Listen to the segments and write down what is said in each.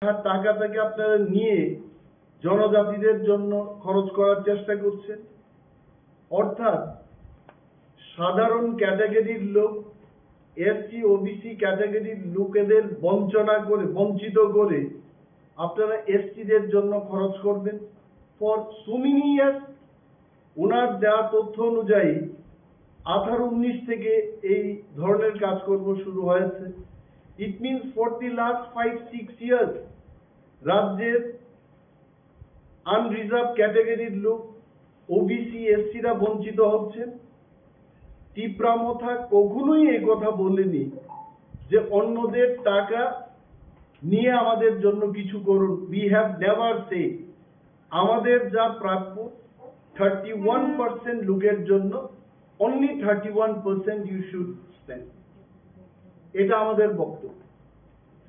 টাকাটাকে আপনারা নিয়ে জনজাতিদের জন্য খরচ করার চেষ্টা করছেন। অর্থাৎ সাধারণ ক্যাটাগরির লোক, এসসি ওবিসি ক্যাটাগরির লোকেদের বঞ্চিত করে আপনারা এসটিদের জন্য খরচ করবেন ফর সো মেনি ইয়ার্স। ওনার দেওয়া তথ্য অনুযায়ী 18-19 থেকে এই ধরনের কাজকর্ম শুরু হয়েছে। It means for the last 5-6 years রাজ্যের আনরিজার্ভ ক্যাটাগরির লোক, ওবিসি এসসিরা বঞ্চিত হচ্ছেন। ত্রিপুরা মথা কখনোই এই কথা বলেনি যে অন্যদের টাকা নিয়ে আমাদের জন্য কিছু করুন। উই হ্যাভ নেভার সেড আমাদের যা প্রাপ্য 31% লোকের জন্য only 31% you should spend। এটা আমাদের বক্তব্য।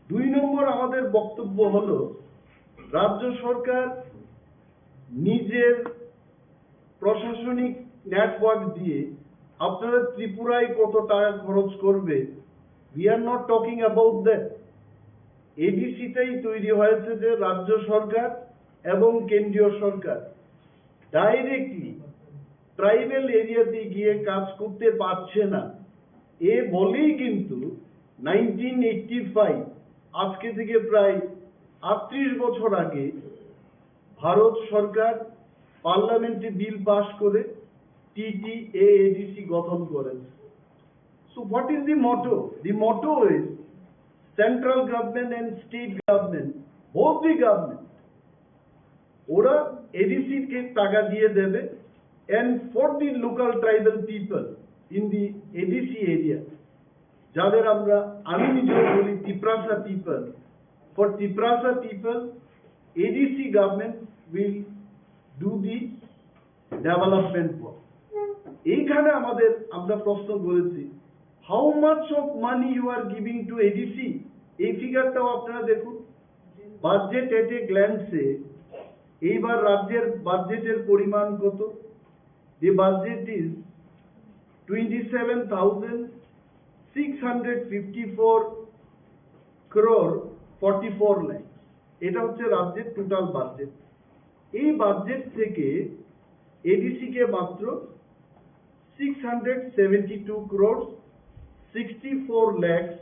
2 নম্বর আমাদের বক্তব্য হলো রাজ্য সরকার নিজের প্রশাসনিক নেটওয়ার্ক দিয়ে আপনারা ত্রিপুরায় কত টাকা খরচ করবে, we are not talking about that। এডিসিটাই তৈরি হয়েছে যে রাজ্য সরকার এবং কেন্দ্রীয় সরকার ডাইরেক্টলি ট্রাইবাল এরিয়াতে গিয়ে কাজ করতে পারছে না। এ বলেই কিন্তু 1985 আজকে থেকে প্রায় 38 বছর আগে ভারত সরকার পার্লামেন্টে বিল পাস করে TTAADC গঠন করেছে। So what is the motto? The motto is central government and state government, both the government, ওরা ADC কে টাকা দিয়ে দেবে and for the local tribal people in the ADC area, যাদের আমি নিজে বলি Tripura people, for Tripura people ADC government will do the development work। এইখানে আমরা প্রশ্ন করেছি how much of money you are giving to ADC। এই ফিগারটাও আপনারা দেখুন। বাজেট এট এ গ্ল্যান্সে এইবার রাজ্যের বাজেটের পরিমাণ কত? The budget is 27,654 crore 44 lakhs। এটা হচ্ছে রাজ্যের টোটাল বাজেট। এই বাজেট থেকে এডিসি কে মাত্র 672 crore 64 lakhs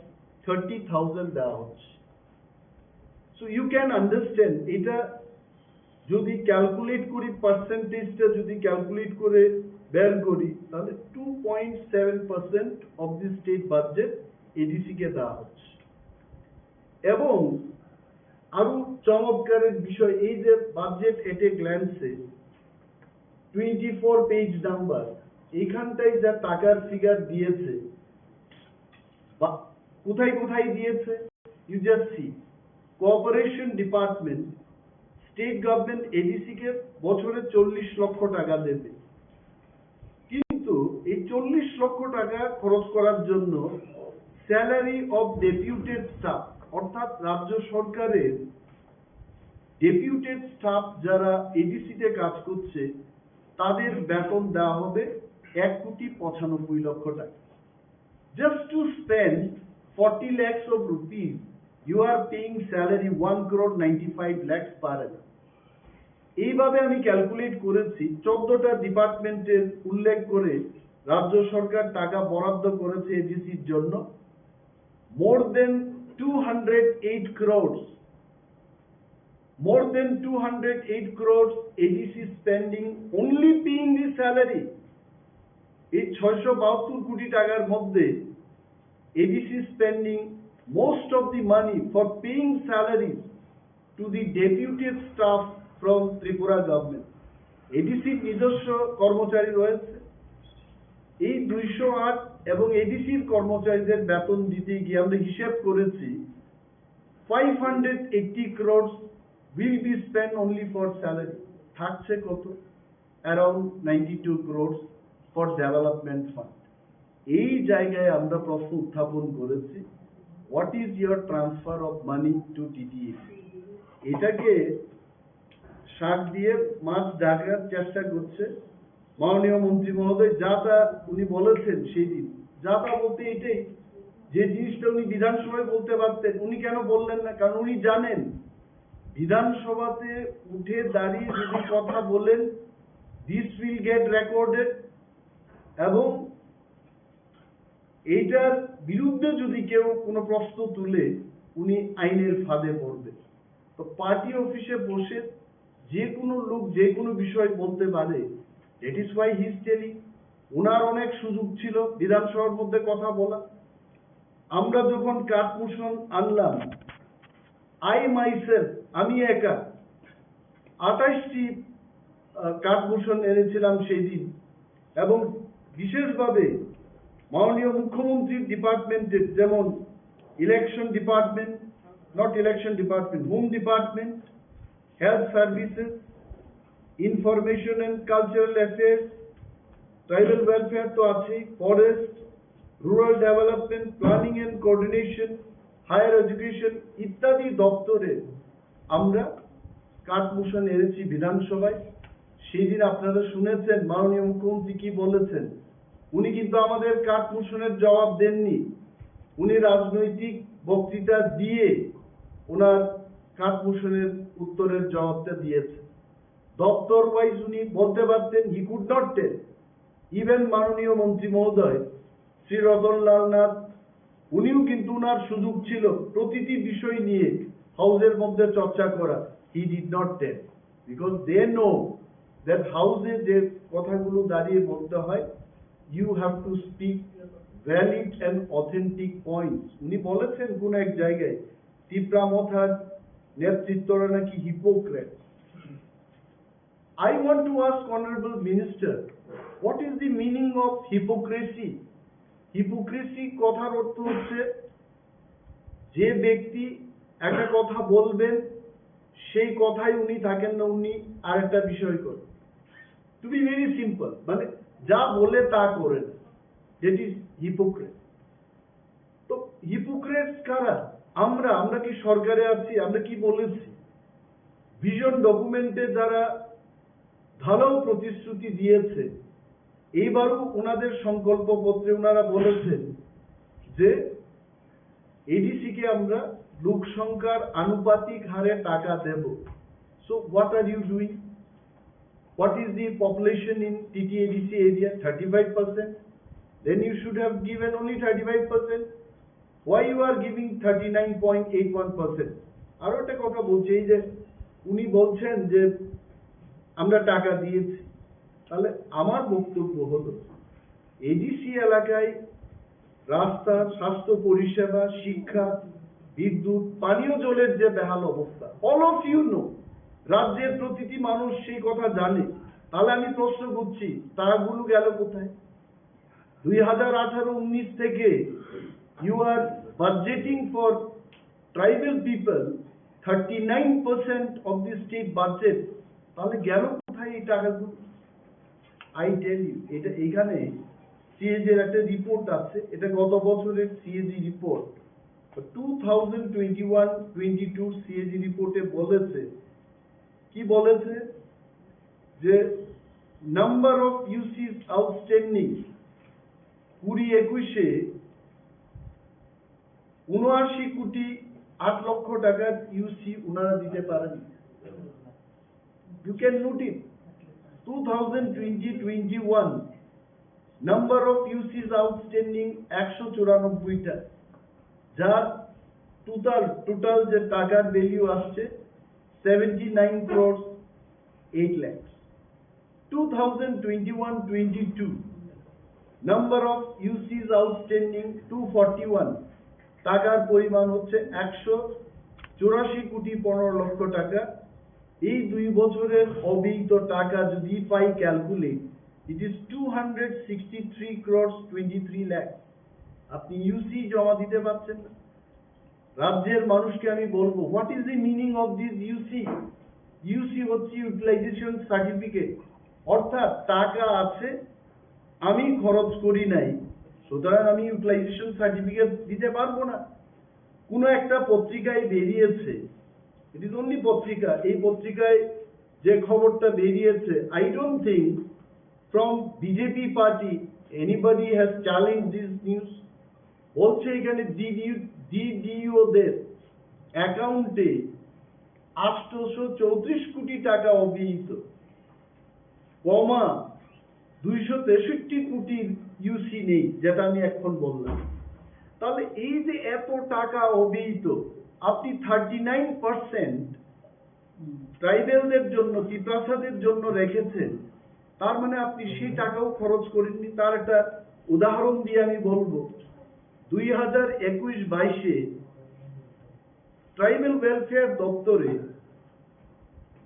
30,000 দেওয়া হচ্ছে। So you can understand এটা যদি ক্যালকুলেট করি, পার্সেন্টেজটা যদি ক্যালকুলেট করে বের করি তাহলে 2.7% of the state budget ADC কে দেওয়া হচ্ছে। এবং আরো চমৎকারের বিষয় এই যে বাজেট এট এ গ্ল্যান্সে 24 পেজ নাম্বার, এইখানটাই যা টাকার ফিগার দিয়েছে, কোথায় কোথায় দিয়েছে you just see. Cooperation department state government ADC কে বছরে 40 লক্ষ টাকা দেবে, কিন্তু এই 40 লক্ষ টাকা খরচ করার জন্য স্যালারি অফ ডেপুটেড স্টাফ, অর্থাৎ রাজ্য সরকারের ডেপুটেড স্টাফ যারা এডিসি তে কাজ করছে তাদের বেতন দেওয়া হবে 1,95,00,000 টাকা। Just to spend 40 lakhs of rupees, you are paying salary 1,95 lakhs per annum। এইভাবে আমি ক্যালকুলেট করেছি 14টা ডিপার্টমেন্টের উল্লেখ করে রাজ্য সরকার টাকা বরাদ্দ করেছে এডিসির জন্য। more than 208 crores ADC spending only paying the salary। এই 672 কোটি টাকার মধ্যে ADC spending most of the money for paying salaries to the deputed staff from Tripura government। ADC নিজস্ব কর্মচারী রয়েছে, এই 208 এবং এডিসির কর্মচারীদের বেতন দিতে গিয়ে আমরা হিসাব করেছি 580 crores will be spent only for salary। থাকছে কত? around 92 crores for development fund। এই জায়গায় আমরা প্রশ্ন উত্থাপন করেছি what is your transfer of money to TTAC। এটাকে শাক দিয়ে মাছ ঢাকার চেষ্টা করছে মাননীয় মন্ত্রী মহোদয়। যা তা উনি বলেছেন সেদিন, যা তা বলতে এটাই যে জিনিসটা উনি বিধানসভায় বলতে পারতেন, উনি কেন বললেন না? কারণ উনি জানেন বিধানসভাতে উঠে দাঁড়িয়ে যদি কথা বলেন, দিস উইল গেট রেকর্ডেড, এবং এইটার বিরুদ্ধে যদি কেউ কোনো প্রশ্ন তুলে উনি আইনের ফাঁদে পড়বেন। তো পার্টি অফিসে বসে যে কোনো লোক যে কোনো বিষয় বলতে পারে। That is why he is telling. ওনার অনেক সুযোগ ছিল বিধানসভার মধ্যে কথা বলা। আমরা যখন কাট মোশন আনলাম, আমি একা 28টি কাট মোশন এনেছিলাম সেই দিন, এবং বিশেষভাবে মাননীয় মুখ্যমন্ত্রীর ডিপার্টমেন্টের, যেমন election department, home department, health services, information and cultural affairs, tribal welfare তো আছেই, forest, rural development, planning and coordination, higher education ইত্যাদি দপ্তরে আমরা কাট মোশন এনেছি বিধানসভায়। সেই দিন আপনারা শুনেছেন মাননীয় মুখ্যমন্ত্রী কি বলেছেন। উনি কিন্তু আমাদের কাট মোশনের জবাব দেননি, উনি রাজনৈতিক বক্তৃতা দিয়ে ওনার কাট মোশনের উত্তরের জবাবটা দিয়েছে। দপ্তর ওয়াইজ উনি বলতে পারতেন, he could not tell. Even মাননীয় মন্ত্রী মহোদয় শ্রী রতনলাল নাথ, উনিও কিন্তু উনার সুযোগ ছিল প্রতিটি বিষয় নিয়ে হাউসের মধ্যে চর্চা করা। He did not tell, because they know that হাউসে যে কথাগুলো দাঁড়িয়ে বলতে হয়, you have to speak valid and authentic points. উনি বলেছেন কোন এক জায়গায় ত্রিপুরা মথার নেতৃত্বরা নাকি hypocrite. I want to ask Honorable Minister, what is the meaning of hypocrisy? Hypocrisy কথার অর্থ হচ্ছে যে ব্যক্তি একটা কথা বলবেন সেই কথাই উনি থাকেন না, উনি আরেকটা বিষয় করেন। টু বি ভেরি সিম্পল, মানে যা বলে তা করেন, দ্যাট ইজ হিপোক্রেট। তো হিপোক্রেট কারা? আমরা কি সরকারে আছি? আমরা কি বলেছি? ভিশন ডকুমেন্টে যারা ভালো প্রতিশ্রুতি দিয়েছে, এইবারও ওনাদের সংকল্প পত্রে ওনারা বলেছেন যে এডিসি কে আমরা লোক সংখ্যার আনুপাতিক হারে টাকা দেব। So what are you doing? What is the population in TTADC area? 35%. Then you should have given only 35%. Why you are giving 39.81%? আরো একটা কথা বলছি, এই যে উনি বলছেন যে আমরা টাকা দিয়েছি, তাহলে আমার বক্তব্য হলো এডিসি এলাকায় রাস্তা, স্বাস্থ্য পরিষেবা, শিক্ষা, বিদ্যুৎ, পানীয় জলের যে বেহাল অবস্থা, অল অফ ইউ নো, রাজ্যের প্রতিটি মানুষ সেই কথা জানে। তাহলে আমি প্রশ্ন করছি, টাকাগুলো গেল কোথায়? 2018-19 থেকে you are budgeting for tribal people 39% of the state budget. তাহলে গেল কোথায় এই টাকাগুলো? আই টেল ইউ, এটা এখানে সিএজি এর একটা রিপোর্ট আছে, এটা গত বছরের সিএজি রিপোর্ট। 2021-22 সিএজি রিপোর্টে বলেছে, কি বলেছে, যে নাম্বার অফ ইউসিস আউটস্ট্যান্ডিং 2021-এ 79 লক্ষ টাকার ইউসি ওনারা দিতে পারেন। You can note it. 2020-21 number of UCs outstanding 194টা, যার টোটাল যে টাকার ভ্যালু আসছে 79 crores 8 lakhs. 2021-22 number of UCs outstanding 241, টাকার পরিমাণ হচ্ছে 184 কোটি 15 লক্ষ টাকা। এই 2 বছরের অব্যয়িত টাকা যদি পাই calculate, it is 263 crores 23 lakhs। আপনি ইউসি জমা দিতে পারছেন না। রাজ্যের মানুষকে আমি বলবো, what is the meaning of this UC? UC হচ্ছে ইউটিলাইজেশন সার্টিফিকেট, অর্থাৎ টাকা আছে, আমি খরচ করি নাই, সুতরাং আমি ইউটিলাইজেশন সার্টিফিকেট দিতে পারবো না। কোন একটা পত্রিকায় বেরিয়েছে, ইট ইজ অনলি পত্রিকা, এই পত্রিকায় যে খবরটা বেরিয়েছে, I don't think from BJP party anybody has challenge this news. বলছে এখানে ডিডিও দের অ্যাকাউন্টে 834 কোটি টাকা অব্যয়িত, কমা 263 কোটির ইউসি নেই, যেটা আমি এখন বললাম। তাহলে এই যে এত টাকা অব্যয়িত, আপনি 39% ট্রাইবেলদের জন্য, তিপ্রাসাদের জন্য রেখেছেন, তার মানে আপনি সেই টাকাও খরচ করেননি। তার একটা উদাহরণ দিয়ে আমি বলবো, 2021-22 ট্রাইবেল ওয়েলফেয়ার দপ্তরে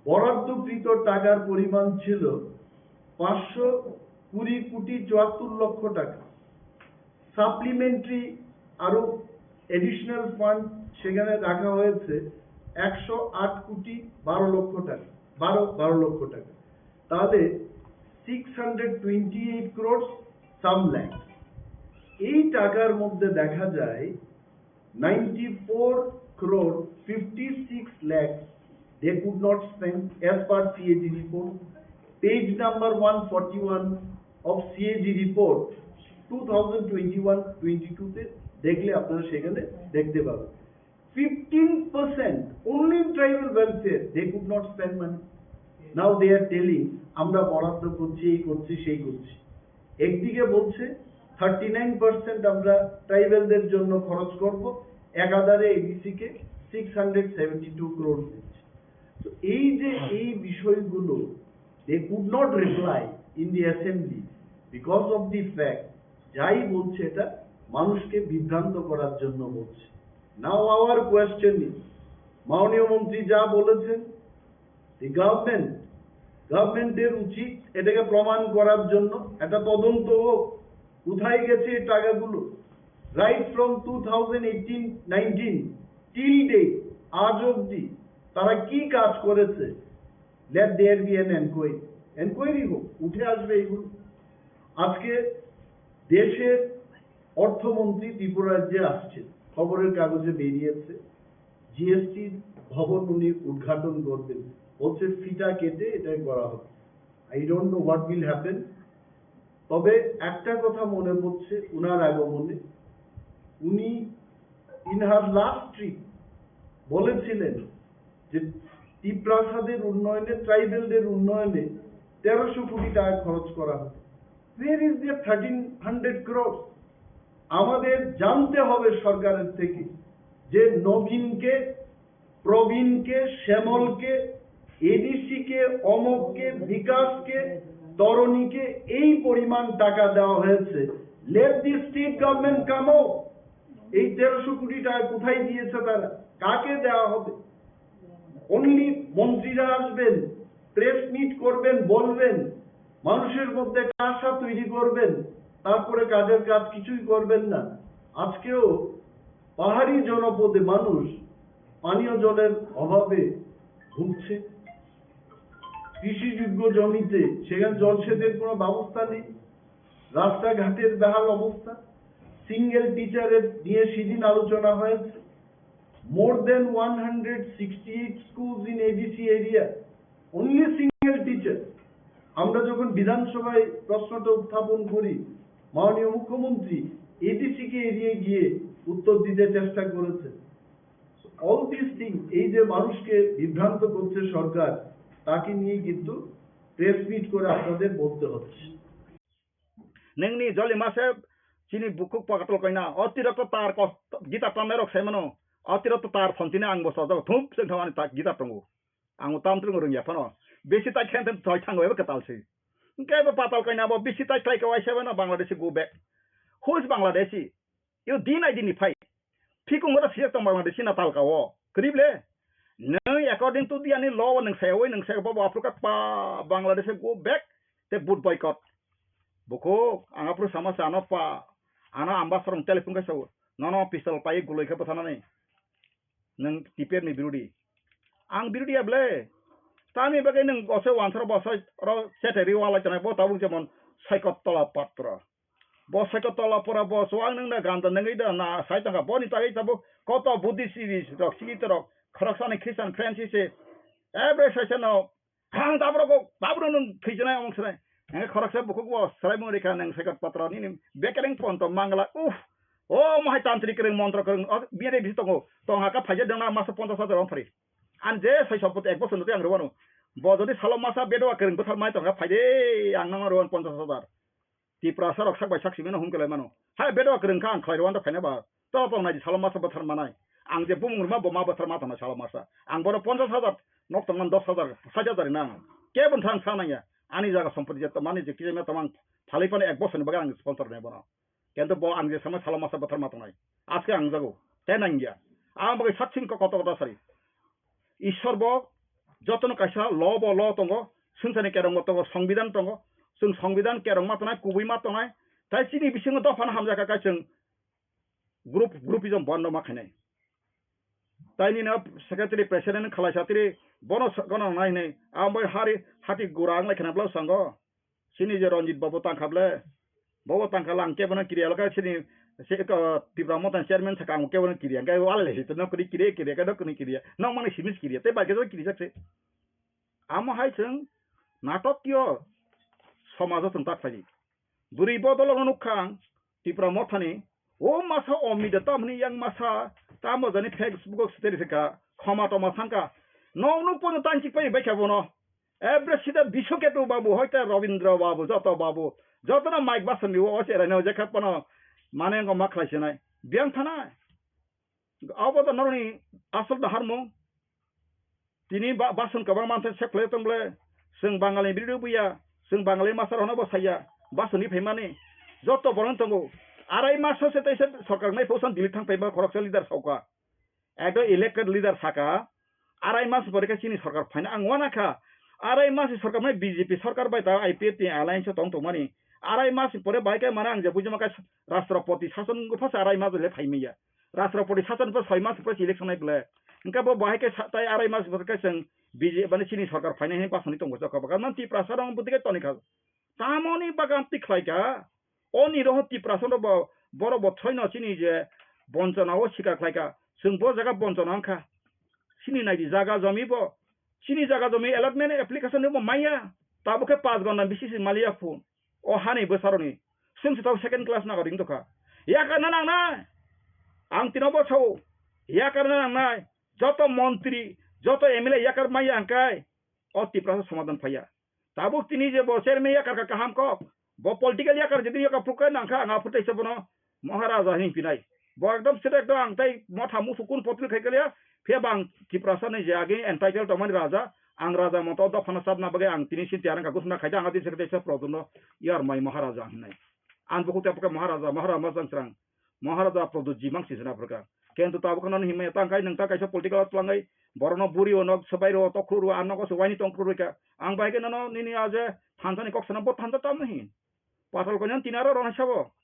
বরাদ্দকৃত টাকার পরিমাণ ছিল 520 কোটি 74 লক্ষ টাকা। সাপ্লিমেন্টারি আরো এডিশনাল ফান্ড সেখানে রাখা হয়েছে 108 কোটি 12 লক্ষ টাকা, 12 লক্ষ টাকা। তাহলে 628 crores some lakhs। এই টাকার মধ্যে দেখা যায় 94 crore 56 lakhs they could not spend as per CAG report. Page number 141 of CAG report 2021-22 তে দেখলে আপনারা সেখানে দেখতে পাবেন 15% only in tribal welfare they could not spend money. Now they are telling আমরা বরাদ্দ করছি, এই করছি, সেই করছি। একদিকে বলছে 39% আমরা ট্রাইবেলদের জন্য খরচ করব, একাধারে এডিসি কে 672 crore দিচ্ছে। তো এই যে এই বিষয়গুলো they could not reply in the assembly because of the fact যাই বলছে এটা মানুষকে বিভ্রান্ত করার জন্য বলছে। Now our question is, মাননীয় মন্ত্রী যা বলেছেন, the গভর্নমেন্টের উচিত এটাকে প্রমাণ করার জন্য একটা তদন্ত হোক, কোথায় গেছে এই টাকাগুলো। রাইট ফ্রম 2018-19 টিল ডেট, আজ অবধি তারা কি কাজ করেছে, let there be an enquiry হোক, উঠে আসবে এগুলো। আজকে দেশের অর্থমন্ত্রী ত্রিপুরা রাজ্যে আসছেন, খবরের কাগজে বেরিয়েছে, জিএসটি ভবন উনি উদ্ঘাটন করবেন, বলছে ফিতা কেটে এটাই করা হবে। I don't know what will happen. তবে একটা কথা মনে পড়ছে উনার আগমনে, উনি ইন হার লাস্ট ট্রিপ বলেছিলেন যে ত্রিপ্রাসাদের উন্নয়নে, ট্রাইবেলদের উন্নয়নে 1300 কোটি টাকা খরচ করা হবে। Where is the 1300 crores? আমাদের জানতে হবে সরকারের থেকে যে নবীনকে, প্রবীণকে, শ্যামলকে, এডিসিকে, অমককে, বিকাশকে, তরণীকে এই পরিমাণ টাকা দেওয়া হয়েছে। Let the state government come out. এই 1300 কোটি টাকা কোথায় দিয়েছে তারা, কাকে দেওয়া হবে? অনলি মন্ত্রীরা আসবেন, প্রেস মিট করবেন, বলবেন, মানুষের মধ্যে একটা আশা তৈরি করবেন, তারপরে কাজের কাজ কিছুই করবেন না। আজকেও পাহাড়ি জনপদে মানুষ পানীয় জলের অভাবে ভুগছে, কৃষিযোগ্য জমিতে সেখানে জলসেচের কোনো ব্যবস্থা নেই, রাস্তাঘাটের বেহাল অবস্থা। সিঙ্গেল টিচারের নিয়ে সেদিন আলোচনা হয়েছে। More than 168 schools in ADC area, only single teacher. আমরা যখন বিধানসভায় প্রশ্নটা উত্থাপন করি, মাননীয় মুখ্যমন্ত্রী এডিসি কে এড়িয়ে গিয়ে উত্তর দিতে চেষ্টা করেছে। অল দিস থিং, এই যে মানুষকে বিভ্রান্ত করছে সরকার, তাকে নিয়ে কিন্তু প্রেস মিট করে আপনাদের বলতে হচ্ছে। नोंनि जलि मासे चिनि बुकुक पकातल कइना अतिरक्त तार गीता तामनाय रक सायमानो अतिरक्त तार फन्तिने आं बसा ज थुप जों थावानि ता गीता तंगो आं तामत्रंग रोंगिया फनो बेसि ता खेन थय थांगो एबो कतालसै केबो पाताल कइना बो बेसि ता ट्राइ कवाय सेबनो Bangladesh go back who is Bangladeshi you दिन आइडेंटिफाई फिकुंग रा सिया तम बांग्लादेशी ना तालकाओ करिबले नै अकॉर्डिंग टू दी आनि लॉ नों सायावै नों सायाव बो आफ्रिका पा बांग्लादेश गो बैक ते बुट boycott Buku, angga perlu sama sana pa, anak ambas orang telepon ke sawo, nono pistol pai guloi ke petana nih, neng tiper nih birudi, ang birudi ya ble, tani bagai neng gosok wansar bosai, ro seteri wala cina bo tabung cuman saikot tola patra, bo saikot tola pura bo soang neng na ganta neng ida na sai tangga bo ni tagai tabu kota Buddhist series rok sigi terok, kerasane Christian Francis every session no, hang tabro ko, tabro nung kijana omong sana. खरकसा बुकुक वो सराय मुरिका नंग सेकट पत्र नि बेकरिंग phone तो मांगला उफ ओ महाय तांत्रिक ring मंत्र करंग बिरे भितो तो हाका फाजे दंगना मास 50,000 फरी आं जे सय सम्पत्ति 1 बছर नते आं रोबानो ब जदि सालाम मासा बेदवा केरें बोथार माय तंगा फायदे आं नांगा रोबान 50,000 त्रिपुरा सरक साक बाय साक्षी मेनो हमकेलाय मानो हाय बेदवा केरें का आं खायरवान दा फायना बा तो नाय सालाम मासा बोथार मानाय आं जे बुमुर मा बमा बोथार मा तंगा सालाम मासा आं बर 50,000 नक तंगन 10,000 60,000 ना के बन्थां सानाया आनी जागा सम्पत्ति जत माने जे किजे तमां फालिपाने 1 बছर बगा आं स्पन्सर ने बना केंतु ब आं जे समय सालाम मासा बोथार मा तंगाय आजके आं जागो तेनांगिया आं बगे सातसिन को कत कत सारि ईश्वर ब जतन कायसा ल तंगो सुनसानि केरंग तंगो संविधान तंगो जों संविधान केरंग मा तनाय कुबै मा तनाय ताइ सिनि बिसिंग दफान हामजाका का जों ग्रुपिजम बन्द मा खायनाय ताइनि न सेक्रेटारि प्रेसिडेन्ट खालायसातिरि बन गन नायनै आं बै हाति गुरां लायखनाब्ला संगो सिनि जे रंजित बाबू तांखाब्ले बाबू तांखा लांके बन क्रियालका सिनि से त्रिपुरा मतन चेयरमैन सका आं केवन क्रिया गाय वाले हित न करि क्रिया का दकनि क्रिया न माने सिमिस क्रिया ते बागे जो क्रिया सकसे आम हाय जों नाटकीय समाज जों ताखायि बुरि बदल नुखां त्रिपुरा मथानि ओ मासा अमिद तामनि yang masa tamo jani Facebook sterika khama toma sanka no pon tanchi pai baikha bono every sida bishoketu babu hoita Rabindra babu joto babu joto na mike basan ni o sera no jekha pono mane ngo makhla senai biang thana abo to noroni asol da harmo tini basan kabang manthe sekle tongle जों बांगालि बिरु बुया जों Bangali master होनो बसाया बासनि फैमाने जतो बरन तंगो आराय मासो से तैसे सरकार नै फौसन दिल्ली थां फैबा करप्शन लिडार सावका एदो इलेक्टेड लिडार साका आराय मास बरेका सिनि सरकार फाइना आं वानाखा आराय मास सरकार नै बीजेपी सरकार बायता आईपीएफ अलायन्स तंग तमानि आराय मास परे बायका माने आं जे बुजमाका राष्ट्रपति शासन गफास आराय मास ले फाइमिया राष्ट्रपति शासन पर 6 मास पर इलेक्शन नायब्ले इनका बो बायके ताय आराय मास बरेका जों बीजे माने सिनि सरकार फाइना हे पासनि तंग जका बगा मानति प्रासारं बुदिके तनिखा तामनि बागान तिखलायका oni roh ti prasono boro bothoino chini je bonchona o sika khlaika जों bo jaga bonchona angkha sini naidi jaga jomi bo sini jaga jomi allotment application bo maya tabuke 5 gonna bisi malia phone o hani bosaroni जों sitaw second class na goring toka ya kana nang na ang tinobo chau ya kana nang na joto mantri joto mla yakar maya angkai o ti praso samadan phaya tabuk tini je bo chairman yakar ka kaham ko bo political yakar jadi yakar pukai nangka anga putai sabono maharaja hin pinai bo ekdom seta ekdom angtai motha musukun potri khaikaliya phebang tiprasa nei jage entitled tomani raja ang raja moto da phana sab na bage ang tini sin tiarang ka gusna khaida anga disek desa produno yar mai maharaja hinai an boku tapka maharaja maharaja sang maharaja produ jimang sisna praka kento tabukan himai tangkai nangta kaisa political tlangai borono buri ono sabairo tokruru anoko sawani tongkruru ka ang baike nano nini aje thansani koksana bo thanta tam nahi Patal konyan tinara rona sabo.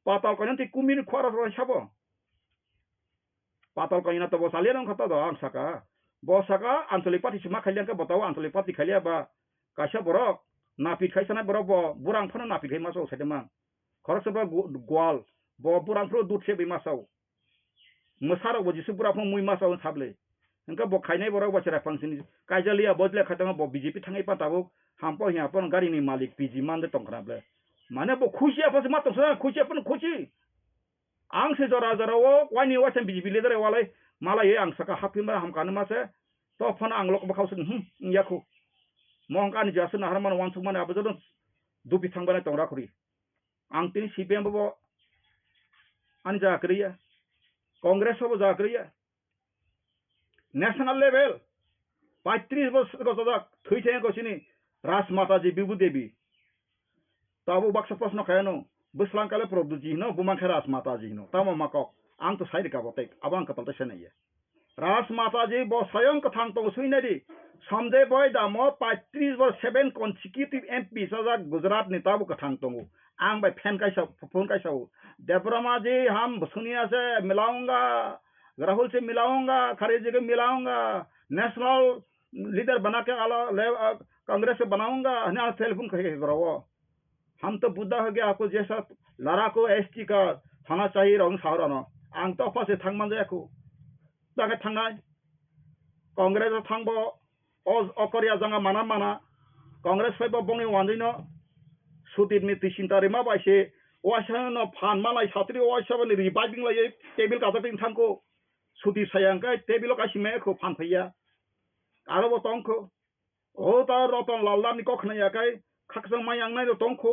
Patal konyan ti kumin khwara rona sabo. Patal konyan to bosalia nang khata do ang saka. Bosaka antolik pati sima khalian ka batawa antolik pati khalia ba kasha borok napit khaisana borok bo burang phana napit khai maso sedemang. Khorok ba gwal bo burang phro dut se be masau. Musara bo jisu burang phro mui masau thable. Engka bo khainai borok ba sera function kaijalia bodle khatama bo BJP thangai patabo hampo hi apon gari ni malik PG mande tongkrable. Mana bo khushi apa se matong sa khushi apa khushi ang se jora jora wo wani wa sem BJP leader walai malai ang saka hapima ham kan ma se to phon ang lok ba khausun yakhu mong kan jasun harman wan sumane abadon dupi thangbana tongra khuri ang tin CPM bo an ja kriya congress bo ja kriya national level 35 বছর গজা থইছে গছিনি রাজমাতাজি বিভু দেবী Tabo baksa प्रश्न खायनो बुसलां काले प्रभुजी no बुमाखे राज माताजी no तामा माकक आं तो side का बतेक अबां कतल तसे नैया राज माताजी बो स्वयं कथां तो सुइनेदि समदे बय दामो 35 वर 7 consecutive MP सजा गुजरात नि ताबो कथां तो आं बाय फैन काइसा फोन काइसा देबरमा जी हम सुनिया से मिलाऊंगा राहुल से मिलाऊंगा खरे जी को मिलाऊंगा नेशनल लीडर बना के कांग्रेस से बनाऊंगा ना टेलीफोन कहे करो हम तो बुद्धा हो गया आपको जैसा लड़ाको ST का थाना चाहिए रंग सावरानो आं तो फासे थांगमान जायाखौ जागा थांनाय कांग्रेस थांबो अकरिया जांगा माना कांग्रेस फाइबो बंनि वानदिनो सुदिरनि तिसिनतारि मा बायसे वासानो फान मालाय सात्रि वासाबनि रिबाइभिं लायै टेबिल काजातिं थांको सुदि सायांका table कासिमेखौ फानफैया aro bo tongko o ta roton lallan ni kokna yakai khaksang mayang nai ro tongko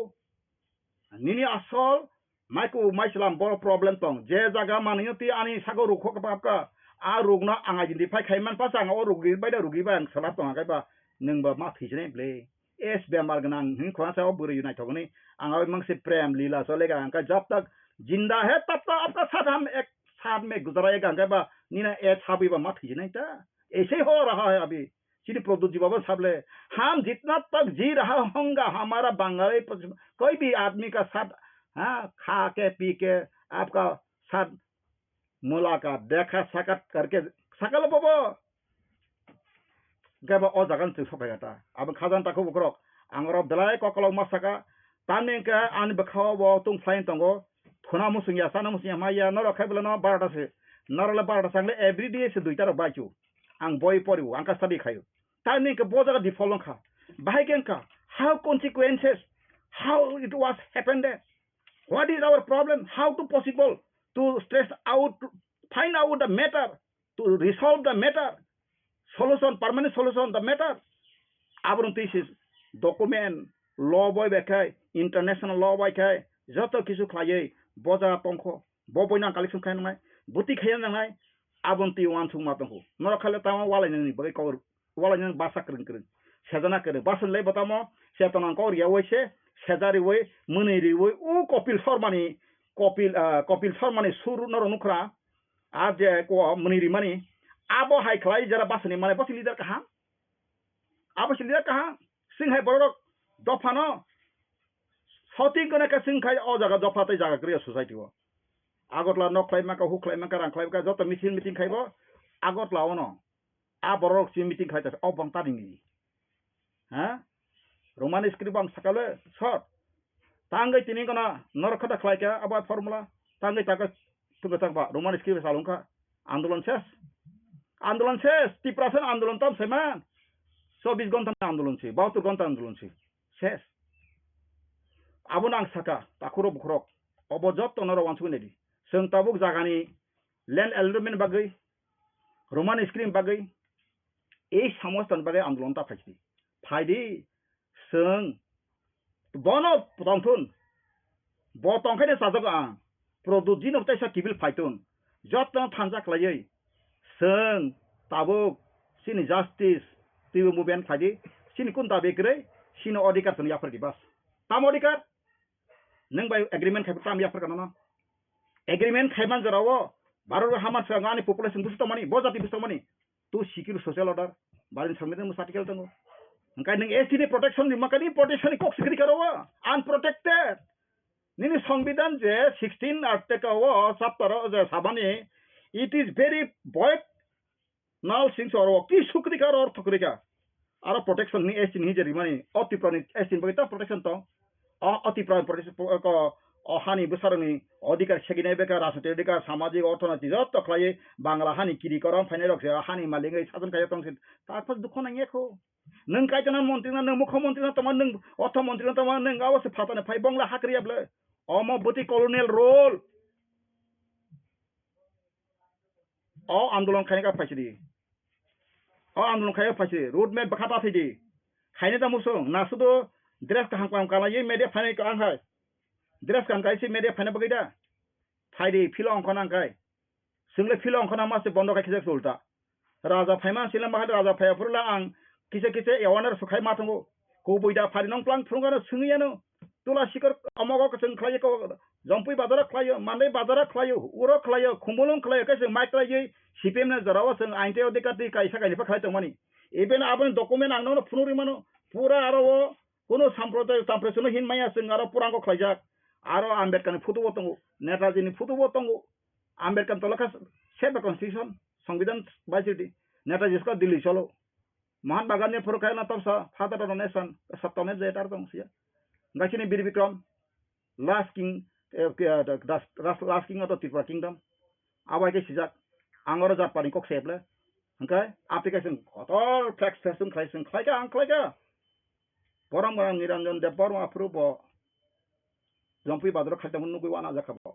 nini asol maiku maislam bor problem tong je jaga mani ti ani sago ru khok ka a rugna anga jindi phai khaiman pa sang o rugi bai da rugi bang salap tong kai ba ningba ma thijne ble es bemar ganang hin khwa sa buri unai thogni anga mangse prem lila solega ka jab tak जिंदा है तब तक आपका साथ हम एक साथ में गुजराएगा गबा नीना ए छाबी बा मत ही नहीं था ऐसे हो रहा है अभी चीनी प्रोदुत जी बाबा साहब ले हम जितना तक जी रहा होगा हमारा बंगाली कोई भी आदमी का साथ हाँ खा के पी के आपका साथ मुलाकात देखा सकत करके सकल बाबा गबा ओ जगन से सफाया था अब खाजान तक बकरो आंगरो दलाय कोकलो मसका ताने का आन बखाव वो तुम फाइन तंगो थोना मुसुंगिया साना मुसुंगिया माया नर खाइबला न 12टा से नरले 12टा सांगले एवरी डे से 2टा रो बाइचु आं बय परिउ आं का स्टडी खायो ताने के बोजा दि फॉलों खा बाइकेन का how consequences how it was happened there what is our problem how to possible to stress out to find out the matter to resolve the matter solution permanent solution the matter abrun thesis document law boy bekai international law boy kai joto kisu khlai boja tongkho boboina collection khai nai buti khai nai abunti wan thung ma tongkho nor khale tama walai ni bai kor walai ni basa kring kring sejana kere basan lei batamo setanang kor ya wese sejari we muniri we u kopil formani suru nor nukra aje ko muniri mani abo hai khlai jara basani mane basi leader kaha sing hai borok dofano Sauting kena kasing kai o jaga dopatai jaga kriya society wo. Agot la nok klai maka hu klai maka rang klai maka joto meeting kai bo. Agot la ono. A borok si meeting kai tas o bang tading ni. Ha? Roman script bang sakale short. Tangai tini kana nor khata klai ka aba formula. Tangai taka tuga tak ba Roman script salung ka. Andolan ses. TRIPURA andolan tam seman. 24 ঘন্টা আন্দোলন ছি 72 ঘন্টা আন্দোলন ছি শেষ abunang Sakha takuro bukrok obojot tonoro wansugunedi seng tabuk jagani land element bagai roman screen bagai ei samostan bagai andolon ta phaisi phaidi seng bono potongthun bo tongkhaine sajaga product jin optai sa kibil phaitun jotno thanjak layei seng tabuk sini justice tibu movement phaidi sini kunta bekrei sini odikar tun yafardi bas tam odikar neng by agreement khai tam yafer kana agreement khaiman jarawo baro hamas ngani population busto mani bojati busto mani tu secure social order barin samite mus article tango ngkai neng STD protection ni makani protection kok security karawa unprotected nini সংবিধান je 16 article wo chapter je sabani it is very void null things or ki security kar or thukuri ka aro protection ni STD ni je rimani oti prani STD bagita protection to অতি হানি বিচারণী অধিকার সেগিনে বেকার রাজনৈতিক অধিকার সামাজিক অর্থনৈতিক যত খাই বাংলা হানি কিরি করম ফাইনে রকছে হানি মালিক সাজন খাই তংসিন তারপর দুঃখ নাই এখো নং কাইতনা মন্ত্রী না নং মুখ্যমন্ত্রী না তোমার নং অর্থমন্ত্রী না তোমার নং অবশ্য ফাতানে ফাই বাংলা হাকরিয়াবলে অমবতী কলোনিয়াল রোল আন্দোলন খাইকা ফাইছি আন্দোলন খাইকা ফাইছি রোড ম্যাপ বাখাতা থিদি খাইনে তা মুসং না শুধু dress ka hangpam kala ye media phane ka ang hai dress kan kai si media phane bagida phaidi philong khonang kai single philong khona ma se bondo ka khise sulta raja phaima sila ma raja phaya purla ang kise yawanar sukhai ma thango ko boida phari nong plang thunga na sungiyano tula sikar amogo ka sung khlai ko jompui bazara khlayo mandai bazara khlayo uro khlayo khumulong khlayo ka sung mai khlayo sipem na jarawa sung ainte odikati kaisa kai pa khlai tongmani even abon document ang no phunuri mano pura aro কোনো সাম্প্রদায় সাম্প্রদায় হিন মাইয়া जों आरो पुरांग खलायजाक आरो आम्बेडकार फुटुबो दंगो नेताजीनि फुटुबो दंगो Ambedkar तलखा set constitution संविधान बाइसिटी नेताजीसको दिल्ली चलो महात्मा गांधी फुरखायना तबसा फादर अफ नेशन सप्तमे जेटार दंसिया गासिनि Bir Bikram last king of Tripura kingdom आबाइके सिजाक आंगरो जापानि कक सेबले ओंखाय एप्लिकेशन अतल फ्लेक्स फेसुन खायसुन खायका आं खायका Borang borang Niranjan Debbarma approval. Jompi badro khata munu gui wana jaka pa.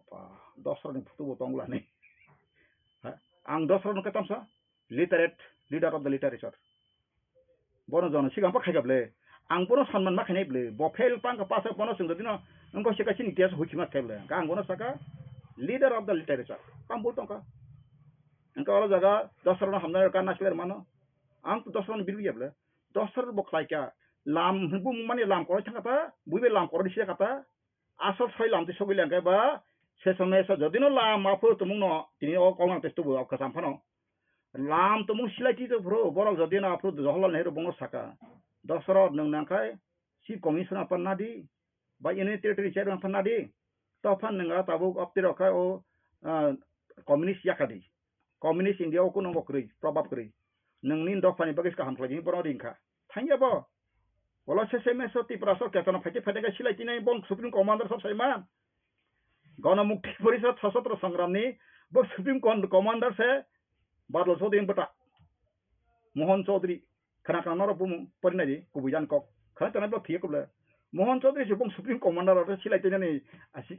Dosra ni futu botongla ni. Ang dosra no katam sa literate leader of the literature. bono jono sigang pa khaigable ang bono sanman ma khainai ble bo fail pang ka pasa bono sing dino ngko sika sini tias huchima kable ka ang bono saka leader of the literature kam bol tongka angka ala jaga dasar na hamna ka nasler mano ang dasar bilu yable dasar bo khlaika lam bu mane lam ko thanga pa buibe lam ko disia kata asal sai lam te sogile angka ba se samay sa jodino lam apu tumung no tini o kong testu bu ka sampano lam tumung silai ti to bro borok jodino apu jawahlarlal nehru bongo saka dasar nang nangkai chief commissioner panadi ba union territory chairman panadi tofan nanga tabuk optiro ka o communist yakadi communist india o kuno bokri probab kri nangni dofani bagis ka hamplagi bono ringka thangya bo bola seseme soti prasor ketana phate phate ka silai tinai bong supreme commander sab saima गणमुक्ति परिषद सशस्त्र संग्रामनी बो supreme commander से बादल चौधरी बटा मोहन चौधरी खना खना र बुम परिनादि कुबुजान कक खना तना बो थिए कुबले मोहन चौधरी से बो सुप्रीम कमांडर र सिलाइतेनि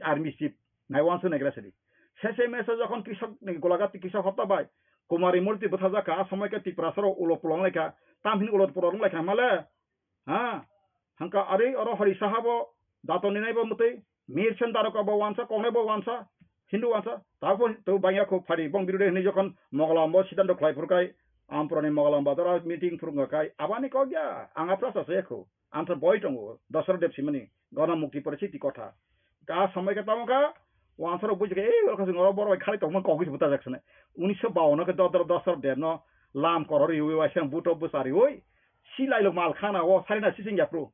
आर्मी चीफ नाइवानसो नाइग्रासरि सेसे मेसे जखन कृषक गोलागाति कृषक हत्ता बाय कुमारी मूर्ति बथाजा का समय के तिप्रासर उलो पुलंग लेखा तामहिन उलत पुरंग लेखा माले हा हंका अरे अरो हरि साहब दातनि नाइबो मते मिरसन तारका बो वानसा कोने बो वानसा हिंदू वानसा ताको तो बाया को फाड़ी बंग बिरुदे नि जखन मंगलाम बो सिदान्त खलाइफुरकाय आमप्रनि मंगलाम बादरा मीटिंग फुरंगाकाय आबानि कग्या आंगा प्रासा सेखो आंतर बय दंगो दसर देबसिमनि गणमुक्ति परिस्थिति कथा का समय के तामका वानसर बुझके ए ओलखा जों बर खालि तमन कगिस बुता जाखसने 1952 के दसर देरनो लाम करर युवे वासं बुटो बुसारि ओय सिलाइलो माल खाना ओ सारिना सिसिंग्याप्रो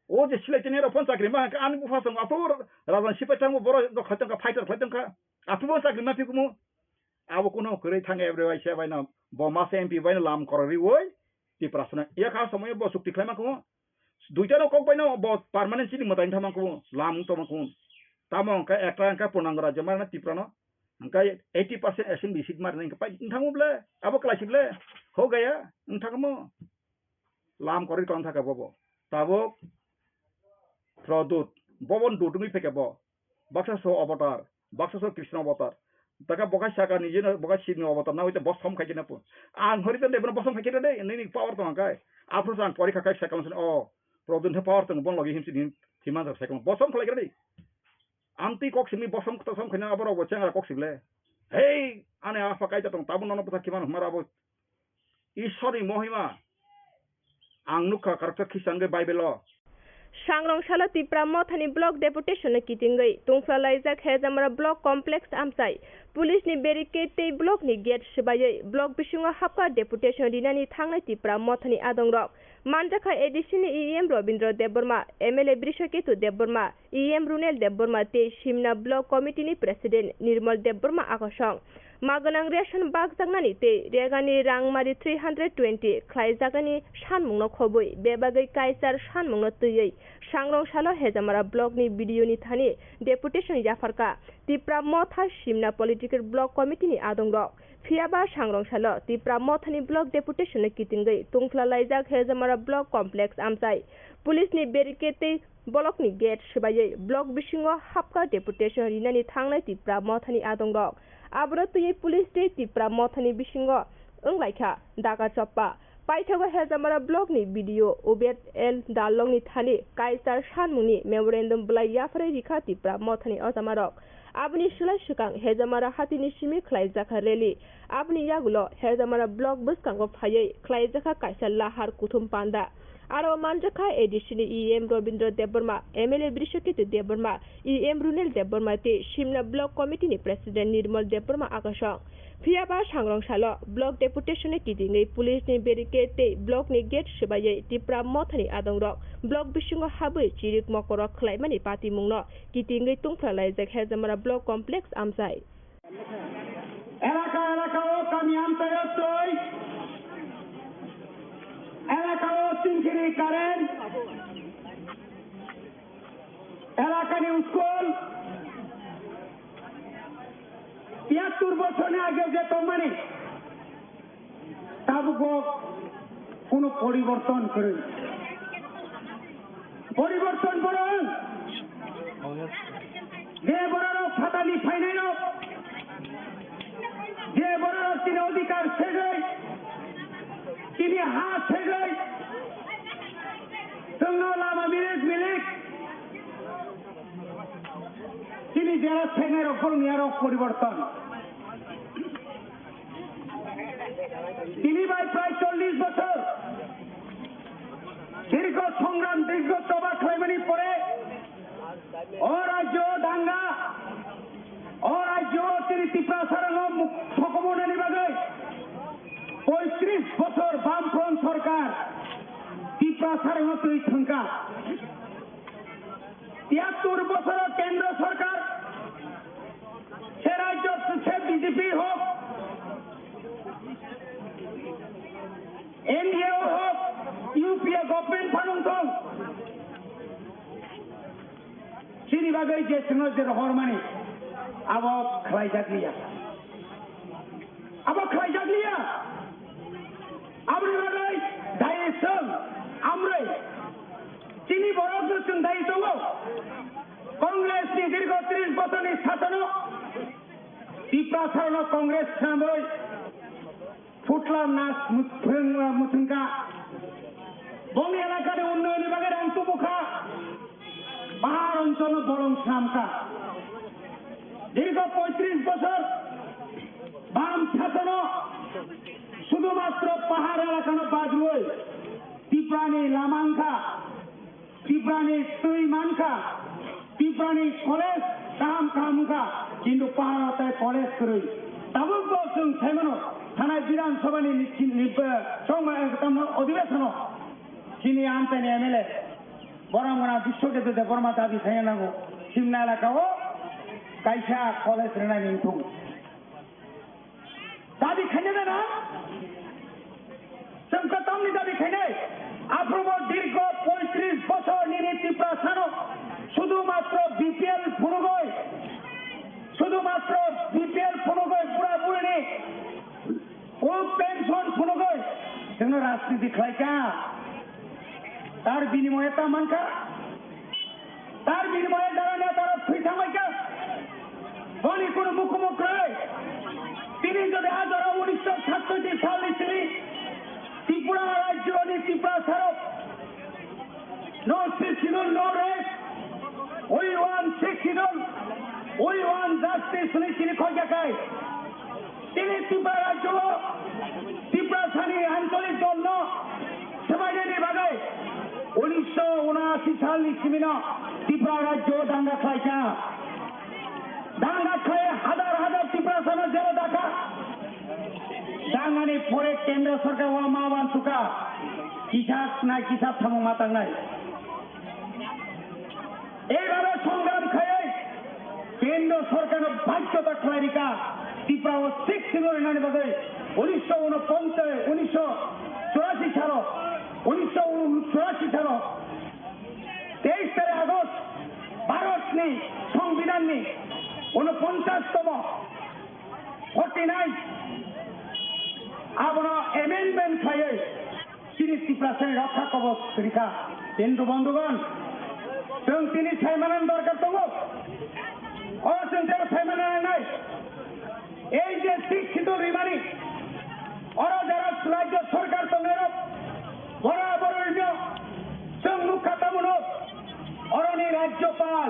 ओ जे सिलाइ तेने रफन चाकरी मा का आनि बुफा सं आफुर राजन सिपाइथांगो बर खतंग का फाइटर खतंग आफुबो चाकरी मा फिकुमु आबो कुनो करै थांगे एब्रेवाय से बायना बमा से एमपी बायना लाम कररि ओय ति प्रश्न या का समय बो सुक्ति खैमा को दुइटा न कक बायना बो परमानेंट सिनि मताइन थामा को लाम तमको तामो का एकटा का पुनांग राज्य मारना तिप्रन अंका 80% एसेंबली सीट मारने का पाइ इंथामुब्ले आबो क्लासिबले हो गया इंथाकमो लाम कररि कन थाका बबो ताबो प्रदूत बबन दुटुंगि फेकेबो बक्सा सो अवतार बक्सा सो कृष्ण अवतार तका बका साका निजे बका सिनि अवतार ना होइते बस हम खाइकिना पु आं हरिजन देबन बस हम खाइकिना दे नैनि पावर त अंकाय आफुर सान परीक्षा खाइ साकमसन अ प्रदूत पावर त बन लगे हिमसि थिमा ज साकम बस हम खाइकिना दे आंति कक्सिमि बसम त सम खैना अबर बचेंगा कक्सिबले हे आने आफा काइता तंग ताबु नन पथा किमान हमाराबो ईश्वरनि महिमा आं नुखा करक खिसांगे बाइबेल सांग्रंशाला तिप्रा मथानि ब्लक डेपुटेशन किटिंगै तुंफ्लालाइजाक हेजामरा ब्लक कम्प्लेक्स आमसाय पुलिस नि बेरिकेड ते ब्लक नि गेट सिबायै ब्लक बिसिङा हापका डेपुटेशन दिनानि थांनाय तिप्रा मथानि आदंरक मानजाखा एडिसिनि EM Rabindra Debbarma MLA Brishaketu Debbarma EM Runel Debbarma ते सिमना ब्लक कमिटिनि प्रेसिडेन्ट निर्मल देबबर्मा आकसं मागनां रेशन बागजागनानि ते रेगानि रांमारि 320 ख्लाइजागानि सानमुंनो खबै बेबागै काइसार सानमुंनो तैयै सांग्रंशाला हेजामारा ब्लकनि भिडिअनि थानि डेपुटेशन जाफारका तिप्रा मथा सिमना पलिटिकल ब्लक कमिटिनि आदंरक फियाबा सांग्रंशाला तिप्रा मथानि ब्लक डेपुटेशन किटिंगै तुंफ्लालाइजाक हेजामारा ब्लक कम्प्लेक्स आमसाय पुलिसनि बेरिकेड ब्लकनि गेट सिबायै ब्लक बिसिङाव हापका डेपुटेशन रिनानि थांनाय तिप्रा मथानि आदंरक आब्र तुयै पुलिस दे तिप्रा मथानि बिसिङाव ओंलाइखा दागा चप्पा पाइथागो हेजामारा ब्लकनि भिडिअ उबेद एल दालंनि थानि काइसार सानमुंनि मेमोरेन्डम ब्लाइ याफरे रिखा तिप्रा मथानि अजामारक आबनि सुलाय सुकां हेजामारा हातिनि सिमि ख्लाइजाखा रेली आबनि यागुलो हेजामारा ब्लक बसकांगो फायै ख्लाइजाखा काइसार लाहार कुथुम पान्दा आरो मानजाखा एडिसिनि EM Rabindra Debbarma MLA Brishaketu Debbarma EM Runel Debbarma ते सिमना ब्लक कमिटिनि प्रेसिडेन्ट निर्मल देबबर्मा आकसं फियाबा सांग्रंशाला ब्लक डेपुटेशन किदिङै पुलिसनि बेरिकेड ते ब्लकनि गेट सिबायै तिप्रा मथानि आदंरक ब्लक बिसिङाव हाबै चिरिक मकर खलाइमानि पार्टी मुंनो किदिङै तुंफ्लालाइजाक हेजामारा ब्लक कम्प्लेक्स आमसाय एलाका एलाकाओ कामी आमसाय तय एलाकाओ सिंखिरी कारेन एलाकानि स्कुल 73 বছর আগে যে মানে তাবুকো কোনো পরিবর্তন করে পরিবর্তন করুন যে বড় ফাতালি ফাইনাইল যে বড় তিনি অধিকার শেষ তিনি হাত শেষ লামা মিলিক তিনি যারা সেনের ওপর নিয়ারক পরিবর্তন তিনি প্রায় 40 বছর দীর্ঘ সংগ্রাম দীর্ঘ সভা ক্লেমানি পরে অরাজ্য দাঙ্গা অরাজ্য তিনি ত্রিপুরা সারানো সকমনে নিবাগে 35 বছর বামফ্রন্ট সরকার ত্রিপুরা সারানো তুই সংখ্যা 73 বছর কেন্দ্র সরকার সে রাজ্য সে বিজেপি হোক এনডিএ হোক ইউপিএ গভর্নমেন্ট ফানুংথং সিনি বাগै যে সিনজের হরমানি আবো খাইজাগলিয়া আমরি বাগै দায়িত্ব আমরে চিনি বড় जों দায়িত্ব কংগ্রেস नि দীর্ঘ 30 বছরের শাসন ত্রিপুরা সারানো কংগ্রেস সাময় ফুটলাম নাচ মুথুঙ্কা বঙ্গ এলাকার উন্নয়ন বিভাগের অন্তর্মুখা পাহাড় অঞ্চল বরং সামকা দীর্ঘ 35 বছর বাম শাসন শুধুমাত্র পাহাড় এলাকানো বাজবই ত্রিপুরানি লামাংখা ত্রিপুরানি তুই মানখা ত্রিপুরানি কলেজ কাম কামখা কিন্তু পাহাড়তায় কলেজ করি তাবুক বলছেন সেমানো থানায় বিধানসভানি অধিবেশন চিনি আনতেন এমএলএ বরামরা বিশ্বকে দেবর্মা দাবি খাই নাগো সিমনা এলাকাও কাইসা কলেজ রেনা নিন্তু দাবি খাইনে না সংকটমনি দাবি খাইনে আপ্রব দীর্ঘ 35 বছর নিয়ে ত্রিপুরা সানো শুধুমাত্র বিপিএল ফুনুগয় পুরাপুরি ও পেনশন ফুনুগয় जोंनो राजनीति खालायका तार बिनिमये ता मानखा तार बिनिमये दाराने तारा फैसा मायका बनि कोनो मुखोमुखै তিনি যদি 1967 সালে তিনি ত্রিপুরা রাজ্য ত্রিপুরা সারক নো শিডিউল নো রেস ওই ওয়ান শিডিউল ওই ওয়ান জাস্টিস তিনি খোঁজাকায় তিনি ত্রিপুরা রাজ্য ত্রিপুরা সানি আঞ্চলিক দল সমাজের ভাগে 1979 সাল নিশ্চিমিন ত্রিপুরা রাজ্য দাঙ্গা খাইকা দাঙ্গা খায় হাজার হাজার ত্রিপুরা সানের জেলে দেখা দাঙ্গানি পরে কেন্দ্র সরকার ওয়া মাবান সুকা কিসাব নাই কিসাব থামো মাতাং নাই এইভাবে সংগ্রাম খায় কেন্দ্র সরকারের বাধ্যতা খাইরিকা ত্রিপুরা ও 6 সিনিয়র নানি বাদে 1984 সাল 23 আগস্ট ভারতনি সংবিধাননি 49তম 49 আবনো অ্যামেন্ডমেন্ট খাইয়ে তিনি ত্রিপুরা সানি রক্ষা কবচ রেখা কেন্দ্র বন্ধুগণ जों তিনি সাইমানান দরকার তো অবশ্যই সাইমানান নাই এই যে শিক্ষিত বিমানী ওরা যারা রাজ্য সরকার সঙ্গে বরাবর जों नुखातामोनो অরণি রাজ্যপাল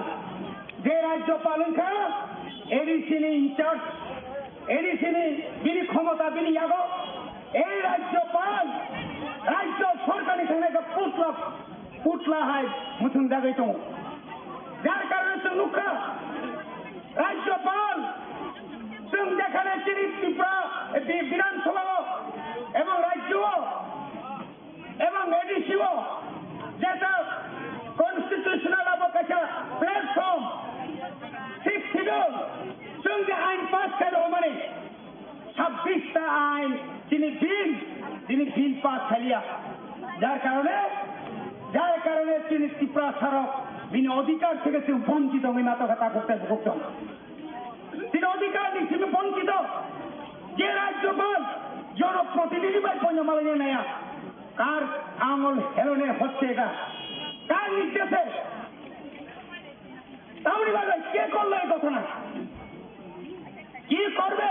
যে রাজ্যপাল এডিসিনি ইনচার্জ এডিসিনি বিনি ক্ষমতা বিনি ইয়াগো এই রাজ্যপাল রাজ্য সরকারি সঙ্গে পুতলা হাই মুথুন দাগাই দङ যার কারণে जों नुखा রাজ্যপাল जों যেখানে ত্রিপুরা বিধানসভা এবং রাজ্য এবং এডিসিও যেটা কনস্টিটিউশনাল অবকাশা প্ল্যাটফর্ম 6 শিডিউল जों যে আইন পাস করে মানে 26টা আইন তিনি বিল পাস খালিয়া যার কারণে তিনি ত্রিপুরা সারক বিনা অধিকার থেকে তিনি বঞ্চিত হয়ে মাথা কথা করতে ভুক্ত তিনি অধিকার নিশ্চিত বঞ্চিত যে রাজ্যপাল জনপ্রতিনিধি বাই পঞ্জমালিনী নেয়া কার আঙুল হেলনে হচ্ছে এটা কার নির্দেশে তাহলে বাজার কে করলো এই ঘটনা কি করবে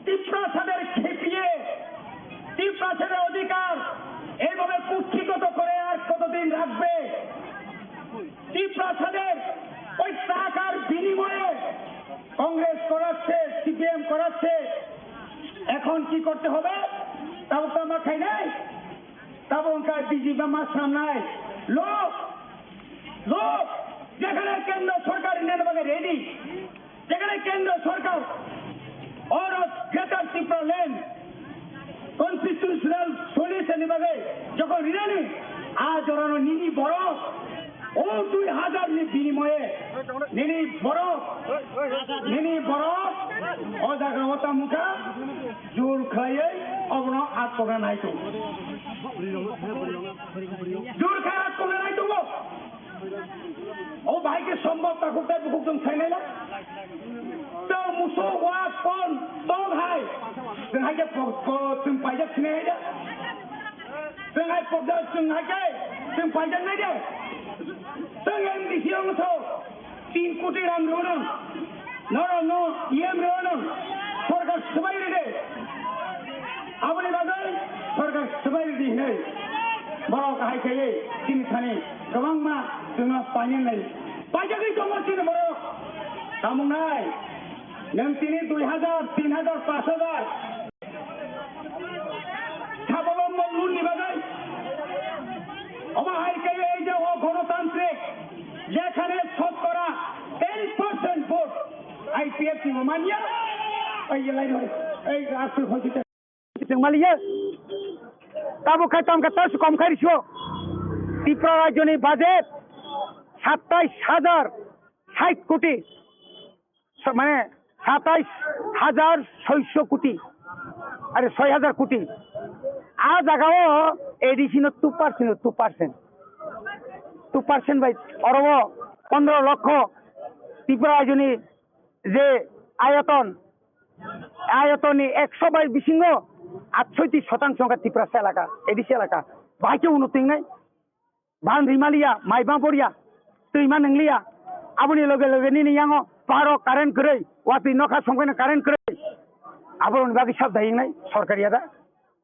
ত্রিপুরা সাদের খেপিয়ে ত্রিপুরা সাদের অধিকার এইভাবে কুক্ষিগত করে থাকবে ত্রিপ্রাসাদের ওই টাকার বিনিময়ে কংগ্রেস করাচ্ছে, সিপিএম করাচ্ছে। এখন কি করতে হবে? তাও তো আমরা খাই নাই, তাও বিজেপি আমার সামনে লোক লোক যেখানে কেন্দ্র সরকার নেনবাগে রেডি, যেখানে কেন্দ্র সরকার और greater Tripura land constitutional solution ভাবে যখন রিলেনি আজ ওরানো নিনি বরফ ও 2000 নি বিনিময়ে নিনি বরফ ও জায়গা হতা মুখা জোর খাইয়ে অবন আত্মগা নাই তো জোর খাই আত্মগা নাই তো ও ভাইকে সম্ভব তা কোথায় বুকুম ছাই নাই তো মুসো ওয়া কোন তো ভাই जोंहाय जों पाइजा थिनाय दे जोंहाय पगदा जों पाइजा नाय दे जों एमडीसी अंगसो 3 कोटी रां रोनो नो एम रोनो सरकार सबाय दे आबनि बागै सरकार सबाय दे नै बाव गाहाय खायै तिनि थानि गोबां मा जोंना पानि नै पाइजा गै दङ तिनि बरो सामुनाय नों तिनि 2000 3000 5000 গণতান্ত্রিক যেখানে শতকরা 10% ভোট আইপিএফ মানিয়া এই আসল হয়েছে মালিয়ে তাবো খাইতাম কাছে কম খাইছ ত্রিপুরা রাজ্যনি বাজেট 27,060 কোটি মানে 27,600 কোটি আরে 6,000 কোটি आ जगह एडिशन 2% भाई और 15 लक्ष त्रिपुरा राजनी जे आयतन 100 बिसिंग 68% त्रिपुरा एलाका एडिसी एलाका भाई उन्नति नहीं बान रिमालिया माइबा बरिया दैमा नंगलिया आबनि लगे लगे नि यांगो पारो कारेन्ट करे वाति नखा संखैना कारेन्ट करे आबरन बागि सब दायिं नहीं सरकारिया दा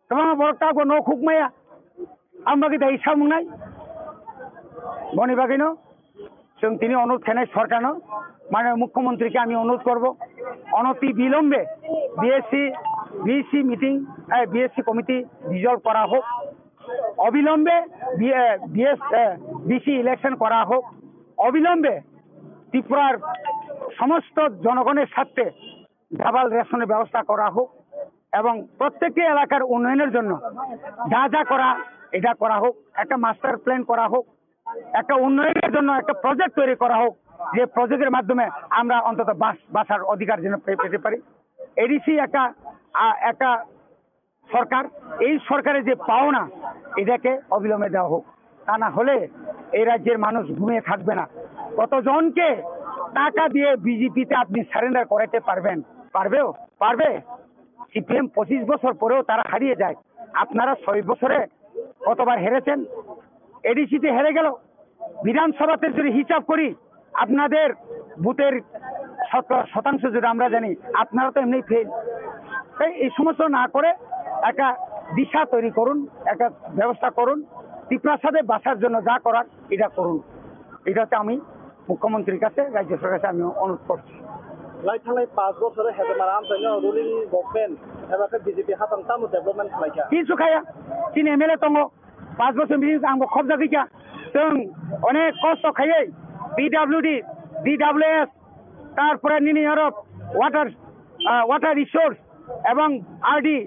तमाम बरता को न खुकमाया आम बागि दायि सामुंनाय बनि बागिनो जों तिनि अनुरोध खानाय सरकारनो माने मुख्यमंत्री के आमी अनुरोध करब अनति बिलम्बे BSC meeting BSC committee dissolve करा होक अबिलम्बे बीसी इलेक्शन करा होक अबिलम्बे त्रिपुरार समस्त जनगणेर स्वार्थे डाबल रेशনের ব্যবস্থা করা হোক এবং প্রত্যেকটি এলাকার উন্নয়নের জন্য যা যা করা এটা করা হোক একটা মাস্টার প্ল্যান করা হোক একটা উন্নয়নের জন্য একটা প্রজেক্ট তৈরি করা হোক যে প্রজেক্টের মাধ্যমে আমরা অন্তত বাসার অধিকার যেন পেতে পারি এডিসি একটা সরকার এই সরকারের যে পাওনা এটাকে অবিলম্বে দেওয়া হোক তা না হলে এই রাজ্যের মানুষ ঘুমিয়ে থাকবে না কতজনকে টাকা দিয়ে বিজেপিতে আপনি সারেন্ডার করাতে পারবে সিপিএম 25 বছর পরেও তারা হারিয়ে যায় আপনারা 6 বছরে কতবার হেরেছেন এডিসিতে হেরে গেল বিধানসভাতে যদি হিসাব করি আপনাদের বুথের 17% যদি আমরা জানি আপনারা তো এমনি ফেল তাই এই সমস্ত না করে একটা দিশা তৈরি করুন একটা ব্যবস্থা করুন ত্রিপুরার বাঁচার জন্য যা করার এটা করুন এটাতে আমি মুখ্যমন্ত্রীর কাছে রাজ্য সরকারের কাছে আমি অনুরোধ করছি थांनाय 5 বছরে হেদমারা আমসাইनो रुलिं गभर्नमेंट एबा बीजेपी हातां तामु डेभलपमेंट खालायखा কিছু খায়া তিন এমএলএ दङ 5 বছর বিনি आंबो खबजा गैया जों अनेक कष्ट खायै पिडब्लिउडि डिडब्लिउएस तारपरे निनि आरो वाटार रिसोर्स এবং आरडी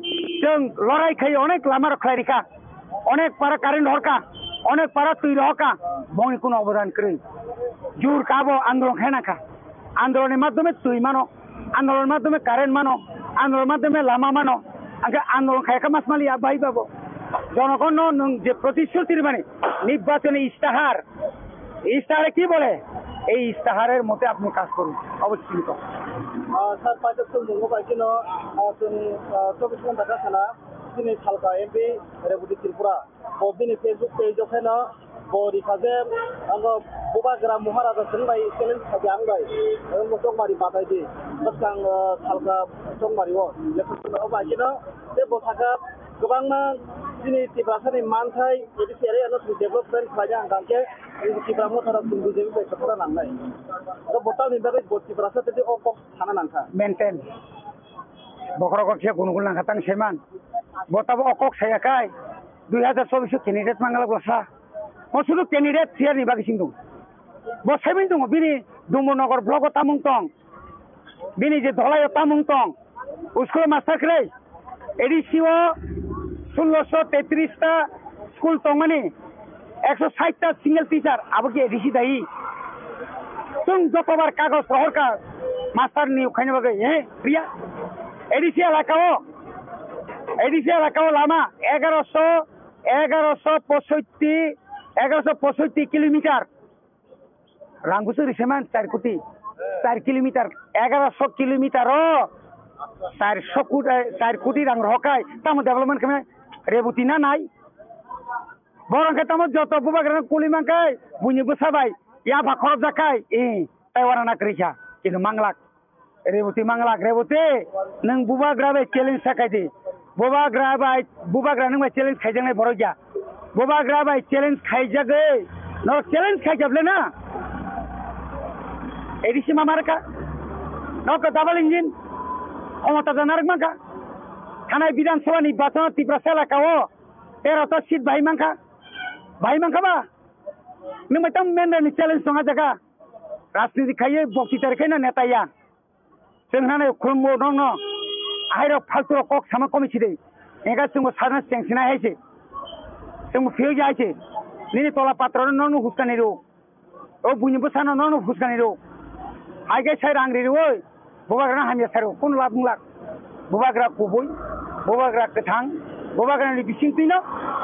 जों लड़ाई खायै अनेक लामा रखायरिखा अनेक पारा कारेन्ट हरका अनेक पारा तैरि हका बंग कोनो अबदान करै জোর কাবো আন্দোলন হেনাকা আন্দোলনের মাধ্যমে তুই মানো আন্দোলনের মাধ্যমে কারেন্ট মানো আন্দোলনের মাধ্যমে লামা মানো আগে আন্দোলন খাইকা মাছ মালি আবাই পাবো জনগণ যে প্রতিশ্রুতির মানে নির্বাচনী ইস্তাহারে কি বলে এই ইস্তাহারের মতে আপনি কাজ করুন অবশ্যই স্যার পাইতে মুঙ্গো পাইছিনো जों 24 घन्टा गासाना दिनै सालका एमपि रेबुदि त्रिपुरा दिनै फेसबुक पेज खायनो बरि खाजे आंगो बुबाग्रा महाराजा सोंबाय चेलेन्ज खाबि आंबाय आंगो जंमारि बादायदि बसखां सालका जंमारिओ लेखन बायदिनो बे बसाखा गोबां Ini tiba-tiba mantai jadi seri anak development saja angkanya tiba mau terus tunggu jadi sekolah nangai. Kalau botal nih dari bot tiba-tiba tadi okok sana nangka. maintain bokrokok saya gunung lang katang seman botabo okok saya kai 2024 candidate mangala gosa mo sudu candidate siar ni bagi singdung bo semin dung bini dumunogor blog tamung tong bini je dholai tamung tong usko master kre edisio 1633 টা school তংমানি 160 টা single teacher আবকে ADC দাই তুম যতবার কাগজ সরকার master নি ওখানে বাগে প্রিয়া ADC এলাকাও লামা 1165 কিলোমিটার রাঙ্গুসুর সেমান 4 কিলোমিটার 1100 কিলোমিটারও 4 কোটি রাং রহকায় তাম ডেভেলপমেন্ট কেমন রেবুতি না নাই বরংকে তাম যত বুবাগ্রান কুলিমাঙ্কাই বুনি বসাবাই ইয়া ভাখর জাকাই তাইওয়ারা না করিছা কিন্তু মাংলাক রেবুতি নং বুবাগ্রাবে চ্যালেঞ্জ সাকাইদি বুবাগ্রা নং চ্যালেঞ্জ খাইজাंनाय বরগিয়া বুবাগ্রাবে চ্যালেঞ্জ খাইজাগে ন চ্যালেঞ্জ খাইজাবলে না এডিসি মামারকা নক ডাবল ইঞ্জিন ক্ষমতা জানার মাঙ্কা থানায় বিধানসভা নির্বাচন ত্রিপুরা এলাকাও 13টা সিট ভাই মাঙ্কা বা নং মাইতাম মেন চ্যালেঞ্জ সঙ্গা জায়গা রাজনীতি খাইয়ে বক্তৃতার খাই না নেতাইয়া जोंहानो खुलमो नंनो आहायरो फालतु कक सामा कमिसि दे एगा जोंबो सारना सेंसिना हायसे जोंबो फिउ जायसे निनि तला पात्र नंनो हुसकानि रो ओ बुनिबो सानो नंनो हुसकानि रो आइगे साइ रांग्रि रो ओय बुबाग्रा हामिया सारो कोन ला बुंला बुबाग्रा गुबै बुबाग्रा गोथां बुबाग्रानि बिसिं तिनो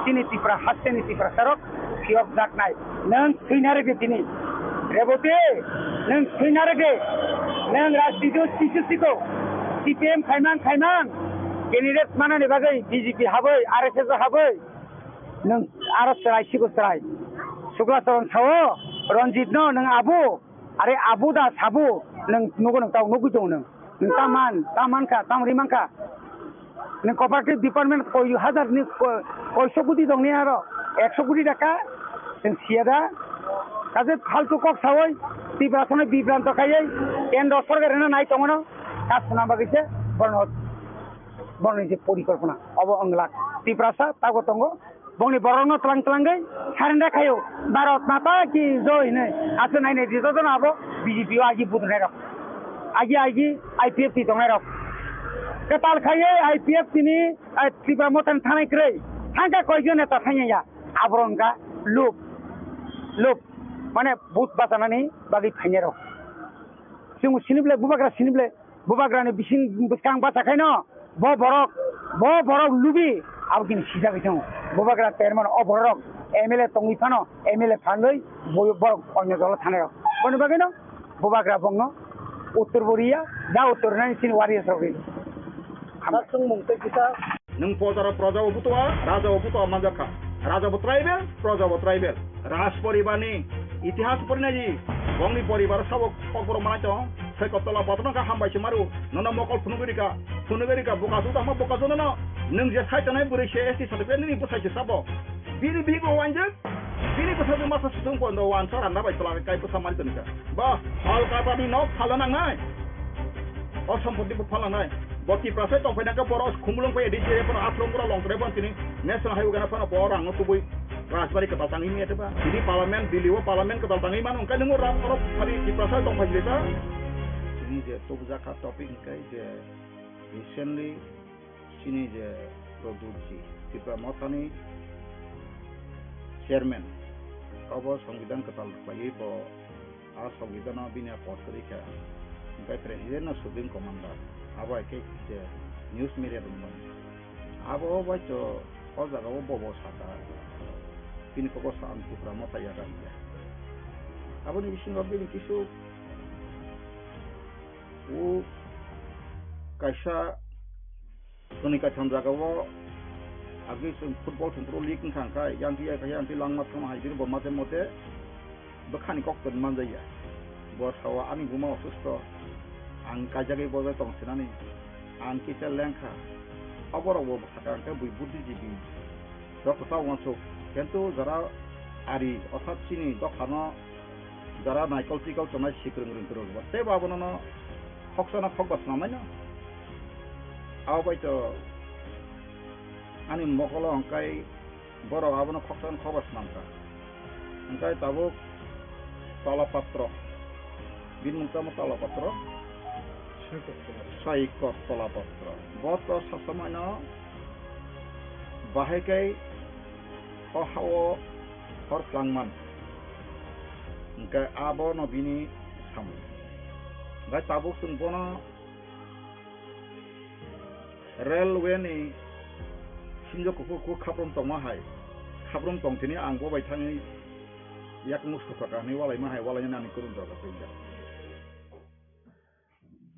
तिनि तिफ्रा हाससेनि तिफ्रा सारक फियक जाकनाय नों थैनारे बेतिनि रेबते नों थैनारे गे नों राजनीति सिसिसिखौ सीपीएम खाइमान कैंडिडेट मानानि बागै बीजेपी हाबै आरएसएस हाबै नों आरो सोलायसिगौ सोलाय सुग्लाचरण सावो रनजित नों आबु आरे आबु दा साबु नों नुगो नों ताव नुगो दं नों तामानका तामरिमानका नों कोऑपरेटिव डिपार्टमेंट कोई हजार नि 100 कोटी दं नि आरो 100 कोटी टाका जों सियादा কাজে ফালতু কক সাवै ত্রিপুরাসনে বিভ্রান্ত খাইयै কেন্দ্র সরকারের নাই তমনো কাজ শোনা বাগিছে বর্ণিত পরিকল্পনা অব অংলাক ত্রিপুরাসা তাগতঙ্গ বংনি বরণ তলাঙ্গै সারেন্ডা খায়ো ভারত মাতা কি জয় নে আছে নাই নে দিতো না আবো বিজেপি আগে বুদনে রক আগে আইপিএফ তি দংনাই রক কাতাল খাইयै আইপিএফ তিনি ত্রিপুরা মতন থানাই ক্রে থাঙ্কা কয়জন নেতা থাইয়া আবরঙ্গা লোপ माने बुत बातानानै बागै फाइने र जों सिनिब्ले बुबाग्रानि बिसिं बिस्कां बाताखाय न ब बरक लुबि आबगिन सिजागै दं बुबाग्रा चेयरमैन अ बरक एमएलए तंगिफानो एमएलए फानलै बरक अन्य दल थानाय बनि बागै न बुबाग्रा बंग उत्तर बरिया जा उत्तर नानि सिन वारियास रगै Langsung mungkin kita नों प्रजा बुतवा राजा बुतवा मानजाखा राजा ट्राइबेल प्रजा ट्राइबेल राज परिवारनि इतिहास परिनायि गंनि परिवार साबक ककबर मानायतो सैकतला बतनका हामबायसे मारु नना मकल फुनुगरिका बुकासु दामा बुकासु न नों जे साइतनाय बुरैसे एसटी सर्टिफिकेट नि बुसाइसे साबो बिनि बिगो वानजे बिनि बुसाजो मासा सुथुं पन्द वानसा रानना बायतला काय बुसा मारितनिका बा अलकातानि न फालानांनाय असम्पत्ति फालानाय बति प्रासे तंफायनाका बरस खुमलुं फै डिजे पर आफ्लंपुरा लंथरे बन्तिनि नेशनल हाइवे गाना फना बरं तुबै Rajbari केताल tangi mi eta di parlemen biliwo parlemen ketal tangi man ongkai nungu rap korop hari di prasa tong fajilita ini je tobzaka topik kai je recently sini je produksi Tripura motani chairman abo সংবিধান ketal pagi bo a সংবিধান bina pot kerika kai presiden na subin commander abo ke je news media dum abo bacho ojaga bobo sata ini kekuasaan Tripura mata ya kan ya. Apa nih bising ngobrol ini kisu? Kaisa Sonika Chandra kawo agi football central league ngangkai yang dia kayak anti langmat sama hadir bermata mote bekhani KOKPIN manjaya. Bos hawa ani guma osusto angka jaga boza tong senani an kita lengka. Abora wo sakangka bui budi jibi কথা ওয়ানসো কিন্তু যারা আরি অর্থাৎ চিনি দখানো যারা নাইকল tickle চনাই সিক্রিং ring করব তে বাবনো হকসানা খকবাস নামাই না আবাইতো ani mokolo angkai boro abono khoksan khobas namka angkai tabuk talapatro bin mutama talapatro saikot talapatro boto sasamana bahekai hawo horklangman angkai abono bini sam angkai tabuk sungbono railway ni sinjo kuku khaprom tongma hai khaprom tongtini angbo bai thangi yak musko ka ni walai ma hai walai nani kurun jaga pinja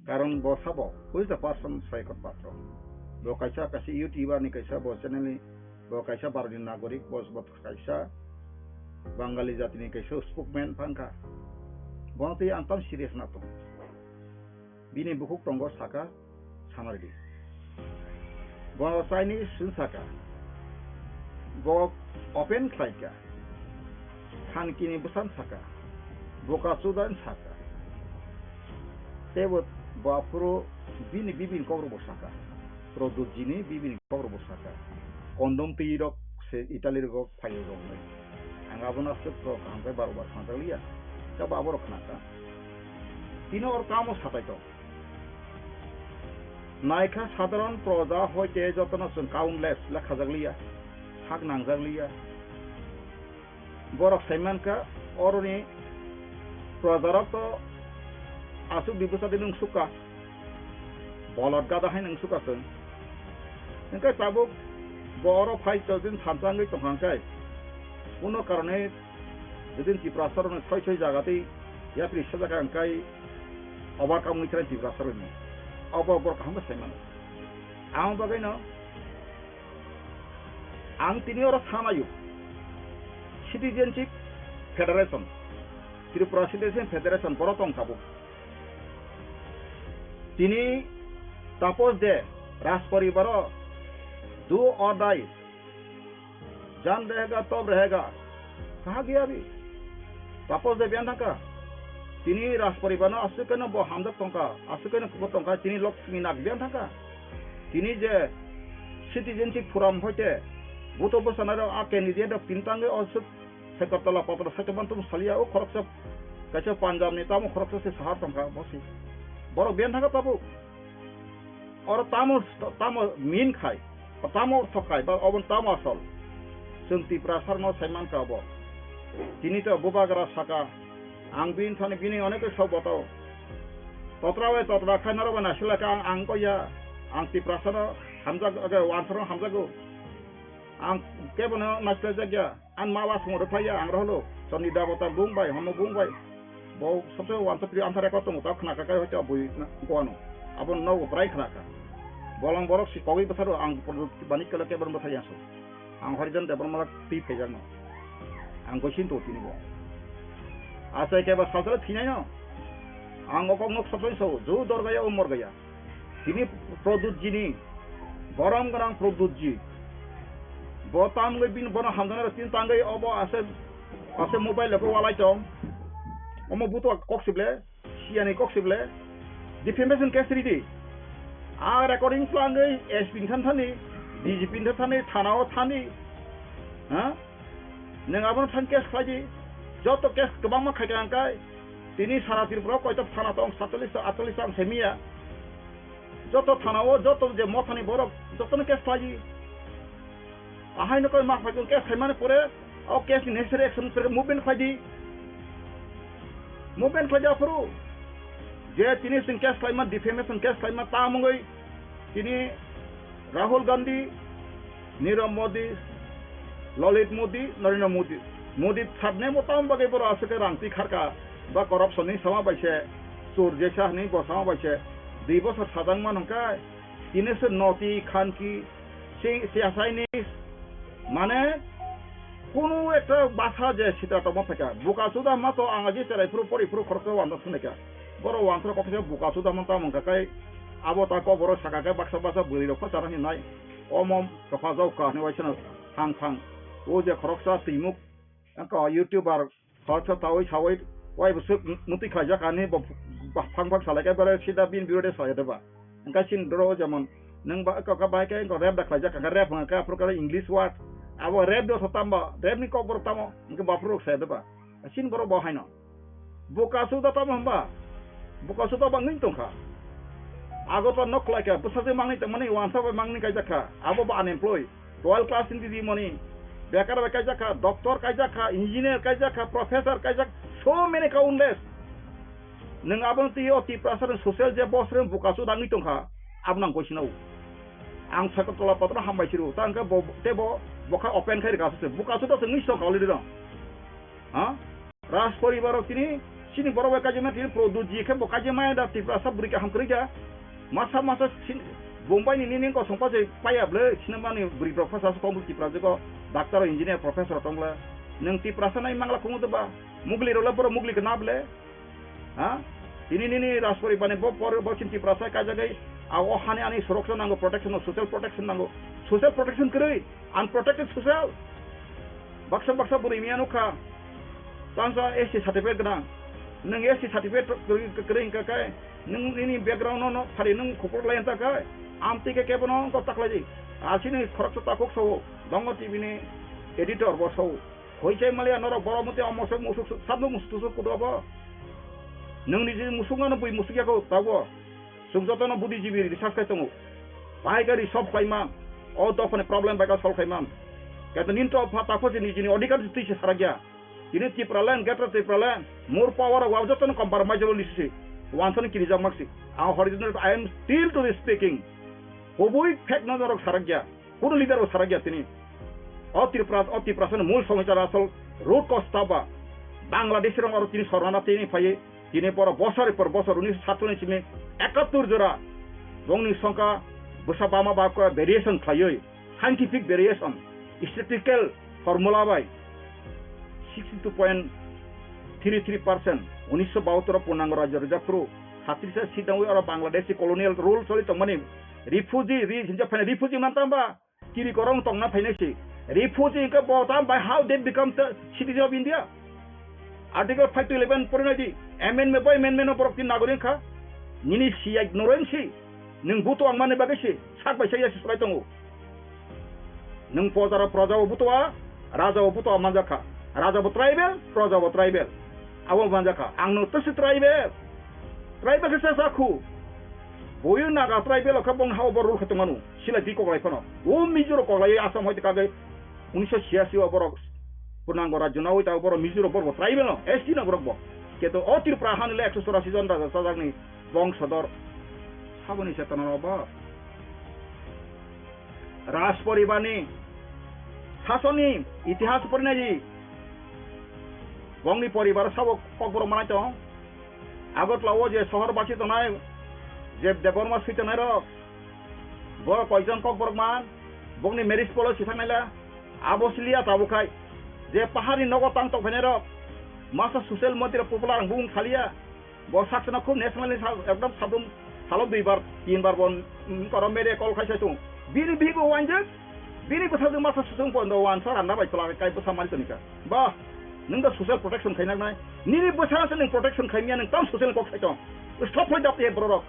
karon bo sabo who is the person saikot patro bo kaisa kasi youtuber ni kaisa bo channel ni bo kaisa barodin nagorik bo kaisa bangali jati ni kaisa spokesman pangka bonti antam serious na to bini bukuk tonggo Sakha samargi bo Chinese sunsaka bo open klaika khan kini busan saka boka sudan saka tebot bapro bini bibin kobro bosaka product jini bibin kobro bosaka kondom pirok se italir go phayo go angabona sepro kampe barobar santalia ka baboro khnaka tino or kamo sataito naika সাধারণ প্রজা হইতে যতন countless লেখা জাগলিয়া হাক নাংজাগলিয়া বরক সাইমানকা অরনি প্রজারত আসু বিবসাদি নং সুকা বলদ গাদা হাই নং সুকাসন নংকা তাবুক বড় ফাইট দিন সানসাঙ্গই তংহাংকাই কোনো কারণে যেদিন ত্রিপুরাসরণ ছয় ছয় জায়গাতেই ইয়া পৃষ্ঠ জায়গা আঙ্কাই অবাকাম হইতে ত্রিপুরাসরণ অবর কামবা সাইমান আং বাগাই না আং তিনি ওরা সানায়ু citizenship federation Tripura citizen federation বড় তংকাবো তিনি তাপস দে রাজ পরিবার दो और दाई जान रहेगा तब रहेगा कहा गया अभी तापस दे बयान था তিনি রাজ পরিবার আসুকেন ব হামদক টঙ্কা আসুকেন কুব টঙ্কা তিনি লক্ষ্মী নাক বিয়ান থাকা তিনি যে সিটিজেনশিপ ফোরাম হইতে বুত বসানার আকে নিজে তিনটাঙ্গে অসুক সেকতলা পত্র সেকবান্তম সালিয়া ও খরচ কাছে পাঞ্জাব নি তামো খরচ সে সাহার টঙ্কা বসি বড় বিয়ান থাকা পাবো আর তামো মিন খাই তামো অর্থ খাই বা অবন তামো আসল जों ত্রিপুরাসার ন সাইমান কাব তিনি তো বুবাগরা সাকা आं बिन थाने बिनि अनेक सब बताओ तत्रावे तत्रा खानारो बना सिलाका आं कोया आं टिप्रासर हामजा अगे वानसर हामजागो आं केबनो नास्ला जागिया आं मावा समर फाया आं रहलो सनि दाबता बुंबाय हम बुंबाय बौ सबसे वानसर प्रि आंथारे कत मता खनाका काय होता बुइ कोनो अब नौ प्राय खनाका बलं बरक सि कवि बसारो आं बानिक कला केबन बसायासो आं हरिजन देबरमाला ति फेजानो आं गसिन तोतिनि बो आसाय के बस सालसले थिनाय न आं अकम नक सतय सौ जो दर गया उमर गया तिनी प्रदुत जिनी बरम गरां प्रदुत जी बोताम गय बिन बन हामदाना तीन तांगय अब आसे मोबाइल को वालाय तो अम बुतो कक्सिबले सियानि कक्सिबले डिफेमेशन केस रिदि आ रेकर्डिंग प्लांगय एस बिन थानथानि डीजीपी थानि थानाव थानि हा नङाबो थान केस खायदि যত কেস গোবাং খাইকাঙ্কাই তিনি সারা ত্রিপুরা কয়টা থানা দं 47 আং সেমিয়া যত থানাও যত যে মথানি বড় যতন কেস ফাজি আহাই নকই মা ফাইকন কেস খাইমানে পরে ও কেস নেসেসারি অ্যাকশন করে মুভমেন্ট ফাজি ফরু যে তিনি সিং কেস খাইমা ডিফেমেশন কেস খাইমা তামঙ্গই তিনি রাহুল গান্ধী নীরব মোদি ললিত মোদি নরেন্দ্র মোদি मोदी साबने मोताम बागे बर आसके रांति खारका बा करप्शन नि समा बाइसे चोर जेसा नि बसामा बाइसे 2 বছর सादां मान हंका तिनेस नटी खानकी सियासाइनि माने কোনো একটা বাসা যে সেটা তো মফেকা বুকাসুদা মাতো আঙাজি তেরাইফুর পরিফুর খরচ ওয়ান শুনেকা বড় ওয়ানসর কফে বুকাসুদা মাতো মঙ্কাকাই আবো তা কবর সাকাকে বাক্সা বাসা বলি রফা চারানি নাই অমম কফা যাও কানে ওয়াইছনা phang phang o je khoroksa timuk ko youtuber khoroksa tawai sawai wai busuk muti khaja kani phang phang salai kai bare sida bin biode saya deba angka sin dro jamon nang ba ka bai kai ko rap da khaja ka rap ka pro english word abo rap do tamba rap ni ko bor tamo ngke ba pro saya deba sin boro bo haino bukasu da tamo ba bukasu da bangin tongkha agot nok like pusase mangni tamani wansa ba mangni kai jakha abo ba unemployed 12 class in the money bekar ba kai jakha doctor kai jakha engineer kai jakha professor kai jakha so many countless nang abang tiyo ti prasar social je boss rem bukasu dangi tongkha abnang ko sinau ang sakatola patra hambai siru tangka bo tebo boka open kai ga su bukasu ta ngi so kali do ha ras poribar kini sini boroba kai jema ti produji ke boka jema da ti prasar buri ka ham kerja masa Bombay ni ko songpa je paya ble sinama ni beri profesor ko mu ti praje ko doctor engineer professor tongla nang ti prasana mangla ko ba mugli rola por mugli ke nable ha ini raspori bane bo por bo chin ti prasa ka jagai awo hane ani suroksha nango protection social protection kre unprotected social baksa buri mianu ka tansa SC certificate na nang SC certificate kering ka kai nung ini background no phari nung khopor lain ta kai amti ke kebono ko taklaji asini khorok ta kok so dongo tv ni editor bo so hoichai malia noro boromuti amosok musuk sabno mustusuk kudo ba nung ni musunga no bui musukya ko tago sungjoto no budi jibi research kai tongo bai gari sob kaima o to phone problem bai ka solve kaima kata ninto phata ko ni jini odikar ti se saragya ini ti pralan gatra ti pralan more power wa joto no compromise lisi wanson kiri jamaksi a Haridhan I am still to speaking hobui fake no dorok saragya kudu leader o saragya tini oti prasan mul somitar asal root cause taba Bangladesh ro aro tini sorana tini paye tini por bosar 1997 chime 71 jora bongni songka busabama ba ko variation khayoy scientific variation statistical formula by 62.33% 1972 पूर्णांग राज्य रजाफ्रो हातिसा सिदाउ और Bangladeshi colonial rule सoli तंगमनि refugee refugee मानतांबा किरि करंग तंगना फाइनेसि refugee का बोताम by how they become the citizen of India article 5 to 11 परिनदि amendment by amendment of the नागरिक खा निनि सी ignorance नों बुतो आंमाने बागैसि साक बायसाया सिसलाय तंगो नों पजारा प्रजाव बुतोआ राजाव बुतोआ मानजाखा राजाव ट्राइबल प्रजाव tribal awal banjaka angno tesi tribal ke sasaku boyu naga tribal ka bong haw borul khatumanu sila di ko lai kono o mijuro ko lai asam hoite ka gai 1986 wa borok punang gora junawi ta boro mijuro borgo tribal no esti na borok bo keto otir prahan le 184 jon raja sajagni bong sador sabuni setana ba ras poribani hasoni itihas porinaji bongni poribar sabo kokborok manai tong agot lawo je sohor basi tonai je Debbarma site nai ro bo koijon kokborok man bongni marriage policy thangaila abosliya tabukai je pahari nogo tang tok bhenai ro masa social media popular bung khalia bo saksana khub nationally ekdom sabum salo duibar tinbar bon koro mere kol khaisai tung bini bigo wanje bini besadu masa susung pondo wan sara na bai pala kai bosa mali tonika ba nengda social protection khaina nai nini bosa sa neng protection khaimia neng tam social kok khaito stop point up e borok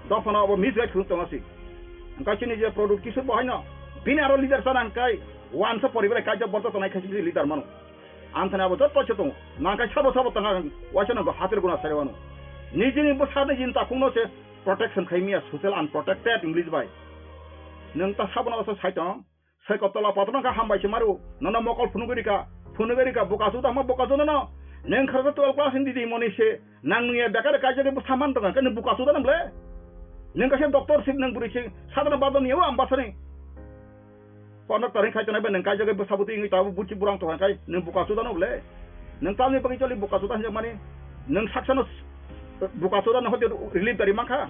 dofana obo misguide khung tongasi angka chini je product kisu bohaina bini aro leader sanan kai wan sa poribar kai job borto tonai khasi leader manu anthana abo tot chotong na kai sabo tanga wachana go hatir guna sarewanu nijini bosa na jin ta khungno se protection khaimia social unprotected english by neng ta sabona osa saitong sai kotola patna ka hambai chimaru nana mokol funugurika bokasu ta ma bokasu no neng kharga 12 class hindi moni se nang nuya bekar ka jage saman to kan bokasu ta namle neng ka doctor sip nang buri se sadana badon yewa ambasani kono tarin khai to na ben neng ka jage sabuti ngi tabu buci burang to kai neng bokasu ta namle neng talni pagi choli bokasu ta mani neng saksano bokasu ta no hote relief dari maka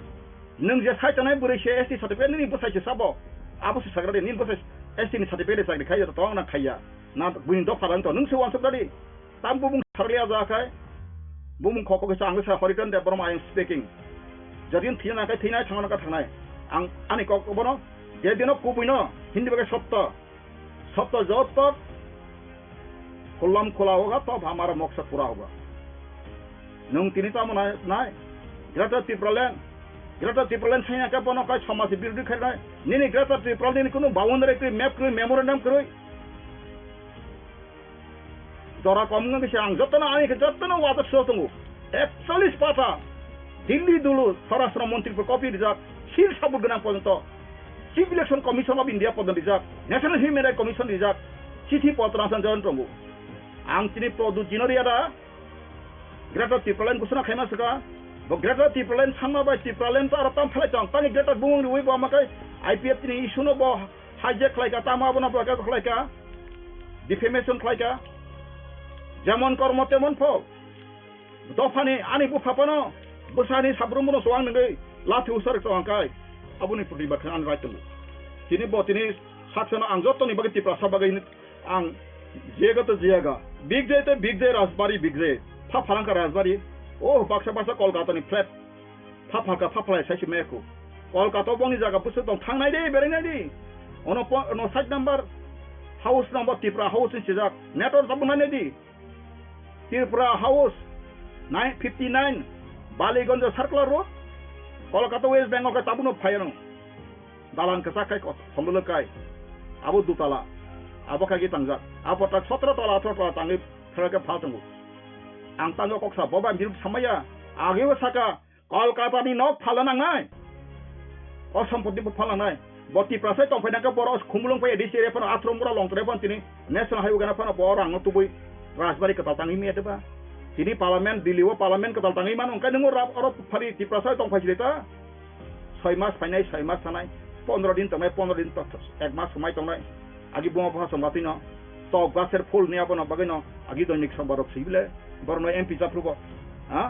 neng je sai tanai buri se ST certificate ni bosai se sabo abu se sagrade ni bosai ST ni certificate sagri khai to na khaya na buin do parang to nung se wan sabdari tam bumung sarlia ja kai bumung khoko ke sang sa Haridhan Debbarma I am speaking jadin thina kai thina changana ka thangnai ang ani kok bono je dino kubuino hindi baga sotta सब तो जब तक खुल्लम खुला होगा तब हमारा मकसद पूरा होगा नों तिनी तामो नाय ग्रेटर त्रिपुरालैंड सैया का बनो का समाज विरोधी खेल नाय निनी ग्रेटर त्रिपुरालैंड कुनु बाउंड्री क्रि मैप क्रि मेमोरेंडम क्रि जरा कम के आं जतना आनी के जतना वादा सोतंगु 41 पाता दिल्ली दुलु स्वराष्ट्र मंत्री पर कॉपी रिजार्व सील सबुत गना पर्यंत chief election commission of India पद reserve national human right commission reserve चिठी पत्र जन रंगु आं तिनी प्रदु जिनरियादा ग्रेटर त्रिपुरालैंड घोषणा खाइमा सका ग्रेटर त्रिपुरालैंड सामा बाय त्रिपुरालैंड तो आराम फैलाई चां तानि ग्रेटर बुंग रुई बा मकै आईपीएफ तिनी इशु नो ब हाइजेक खाइका तामा बना बका खाइका डिफेमेशन खाइका जेमन कर्म तेमन फल दफानि आनि बुफापनो बोसानि साब्रुमनो सोआं नगै लाथि उसर तो आंकाय आबुनि प्रतिबाद खान राइतमु तिनी ब तिनी साक्षना आं जतनि बगै त्रिपुरा सबागै आं जेगत जियागा बिग जे राजबारी बिग जे फाफालांका राजबारी ओ बाक्सा कलकाता नि फ्लैट फाफाका फाफलाय साइसे मेको कलकाता बंनि जागा पुसु दं थांनाय दे बेरायनाय दे ono side number house number Tripura house नि सिजाक नेटवर्क सबनाय the Tripura house 959 Ballygunge circular road Kolkata waste Bengal का ताबुनो फायनो दालान का साखाय हमलुलकाय आबो दुताला आबो खागि तांजा आबो तक 17 तला 18 तला तांगि थरके फालतंगु आं तांगो कक्सा बबा बिरुद समया आगेबो साका कलकाता नि नक फालनांनाय असम्पत्ति फालनांनाय बत्ती प्रासै तंफायनाका बरस खुमलुं फै डिसि रेफन आथ्रमपुरा लंतरेफन तिनि नेशनल हाइवे गना फना बर आंनो तुबै राजबारी कता तांगि मेदबा तिनि पार्लियामेंट दिल्लीआव पार्लियामेंट कता तांगि मान ओंखाय नों राब अरब फारि तिप्रासै तंफायसिलेता 6 मास फायनाय 6 मास थानाय 15 दिन तंनाय 15 दिन 1 मास समय तंनाय आगि बुंगा भाषा समबातिनो तो गासेर फुल निया बनो बगैनो आगि दैनिक सम्बारक सिबिले बरनो एमपी जाफ्रुबो हा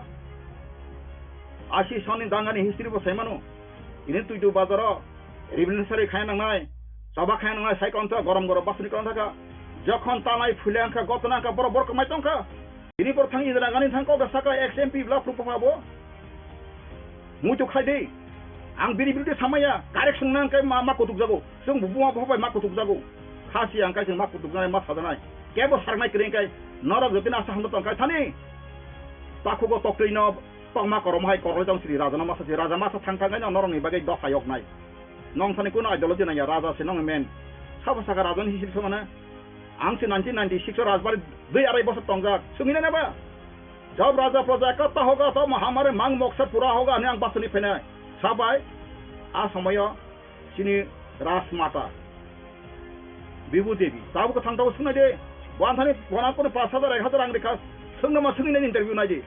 आशी सनि दांगानि हिस्ट्री बो सायमानो इने तुइदु बाजारो रिभलिउशनारि खायनांनाय सभा खायनांनाय साइकन्थ गरम बासनि कन्थाका जखन तानाय फुल्यांखा गतनाका बरोबर कमायतंखा इनि पर थांगि दांगानि थांको गसाका एक्स एमपी ब्ला प्रुफाबो मुइतु खायदे आं बिरि बिरुदे सामाया कारेक्सन नांकाय मा कुतुक जागो जों बुबुआ भबाय मा कुतुक जागो खासि आंकाय जों मा कुतुक जानाय मा साजानाय केबो सारनाय क्रेंकाय नरक जतिना आसा हमद तंकाय थानि पाखुगो तक्रिनो तंमा करमहाय करलजों श्री राजा मासा राजा मासा थांथांगाय नरंनि बागै दफायक नाय नं थानि कुनो आइडियोलॉजी नाया राजा से नंग मेन साबा सागा राजानि हिसिब समाना आंसि 1996 राजबारी 2-2.5 बছর तंगा सुमिना नाबा जब राजा प्रजा कत्ता होगा तो हमारे मांग मकसद पूरा होगा ने आं बासनि फैनाय साबाय आ समय सिनि राजमाता बिबु देवी ताबो थांताव सुनाय दे वानथानि बनापुर 5000 1000 आं रेखा सोंनमा सोंनि इंटरव्यू नाय दे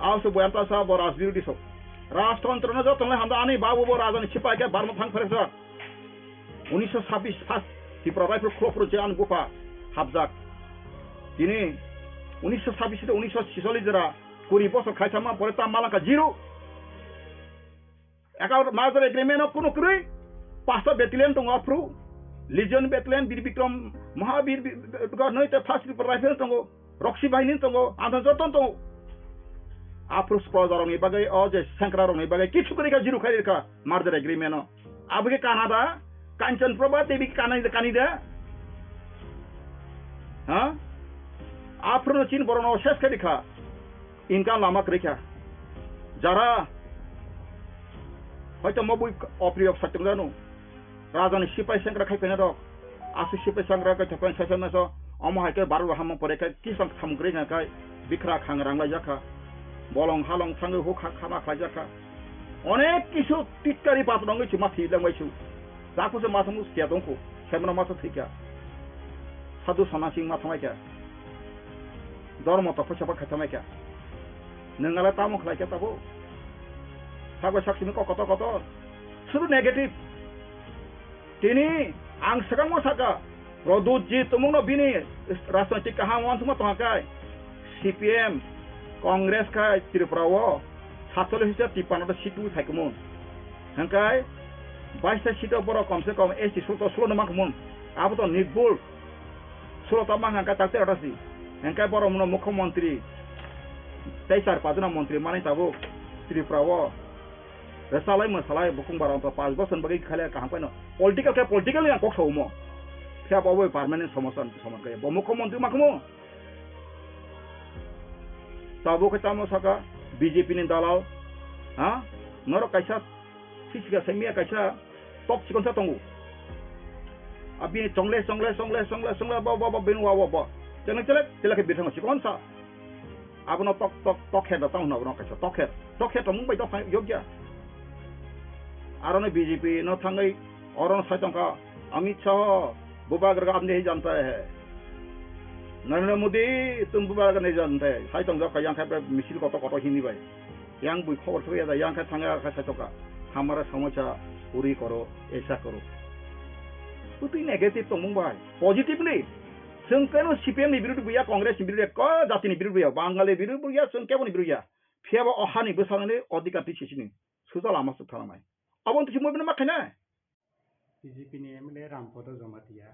आवसो बयानता सा ब राजबिरुदि सो राजतंत्र न जतनले हामदा आनि बाबु ब राजानि सिपाय के बारमा थां फरेसा 1926 फास्ट त्रिपुरा राइफल क्लबफोर जे आं गुफा हाबजाक दिनै 1926 to 1946 जरा 20 বছর খাইছামা পরে তা মালাকা জিরো একাউন্ট মাজার এগ্রিমেন্ট কোনো কই 5টা ব্যাটালিয়ন দङ আফ্রু লিজিয়ন ব্যাটালিয়ন বীর বিক্রম মহাবীর নয়তে ফার্স্ট त्रिपुरा राइफल दङ रक्सी बाहिनी दङ आधा जतन दङ आफ्रु स्प्रजारनि बागै अ जे संक्रारनि बागै किछु करिका जिरु खाइरका मार्जार एग्रिमेन्ट आबगे कानाडा कांचन प्रभा देवी कानिदा हाँ आफ्रो चीन बरनो शेष के दिखा इनका लामक रेखा जरा হয়তো মবুই অপ্রিয় সত্যম জানো রাজানি সিপাই সংগ্রা খাইপেনা দক আসি সিপাই সংগ্রা কে থাপেন সাসনাস অমহাইকে বারু হাম পরে কে কি সং খামগ্রে নাকাय বিখরা খাংরাंलाय जाखा বলং হালং থাঙ্গে হুখা খামা খাই जाखा অনেক কিছু টিটকারি পাত দংগै মাথি লাंगैछु जाखौसो माथामु सिया दंखौ सेमना माथा थैका साधु सनासिं माथामायका धर्म तपस्या खाथामायका नोंगाला तामु खलायका ताबो सागो साक्षिनि कत सुरु नेगेटिभ तिनी आं सगांगो साका प्रदुजी तुमुनो बिनि राजनैतिक काहामन सुमा तहाकाय सीपीएम कांग्रेस का त्रिपुराव 47 सीटु थाइकमोन हंकाय 22 सीटों पर कम से कम एसी सुलतो सुलो नमाकमोन अब तो निगबुल सुलता मांगा ताकते अटासी हंकाय पर मनो मुख्यमंत्री 23 पाजना मंत्री माने ताबो त्रिपुराव रसालाय मसालाय बुकुं बाराव तो 5 बছর बगै खाले कहां पाइनो पॉलिटिकल के पॉलिटिकल या कक्सौमो ফিয়া বাবু পার্মানেন্ট সমস্যা সমাজকে মুখ্যমন্ত্রী মাখমো তাবো কেতামো সাকা বিজেপি नि दालाव हा नर कायसा सिसिगा सेमिया कायसा टप सिकनसा तंगु abi songle ba benu wa jeng celek ke bitang sikonsa abono tok head tang no kaisa tok head mung bai tok yogya arone bjp no thangai oron saitangka amit shah bubagar ga amne janta hai narendra modi tum bubagar ne janta hai saitang ja kayang kha misil koto hini bai yang bui khobor thoi da yang kha thanga kha saitoka hamara samocha puri koro esa koro itu negatif to mumbai positif nih sengkeno CPM ni biru buya kongres ni biru ko jati ni biru buya bangali biru buya sengkebo ni biru ya fiaba ohani besarane odikati sisini sujal ama suthalamai abon tu moibna makhana BJP ni MLA Rampodo Jamatia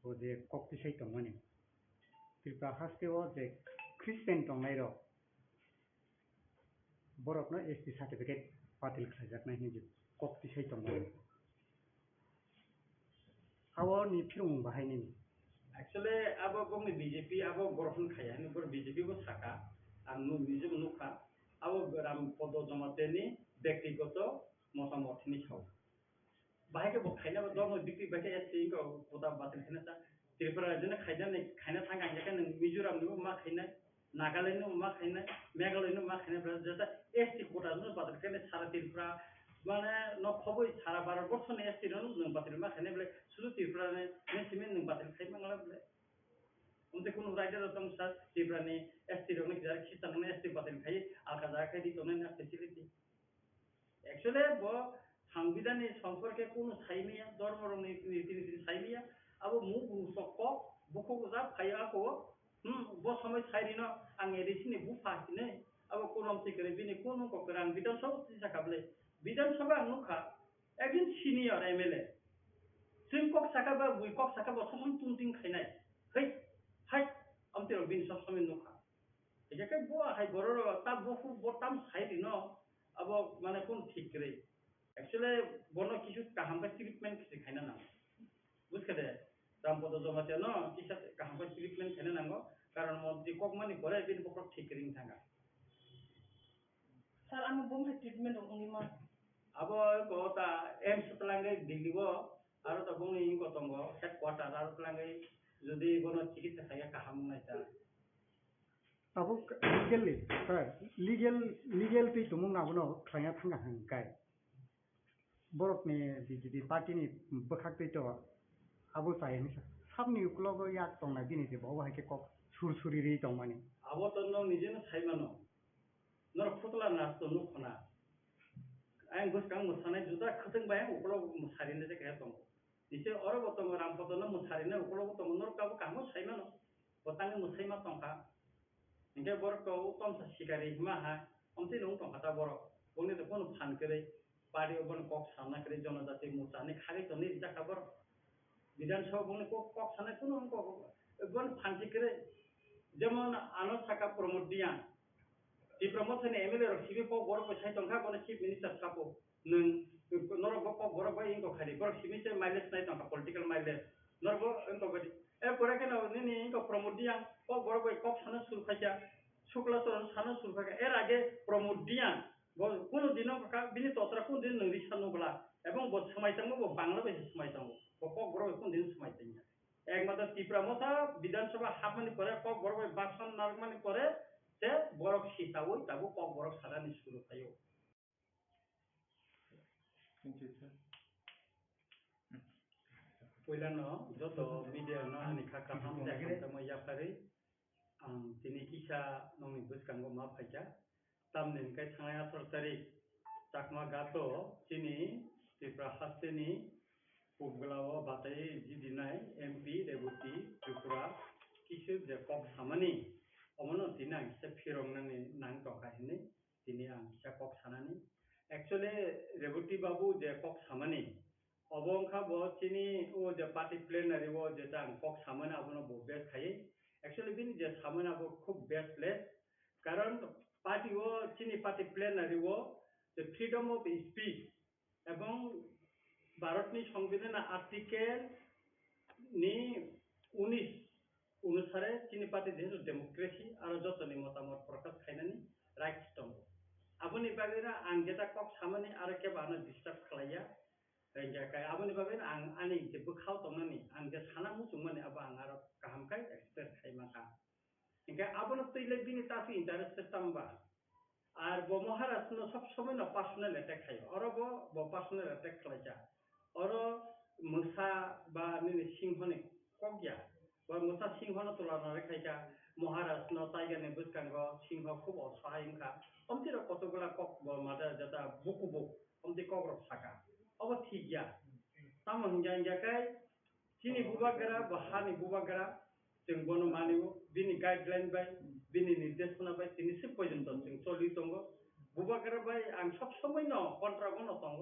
o je kokti sai tongmani Tripura haste o je Christian tongnai ro Borokno ST certificate patil khajak nai ni kokti sai tongmani awal ni firung bahai ni actually abo bong ni BJP abo gorhon khaya ni bor BJP bo Sakha anu nijum nukha abo Rampodo Jamate ni ব্যক্তিগত মতামত ni saw bahai ke bo khaina bo dom dikti bahai ase ko koda batil khina ta Tripura jene khaina thanga jaka nang Mizoram ni ma khaina Nagaland ni ma khaina Meghalaya ni ma khaina jata ST koda no batil khina sara Tripura মানে নখবই সারা 12 বছর নে ST রন নং বাতিল মা খানে বলে শুধু ত্রিপুরা নে সিমেন্ট নং বাতিল খাই মাংলা বলে উনতে কোন রাইডার তং সা ত্রিপুরা নে এসটি রন যার খিস্তান নে এসটি বাতিল খাই আলকা যা খাই দিত না ফ্যাসিলিটি অ্যাকচুয়ালি ব সংবিধানে সম্পর্কে কোন সাইমিয়া ধর্মরং নীতি সাইমিয়া আবো মু সক বুকো যা খাইয়া কো ব সময় সাইরিনো আং এদিসিনি বু ফাসিনে আবো কোরম থেকে বিনি কোন ককরান বিধান সব জাকাবলে বিধানসভা নুখা একজন সিনিয়র MLA जों कक साखा बा बुइ कक साखा बा ससम तुंतिं खायनाय है हाय आमते बिन ससम नुखा एके बो हाय बरो ता बखु बटाम साइड न अब माने कोन ठीक रे एक्चुअली बनो किछु काहाम बा ट्रिटमेंट किसे खायना ना बुझखदे रामपद जमाते न किसा काहाम बा ट्रिटमेंट खायना नांगो कारण मन्त्रि कक माने करे बिन बखर ठीक रिं थांगा सर आं बम ट्रिटमेंट उनि मा abo ko ta एम्स तलांगे दिल्लीबो आरो ta bongni ko tongo headquarter aro tlangai jodi bono चिकित्सा खाया काहाम Nayta abo legal ti tumung nabono khaya thanga hangkai borok ni BJP party ni bakhak ti to abo sai ni sabni uklogo yak tongna bini te bawa ke kok sursuri ri tongmani abo to no nijeno saimano nor khotla nas to nukhona आं गोसकां मोसानाय जुदा खथों bye उकलो मुसारिने जे गया दं निसे अर बतम रामपदन मुसारिने उकलो बतम नर काबो कामो साइमानो बतांग मुसाइमा तंखा इनके बरको तम सिकारी हिमा हा अमति नं तंखा ता बर बने तो कोन फान करे पार्टी बन कक सामना करे जनजाति मुसाने खागे तो नि जा खबर विधानसभा बने कक साने कोन को बन फानसि करे जेमन आनो साका प्रमोट दिया di promotion MLA ro sibi ko bor ko sai tongka bone chief minister sapo nung nor bo ko bor ba ingo khari bor sibi se mileage nai tongka political mileage nor bo ingo gadi e pore ke no ni ingo promote dia ko bor ba ko sana sur khaja shukla toron sana sur khaja er age promote dia bo kono dino ka bini totra kono din nuri sanu bla ebong bo samai tangmo bo bangla be samai tangmo bo ko bor kono din samai tanya ekmaत्र Tripura mota বিধানসভা হাফমানি পরে ক বড় বাসন নারমানি পরে te borok sitawo tabu kok borok sarani suru tayo poilano joto media no ani khaka ham dekha tamo yapari tini kisa nongni buskango ma phaja tamnen kai thangaya 18 tarik chakma gato tini Tripura hasteni puglawo batai jidinai MP Deputy Tripura kisu je kok samani omono dina se phirong nang nang to kahini dini ang sa kok sanani actually Rebuti babu je kok samani obongkha bo chini o je party plenary wo je tang kok samana abono bo best khai actually bin je samana bo khub best place karon party wo chini party plenary wo the freedom of speech ebong ভারতনি সংবিধান article ni 19 অনুসারে চিনি party যেহেতু democracy আর যতনি মতামত প্রকাশ খাইনানি rights দं আবনি বাগैना आं जेटा कक सामानि आरो केबानो disturb खालाया रेंगाखाय आबनि बागैना आं आनि जेबो खाव दंनानि आं जे साना मुसुंमानि आबो आं आरो गाहामखाय एक्सप्रेस खायमाखा इनका आबनो तैले बिनि तासि इन्टारेस्टेड तामबा আর ব মহারাষ্ট্র সব সময় না পার্সোনাল অ্যাটাক খায় অর ব পার্সোনাল অ্যাটাক খালাইছা অর মোসা বা নিনে সিংহনি কগিয়া বা মোসা সিংহন তুলনারে খাইছা মহারাষ্ট্র টাইগারনি বুসকাঙ্গ সিংহ খুব অসহায়ঙ্কা অমতির কতগুলা কক মাদা যেটা বুকু বুক অমতি কগরক সাকা অব ঠিক গিয়া তাম হিংজাখাই চিনি বুবাগেরা বা হানি বুবাগেরা जों बनो मानियो बिनि गाइडलाइन बाय बिनि निर्देशना बाय तिनिसिम पर्यन्त जों चलि दङ बुबागेरा बाय आं सब समय न कन्ट्राक्ट न दङ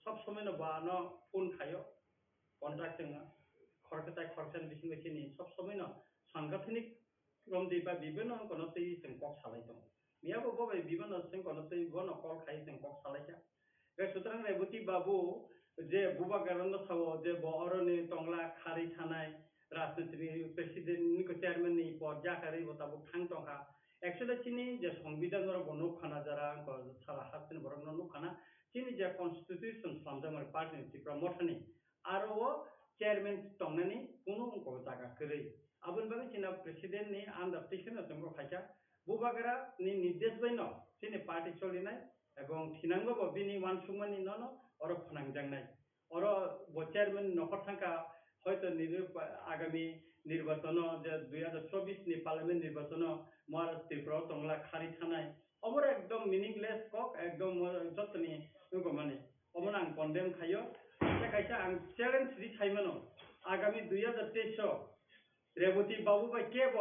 सब समय न बानो फोन खायो कन्ट्राक्ट जों खरकताय खरसन बिसिनि सब समय न सांगठनिक रमदि बा बिभिन्न कनतै जों कक सालाय दङ मियाबो बबाय बिभिन्न जों कनतै बन कल खायो जों कक सालायजा बे सुतरां रेबती बाबु जे बुबागेरा न थाव जे बहरनि टंगला खारि थानाय राजनीति प्रेसिडेंट को चेयरमैन नहीं पद जाकर बताबो थांग टंका एक्चुअली चिनी जे संविधान रो बनो खाना जरा को साला हासिन बरन नो खाना चिनी जे कॉन्स्टिट्यूशन सामजमर पार्टी टिप्रा मथनि आरो वो चेयरमैन टंगनानि कोनो को जागा करे आबन बागे चिना प्रेसिडेंट नि अंडरटेकिंग जोंगो खाजा बुबागेरा नि निर्देश बैनो चिनी पार्टी चलिनाय एवं थिनांगो बिनि वानसुमानि न और फनांगजांनाय और वो चेयरमैन नखर थांका হয়তো আগামী নির্বাচন যে 2024 নি পার্লামেন্ট নির্বাচন মহারাষ্ট্র ত্রিপুরা টংলা খারি থানায় অমর একদম মিনিংলেস কক একদম যতনি মানে অমন আং কন্ডেম খাইও খাইছে আং চ্যালেঞ্জ রি খাইমানো আগামী 2023 রেবতী বাবু বাই কেব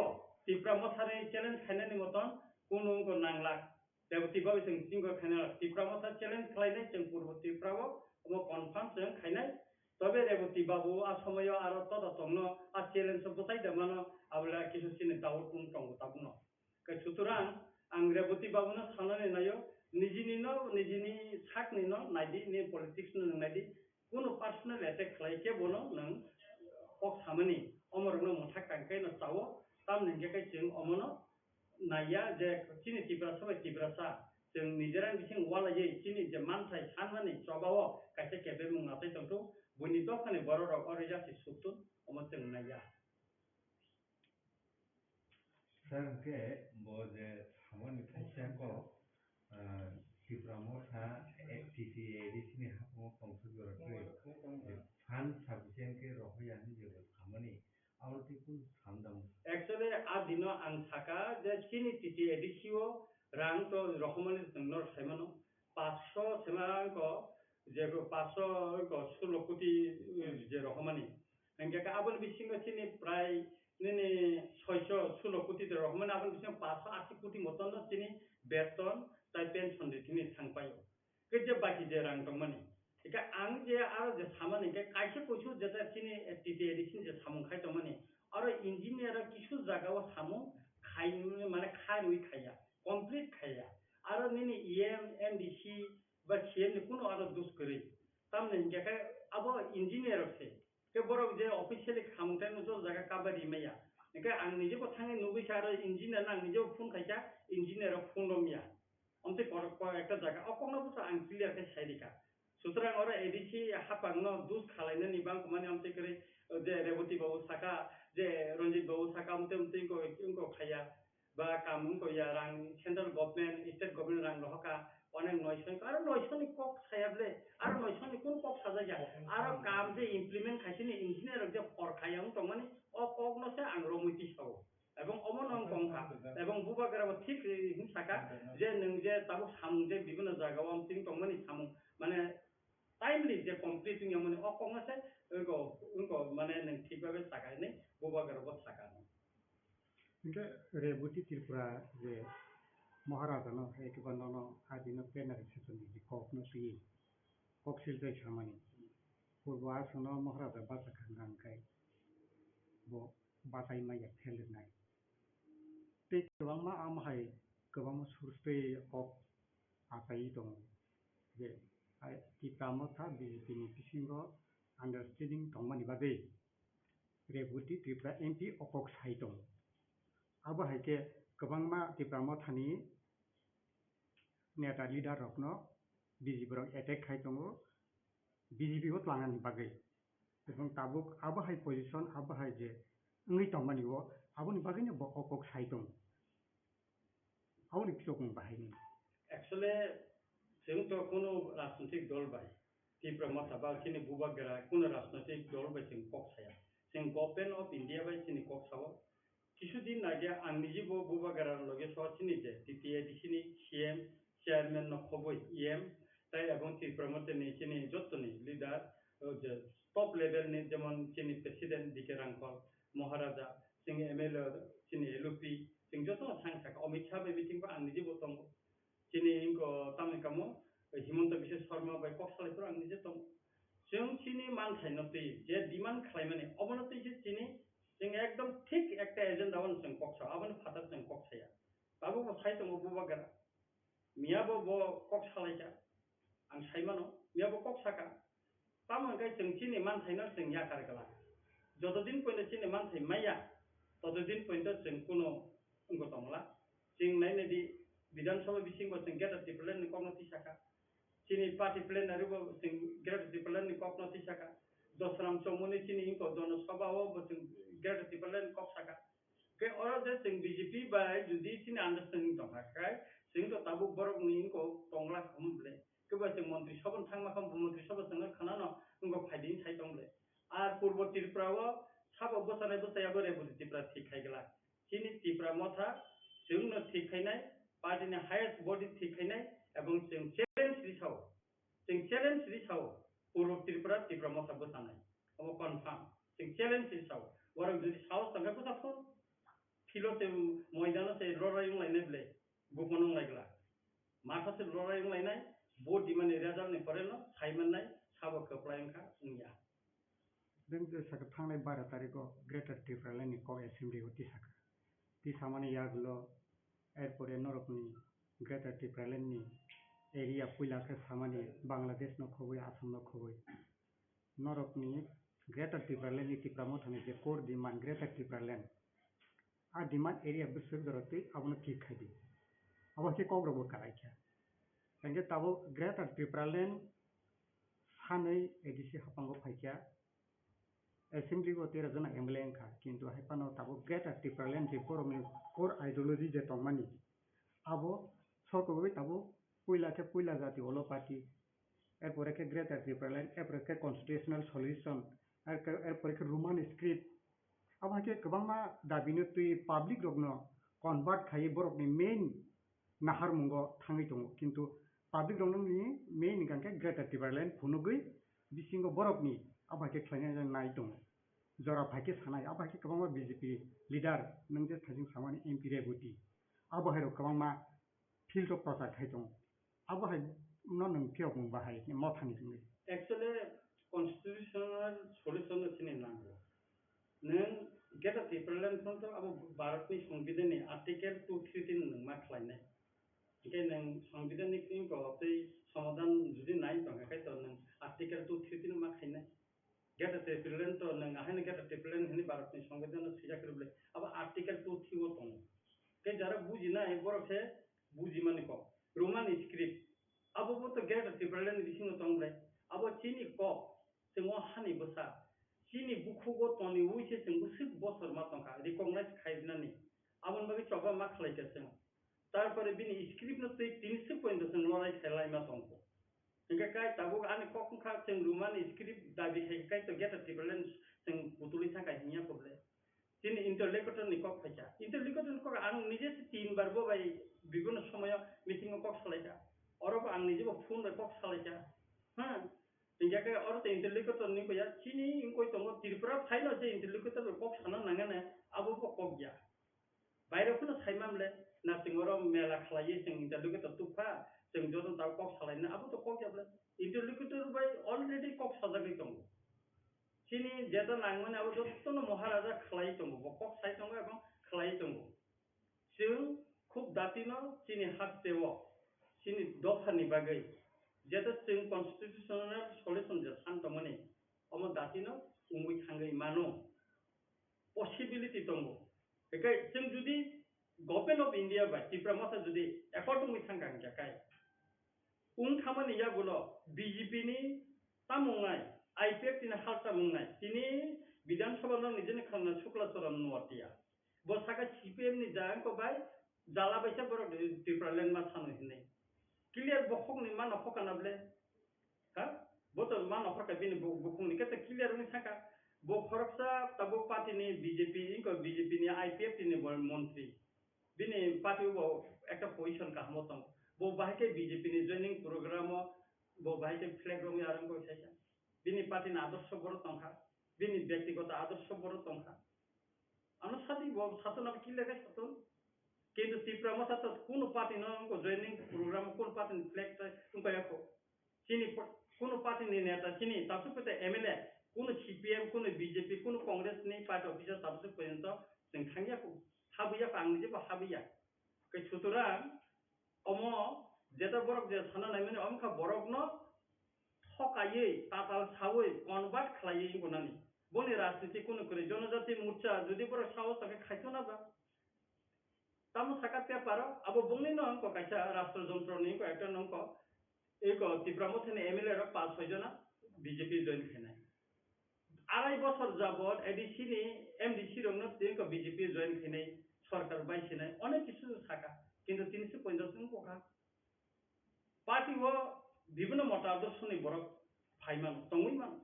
ত্রিপুরা মথারে চ্যালেঞ্জ খাইনানি মতন কোনো নাংলা রেবতী বাবু जों सिंगो खाइना ত্রিপুরা মথা চ্যালেঞ্জ খাইনাय जों पूर्व ত্রিপুরাও ও কনফার্ম जों खाइनाय তবে রেবতী বাবু আর সময় আর তত তংন আর চ্যালেঞ্জ বতাই দেমানো আবলা কিছু চিনি দাউট কোন টং তাবুন কে সুতরাং আং রেবতী বাবুনো সানানি নাयो निजिनि साकनि न नायदि नि पलिटिक्स न नायदि কোনো পার্সোনাল অ্যাটাক খাইকে বনো नों কক সামানি অমরनो মথা কাंकै न चावो ताम नंगेखाय जों अमनो नाया जे चिनि टिप्रा सबाय टिप्रासा जों निजेरां बिसिं वालायै चिनि जे मानथाय सानमानि सबाव कायसे केबे मुंगाथै दंथौ बुनि दखानि बर' रक अरे जाति सुतुन अमो जों नाया सर के बोजे सामानि खायसे को टिप्रा मथा एटीसी एडिसनि हामो कंसुगरखै फान साबजेक्ट के रहयानि जे सामानि आवति कुन सामदाम एक्चुअली आ दिनो आं साका जे चिनि टीटी एडिसिओ रां तो रखमानि जोंनो सायमानो 500 सेमान को जे 500 को 16 कोटी जे रखमानि अंगे आबन बिसिंग चिनि प्राय निनि 616 कोटी रखमानि आबन बिसिंग 580 कोटी मतन चिनि बेतन ताइ पेंशन दिनि थांपायो के जे बाकी जे रां दंमानि इका आं जे आरो जे सामानि के कायसे कोइसु जे चिनि टीटी एडिसन जे सामं खाय दंमानि आरो इंजिनियर किछु जागाव सामं खायनु माने खानुइ खाया कमप्लीट खाया आरो निनि ईएम एमडीसी बा सीएम कुनो आरो दुस करै तामने इंगे अब इंजिनियर से के बरो जे ऑफिशियली खामथाय जो जागा काबारि मैया इका आं निजे को थांगे नुबैसा आरो इंजिनियर आं निजे फोन खायसा इंजिनियर फोन दमिया अमते একটা জায়গা অকমনাবো आं क्लियर के साइडिका सुतरां और एडिसी हापांगनो दुस खालायनानि बां माने अमते करे जे रेवती बाबू साका जे रंजित बाबू साका अमते को खाया बा कामुं को या रां सेंट्रल गवर्नमेंट स्टेट गवर्नमेंट रां रहका अनेक नयसन आरो नयसनि कक सायाबले आरो नयसनि कोन कक साजाया आरो काम जे इमप्लिमेंट खायसिनि इंजिनियर जे फरखायां तो माने अ कगनसे आं रमिति साव এবং অমন অঙ্কা এবং বুবাগেরাবো ঠিক হিংসাকা যে নों যে তাবো সামুং যে বিভিন্ন জায়গাও আমতিং তংমানি সামুং মানে টাইমলি যে কমপ্লিটিং মানে অকংনাসে উনকো মানে नों ঠিকভাবে সাকাইনে বুবাগেরাবো সাকানো इनके रेबती त्रिपुरा जे महाराजानो एकेबानो आदिनो प्लेनारि सेसन दि ककनो सी ककसिल जे सामानि पूर्व आसनो महाराजा बासा खांगांखाय बो बासाय माया फेलिनाय ते गोबां मा आमहाय गोबां सुरस्ते कक आसाय दं जे टिप्रा मथा बिनि बिसिंग आन्डारस्टेन्डिं दंमानि बादै रेबुटी त्रिपुरा एमपी अकक साइ दं आबो हायके गोबांमा त्रिपुरा थानि नेता लिडार रखनो बिजेपि एटेक खाइ दङ बिजेपि को लांनानै बागै এবং তাবুক আবহাই পজিশন আবহাই যে ওই তমানিও আবনি বাগैनो अकक साइ दं आबनि पिछों बाहायनि एक्चुअली जोंथ' कोनो राजनैतिक दल बाय त्रिपुरा माथाबा खिनि बुबागेरा कोनो राजनैतिक दल बाय जों कक साया जों गभर्नमेंट अफ इंडिया बाय खिनि कक साव কিছুদিন আগে आंनि जिबो बुबागेरा लगे सचिनि जे টিটিএডিসিনি সিএম চেয়ারম্যান ন খবই ইএম তাই এবং त्रिपुरा माथानि खिनि जत्तनि लिडार जे टप लेवल नि जेमन खिनि प्रेसिडेंट दिके रांखल महाराजा जों एमएलए खिनि एलपि जों जत्त सांसद अमित शाह बाय मिटिं बा आंनि जिबो दं खिनि इनको तामिलकामो हिमंत बिश्व शर्मा बाय कक्सालायफोर आंनि जे दं जों खिनि मानथायनोतै जे डिमान्ड खालामनानै अबनोतै जे खिनि जों एकदम ठीक एक एजेंडा वन जों कक्सा आबन फाटा जों कक्साया बाबु साइ दङ बुबागेरा मियाबो बो कक्सालायजा आं साइमानो मियाबो कक्साका पामनगाय जों खिनि मानथायनो जों याकार गला जतदिन पयनो खिनि मानथाय माया ततदिन पयनो जों कोनो उंगो दंला जों नायनायदि विधानसभा बिसिंबो जों गेट टिप्लेन नि कमनति साका खिनि पार्टी प्लेनारि बो जों गेट टिप्लेन नि कमनति साका दसराम चौमुनि खिनि इनको जन सभाओ बो जों गेट टिप्लेन कक साका के और जे जों बीजेपी बाय जुदि खिनि अंडरस्टैंडिंग दंखाय जों तो ताबु बरक नि इनको तंगला खमब्ले केबा जों मंत्री सभन थांमा खम मंत्री सभा जों खानानो उंगो फाइदिं साइ दंले आर पूर्व त्रिपुराओ साबो बोसानाय बोसायाबो रेबुटी त्रिपुरा थिखायगला खिनि त्रिपुरा मथा जोंनो थिखायनाय पार्टीनि हाईएस्ट बडी थिखायनाय एवं जों चैलेंज रिसाव पूर्व त्रिपुरा त्रिपुरा मथा बोसानाय अब कन्फार्म जों चैलेंज रिसाव वरक जुदि साहस दंखाय बोसाफोर फिलोते मैदानो से लड़ाई लायनाय ब्ले गुबुन लायगला माथासे लड़ाई लायनाय बडी माने रेजाल्ट नि फरेनो साइमननाय साबो खोप्लायनखा उनिया जों जे साखा थांनाय 12 तारिखआव ग्रेटर त्रिपुरानि क एसेम्बली हति साखा ती सामाने यागलो एरपरे नरकनि ग्रेटर त्रिपुरानि एरिया पुइलाके सामाने बांग्लादेश न खबय आसाम न खबय नरकनि ग्रेटर त्रिपुरानि त्रिपुरा मथानि जे कोर डिमांड ग्रेटर त्रिपुरानि आ डिमांड एरिया बिसोर दरते आबनो ठीक खायदि आबाके कग्रबो कालायखा संगे ताबो ग्रेटर त्रिपुरानि सानै एडिसि हापांगो फाइखा एसेम्बली को 13 जना एमएलए का किंतु हाइपानो ताबो ग्रेटर त्रिपुरानि जे बरमनि कोर आइडियोलॉजी जे तंगमानि आबो सरकबो ताबो पुइला जाति ओलो पार्टी एरपरे के ग्रेटर त्रिपुरानि एरपरे के कन्स्टिट्यूशनल सल्यूशन एरपरे के रोमान स्क्रिप्ट अब के गोबांमा दाबिनो तुइ पब्लिक रगनो कन्वर्ट खाइ बरकनि मेन नाहार मुंगो थाङै दङ किंतु पब्लिक रगनि मेन गांके ग्रेटर त्रिपुरानि फुनुगै बिसिंगो बरकनि आबाके खलायनाय नाय दङ जरा भाइके सानाय आबाके गोबांमा बीजेपी लीडर नों जे थाजिं सामानि एमपी रेबुटी आबहाय गोबांमा फील्ड अफ प्रचार खाइ दङ आबहाय न नों पियाव बाहाय माथानि जों एक्चुअली कन्स्टिट्यूशनल सल्यूशन थिनि नांगौ नों गेट त्रिपुरानि फ्रन्ट अब भारतनि संविधाननि आर्टिकल 213 नों मा खलायनाय के नों संविधाननि किंको तै समाधान जुदि नाय दंखाय तो नों आर्टिकल 213 मा खायनाय गेट त्रिपुरानि तो नों आहाय गेट त्रिपुरानि हिनि भारतनि संविधान सिजाखरबले अब आर्टिकल 230 दं के जरा बुजिनाय बरसे बुजि माने को रोमान स्क्रिप्ट अब वो तो गेट त्रिपुरानि बिसिंग दंले अब चिनि को जों हानि बसा चिनि बुखुगो तनि उइसे जों बुसि बसर मा दंखा रिकगनाइज खायनानै आबन बागै चबा मा खलायके जों तारपरे बिनि स्क्रिप्ट न तै 300 पॉइंट जों लराय खायलाय मा दंखो इनका काय ताबो आनि कखा जों रोमान स्क्रिप्ट दाबि खाय तो गेट त्रिपुरानि जों पुतुलि थाखाय हिया प्रब्लेम दिन इंटरलेक्टर नि कक फाइजा इंटरलेक्टर को आं निजे 3 बार बो बाय बिगुन समय मीटिंग कक सलायजा और आं निजे फोन बाय कक सलायजा हां इनका और तो इंटरलेक्टर नि बया चिनि इनको तो त्रिपुरा फाइल जे इंटरलेक्टर कक साना नांगाने आबो कक गया बायरखौनो साइमामले ना सिंगरो मेला खलायै जों इंटरलेक्टर तुफा जों जदन ताव कक सलायना आबो तो कक याबले इंटरलेक्टर बाय अलरेडी कक सजागै दं चिनि जेता नांगमाने आबो जत्तनो महाराजा खलायै दं कक साइ दं एबं खलायै दं जों खूब दातिनो चिनि हास्तेव चिनि दफानि बागै जेता जों कन्स्टिट्यूशनल सल्यूशन जे सानतमने अम दातिनो उंगै थांगै मानो पसिबिलिटि दङ बेखाय जों जुदि गभर्नमेन्ट अफ इन्डिया बा त्रिपुरा मथा जुदि एकर्डिंलि थांगांखाय उन खामानि याबुल बीजेपी नि तामुंनाय आईपीएफ नि हालता मुंनाय तिनि विधानसभा न निजेनि खाना शुक्लाचरण नवाटिया बसाका सीपीएम नि जान को बाय जाला बैसा बर त्रिपुरा लैंड मा सानो हिने क्लियर बखक नि मा नफकानाबले हा बोतो मा नफका बिनि बखक नि केते क्लियर नि साका बो फरकसा तबो पार्टी नि बीजेपी इनको बीजेपी नि आईपीएफ नि मंत्री बिनि पार्टी बो एक पोजीशन का हमतम बो बाहेके बीजेपी नि जॉइनिंग प्रोग्राम बो बाहेके फ्लैग रंग आरंभ को छाया बिनि पार्टी नि आदर्श बर तंखा बिनि व्यक्तिगत आदर्श बर तंखा अनुसाति बो सातन अब क्लियर है सातन किंतु त्रिपुरा मथा तो कोनो पार्टी न उनको जॉइनिंग प्रोग्राम कोनो पार्टी नि फ्लैग उनको याको चिनी कोनो पार्टी नि नेता चिनी तासु पते एमएलए कोनो सीपीएम कोनो बीजेपी कोनो कांग्रेस नि पार्टी ऑफिसर तासु पर्यंत जों थांगियाखौ हाबैया आंनि जेबो हाबैया कै सुतुरा अमो जेता बरक जे साना नायमाने अमखा बरक न थकायै पाताल सावै कन्भार्ट खालायै गनानि बनि राजनीति कोनो करे जनजाति मोर्चा जुदि बरक सावो सके खायथना बा तामो साका पेपर अब बंगनि न अंक कायसा राष्ट्र जंत्र नि को एकटा नंक एक त्रिपुरा मथनि एमएलए र 5-6 जना बीजेपी जॉइन खानाय आराय बছর যাবত एडीसी नि एमडीसी रंगनो तेको बीजेपी जॉइन खानाय सरकार बायसिनाय अनेक किछु साका किंतु 350 जन कोखा पार्टी वो विभिन्न मतादर्शनि बरक फाइमान तंगैमान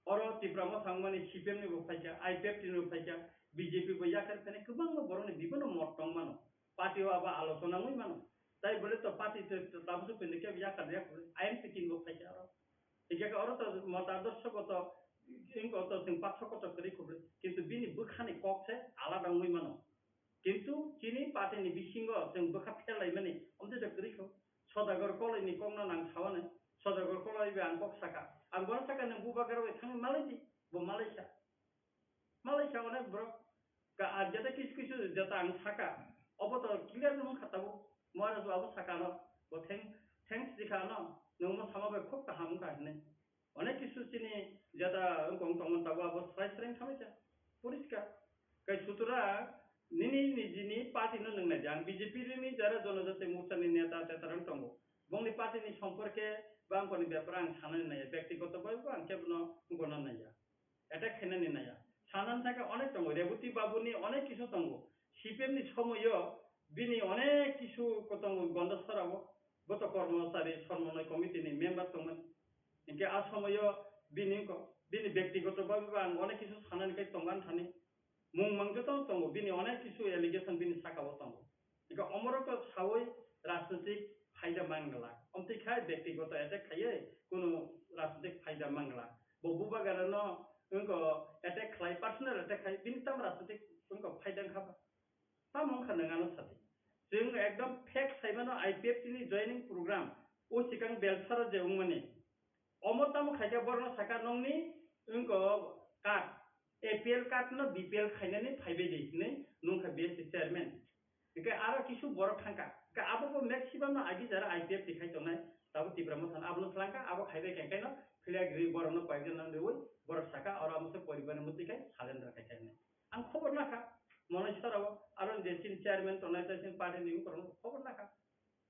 और त्रिपुरा मथांगमानि सीपीएम नि बफाइका आईपीएफ नि बफाइका बीजेपी बो याखार खानाय गोबां बरनि विभिन्न मत तंगमान पार्टी वाबा आलोचना मान ताई बोले तो पार्टी तो ताबसु पेनके याखार याखार आईएम पिकिन बफाइका और एके और तो मतादर्शगत इनको तो जों पाठ्यगत करि खबरे किंतु बिनि बोखानि कक छे आलादा मान किंतु चिनी पार्टी नि बिसिंग जों बोखा फेलाय माने अमते जो करिखौ सदागर कलैनि कंना नां थावाने सदागर कलै बे आं कक साका आं बर साका नों बुबागार वे थां मालायदि बो मालायसा अने ब्र का आजते किस किस जता आं साका अब तो क्लियर नं खाताबो मारा जो अब साका न बो थैंक्स दिखा न नों म सामाबे खूब काहाम काहने अनेक किसु चिनी जता अंकं तंगन ताबो अब स्राइस्रें थामेचा परिष्कार कै सुतुरा निनी निजिनी पार्टी न नंगना जान बीजेपी नि जरा जनजाति मोर्चा नि नेता तेतारन तंगो बंगनि पार्टी नि सम्पर्के बांगनि व्यापार आं सानन नाया व्यक्तिगत बायबो आं केबनो गना नाया एटा खेननि नाया सानन थाके अनेक तंगो रेवती बाबुनि अनेक किसु तंगो सीपीएम नि समयो बिनि अनेक किसु कतंगो गन्धसराबो गत कर्मचारी समन्वय कमिटि नि मेम्बर तंगमोन इनके आ समयो बिनि व्यक्तिगत बायबो आं अनेक किसु सानन कै तंगान थानि मुं मंगजो तंगो बिनि अनेक किसु एलिगेशन बिनि साकाबो तंगो इका अमरक सावै राजनीतिक फायदा मांगला अमतिखाय व्यक्तिगत अटैक खायै कोनो राजनीतिक फायदा मांगला बबुबा गारन उनको अटैक खाय पर्सनल अटैक खाय बिनि तम राजनीतिक उनको फायदा खाबा तामं खानगानो साथि जों एकदम फेक साइबानो आईपीएफ नि जॉइनिंग प्रोग्राम ओ सिकां बेलसार जे उमने अमतम खायजा बरन साका नंगनि उनको कार्ड एपीएल कार्ड न बीपीएल खायनानै फाइबे देसिनै नंखा बीएससी चेयरमैन इके आरो किसु बर थांका का आबो मैक्सिमम न आगि जरा आईपीएफ दिखाय तनाय ताबो तिब्रा मथान आबो थलांका आबो खायबे केकाय न फिलाग्रि बरन पाइजन न देवै बर साका और आमसे परिवार मतिखाय सालेन्डर खायखायने आं खबर नाखा मनेश्वराव आरो देसिन चेयरमैन तनाय तसिन पार्टी नि करन खबर नाखा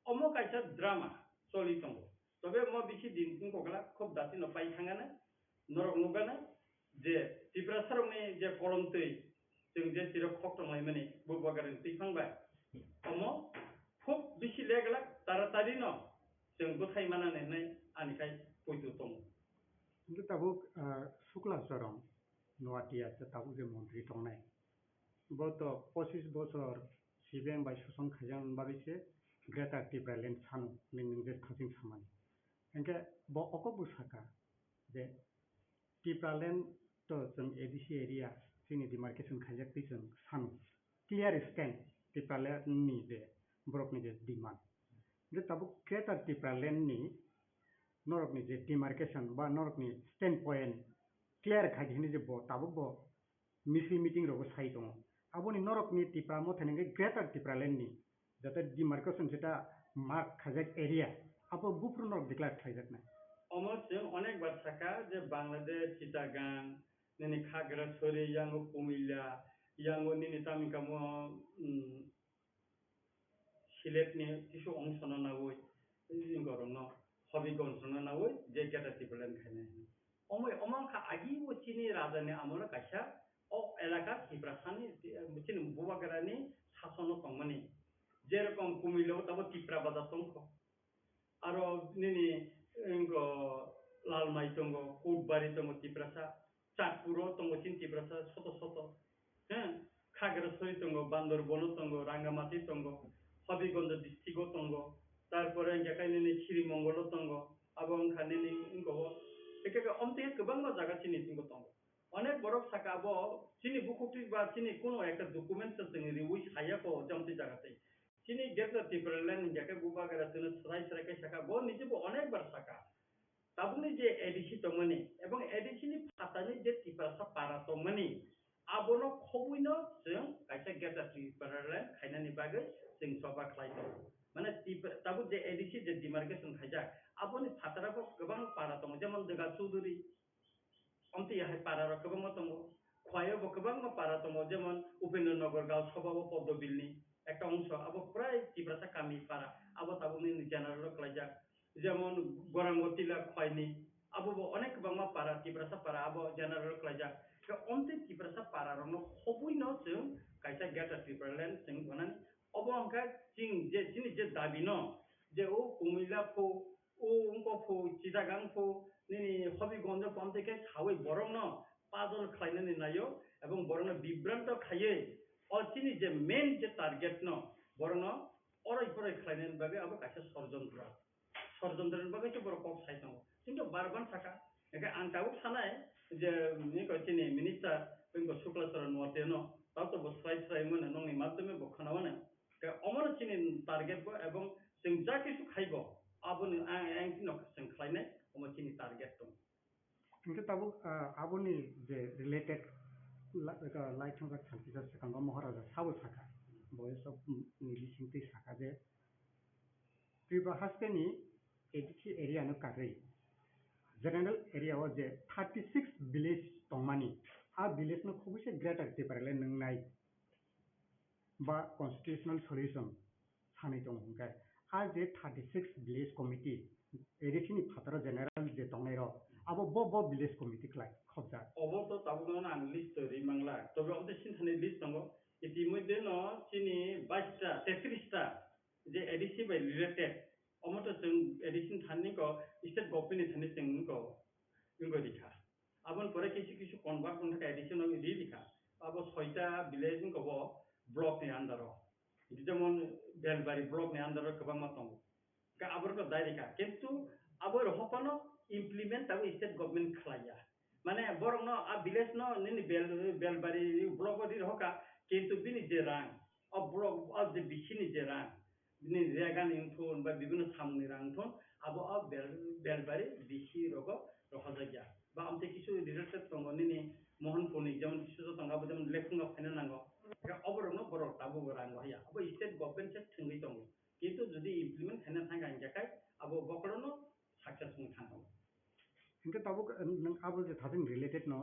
अमो कायसा ड्रामा चलि तंगो तबे म बिसि दिन कोगला खूब दाति न पाइ थांगाने नरक नुगाने जे त्रिपुरा सरंनि जे कलमतै जों जे तिरक खक्तंलाय माने बुबगारन तिफांबाय अमो खूब बिसि लेगला तारातारि न जों गथाय मानानै नै आनिखाय पयतु दं কিন্তু তাবুক শুক্লাচরণ নোয়াটিয়া তাবুক যে মন্ত্রী টংনাই গত 25 বছর সিবিএম বাই শোষণ খাইজান বাবিছে গ্রেটার ত্রিপুরা ল্যান্ড সানো নিং যে থাসিং সামানি এনকে ব অকবু সাকা যে ত্রিপুরা ল্যান্ড তো जों एडीसी एरिया जोंनि डिमार्केशन खायजाखै जों सानो क्लियर स्टैंड त्रिपुरा ल्যান্डनि जे बरकनि जे डिमान्ड जे ताबुक ग्रेटार त्रिपुरा ल्যান্डनि नरकनि जे डिमार्केशन बा नरकनि स्टैंड पॉइंट क्लियर खायदिनि जे ब ताबुक ब मिसि मीटिंग रगो साइ दङ आबोनि नरकनि त्रिपुरा मथानि ग्रेटार त्रिपुरा ल्যান্डनि जाते डिमार्केशन जेटा मार्क खायजाक एरिया आबो बुफ्रु नरक डिक्लेयर खायजाकनाय अमर जों अनेक बार साका जे Bangladesh चिटागां nini Khagra Sori yango Pumilla yango nini Tamikamo Siletni kisu ongsana nawoi ingorno hobby gonsana nawoi je geta tipelan khane omang kha agi wo chini rajani amala kaisa o elaka tiprasani chini bubagarani sasono tongmani jerokom kumilo tabo tipra baza tongko aro nini ingo lalmai tongo kutbari tongo tiprasa chatpuro tongo chin tiprasa soto Khagra Sori tongo Bandorbono tongo Rangamati tongo Habigonda district tongo তারপরে যেখানে শ্রীমঙ্গল তঙ্গ এবং খানে ইনগো একে অমতে গোবাং জায়গা চিনি তিনগো তঙ্গ অনেক বড় সাকা আবো চিনি বুকুটি বা চিনি কোনো একটা ডকুমেন্টস চিনি রিউই হাইয়াকো জমতে জায়গাতে চিনি গেটটা টিপরলেন যাকে বুবাগারা চিনি সরাই সরাইকে সাকা বো নিজে অনেকবার সাকা তাবুনি যে এডিসি তমনি এবং এডিসিনি ফাতানি যে টিপাসা পারা তমনি abono khobuyno जों kaisa geta टिपरलेन खायनानि बागै जों सभा खालायदों माने ताबो जे एडिसि जे डिमार्केशन खायजा आबोनि फाताराबो गोबां पारा दङ जेमन जोगा चौधुरी अमति हाय पारा गोबां दङ खयाबो गोबां पारा दङ जेमन उपेन्द्रनगर गाव सभाबो पद्मबिलनि একটা অংশ আবো প্রায় টিপ্রাসা কামি পারা আবো তাবুনি জেনারেল খালাইজা যেমন গরাঙ্গতিলা খয়নি আবো অনেক বাংমা পারা টিপ্রাসা পারা আবো জেনারেল খালাইজা অন্তে টিপ্রাসা পারা রং খবুইনো जों কাইসা গেটা টিপ্রালেন जों গনানি अबो अंका चिं जे चिनि जे दाबिनो जे ओ कुमिला फो ओ उनको फो चिटागां फो निनि हबिगंज पमते के सावै बरं न पाजल खायनानि नायो एवं बरं बिभ्रांत खायै अ चिनि जे मेन जे टारगेट न बरं अराय फराय खायनानि बागै अब कासे षड़यंत्रनि बागै जे बरं कक साइताव किन्तु बारबान थाका एके आं दाबो सानाय जे निको चिनि मिनिस्टार बेंगो शुक्लाचरण नवातेनो तातो बस्राय मोन नंनि माध्यमे बखनावानो अमर चिनि टारगेट को एवं जों जा किसु खाइबो आबोनो आं जों खालायनाय अमर चिनि टारगेट दं किन्तु ताबो आबोनि जे रिलेटेड लाइथंगा सान्तिजा सेकांगा महाराजा साबो साखा बयस अफ निलिसिंति साखा जे त्रिपुरा हास्टेनि एडिसि एरिया नो कारै जनरल एरिया व जे 36 विलेज तंमानि आ विलेज नो खुबैसे ग्रेटर टिपारले नंनाय बा कन्स्टिट्यूशनल सल्यूशन सानै दं हंगाय आ जे 36 विलेज कमिटी एडिसिनि फातार जनरल जे दंनाय र अब बब विलेज कमिटी क्लाय खबजा अबो तो ताबुनो आं लिस्ट रि मांगला तबे अमते सिनथानि लिस्ट दंगो इतिमध्ये न चिनि 22टा 33टा जे एडिसि बाय रिलेटेड अमतो जों एडिसिन थानि को स्टेट गवर्नमेंट थानि जों को इंगो दिखा आबन परे किसु कन्वर्ट होनो थाखाय एडिसन रि दिखा अब 6टा विलेज को ब्लॉक ने अंदर जेमन बेलबारी ब्लॉक ने अंदर गोबां दं का आबरको दायरेखा किन्तु आबर हपानो इमप्लिमेंट ताबो स्टेट गवर्नमेंट खालाया माने बरंनो आ विलेज नो नि बेलबारी ब्लॉक दि हका किन्तु बिनि जे रां अ ब्लॉक अ जे बिसिनि जे रां बिनि रेगान इनथुन बा बिबिनो सामनि रांथुन आबो अ बेलबारी बिसि रगो रखजाया बा आमते किसु रिलेटेड दङ नि मोहनपुरनि जेमन किसु दंगाबो जेमन लेखुंगा फाइना नांगौ अबरनो बरक ताबो रांगो हया अब स्टेट गवर्नमेंट से थंगै दङ किन्तु जुदि इमप्लिमेंट खाना थांगा जाखाय अब बकरनो सक्सेसफुल थांगौ किन्तु ताबो नों आबो जे थाजों रिलेटेड न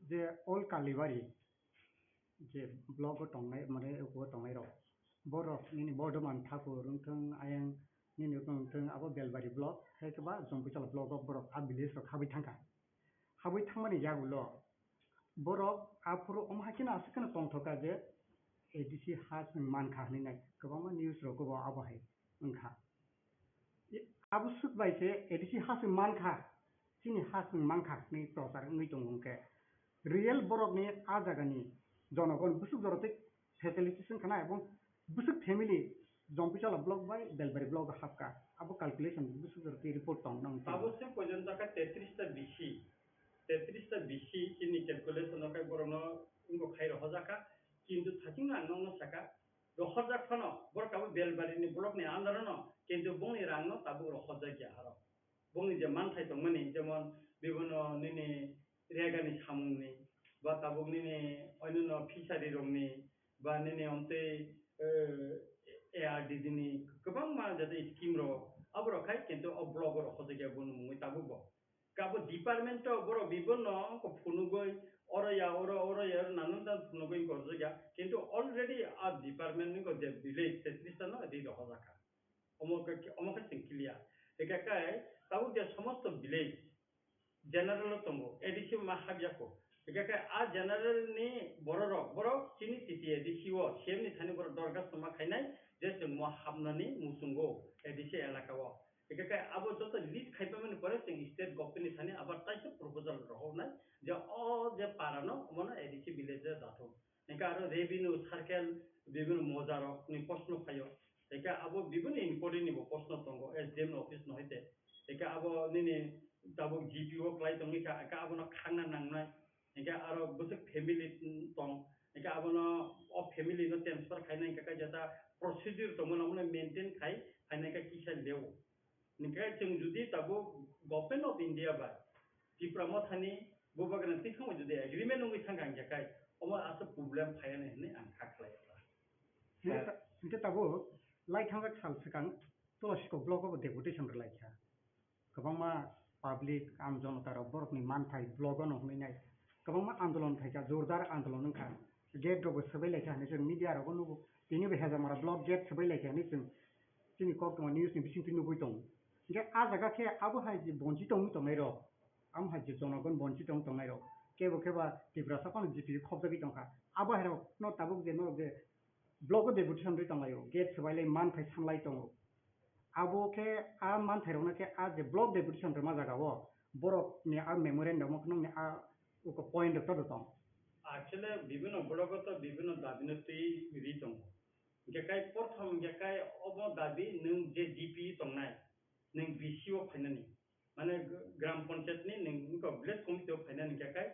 जे ऑल कालीबारी जे ब्लॉग दंनाय माने एखौ दंनाय र बरक नि बर्धमान ठाकुर रोंथों आयं नि रोंथों आबो Belbari block हेकबा जंपिचाल block of Barak uh village र खाबै थांमानि जागुलो बरक आफुरो अमहाकिना आसकन तंथका जे एडिसि हास मानखा हनैनाय गोबां निउस र गोबां आबहाय ओंखा आबुसुक बायसे एडिसि हास मानखा चिनि हास मानखा नि प्रचार नै दं ओंके रियल बरक नि आ जागानि जनगण बुसुक जरते फैसिलिटेशन खाना एवं बुसुक फैमिली जंपिचाला ब्लॉक बाय बेलबारी ब्लॉक हाबका आबो कैलकुलेशन बुसुक जरते रिपोर्ट दं नंग अवश्य पर्यंत का 33टा बिसि चिनि कैलकुलेशन का बरनो इनको खाइ रहजाका किन्तु थाथिंना आंनो साका रखजाखनो बरकाबो बेलबारी नि ब्लॉक नि आन्दार न किन्तु बुंनि रांनो ताबो रखजाया हारो बुंनि जे मानथाय दंमोनि जेमन बिबनो निनि रेगानि सामुंनि बा ताबो निनि अन्यनो फिसारि रंनि बा निनि अन्ते एआरडीडी नि गोबां मा जाते स्कीम र अबरखाय किन्तु अ ब्लॉक रखजाया बुनु मुइ ताबो काबो डिपार्टमेंट बरो बिबनो को फुनुगय Ora ya nanan dan nobin korzo ya. Kintu already a department ni ko de village specialist na di roho jaka. Omoka singkilia. Eka kai tahu dia समस्त village general tongo edisi mahabyako. Eka kai a general ni borok chini titi edisi wo shem ni thani bor dorga soma khainai je sing mo hamnani musungo edisi elaka wo. Eka kai abo joto list khaipamen pore sing state government thani abar taise proposal roho nai je all je parano mono edisi village dato. Eka aro revenue circle বিভিন্ন মজারক নি প্রশ্ন খাইও একা আবো বিভিন্ন important নিবো প্রশ্ন তঙ্গ SDM office নহিতে একা আবো নিনি তাবো জিপিও ক্লাই তঙ্গি কা একা আবো খানা নাংনাই একা আরো বসে ফ্যামিলি তং একা আবো অ ফ্যামিলি নো ট্রান্সফার খাইনাই কা যেটা প্রসিডিউর তঙ্গ নমনে মেইনটেইন খাই খাইনাই কা কিসা লেও নিকা जों जुदि ताबो गभर्नमेंट ऑफ इंडिया बा त्रिपुरा मथानि बोबागन तिखम जुदि एग्रीमेंट नंगै थांगां जाखाय अमा आसे प्रॉब्लेम फायने हने आं खाखलाय Inte tabu lai thangak sal sikang tolosiko blog of deputation relaikha kabangma public am jonata borok ni manthai blog on hoinai kabangma andolon thaika jordar andolon nangkha gate rogo sabai laikha ni jeng media rogo nubu tini be haja mara blog gate sabai laikha ni jeng tini KOKBOROK news ni bising tini buitong ge a jaga ke abu haji bonji tong tongai ro am haji jonagon bonji tong tongai ro kebo keba tibra sapan gp khobjagi tongkha abu hero no tabuk je no ge blog deputation roi tonglayo gate sabailai manthai samlai tongo abo ke a manthai rona ke a je blog deputation roma jaga wo borok ni a memorandum ok nong ni a uko point to tong actually বিভিন্ন ব্লগত বিভিন্ন দাবিনতি রি দङ गेकाय प्रथम गेकाय अबो दाबि नों जे GP तंनाय नों BCO फाइनानि माने ग्राम पंचायत नि नों विलेज कमिटी अफ फाइनानि गेकाय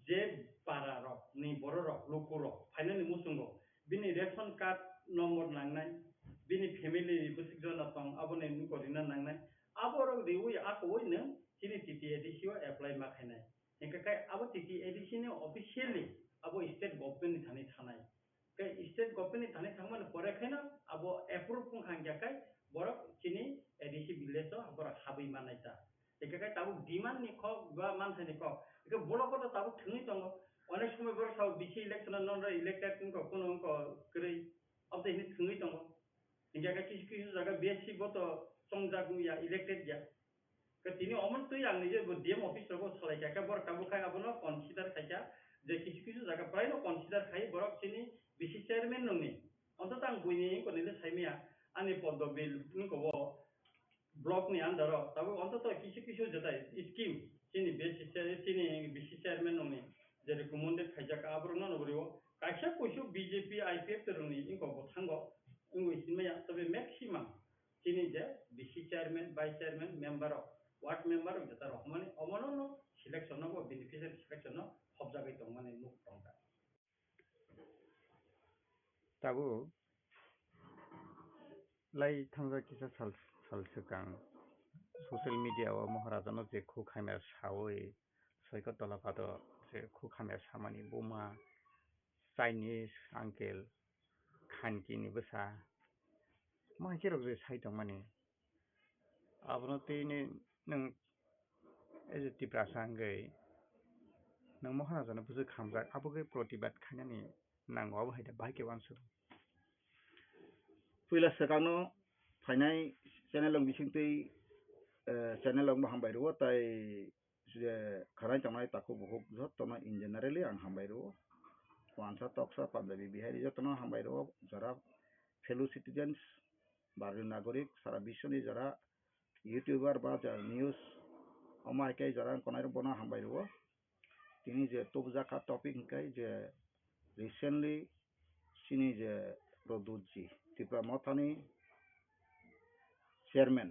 जे पारा र नि बर र लुकुर फाइनानि मुसुंगो बिनि रेशन कार्ड नम्बर नांनाय बिनि फेमिलि बुसिक जना तंग अबने निकोरिना नांनाय आबोर देउ आकोय नों सिनि टीटी एडीसीओ एप्लाई माखायनाय गेकाय आबो टीटी एडीसी नि ऑफिशियली आबो स्टेट गवर्नमेंट नि थानि थानाय के स्टेट गवर्नमेंट थाने थांमान परेखायना आबो एप्रुव खां जाखाय बरक चिनि एडीसी विलेज बर हाबै मानायता एकाय ताबो डिमान्ड नि ख बा मानथानि ख एके ब्लकत ताबो थङै दङ अनेक समय बर साव बिसि इलेक्शन नन इलेक्टेड को कोनो को गरै अब दे थङै दङ इंगाका किस किस जगह बेसि बत संजागु या इलेक्टेड या के तिनि अमन तै आंनि जे डीएम ऑफिस रगो सलाय जाका बर ताबो खाय आबनो कन्सिडर खायजा जे किस किस जगह प्राय नो कन्सिडर खाय बरक चिनि बिसि चेयरमैन नंनि अंत तां बुइनि कोनिले साइमिया आनि पदबिल निको ब्लॉक नि अंदर तब अंत तो किस जताय स्कीम चिनि बेसि चिनि बिसि चेयरमैन नंनि जे रिकमेंडेड खायजा का आब्रो न नबरियो कायसा कोसु बीजेपी आईपीएफ तरनि इनको थांगो इंगो सिनमाया तबे मैक्सिमम चिनि जे बिसि chairman vice chairman member ward member जता रहमाने अमनो सिलेक्शन नो बेनिफिशियरी सिलेक्शन हबजागै दं माने मुख दंगा ताबो लाई थांजा किसा साल सिगां ससियेल मिडिया आव महाराजानो जे खुखायमा सावै सयक तलाफाद जे खुखायमा सामानि बोमा चाइनिज आंकेल खानकिनि बसा माहिरक जे साइदं माने आबनो तेने नों एजेति प्रासांगै नों महाराजानो बुझो खामजा आबोगे प्रतिबाद खानानि नांगौ आबो हायदा बाइके वानसु फैला सगानो फाइनाय चैनल बिसिंतै चैनल हामबाय रो ताय जे खराय तमाय ताको बहुत जतनो इन जनरली आं हामबाय रो वानसा टक्सा पांजाबी बिहारी जतनो हामबाय रो जरा फेलो सिटीजन्स भारतीय नागरिक सारा विश्वनि जरा यूट्यूबर बा न्यूज अमायके जरा कोनाय बना हामबाय रो तिनि जे तबजाका टपिक काय जे रिसेंटली सिनि जे प्रदुजी त्रिपुरा मथानि चेयरमैन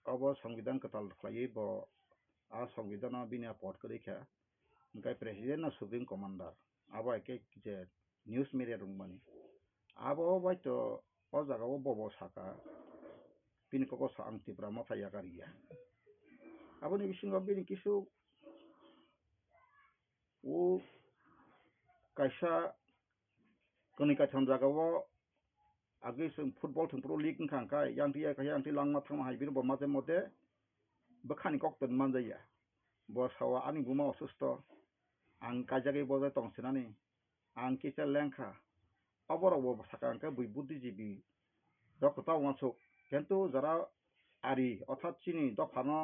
अब संविधान कताल खायै ब आ संविधान बिना पट करेखा ओमफ्राय प्रेसिडेंट ना सुप्रीम कमांडर अब एके जे न्यूज मीडिया रुंगमानि अब बायतो अ जागाव बब साखा पिनकको आं त्रिपुरा मथाया गारिया अब नि बिसिंग बिनि किसु ओ कायसा कनिका थामजागाव आगे जों फुटबल थुंफ्रो लीग खांखाय यांति लांमा थांनो हायबिर बमाजे मते बखानि कक्तन मानजाया बसावा आनि बुमा असुस्थ ang kajagi bozai tongsinani ang kisa lengkha aborok bo saka angka bui buddhijibi dok ta wansuk কিন্তু যারা আরি অর্থাৎ চিনি দফানো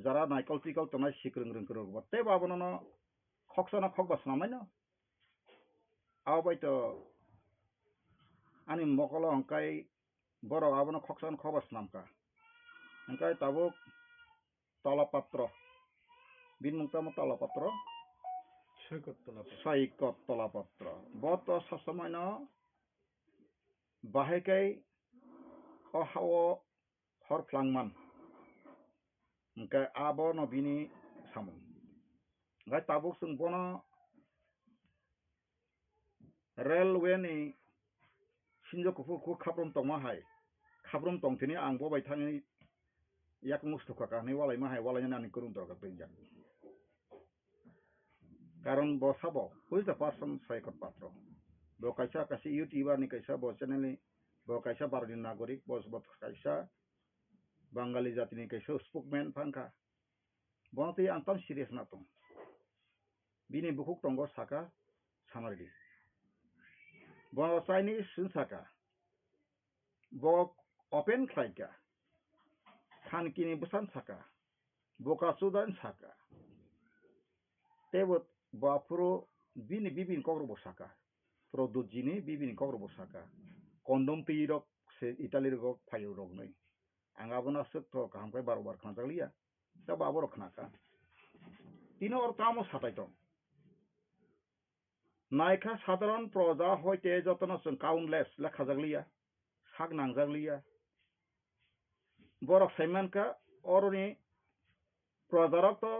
যারা নাইকল টিকল তোমায় শিকরং রং করব তে বাবনো খকসানা খকবাস নামাই না আবাইতো ani mokolo angkai borok abono khoksan khobas namka angkai tabuk talapatro binmungta mo talapatro saikot talapatro boto sasamana bahekai ohawo hor flangman angkai abono bini samung angkai tabuk sung bono railway ni sinjo kufu ku khaprom tongma hai khaprom tongtini ang bo bai thangi yak mustu ka ni walai ma hai walai nani kurung to ka pinjak karon bo sabo who is the person saikot patro bo kaisa kasi youtuber ni kaisa bo channel ni bo kaisa barodin nagorik bo kaisa bangali jati ni kaisa spokesman phangka bo ti antam serious na tong bini bukuk tongo saka samargi bo Chinese sunsaka bo open klaika khan kini busan saka boka sudan saka tebot bapuro bini bibin kogro bosaka produt jini bibin kogro bosaka kondom pirok se italy rok phayo rok nei angabona sukto kamkai barobar khanjaliya ta babor khnaka tino or tamo satai tong naikha সাধারণ প্রজা হইতে যতন countless লেখা জাগলিয়া সাগ নাংজাগলিয়া বরক সাইমানকা অরনি প্রজারক তো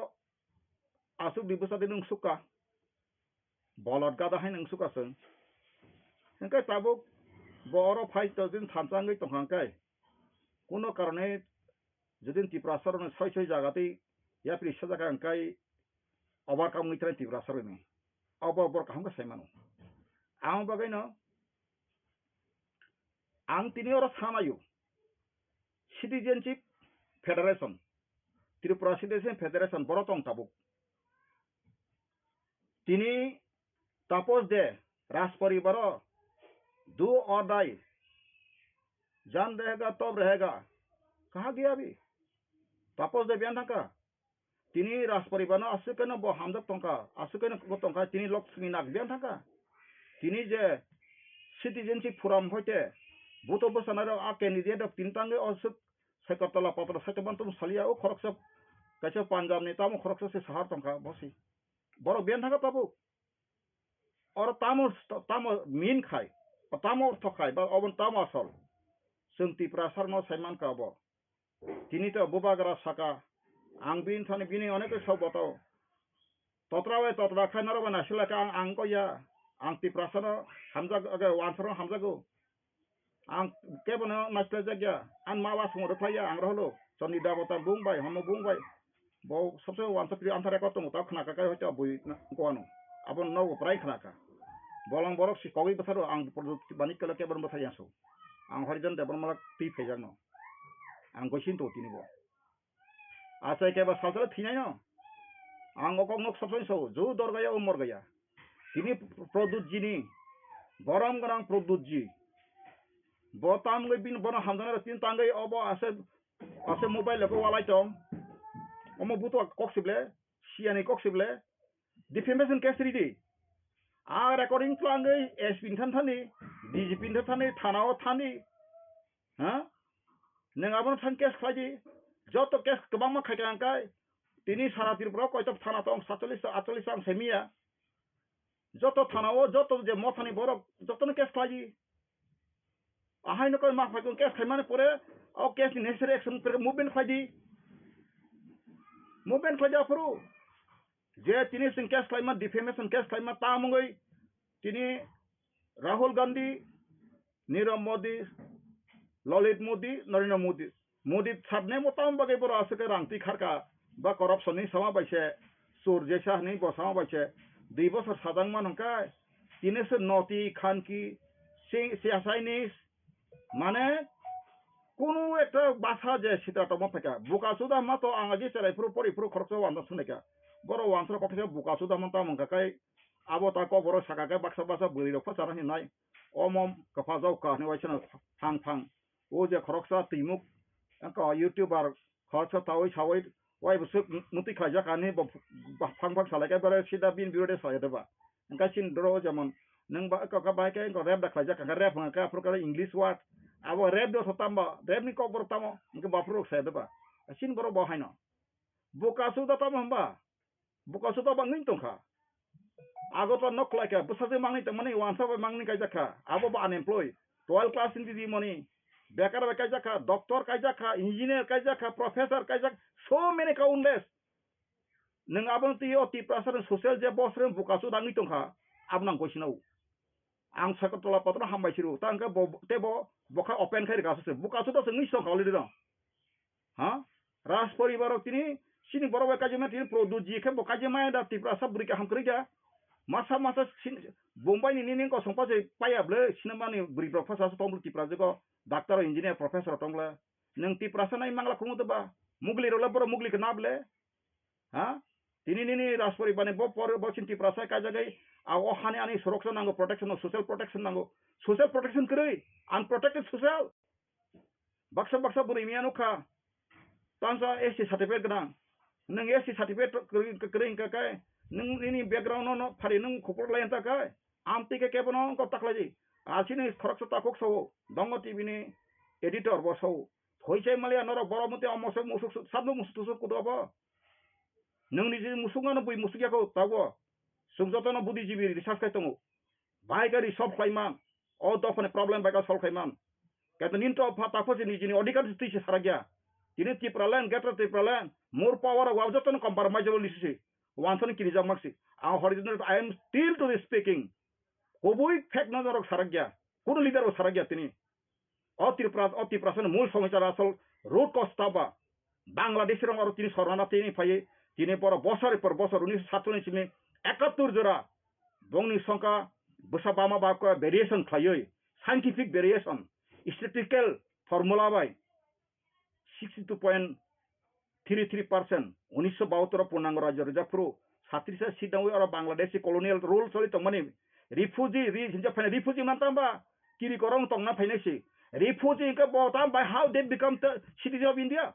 আসুক দিবসাদি নং সুকা বলদ গাদা হাই নং সুকাসং হংকাই তাবুক বড় ফাইতো দিন থানচাঙ্গৈ তংখাंकाय কোনো কারণে যদি ত্রিপুরাসরনে ছয় ছয় জায়গাতেই ইয়া প্রিসা জায়গা হংকাই অবাকাম মিত্রা ত্রিপুরাসরনে অবর কাহামকা সাইমানো আং বাগাইনো आं तिनी और सामायो citizenship federation Tripura citizen federation बरतong tabuk तिनी तापस दे राज परिवार दो और दाई जान रहेगा तब रहेगा कहा गया अभी तापस दे बयान का तिनी राज परिवार आसुकन बो हमदक टंका आसुकन बो टंका तिनी लक्ष्मी नाग बयान का तिनी जे सिटीजेनशिप फोराम होते बुतो बसनारो आ कैंडिडेट ऑफ तिनतांगे असुक सेकतला पत्र सेटबंतम सलिया ओ खरकस कैसे पंजाब ने तामो खरकस से शहर टंका बसी बरो बेन थाका ताबु और तामो मीन खाय तामो अर्थ खाय बा अबन तामो असल जोंति प्रासारनो साइमान काबो तिनी तो बुबागरा साका आं बिन थाने बिनि अनेक सबतो तत्रावे तत्रा खायनारो बना सिलाका आं कोया आं ति प्रासारनो हामजा अगे वानसरो हामजागो आं केबनो नास्ला जाग्या आं मावा समरो फाया आं रहलो सनि दाबता बुंबाय हम बुंबाय बो सबसे वानसप्रि आंथारे कतो मुता खनाका काय होता बुइ कोआनो आबो नौ प्राय खनाका बोलं बरक सि कवि बसारो आं प्रदुत बानि कला केबन बसायासो आं हरिजन देबरमाला पि फेजानो आं गसिन तो तिनिबो आसाय केबा सालसला थिनाय न आं अकक नक सबसे सो जो दरगाया उमर गया तिनि प्रदुत जिनि बरम गरां प्रदुत जी बोताम गई बिन बनो हमदना तीन तांगई अब आसे मोबाइल को वालाई तम ओमो बुतो कक्सिबले सियानि कक्सिबले डिफेमेशन केस रिडी आ रेकर्डिंग क्लांगई एसपि थानथानि डीजीपी थानथानि थानाव थानि हा नंगाबो थान केस खायदि जत केस गोबां मा खायगांकाय तिनि सारा त्रिपुरा कयत थाना दं 47 48 आं सेमिया जत थानाव जत जे मथानि बरक जतन केस खायदि आहाय नको मा फायगो केस खायमाने परे औ केस नेसेसरी एक्शन पर मूवमेंट फायदि afuru जे तिनि सिं केस खायमा डिफेमेशन केस खायमा तामुगै तिनि राहुल गांधी नीरव मोदी ललित मोदी नरेंद्र मोदी साबने मोताम बगे बर आसके रांति खारका बा करप्शन नि समा बायसे सुर जेसा नि बसामा बायसे 2 বছর सादांगमान हंका तिनिसो नटी खानकी सियासाइनिस माने কোনো একটা বাসা যে সেটা তো মফাকা বোকা সুদা মাতো আঙাজি চালাই পুরো পরিপুরো খরচ ওয়ান্দা শুনেকা boro wansar ko kese buka sudah manta mengkakai abo ta ko boro Sakha kai baksa baksa buri rok pasara ni nai omom ka fazau ka ni waisana phang phang o je khoroksa timuk ka youtuber khoroksa tawai sawai wai busuk muti khaja kani phang phang salai kai bare sida bin biure saya deba engka sin dro jamon nang ba ka bai kai ko rap da khaja ka rap ka pro ka English word abo rap do tamba rap ni ko boro tamo engka ba pro saya deba sin boro bo haino buka sudah tamo ba buka sudah bangin tongkha agotla nok like busaje mangni tamani wansa ba mangni kai jakha abo ba unemployed 12 class in di money bekar ba kai jakha doctor kai jakha engineer kai jakha professor kai jakha so many countless nang abang ti o ti prasar social je boss re bukasu dangi tongkha abnang ko sinau ang sakatola patna hambai siru tangka tebo boka open kai gasu se bukasu to sengi so khali dino ha ras poribarok tini sini boro ka jema tini produji ke boka jema da ti prasar buri ka ham kerja masa Bombay ni ko songpa je paya ble sinama ni beri profesor tonglu ti praje ko doctor engineer professor tongla nang ti prasana i mangla khungu ba mugli rola boro mugli kana ble ha tini ni raspori bane bo por bo sin ti prasa ka jagai awo hani ani suraksa nango protection social protection kre unprotected social baksa buri mianu kha tansa SC certificate kana nang SC certificate kring ka kai nung ini background no phari nung khopor lain ta kai amti ke kebono ko taklaji asini khorok ta kok so dongo tv ni editor bo so hoise malia noro boromuti amosok musuk sabno musuk kudo ba nung ni musunga no bui musukya ko tago sungjoto no budi jibi research kai tongo bai gari sob khaiman o dofane problem bai ka sol khaiman kato ninto phata phose ni jini odikar sti se saragya tini tipralan gatra tipralan more power wawjoto no compromise ni sisi wansan kini jamaksi ang Haridhan I am still to this speaking hobui fake nazarok saragya kuno leader o saragya tini oti prasan mul somichar asol road cost taba Bangladesh rong aro tini sorana tini paye tini poro bosar 1947 sini 71 jora bongni songka busabama bakwa variation khayoy scientific variation statistical formula by 62.33% 1972 पूर्णांग राज्य reserve सात्रिसा सिदावे और Bangladeshi colonial rule चली तो money refugee मानता बा किरी करंग तंगना फाइनेसी refugee का बोताम by how they become the citizen of India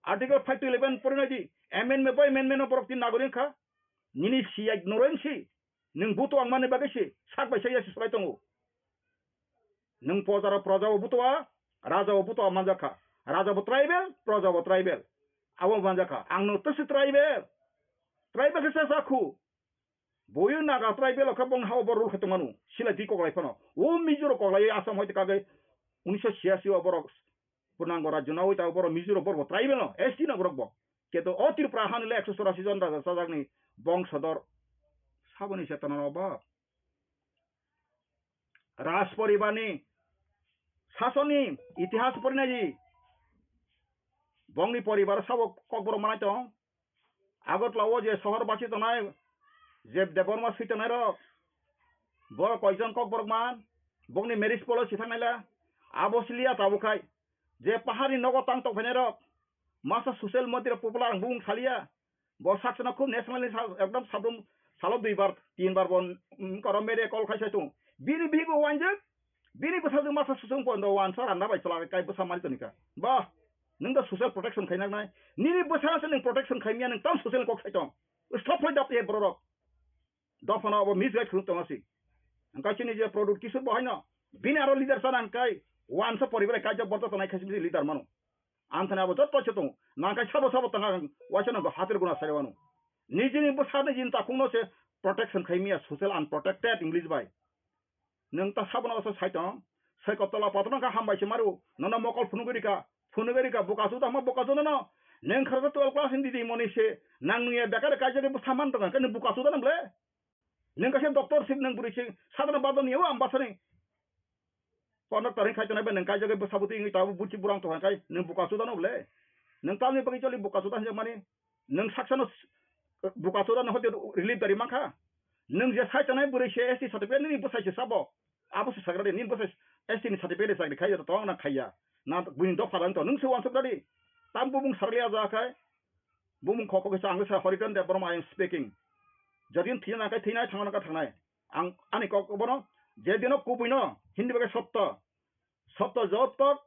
article 5 to 11 परिणाजी amendment of प्रति नागरिक का निनी सी ignorance नंग बुतो अंगमाने बागेसी साक बाय सैया सिसबाय तंगो नंग पोजारा प्रजा बुतोआ राजा बुतोआ मानजाखा राजा ट्राइबल प्रजा tribal awang banjaka ang no tosi tribal ke sasaku boyu naga tribal ka bong haw borul khatumanu sila di ko lai pano o mijuro ko lai asam hoite kage 1986 o borok punango rajyo na hoita boro mijuro borbo tribal no ST na borok bo keto o TRIPURA han le 184 jon da sajagni bong sodor saboni setana no ba ras poribani sasoni itihas porinaji bongni poribar sabo kokborok manai tong agotla o je sohor basi tonai je Debbarma sui tonai rok bor koijon kokborok man bongni marriage policy thangaila abosliya tabukai je pahari nogo tang tok phene rok masa social media popular bung khalia bo saksana khub nationally ekdom sabrum salo 2 bar 3 bar bon koro mere kol khaisai tu bini bigo wanjak bini besadu masa susung pondo wansar anda bai chala kai besamari tonika ba nung da social protection kainak nai nini besasa ning protection kaimia ning tam social kok saitong stop point up ye borok dofana abo misguide khung tongasi angka chini je product kisu bohaina bini aro leader sanan kai wan sa poribar kai job borto tonai khasimi leader manu anthana abo jotto chetong na kai sabo tanga wasana go hatir guna sarewanu nijini besane jin ta khungno se protection kaimia social unprotected english by nung ta sabona so saitong sai kotola patna ka hambai se maru nona mokol funugari ka bukasu ta ma bukasu no neng kharga 12 class hindi di moni se nang nuye bekar ka jage bu saman to kan bukasu ta namble neng ka se doctor sip nang buri se sadana badon yewa ambasane pona tarin khai tona be neng ka jage bu sabuti ngi tabu buci burang to kai neng bukasu ta noble neng tamni pagi choli bukasu ta mani neng saksano bukasu ta no hote relief dari mangkha neng je sai tona buri se SC certificate ni bu sai se sabo abu se sagrade ni bu sai SC ni certificate sai khai to na khaya na buin do faran to nung se wan sok dadi tambu bung sarlia ja kai बुमुं खक के आंग सा Haridhan Debbarma I am speaking जदिन थीना का थीना थांगना का थांनाय आं आनि ककबोनो जे दिनो कुबिनो हिंदी बगे सप्त जब तक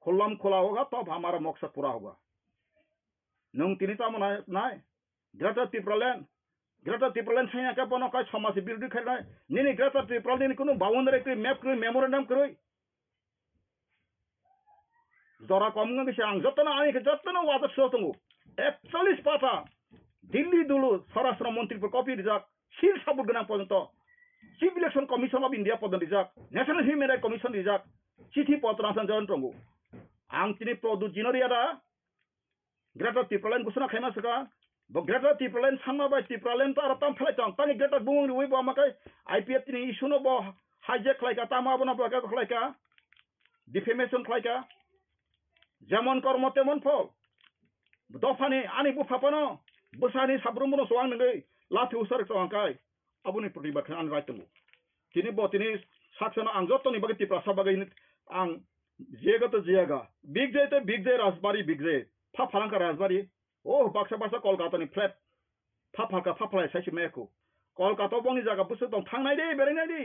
खुल्लम खुला होगा तब हमारा मकसद पूरा होगा नों तिनी तामना नाय ग्रेटर त्रिपुरालैंड सैया के बनो का समाज बिरुद्ध खरनाय निनी ग्रेटर त्रिपुरालैंड कुनु बाउंड्री के मैप के मेमोरेंडम करय जरा कम के आं जतना आनि के जतना वादा सोतंगु 41 पाता दिल्ली दुलु स्वराष्ट्र मंत्री कपि रिजाक सिल साबुत गोनां पर्यन्त chief election commission of India पद रिजाक नेशनल ह्यूमन राइट कमिशन रिजाक चिठी पत्र जन रंगु आं तिनी प्रदूत जिनरियादा ग्रेटर त्रिपुरालैंड घोषणा खाइमा सका ग्रेटर त्रिपुरालैंड सामा बाय त्रिपुरालैंड तो आरताम थलाइतां तानि ग्रेटर बुंग वे बामाkai आईपीएफ तिनी इशुनो बो हाइजेक खालाइका तामाबना बाका खालाइका डिफेमेशन खालाइका जेमन कर्म तेमन फल दफानि आनि बुफापनो बोसानि साब्रुमनो सवां नगै लाथि उसर तंकाय अबुनि प्रतिबाद आं राइतंगु तिनी साक्सन आं जतनि बागै त्रिपुरा साबागै आं जेगत जेगा बिग जे राजबारी बिग जे फा फालांका राजबारी ओ बाक्सा कलकाता नि फ्लैट फा फालका फा फलाय साइसे मेको कलकाता बंनि जागा बुसु दं थांनाय दे बेरायनाय दे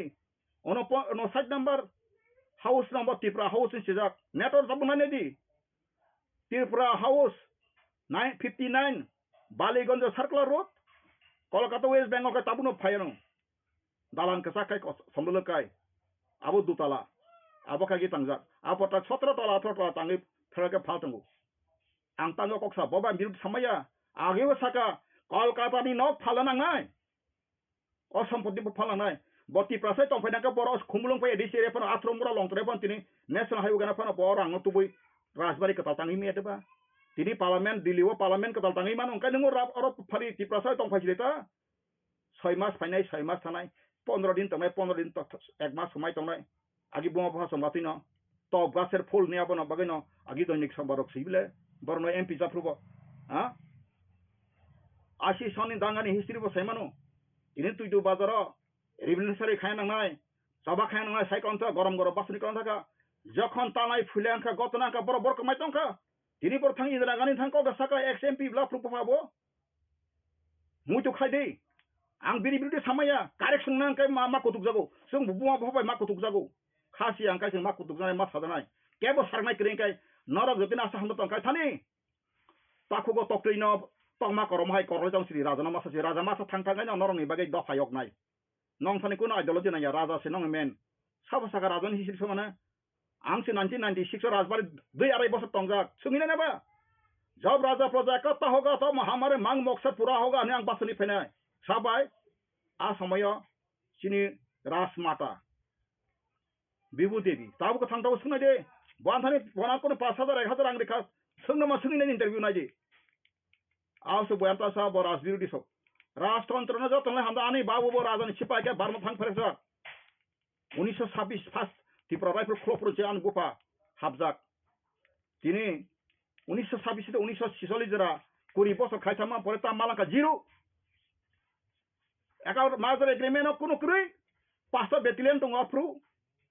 अनो side number house number Tripura house सिजाक नेटवर्क जाबनाय दे Tripura house 959 Ballygunge circular road Kolkata waste Bengal का ताबुनो फायनो दालान के साखाय समलकाय आबो दुताला आबो कागी तंजा आबो ता 17 तला 18 तला तांगै फेरके फालतंगु आं तांगो कक्सा बबा बिरुद समया आगेबो साका कलकाता नि नक फालनांनाय असम्पत्ति फालनांनाय बत्ती प्रासै तंफायनाका बरस खुमलुं फै एडिसि रेफन आथ्रमुरा लंतरेफन तिनि नेशनल हाइवे गना फना बर आं तुबै राजबारी कता तांगै मेदबा तिनि पार्लियामेंट दिल्ली वो पार्लियामेंट कता तांगै मान अंका नंगो राब अरब फारि तिप्रासै तंफायसिलेता 6 मास फाइनाय 6 मास थानाय 15 दिन तंनाय 15 दिन तक 1 मास समय तंनाय आगि बुमा भाषा मातिनो तो गासेर फुल निया बना बगैनो आगि दैनिक संबारक सिबिले बरनो एमपी जाफ्रुबो हा आशी सनि दांगानि हिस्ट्री बो साइमानो इने तुइदु बाजारो रिभलिउशनारि खायनांनाय सभा खायनांनाय साइकन्थ गरम बासनि कन्थाका जखन तानाय फुलेंखा गतनाका बरबर कमाइतंखा तिनि बर थांग इदरा गानि थांको गसाका एक्स एमपी ब्ला प्रुफाबो मुइतो खाइदे आं बिरि बिरुदे सामाया कारेक्सन नांकाय मा कुतुक जागौ जों बुबुमा भबाय मा कुतुक जागौ खासि आंकाय जों मा कुतुक जानाय मा सादानाय केबो सारनाय क्रेंकाय नरक जतिन आसा हमद तंकाय थानि ताखुगो तक्तैनो तंमा करमहाय करलजों श्री राजा मासा थांथांगाय नरकनि बागै दफायक नाय नं थानि कुन आइडियोलॉजी नाया राजा से नंग मेन साबा सागा राजन हिसिर समाने आंसे 1996 राजबारी 2-2.5 बছর तंजाक सुंगिना नेबा जब राजा प्रजा इकट्ठा होगा तो हमारे मांग मकसद पूरा होगा ने आं बासनि फैनाय साबाय आ समय चिनि राजमाता बिबु देवी ताबुको थांताव सुनाय दे बानथानि बनाकोनो 5,000-1,000 आं रेखा सोंनमा सुनिनाय इंटरव्यू नाय दे आवसो बयानता सा ब राजबिरुदि सब राजतंत्र न जतन हामदा आनि बाबु राजानि सिपाय के बारमा थांग फेरसा 1926 फास्ट त्रिपुरा राइफल क्लब जान गुफा हाबजाक तिनि 1926 से 1946 जरा 20 बছর खाइथामा परेता मालाका जिरो एकाउंट माजर एग्रीमेंट कुनु कुरै 5टा बेटालियन दङ अफ्रु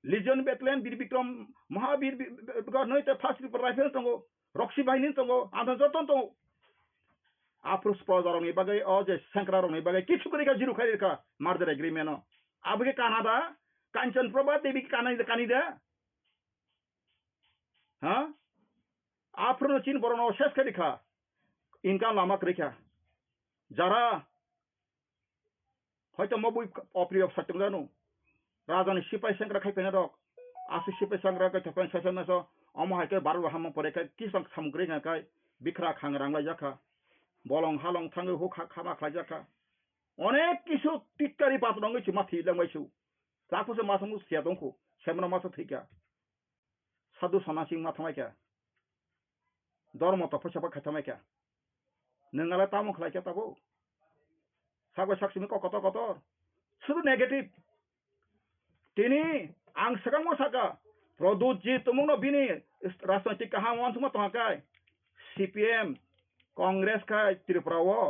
लिजन बेटालियन बीर विक्रम महावीर नयते फास्ट त्रिपुरा राइफल दङ रक्सी बाहिनी दङ आधा जतन दङ आफ्रुस प्रजारनि बागै अजे सेंक्रारनि बागै किछु कुरैका जिरो खाइरका मार्जर एग्रीमेंट आबगे कानाडा कांचन प्रभा देवी कानिदा हाँ आफ्रो चीन बरनो शेष करिखा इनका लामा करिखा जरा हयतो मबुई अप्रिय सत्यम जानो राजानि सिपाइ सेंग्रा खाइफेना रक आसि सिपाइ सेंग्रा का थपन ससनसो अमहायके बारु हाम परेखा किसं सामग्री गाय बिखरा खांगरांलाय जाखा बलं हालं थाङो हो खामा खाय जाखा अनेक किसु टिक्कारी बात दंगै माथि लंबायसु ताकुसे मासंगु सेदंखु सेमना मास थैका साधु सनासि मा थमायका धर्म तपस्या खाथमायका नंगाला तामु खलायका ताबो सागो साक्षिनि कत सुदु नेगेटिभ तिनी आं सगांगो साका प्रदूत जी तुमुनो बिनि राजनैतिक कहा वानसुमा तहाकाय सीपीएम कांग्रेस का त्रिपुराओ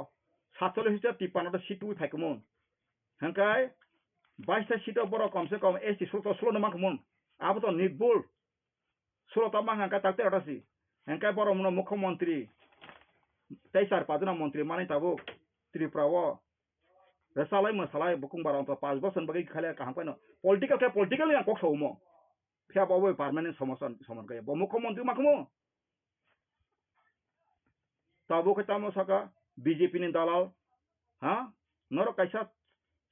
47 सीट उ थाइकमोन हंकाय 22 सीट बर कम से कम एसटी स्लो नमाखमोन अब तो निर्भुल 16 मांगा ताते अटासी हंकाय बर मुख्यमंत्री Taisar Padana Montri Mani Tabu Tripura wo Resalai Masalai Bukung Barang to Pas Bosan bagi Kale Kahampano political yang kok saumo Pia bawa permanent somosan kaya bomo komontri makmo Tabu ketamo Sakha BJP ni dalal ha noro kaisa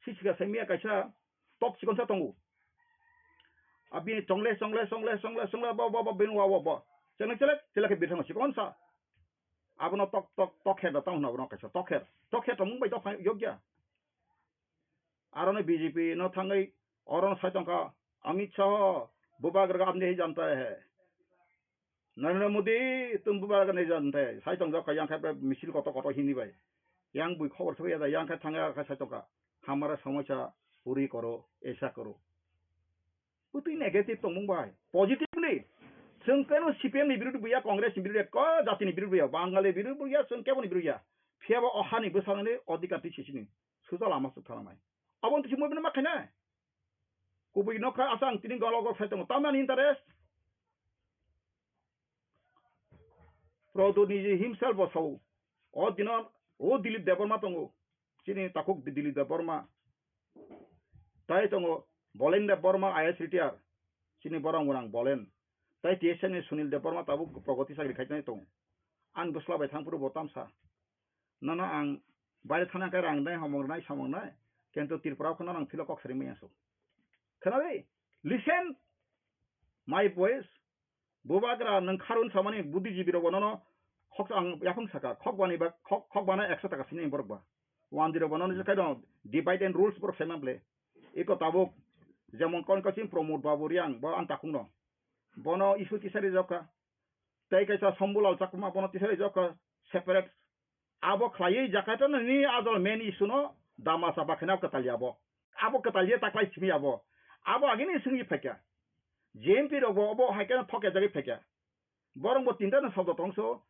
sisiga semia kaisa top sikon sa tongu abi tongle ba bin wa celak bidang sikon sa abono tok head ta no kaisa tok head mung bai tok yogya arone BJP no thangai oron saitongka Amit Shah बुबागर आप नहीं जानता है नरेंद्र मोदी तुम बुबागर नहीं जानते है साइतों जो कयां खाए मिसिल कतो हिंदी भाई yang बुई खबर सब याद yang खाए थांगा खाए साइतों का हमारा समस्या पूरी करो ऐसा करो उतनी नेगेटिव तो मुंग भाई पॉजिटिव नहीं संकेनो सीपीएम नि बिरुद्ध बुया कांग्रेस नि बिरुद्ध क जाति नि बिरुद्ध बुया बांगाली बिरुद्ध बुया संकेबो नि बिरुद्ध बुया फियाबो अहानि बोसानानै अधिकार तिसिनि सुजा लामा सुथालामाय अबन तिसि मोबनो माखाना Kubu inoka asang tining galogor saitong taman interest. Prodo ni himself was how. O dinon o Dilip Debbarma tongo. Sini takuk Dilip Debbarma. Tai tongo bolen Debbarma ISRTR. Sini borang bolen. Tai TSN ni Sunil Debbarma tabuk progoti sagri kaitan tongo. An busla bai thangpuru botam sa. Nana ang bai thana kai rang dai hamong nai. Kento Tripura khona nang philokok srimai aso. Kenapa? Listen, my voice. Bubagra nang karun samani buddhijibi ro bonono khok ang yakung saka khok bana 100 taka sini borba. Wan diro bonono je kaidon divide and rules for family. Iko tabuk jemon kon kasim promote baburiang ba antakung no. Bono isu tisari joka. Tai kaisa sombulal chakma bono tisari joka separate. Abo khlai jakata ni adol main isu no dama sa bakhna kataliabo. Abo katalia taklai simi abo. Abo agini singi pekya. JMP robo abo haikana thoke jagi pekya. Borong bo tinda na sabdo tongso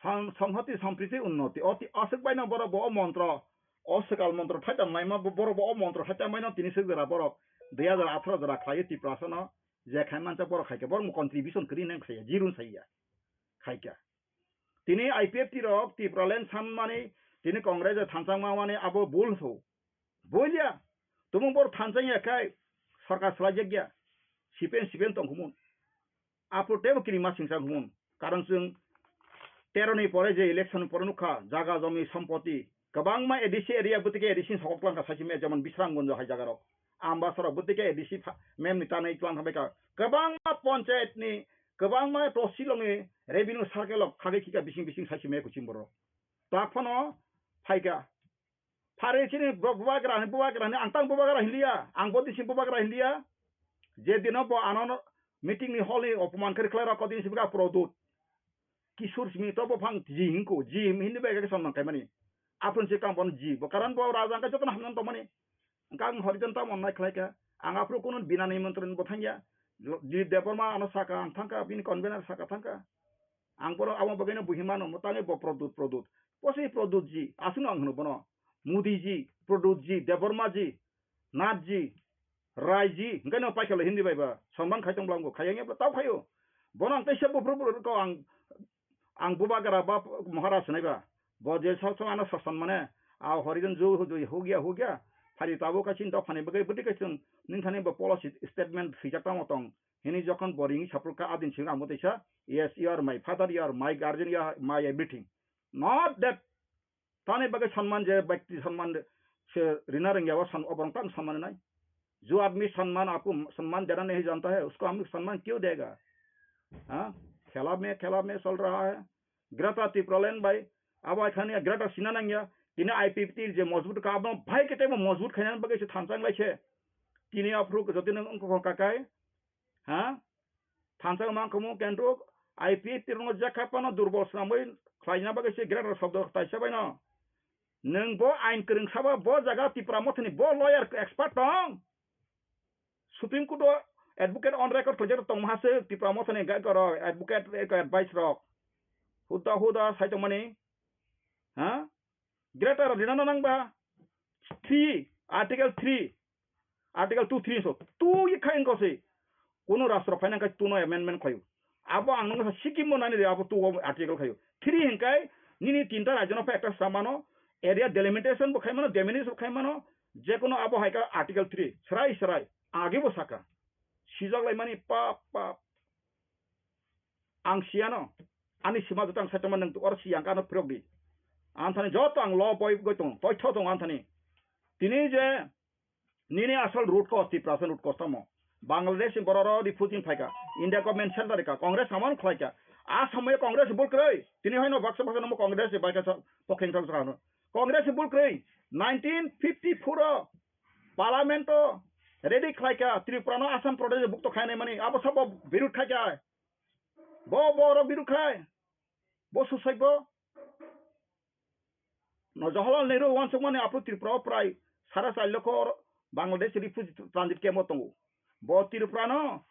samhati sampriti unnoti oti asuk baina boro bo mantra asukal mantra thaitam naima boro bo mantra thaitam maina tini sugara boro 2018 dara khaye ti prasana je khaimanta boro khaike boro contribution kri nang khaya jirun saiya khaika tini IPF ti rok ti pralen sanmani tini congress thansang mane abo bolso bolya तुम bore थानसाई काय सरकार सलाजग्या सिपेन तंगुमुन आपुटेबो किरिमा सिंसा गुमुन कारण जों 13 नि परे जे election परनुखा जागा जमी सम्पत्ति गोबांमा एडिसि एरिया बुतिके एडिसि सकप्लांका सासिमे जमन बिस्रांगन जो हाय जागारो आम्बासर बुतिके एडिसि मेम नितानै प्लान हबेका गोबांमा पंचायत नि गोबांमा तहसिलनि रेभिन्यू सार्केल खागे खिका बिसिं सासिमे कुचिमबरो ताफनो फाइका Farisini bubagra ni antang bubagra hindia angkoti si bubagra hindia je dino bo anon meeting ni holi opman kari klara kodin si buka produt kisur simi to bo phang ji hingko ji hindi ba ga samman kaimani apun si kampon ji bo karan bo raja ka jotna hamnan to mani kang Haridhan ta monnai khlaika ang apro kunun bina nimantron bo thangya di Debbarma ano Sakha angthangka bin convener Sakha thangka ang poro amo bagena buhimano mutane bo produt posi produt ji asuno ang hnu bono Modi ji, Produt ji, Debbarma ji, Nath ji, Rai ji, enggak no pakai hindi baik Samban kaitung belanggo, kayaknya tahu kayo. Bonang tesya beberapa kau ang bubagara bap Maharashtra nih ba. Boje sosok anak sasan mana, Haridhan jo ho gya. Hari tahu kacin tahu fane bagai beti kacin, ninthane ba policy statement fijakta motong. Ini jokon boring sapruka adin singa motesha. Yes, you are my father, you are my guardian, you are my everything. Not that. ताने बगे सम्मान जे व्यक्ति सम्मान से रिना रंगेवा अबरंगता सम्मान नहीं जो आदमी सम्मान आपको सम्मान देना नहीं जानता है उसको हम सम्मान क्यों देगा हाँ खेला में चल रहा है ग्रेटा तिप्रलेन भाई अब एखाने ग्रेटा सिना नंगिया तिने आईपीपी जे मजबूत का अब भाई के टाइम मजबूत खाने बगे से थानसांग लाइछे तिने अफ्रुक जतिने उनको काकाय हाँ थानसांग मा कमो केंद्र आईपीपी तिरनो जाखापानो दुर्बल सामै खाइना बगे से ग्रेटा शब्द ताइसा बायनो नों बो आइन गोरों साबा बो जागा Tripura मथनि बो लयार एक्सपार्ट दं supreme court advocate on record खजर तंग मासे Tripura मथनि गायकर एडवोकेट एडवाइस रक हुदा साइतो मनि हा ग्रेटर दिनाना नांबा 3 आर्टिकल 2 सो 2 इखाइन कोसे कोनो राष्ट्र फाइनांस का 2 नो अमेंडमेंट खयो आबो आंनो सिकिम मोनानि आबो 2 आर्टिकल खयो 3 हिंकाय nini tinta rajono pa ekta samano area delimitation bo khaimano diminution khaimano je kono abo haika article 3 serai age bo Sakha sijak lai mani pa ang siano ani sima jutang sataman nang or siang kana progdi anthani joto ang law boy gotong toy thotong anthani tini je nini asal root cost ti prasan root cost mo Bangladesh bororo di Putin phaika India government center ka Congress saman khlaika a samay Congress bul krei tini hoino baksa baksa mo Congress e baika pokheng thak sakano Congress bul krei 1954 parliament ready khlaika Tripura no Assam Pradesh bukto khaine mani abo sabo birut khaika bo birut khai bo susaibo no Jawaharlal Nehru once mane apu Tripura prai 4.5 lakh Bangladesh refugee transit ke motongo bo Tripura no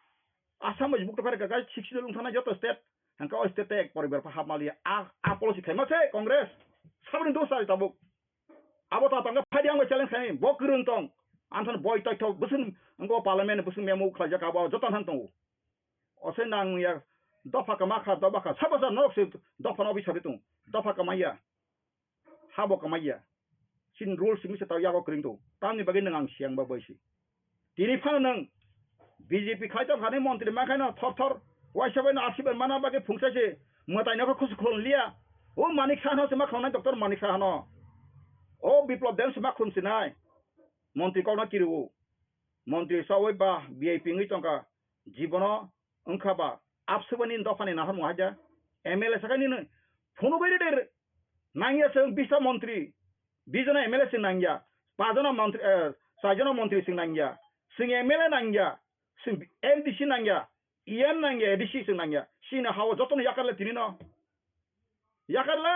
Assam bukto kare ka 60 lung thana joto state hangka o state ek poribar pa hamalia a policy khai mase Congress sabrin dosa tabuk abo ta tanga phadiang challenge khai bo kurung tong anthon boy tai thok busun ngo parliament busun memo khlaja ka ba jotan han tong ose nang ya dofa kama kha dofa kha sabasa nok se dofa no bi sabitung dofa kama ya habo kama ya sin rules mi se ta ya ko kring to tani bagi nang siang ba boisi tini phan nang BJP khaita phane mantri ma khaina thor waisaba na arsiban mana bagi phungsa se matai na ko khus khol lia o manik khan ho se ma khona doctor manik khan ho o biplop den se ma khun sinai মন্ত্রী কর্ণ কিরু মন্ত্রী সবাই বা VIP নই টঙ্কা জীবন ওংখাবা আপসবানি দফানি না হন মহাজা MLA সাকানি নই ফোনো বাইরে দের নাঙ্গিয়া সং 20 মন্ত্রী 20 জন এমএলএ সিং নাঙ্গিয়া 5 জন মন্ত্রী 6 জন মন্ত্রী সিং নাঙ্গিয়া সিং এমএলএ নাঙ্গিয়া সিং এমডিসি নাঙ্গিয়া ইএন নাঙ্গিয়া এডিসি সিং নাঙ্গিয়া সিনা হাও যতন ইয়াকারলে তিনি ন ইয়াকারলা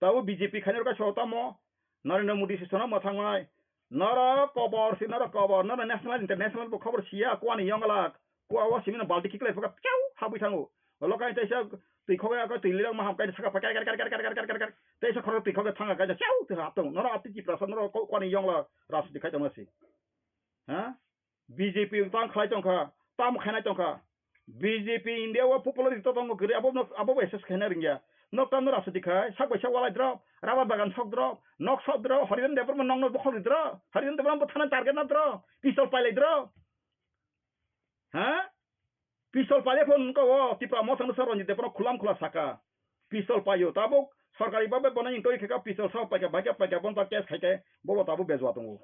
তাও বিজেপি খানের কা সতামো Narendra Modi se sona mathangmai nara kobor si nara kobor nara national international bo khobor sia kwani yongala kwa wa simina balti kikle foka piau habu thango lokai taisa tui khoga ka tui lirang maham kai saka pakai kar taisa khoro tui khoga thanga ka piau tu hatong nara ati ki prasan nara kwani yongla ras dikhai tamasi ha BJP tang khlai tongkha tam khanai tongkha BJP India wa popularity to tongo gre abo SS khana ringya nok tam ras dikhai sak baisa wala drop rabat bagan sok drop nok sok drop Haridhan Debbarma nong no bokhol drop Haridhan Debbarma thana target na drop pistol pile drop ha pistol pile phone ko Tripura mo sang saron jite pono khulam khula Sakha pistol payo tabuk sarkari babe bonai toi kheka pistol sa paika baika bon ta case khaike bo tabu bezwa tongo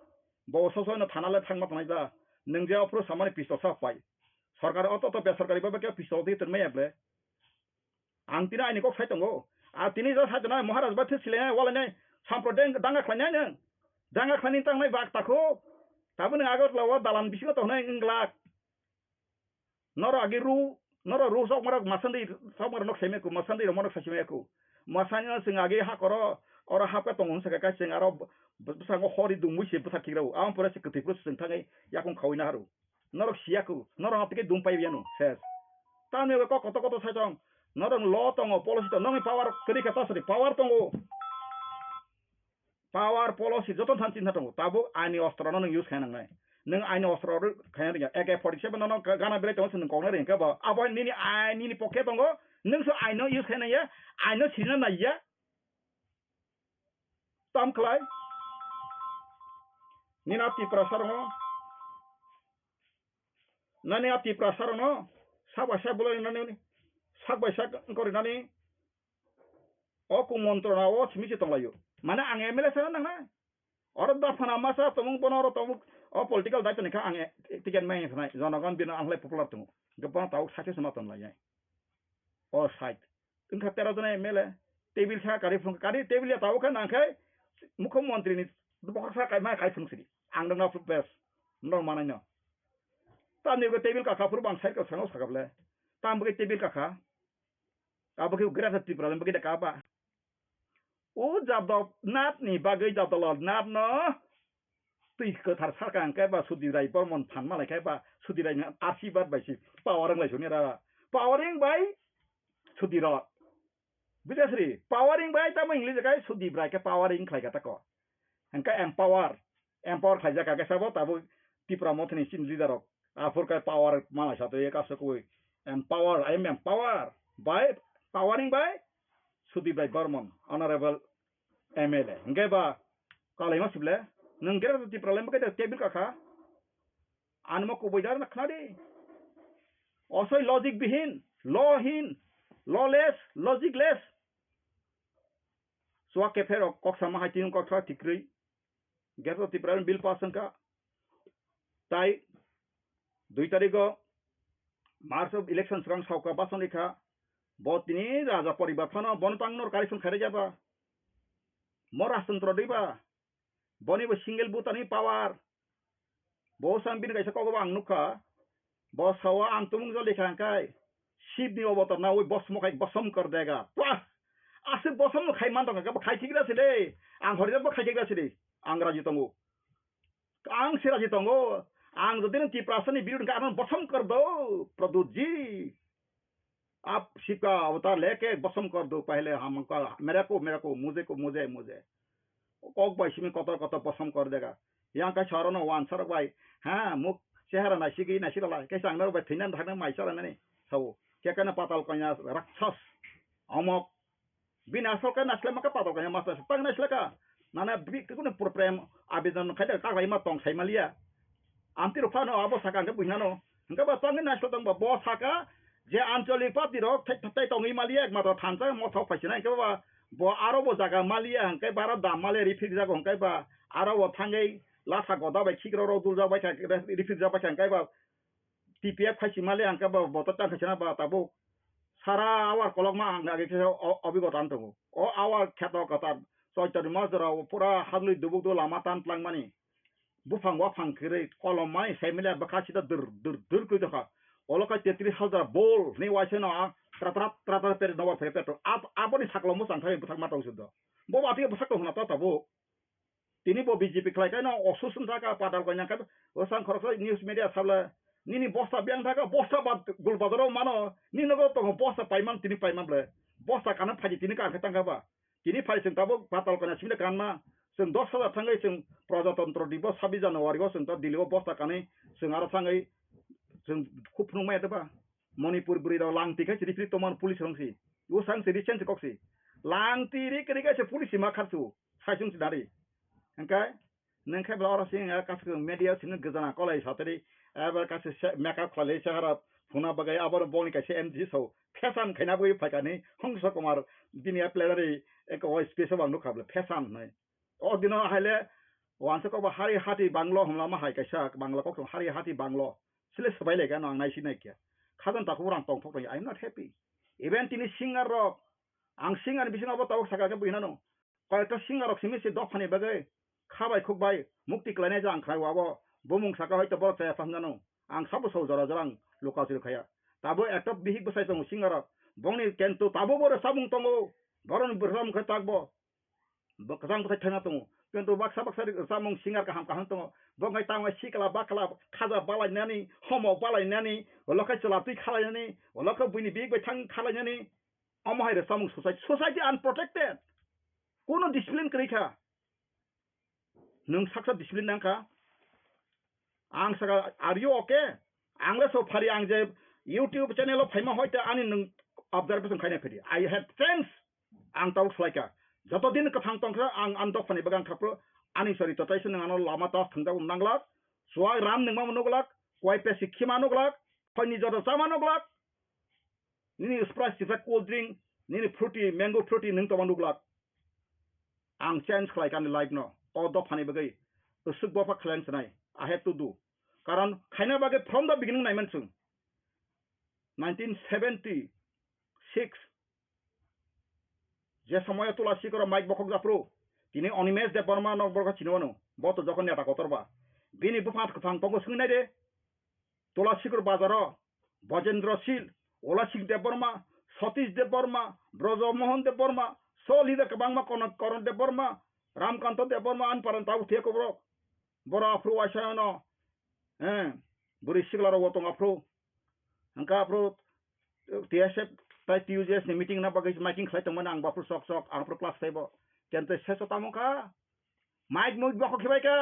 bo soso na thana le thangma tanai da ningje opro samane pistol sa pai sarkar auto to be sarkari babe ke pistol di terme able angtina ani ko khai tongo a tini jo sa jana maharaj ba thile wala ne samprodeng danga khlanya ne danga khlani tang nai bak takho tabun agot lawa dalan bisingo to nai inglak noro agiru noro ru sok marak masandi sok marak nok seme ku masandi ro marak seme ku masanya sing age ha koro ora ha ka tong sa ka sing aro busango hori du muisi busa kirau am pura se kuti plus sing thangai yakon khawina haru norok siaku noro apike dum pai bianu ses tame ko koto sa jong norong lo tongo policy to nongi power kini kata sari power tongo power policy joton than chinta tongo tabu ani ostra no use khanang nai nang ani ostra ro khanang ya AK47 no gana bele tongo sin kong ring ka ba abo nini ani pocket tongo nang so I know use khanang ya I know sina na ya tam klai nina ti prasarno nani ati prasarno sabasa bolo nani sakbai sak korinani oku montrona o simisi tonglayo mana ang MLA sa nang na or da phana masa tomung bonoro tomuk o political daito ni ka ang tiken mai sanai jonagon bin ang le popular tumu gapon tau sakhe samaton lai o site tingka 13 jona MLA table sa kari phung kari table ya tau ka nang khai mukhyamantri ni bokar sa kai mai kai phung siri ang dang na best nor mananya ta ni ko table ka khapur bang sai ka sangos khakable tam bagi table ka kha abagi grasa Tripura bagi da ka ba o jab da nat ni bagi jab da nat no tui ko thar sarkang ka ba sudi rai pormon phan ma lai ka ba sudi rai na arsibat bai si powering lai suni ra powering bai sudi ra bidasri powering bai ta mo english ka sudi rai ka powering khai ka ta ko angka empower khai ja ka sabo tabu Tripura mo thni sin leader ok afur ka power ma sa to ka sa ko empower I am empower by powering by Sudibai Barman, Honorable MLA. Ngeba, Kalima Sible, Nungera the problem get a table kaka, Anmoko Vidar Naknadi. Also logic behind, law hin, lawless, logicless. So a kefero, Coxama Hatin Coxa Tikri, get the problem bill passanka. Tai, 2 तारिखको March election रंग साउका बासन लेखा बतिनी राजा परिवर्तन बनतांगनर कार्यक्रम खारे जाबा म राजतंत्र दैबा बनिबो single बुतानि power बसां बिन गाइसा कगबा आं नुखा बसावा आं तुमुं जो लेखा अंकाय शिवनि अवतार ना ओइ बसमखाय बसम कर देगा वाह आसे बसम खाइ मान दंगा खाइ थिगरा छले आं हरिजबो खाइ थिगरा छले आं राजि तंगो आं से राजि तंगो आंग जो दिन त्रिपुरा विरुद्ध कारण बसम कर दो प्रदूत जी आप शिव का अवतार लेके बसम कर दो पहले हमका मेरे को मुझे कोक भाई शिव कतर कतर बसम कर देगा यहाँ का शहर न वान सर भाई हाँ मुख शहर नासिगी नासिला कैसे आंगनर भाई थैना धागना माइसर ने सब क्या कहना पाताल कन्या राक्षस अमक बिनाशल का नस्ल मका पाताल कन्या मास्टर तंग नस्ल का नाना बिकुन प्रेम आवेदन खाइदे का भाई मा तंग साइमालिया आमति रुफानो आबो साका के बुझनानो हंगा बा तंग नास्ल तंग बो साका जे आंचलिक पार्टी रो थै तंगै मालिया एक मात्र थानसा मथाव फाइसिना के बा बो आरो बो जागा मालिया हंकै बारा दाम माले रिफिक जागो हंकै बा आरो बो थांगै लाथा गदा बाय खिग्रो रो दुल जाबाय था रिफिक जाबाय हंकै बा टीपीएफ फाइसि माले हंकै बा बत तांखैना बा ताबो सारा आवार कलकमा आंगा के अभिगता आंतगो ओ आवार ख्यात कथा चैतन्य मजरा पुरा हागलै दुबुक दो लामा तानप्लां मानि बुफां वाफां करे कलम माने साइमिला बखासिदा दुर कइ दखा ओलका 33,000 बोल नि वाइसे न ट्रा पेर नवा पेट्रो आपनि साकलो मोसां थाय बुथाक माताव सुद बो बाति बुथाक होना ताबो तिनि बो बीजेपी खलाय न असुसन थाका पाटाल कन्या का ओसां खरस न्यूज मीडिया साबला निनि बस्ता ब्यां थाका बस्ता बात गुलबाजाराव मानो नि नगो तो बस्ता पाइमान तिनि पाइमानले बस्ता काना फाजि तिनि का थांगाबा तिनि फाइसिं ताबो पाताल कन्या सिमले कानमा जों 10,000 थांगै जों प्रजातंत्र दिवस 26 जानुवारियाव जों दिल्लीआव बस्ता कानै जों आरो थांगै जों खुफनुंमाय दबा मणिपुर ब्रिदाव लांतिखै रिफ्रि तमान पुलिस रंसि वो सांसे रिसेंस कक्सि लांतिरि करिगासे पुलिस मा खारसु साइसुं सिदारि अंकाय नंखाय ब्लावर सिंह कासक मीडिया सिन गजना कलाय सातरि एबार कासे मेकअप खले शहर फुना बगाय आबर बोनि कासे एमजी सौ फैशन खैनाबो फाइकानि हंस कुमार दिनिया प्लेयारि एक वॉइस स्पेस बांगलो खाबले फैशन नै ओ दिनो हाइले वानसे को हारि हाति बांगलो हमला मा हाइ कासा बांगला को हारि हाति बांगलो सिले सबाइले गान आं नाइसि नाइकिया खाजन ताखौ रां टंग टंग I am not happy even तिनि सिंगर रक आं सिंगर बिसिनाबो ताव सागा के बुइनानो कयटा सिंगर रक सिमिसे दफानि बगै खाबाय खुबाय मुक्ति क्लाइनाय जां खायवाबो बुमुं साका हयतो बर चाया फांजानो आं साबो सौ जरा जरां लोकासिर खाया ताबो एकटा बिहिक बसाय दं सिंगर बंनि केन्टो ताबो बर साबुं तंगो बरन बरसाम खतागबो बकजां बसाय थाना दं केन्टो बाक्सा सामुं सिंगर का हम दं बंगाय तांगाय सिकला बाकला खाजा बालायनानै हमाव बालायनानै लखाय चलातै खालायनानै लखा बुइनि बिग बाय थां खालायनानै अमहाय सामुं सोसाइटी अनप्रोटेक्टेड कोनो डिसिप्लिन करिखा नों साक्सा डिसिप्लिन नांखा आं सागा आर यू ओके आंले सो फारि आं जे यूट्यूब चैनल फाइमा हयतो आनि नों ऑब्जर्वेशन खायना फैदि आई हैव फ्रेंड्स आं ताव स्लाइका जत दिन का थांग तंखा आं आंद फानि बगां खाप्रो आनि सरि तताइस नङानो लामा तास थांदा उनांगला सुवा राम नोंमा मनोगलाक कय पेसि खिमानोगलाक फनि जद जामानोगलाक निनि स्प्राइस सिफा कोल्ड ड्रिंक निनि फ्रुटी मैंगो फ्रुटी नों तमानोगलाक आं चेंज खालायकानि लाइफ न ओ दफानि बगै उसुक बफा खालायनसनाय आई हैव टू डू कारण खायना बगै फ्रम द बिगिनिंग नायमोन जों 1976 जे समय तुलसी कर माइक बखक जाफ्रो तिनि अनिमेश देबबर्मा नगबरखा चिनोनो बत जखन नेता कतरबा बिनि बुफात खफां तंगो सुंनाय दे तुलसीकर बाजार बजेन्द्र शील ओलासिक देबबर्मा सतीश देबबर्मा ब्रजमोहन देबबर्मा सलिदा कबांमा करण देबबर्मा रामकांत देबबर्मा अनपारन ताउ थेको बरा आफ्रो आशानो बुरि सिगलारो वतंग आफ्रो हंका आफ्रो टीएसएफ ताइ टीयूजेस नि मीटिंग ना बगै माइकिंग खाइतमन आं बाफ्रो सक सक आफ्रो क्लास थाइबो केनते सेसतामका माइक मुइक बख खिबायका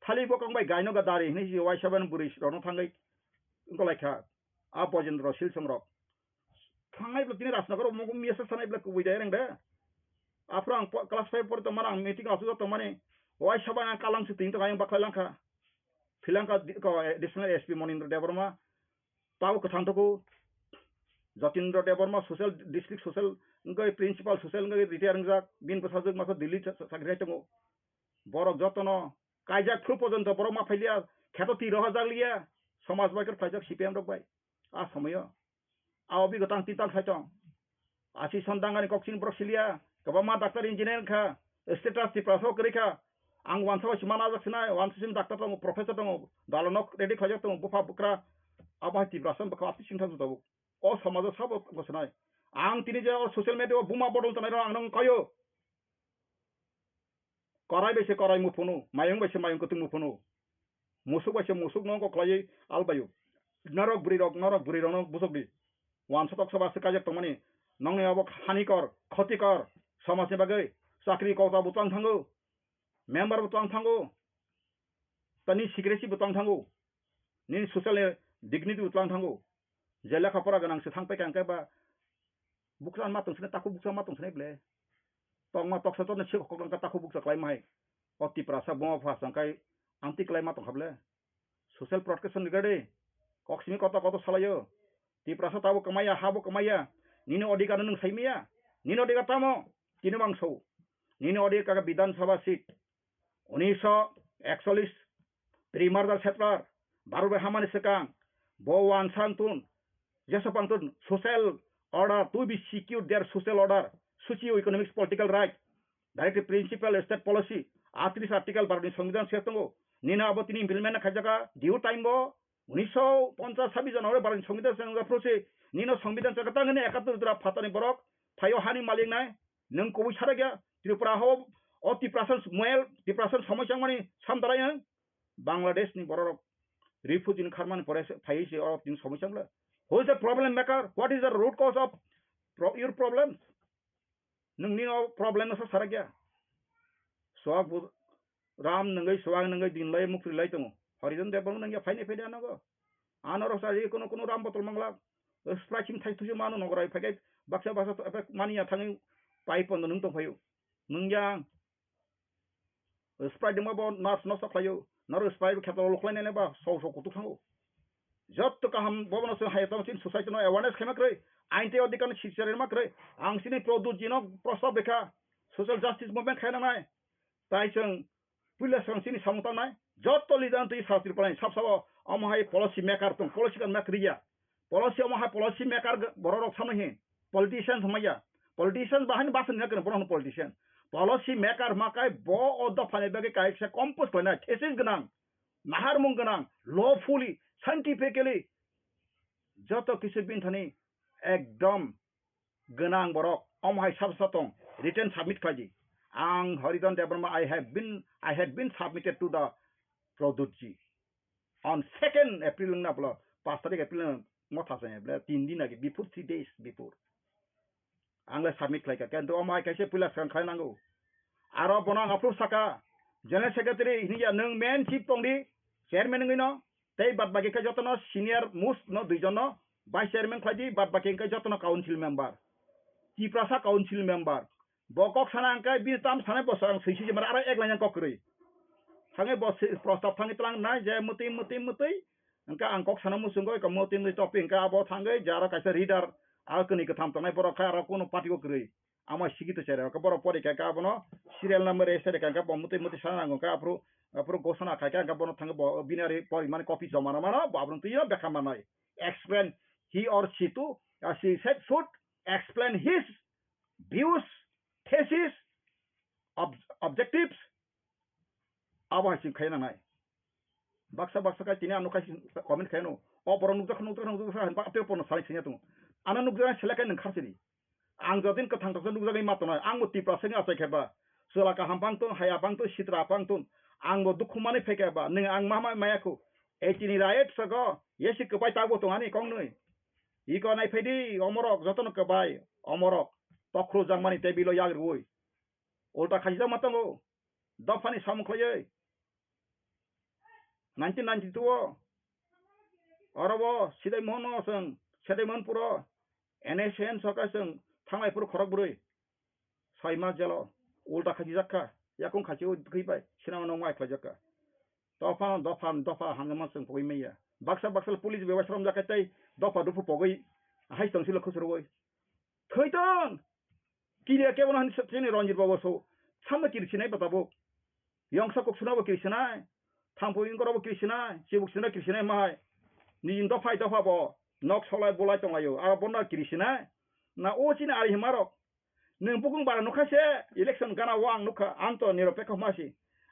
थाली बकं बाय गायनो गदारि नि वाइ 7 बुरि रनो थांगै गलायखा आ बजेन्द्र शील संरक Fangai bla tini rasna karo mo miasa sanai bla kuwi dai reng da. Afro ang kelas 5 por to mana ang meeting asu to mane. Wai saban ang kalang siting to kayang baklai langka. Filangka ko additional SP Monindra Debbarma tahu kesan to Jatindra Debbarma social district social ngai principal social ngai retire ngjak bin pasajak masa Delhi sakrai tongo. Borok jotono kaijak fru porjonto borok ma phailia kheto 13,000 liya समाज biker फाइजक CPM रक bye आ समय आ अभिगतां तिताल फाइटं आसि सन्दांगानि कक्सिन ब्रसिलिया गबा doctor engineer खा status ति प्रासो करिखा आं वानसाव सिमाना जखना वानसिम doctor दं professor दं दालनक रेडी खाजक दं बुफा बुक्रा आबाति ब्रासन बखा आपि सिंथा जुदाव अ समाज सब बसनाय आं तिनि जे सोशल मीडिया बुमा बदल तनाय आं नं कयो कराय बेसे कराय मुफुनु मायं बेसे मायं कतु मुफुनु musuk baca musuk nong kok lagi albayu narok buri rok nong busuk di wan sotok sabah sekajak tomani nong ne abok hanikor khotikor samaj ni bagai sakri kota butang thangu member butang thangu tani secrecy butang thangu ni social dignity butang thangu jela khapara ganang se thangpai kangkai ba bukran ma tungsne taku buksa ma tungsne ble tong ma tok sato ne chik khok lang taku buksa klai mai oti prasa bo fa sangkai anti climate hable social protection gade koksimi kota salayo ti prasa tabu kemaya habu kemaya nini odika nung saimia nini odika tamo kini bangso nini odika ka bidan sabha seat 1941 primar dal setlar baru be hamani sekang bowan santun jesapantun social order to be secured their social order socio-economic political right directive principle state policy 38 article baru संविधान सेतंगो Nina abotini implement khajaka due time bo 1950 January baran संविधान संगा प्रोसे Nina संविधान से कता ngene 71 dra phatani borok phayo hani malik nai nung ko chara gya Tripura ho oti prasan moel ti prasan samosa mani samdarai Bangladesh ni borok refugee in kharman pore phai se or tin samosa la who is the problem maker what is the root cause of your problems nung ni problem sa sara gya so Ram nangai swang nangai din lai mukri lai tong Haridhan Debbarma nangai faine fede anago anaro sari kono ram botol mangla sprachim thai tuju manu nogorai phage baksa basa to mania thangi pai pon nung to phayu nungyang sprite demo bo nas no saklayo naro sprite khato loklai ne ba so kutu thango jot to kaham bobono se hayata tin society no awareness khemakre ainte odikan shiksare makre angsini produce jino prosab bekha social justice movement khaina nai tai chang Pula sini samutang nai joto lidan tu isasir palai sab sabo amahai policy maker tung policy kan makriya policy amahai policy maker borok samahi politicians maya politicians bahan basan nakar boron politician policy maker makai bo oda phane bage kai se compose kona thesis ganang mahar mung ganang lawfully scientifically joto kisu bin thani ekdom ganang borok amahai sab satong written submit kaji Ang Haridhan Debbarma I had been submitted to the Produtji on 2nd April na bla 5 tarik April motha sa bla 3 din agi before 3 days before angla submit like kan to amai kaise pula sang khai nango aro bonang approve saka general secretary hiya nung main chief tongdi chairman ngino tei bad bagi ka jotono senior most no duijono vice chairman khaji bad bagi ka jotono council member chief prasa council member Bokok sana angkai bin tam sana bosang sisi jemar ara ek lain kokri. Hangai bos prostab hangai telang na jaya muti angka angkok sana musungoi ka muti ni topping ka abo hangai jara kaisa reader alkeni ka tham tanai borok kha ara kono party kokri. Ama sigito chere ka borok pori ka abono serial number ese de ka muti sana angka apro gosana ka ka bono thang binary pori mane copy jamana mana babrun tuyo bekha manai. Explain he or she to as she said should explain his views thesis objectives awa sin khaina nai baksa ka tini anu kai comment khaino o boron nukja sa han pa apel pon sai sinya tu ana nukja selaka nang kharsini ang jodin ka thang ta nukja gai matona ang muti praseng asai kheba sola ka hampang tu haya pang tu sitra pang tu ang bo dukhumani pheke ba ning ang mama mayaku e tini right sago yesi ka pai tago to ani kong nui I ko nai phedi omorok joton ka bai omorok Tokro jangmani tebilo yagir woi. Ulta khajida matango. Dafani samukhlaye. 1992 Arabo sidai mono sang sidai mon puro NSN सरकार जों थांनायफोर खरक बुरै सयमा jail उल्टा खाथि जाखा याखं खाथियाव फैबाय सिनामा नौ माइ खाजाखा दफा हांगमा जों फगै मैया बाक्सा पुलिस बेवास्रम जाखाय दफा दुफु पगै हाइस्टंसिल खुसरवै थैदों किरिया केवन हानि सत्रिनि रंजित बाबसो सामना किरसिनाय बताबो यंसा कुक्सुनाबो किरसिनाय थांफोइन गराबो किरसिनाय चिबुक्सिना किरसिनाय माय निजिन दफा बो नक सलाय बोलाय तंलायो आ बन्ना किरसिनाय ना ओचिना आरि हिमारक नों बुकुं बारा नुखासे इलेक्शन गाना वां नुखा आंतो निरपेक्ष मासि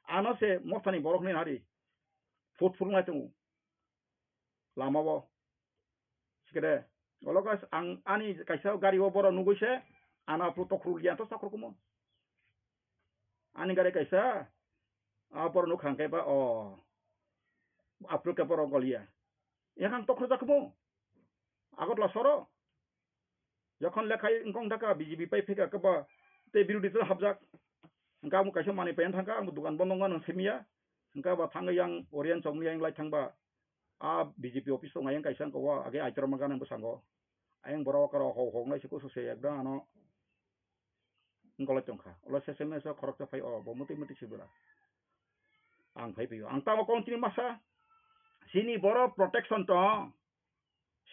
आनसे मथानि बरकनि हारि फुट फुरनाय दङ लामाबो सिकेदे अलगास आं आनि काइसा गारियाव बर नुगैसे आना प्रोटोकल गियाथ साखरखुमो आनि गारि काइसा आ बर नुखांखायबा अ आफ्रिका बर गलिया याखां तखर जाखमो आगतला सरो যখন লেখাই ইনকং থাকা বিজেপি পাই ফেকা কবা তে বিরোধী হাবজাক ইনকা মু কাইসা মানি পেন থাকা आं दुकान बन्दंगा नों सेमिया इनका बा थाङै आं ओरियन चौकनि आं लाइ थांबा आ बिजेपि अफिस दं आं काइसा कवा आगे आइतरमा गानन बसांगो आं बर कर हंनाय सिको ससे एकदम आनो गलत तंखा अला सेसेमेस खरक फाइ अ बमति मति सिबरा आं फाइ पियो आं तामा कन्टिन्यू मासा सिनि बर प्रोटेक्शन तो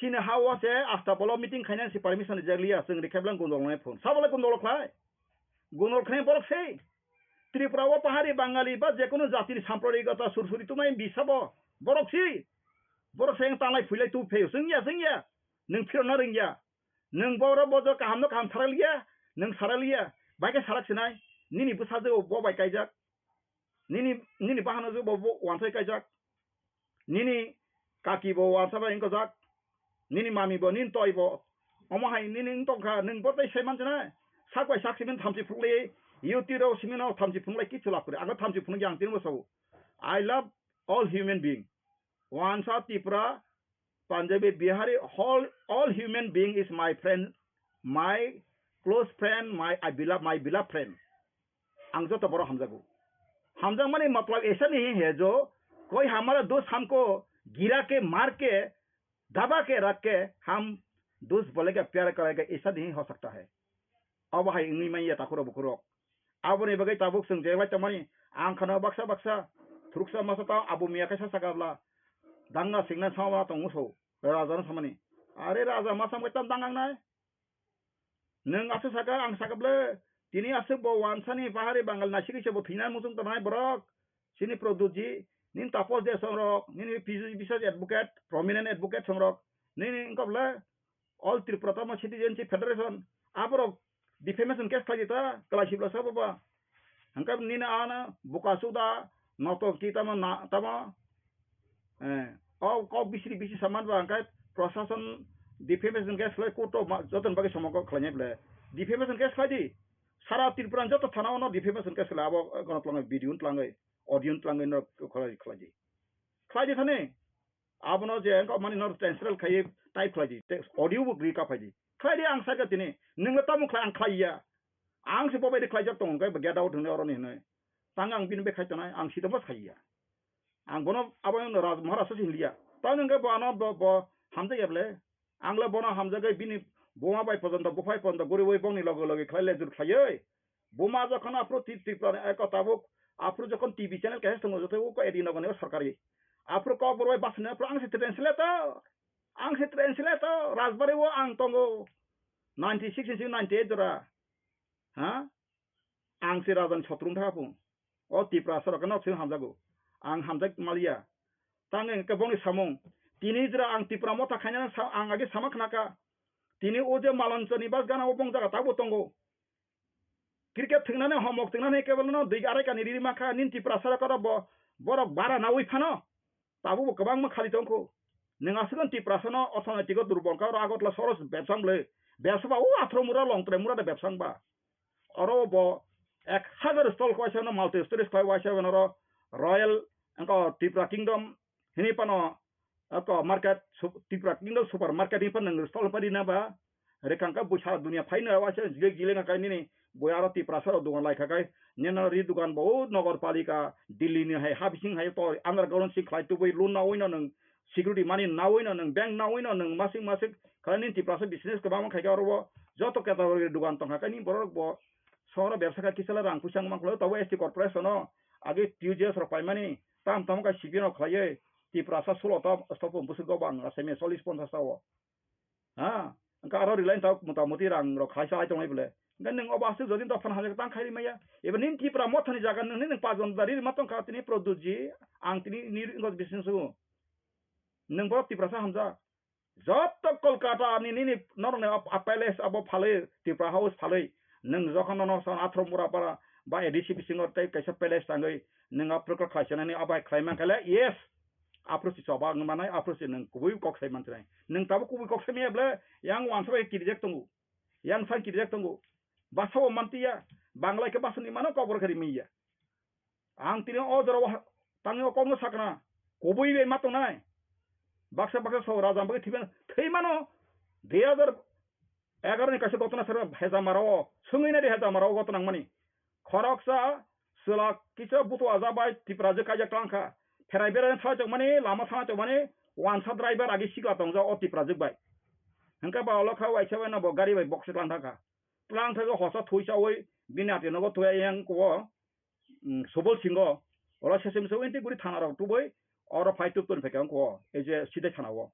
Sini hawa se asta bolo meeting khainan si permission jaglia sing rekhablang gondol nai phone sabale gondol khlai gondol khnai borok sei Tripura wa pahari bangali ba je kono jatiri sampradayikata sursuri tumai bisabo borok si borok seng tanglai phulai tu pheu singya nung phirna ringya nung boro bojo kahamno kaham saralia baike sarak sinai nini busaje bo bai kaijak nini bahano jo bo wansai kaijak nini kaki bo wansa ba ingko jak Nini mami bo nin toy bo omo hai nini tongkha ning botai seman jana sakwai saksimin thamji phungle yutiro simino thamji phungle ki chula pure aga thamji phung yang tin mo so I love all human being once a Tripura Punjabi Bihari all human being is my friend my close friend my beloved friend ang jo to boro hamjago hamjang mane matlab ऐसा नहीं है जो कोई हमारा दोस्त हमको गिरा के मार के दबा के रख के हम दोस्त बोलेगा प्यार करेगा ऐसा नहीं हो सकता है अब हाई इंगी में ये ताकुरो बुकुरो अब ने बगै ताबुक संग जेवाय तमनि आं खना बक्सा थुरुकसा मासता अबु मिया कैसा सगाबला दांगा सिंगना सावा तंगुसो राजा समनि अरे राजा मासम गतम दांगांनाय नों आसो सगा आं सगाबले तिनि आसो बो वानसानि बाहारि बांगाल नासिगिसे बो थिना मुसुं तनाय बरक सिनि प्रदुजी nin tapos de songrok nin bisas advocate prominent advocate songrok nin inkobla all Tripura citizenship federation aborok defamation case khajita klasibla sababa hankab nina ana bukasuda noto kitama na tama ko bisi saman ba hankab prosason defamation case khaj koto joton bagi samako khlanya ble defamation case khaji sara Tripura joto thana no defamation case labo gonotlang video tlangai audience tlangai no khlaji thane abno je ko mani no transral khai type khlaji audio book rika phaji khlaji ang saga tini ningla tamu khla ang khaiya ang se bobai de khlaja tong kai get out hone oroni hne tangang bin be khaitana ang sita bas khaiya ang bono abon raj maharashtra hinliya tananga bana bo hamja yeble angla bono hamja gai bini boma bai pojonto bofai pojonto gori oi bongni logo logi khlaile jur khayoi boma jokhon apro Tripura ekotabo apro jokhon TV channel kahe tongo jote ko edina gone sarkari apro ko boroi basne apro ang se translator rajbari wo ang tongo 96 98 jora ha ang se rajan chotrum thapu o Tripura sarkar no sing hamjago ang hamjak malia tangen ke bongni samong tini jra ang Tripura mota khaina ang age samak naka tini oje malonchoni bas gana opong jaga tabo tongo cricket thingnane homok thingnane kebal no dui arai kani riri makha nin Tripura sarkar borok bara na oi phano tabu kabang ma khali tongko ninga sugan Tripura sano orthonotik durbol ka agotla soros bebsang le bebsaba o atromura longtre mura de bebsang ba oro bo 1000 stall ko asana multi stories ko wasa wenoro royal angko Tripura kingdom hini pano ako market Tripura kingdom supermarket ni pan stall padi na ba rekangka busa dunia faina wasa jile nga kaini ni boyaro Tripura saro dukan lai khakai nena ri dukan bo nagar palika Delhi ni hai habising hai to underground sik khai tu boi luna oina nang security money nawino nang bank nawino nang masing kani tiprasa business ke bang khaga ro joto category dugan tong kani borok bo sora ব্যবসা ka kisala rang pusang mang klo tawo ST corporation no age tujes ro paimani tam ka sibino khlaye tiprasa sulo ta stop busu go bang aseme solis sponsor sawo ha angka aro line ta motamuti rang ro khaisa ai tongai bole gan nang obasu jodin ta fan haja tang khairi maya even nin tipra mothani jaga nang pa jon dari matong ka tini produce ang tini ni ngos business go nang bo tiprasa hamza joto kolkata ni norne apales abo phale tipra house phale nang jokhon no son athro mura para ba edc bisingor tai kaisa palace tangai nang aproko khaisana ni abai khlaiman kala yes approach soba ngmanai approach nang kubui kok sai mantai nang tabu kubui kok sai meble yang wan sabai kirjek tungu yang san kirjek tungu basaw mantia bangla ke basani mano kobor khari miya ang tini odro tangi ko no sakna kubui be matonai baksa so raja bagi thiben thei mano 2011 ni kaisa dotna sar heza maro sungina de heza maro gotna mani khoroksa sula kisa butu azabai tipraje kaja klangka ferai beran sa chok mani lama sa chok mani wan sa driver agi sikla tongja o tipraje bai hangka ba olokha wai sewa na bo gari bai box lang thaka tlang thago hosa thuisa oi binati no go tuya yang ko sobol singo ola sesem so enti guri thana ro tuboi oro phai tup ton phekang ko eje side thana wo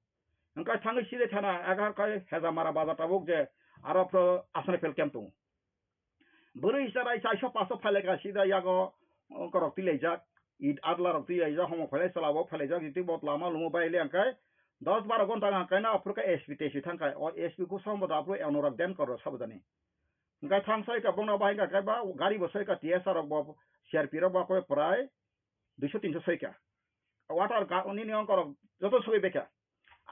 hangka thangi side thana aga kai heza mara baza tabuk je aro pro asane fel kem tu buri sarai sai so paso phale ka sida yago korok tilejak id adla rok tileja homo phale salabo phale jak iti bot lama lumo baile angkai 10-12 घंटा angkai na apruka sp tesi thangkai o sp ko somboda apru enorak den koro sabudani angkai thangsai ka bongna bai ka ba gari bosai ka tsr rok bo crp rok ba ko prai 200-300 sai ka water ka oni ni korok joto sui beka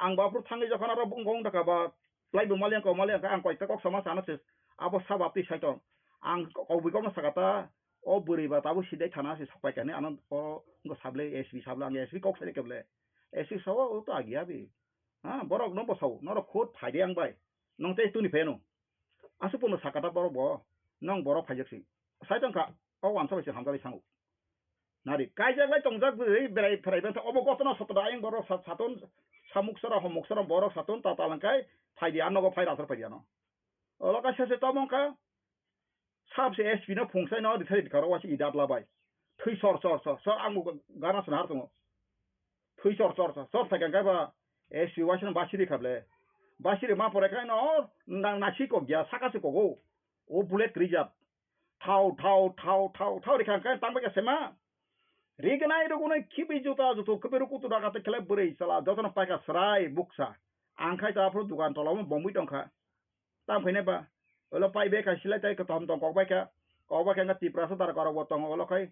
ang ba apru thangi jokhon aro bongong taka ba plaibu maliang ka ang koi kok sama sana ses abo sabapti saitong ang obi ko na sakata o buri ba tabu sidai thana se sapai kane anan o ngo sable sb sablang sb kok sele keble sb sawa o to agia bi ha borok no bosau no khot phaide ang bai nong te tuni pheno asu puno sakata boro bo nong borok phaijeksi saitong ka o wan sabai se hamdali sangu nari kaijak lai tongjak bui berai pharai ban obo gotona sotoda ang borok saton samuksara homuksara borok saton ta talangkai phaide anogo phai rasar phaidiano oloka sese tomongka sabse sp no phungsai no dithai dikaro wasi idat labai thui sor amu gana sanar tungo thui sor thakan ga ba sp wasin basiri khable basiri ma pore kai no nang nasi ko gya sakase ko go o bullet rijat thau dikhan kai tangba ka sema rignai ro gunai khibi juta juto keberu kutu daga te khle burei sala jotona paika srai buksa angkai ta apro dukan tolom bombui tongkha tam khine ba olo pai be ka silai tai ka tom tong kokbai ka nga tiprasa dar karo botong olo kai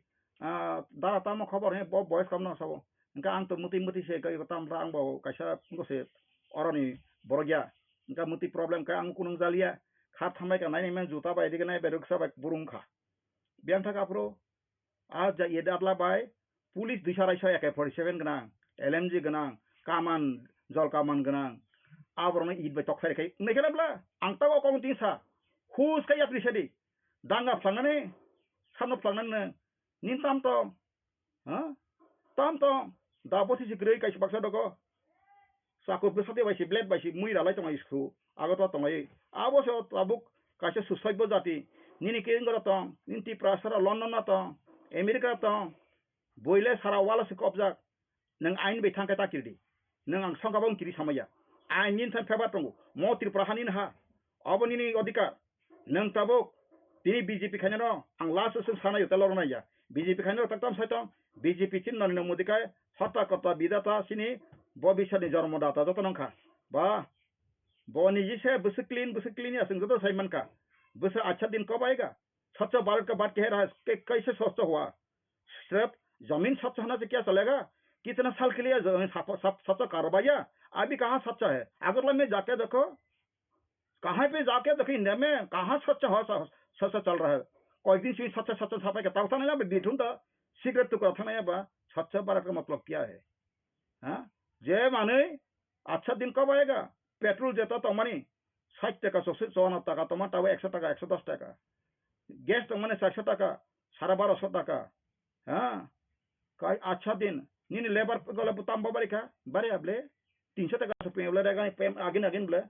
dara tamo khobor he bo boys kam no sabo nga ang to muti se ka tam rang bo kaisa ngo se oroni borogya nga muti problem ka ang kunung jalia khat thamai ka nai men juta bai dik nai beruk sa bai burung kha biang thaka pro a ja yedatla bai pulis 247 AK47 gana LMG gana kaman jol kaman gana aborno id bai tok kai nei kala bla ang tawo kong tinsa hus kaya prisedi danga flangane sano flangane nin tam to da bosi sigrei kai baksa dogo sako besate bai si blade bai si muira lai tong isku agoto tong ai abo so tabuk kaise susaibbo jati nini ke ngora to ninti prasara london na to america to boile sara wala se kopja nang ain be thangka ta kirdi nang ang sangka bang kiri samaya ain nin san pheba tongu mo triprahanin ha aboni ni odikar nang tabuk tini bjp khanero ang last session sana yutalor na ya bjp khanero taktam saitong bjp chin narendra modi kai hatta kata bidata sini bobishani jarmodata joto nongkha ba boni jise bus clean ya sing joto saiman ka bus अच्छा दिन कब आएगा स्वच्छ भारत का बात कह रहा है कैसे स्वच्छ हुआ सिर्फ जमीन स्वच्छ होना से क्या चलेगा कितना साल के लिए जमीन स्वच्छ कार्रवाइया अभी कहाँ स्वच्छ है अगर में जाके देखो कहाँ पे जाके देखो इंडिया में कहाँ स्वच्छ चल रहा है कोई दिन से स्वच्छ सफाई का ताउता नहीं बिठूं तो सिगरेट तो कथा नहीं बा स्वच्छ भारत का मतलब क्या है हाँ जे माने अच्छा दिन कब आएगा पेट्रोल जेता तो मानी 60 টাকা 54 টাকা তোমার তাও 100 টাকা 110 টাকা গ্যাস তো মানে 400 টাকা 1250 টাকা হ্যাঁ কয় আচ্ছা দিন Nini lebar gola butam babari ka bari able 300 টাকা so pe able rega agin ble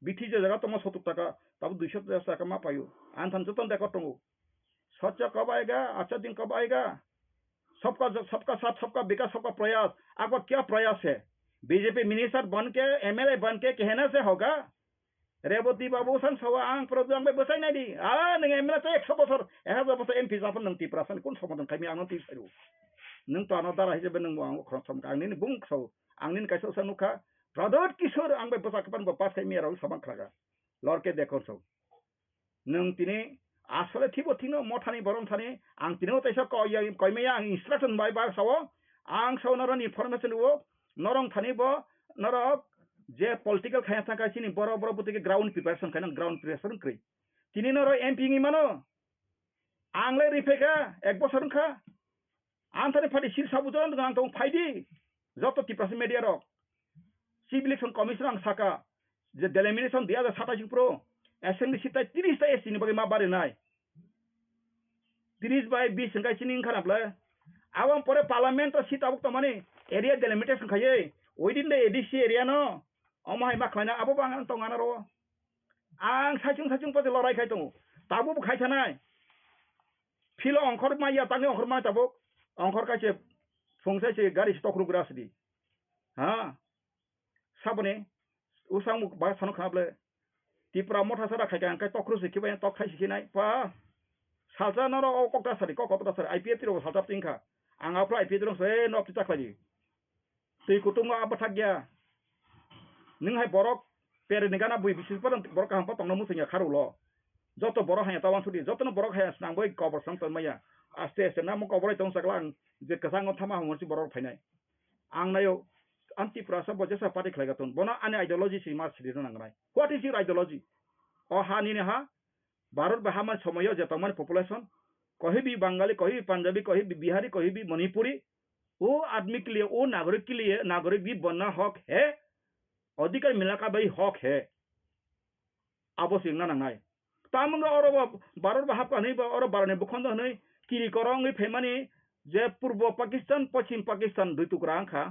bithi je jaga toma 70 টাকা tabu 200 টাকা ma payo an than joton dekho tongo सच्चा कब आएगा अच्छा दिन कब आएगा सबका साथ सबका विकास सबका प्रयास आपका क्या प्रयास है बीजेपी मिनिस्टर बन के एमएलए बन के कहने से होगा रेवती बाबू सन सवा आंग प्रोग्राम में बसाई नहीं दी नंग एमएलए तो 100 बছর 1000 বছর एमपी जाफन नंग तिप्रासन कुन समाधान खाइमी आंग ति साइरु नंग तो आनो दारा हिजे नंग आंग खरसम आंगनि बुं सौ आंगनि काइसो सनुखा प्रदोत किशोर आंग बे बसाकपन पास खाइमी आरो सबां खागा लरके देखो सौ नंग तिनी asole thibo thino mothani boron thani ang tino taisa koimeya ang instruction bai ba sawo ang saw noron information wo norong thani bo norok je political khaya thaka chini boro boro buti ground preparation khana ground preparation kri tini noro mp ngi mano ang le rifeka ek bosor kha ang thani phadi sir sabujon ang tong phaidi joto tiprasi media rok civil election commission ang Sakha je delimination 2027 pro assembly sita 30 ta esini bagi ma bare nai 30 by 20 Sangai चिनिंग खराबला आवम परे parliament seat आबुक तमाने area delimitation खाये within the ADC area नो अमाय मा खाना आबो बांगान तंगाना रो आं साचुं पते लराय खाय दङ ताबो खाय थानाय फिलो अंखर माया तांगे अंखर मा ताबो अंखर काचे फंगसाय से गाड़ी स्टॉक रुग्रासदी हा साबने उसां बा सन खाबले त्रिपुरा मथा सारा खाय गान काय तख्रु से किबाय तख खाय सिनाय पा salsa noro kokta sari IPA tiro salsa tingka angapla IPA tiro se no pita kali tui kutunga abathagya ning hai borok pere nigana bui bisis paran borok hampa tongna musinya kharulo joto borok hanya tawan sudi joto no borok hanya snang boi cover sang maya aste aste na mo cover tong saklang je kasang thama humsi borok phainai ang nayo anti prasa bojesa party khlaigatun bona ane ideology si mas sidi nangnai what is your ideology o hani ne ha Bharat Bahama समय जतमान population कहीं भी बंगाली कहीं भी पंजाबी कहीं भी बिहारी कहीं भी मणिपुरी वो आदमी के लिए वो नागरिक के लिए नागरिक भी बनना हक है अधिकार मिला का भाई हक है आवश्यक ना नांगाय तामंग और भारत बहा का नहीं और भारत बुखंद नहीं किरी करंग फेमानी जे पूर्व पाकिस्तान पश्चिम पाकिस्तान दुई टुकड़ा खा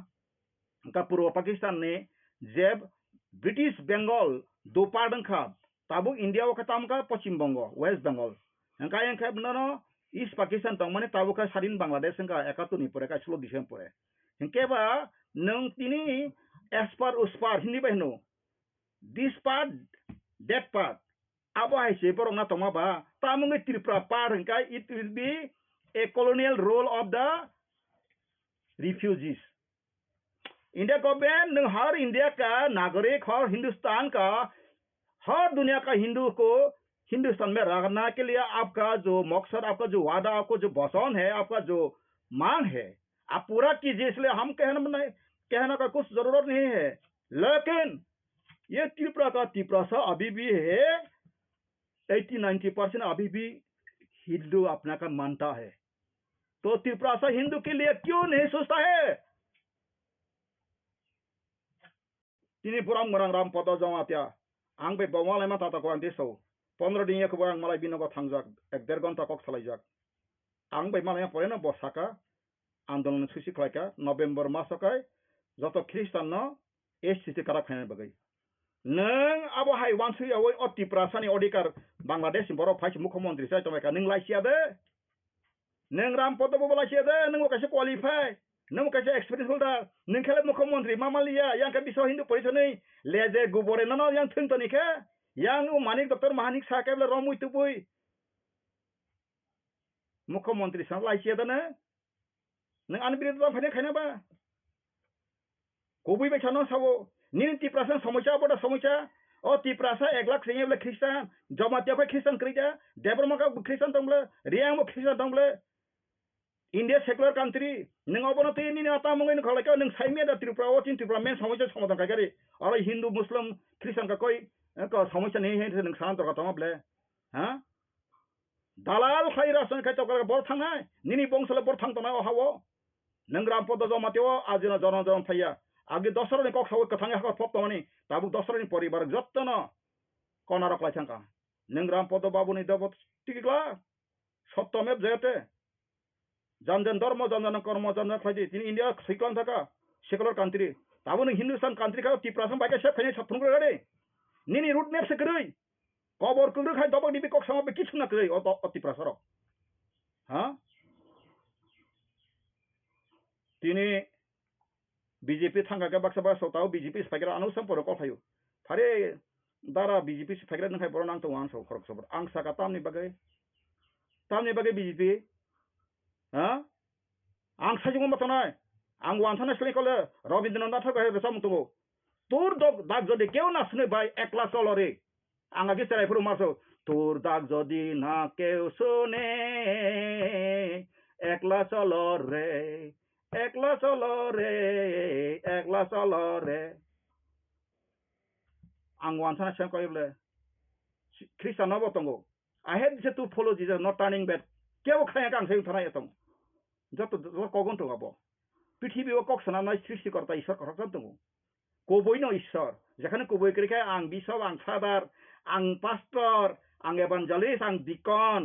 का पूर्व पाकिस्तान ने जेब ब्रिटिश बंगाल दो पार्ट खा ताबुक इंडिया वो कताम का पश्चिम बंगो वेस्ट बंगाल अंका अंका बनो ईस्ट पाकिस्तान तंग माने ताबुक का सारिन बांग्लादेश अंका एकातुनी परे का स्लो दिशें परे अंके बा नंग तिनी एस्पार उसपार हिंदी बहनो दिस पार्ट दैट पार्ट अब है से पर ना तमा बा तामुंगे त्रिपुरा पार्ट अंका it will be a colonial role of the refugees India government नंग हर इंडिया का नागरिक हर हिंदुस्तान का हर दुनिया का हिंदू को हिंदुस्तान में रहना के लिए आपका जो मकसद आपका जो वादा आपको जो बसौन है आपका जो मांग है आप पूरा कीजिए इसलिए हम कहना का कुछ जरूरत नहीं है लेकिन ये त्रिपुरा सा अभी भी है 80-90% अभी भी हिंदू अपना का मानता है तो त्रिपुरा सा हिंदू के लिए क्यों नहीं सोचता है त्रिपुरा मरंग राम पद जमात्या आं बे बवालाय मा ताता को आं देसौ 15 दिन को आं मलाई बिनगो थांजाक 1.5 घंटा कक सलाइजाक आं बे मालाय परेनो बसाका आंदोलन सुसि खलायका नभेम्बर मासकाय जत ख्रिस्टान न एससीसी करा खायन बगै नों आबो हाय वानसुय अवय अति प्रासानि अधिकार बांग्लादेश बर फाइस मुख्यमंत्री साय तमायका नों लाइसिया दे नों राम पदबो लाइसिया दे नों कासे क्वालिफाई नों कैसे एक्सपीरियंस होल्डर नों खेले मुख्यमंत्री मामालिया yang ka biso hindu परिसनै लेजे गुबरे ननो yang थुंतनि के yang मानिक डॉक्टर महानिक साकेबले रमुइ तुबुइ मुख्यमंत्री सा लाइसिया दने नों अनबिरिद फाइने खायनाबा गुबै बेसानो सावो निरंती प्रश्न समस्या बड समस्या ओ तिप्रासा 1 लाख सेंगेबले ख्रिस्टान जमातिया को ख्रिस्टान करिजा देबरमा का ख्रिस्टान दंबले रियांग मो ख्रिस्टान दंबले इंडिया सेकुलर कंट्री नों अबनो तेनि नाता मंगै न खलायका नों साइमे दा त्रिपुरा ओ तीन त्रिपुरा मेन समस्या समाधान कागरी और हिंदू मुस्लिम ख्रिस्टान का कोई को समस्या नहीं है नों शांत रखा तमबले हां दालाल खाइरा सन खाइ तकर बर थांनाय निनि बंसले बर थांतनाय हावो नों ग्राम पद जमातेओ आजिना जन जन फैया आगे दसरनि कक साव कथांगे हाक फप्तमनि ताबु दसरनि परिवार जत्तन कोना रखलाय थांका नों ग्राम पद बाबुनि दबत टिकला सत्यमेव जयते janjan dharma janjan karma janjan khaji tini India secular thaka secular country tabo nang Hindustan country ka Tripura sam baike sep khane sapung gare nini root map se krai kobor kuru khai dobak dibi kok sama be kichu na krai o Tripura sarok ha tini BJP thanga ka baksa ba sotau BJP spakera anu sam poro ko phayu phare dara BJP spakera nang khai boro nang to wan so khorok sobor ang saka tamni bagai BJP ha ang sajung ma tonai ang wan thana sli kole Rabindranath Tagore he besam tungo tur dog dag jodi keu na sune bai ekla solore ang agi serai puru maso tur dag jodi na keu sune ekla solore ang wan thana sem koible Christian no botongo I had to follow Jesus not turning back keu khaya kang sem thana yatong যত কখন তো গাবো পৃথিবী cock সানানাই সৃষ্টিকর্তা ঈশ্বর কথা তো কবই ন ঈশ্বর যেখানে কবই করে খায় আং বিশপ আং ফাদার আং পাস্টর আং এভাঞ্জেলিস্ট আং ডিকন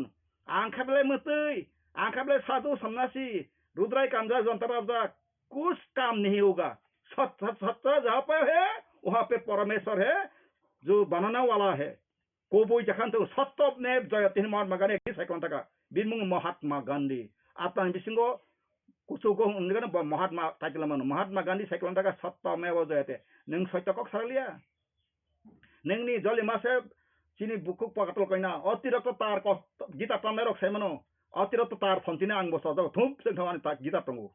আং খাবলে মতই आं खाबले साधु सन्यासी रुद्राई कांजा जंतरा कुछ काम नहीं होगा सत्य जहाँ पे है वहाँ पे परमेश्वर है जो बनाना वाला है कोई जखान तो सत्य ने जयतिन महात्मा गांधी साइकोन तक बिमुंग महात्मा गांधी आता बिसिंगो कुसुको उनगन महात्मा टाइटल मन महात्मा गांधी साइकोन तक सत्य में वो जयते नंग सत्य को सरलिया नंगनी जले मासे चिनी बुकुक पकटल कइना अतिरिक्त तार को गीता तमे रख सेमनो अतिरिक्त तार फन्तिने आं बस द थुप से थवानि ता गीता तंगो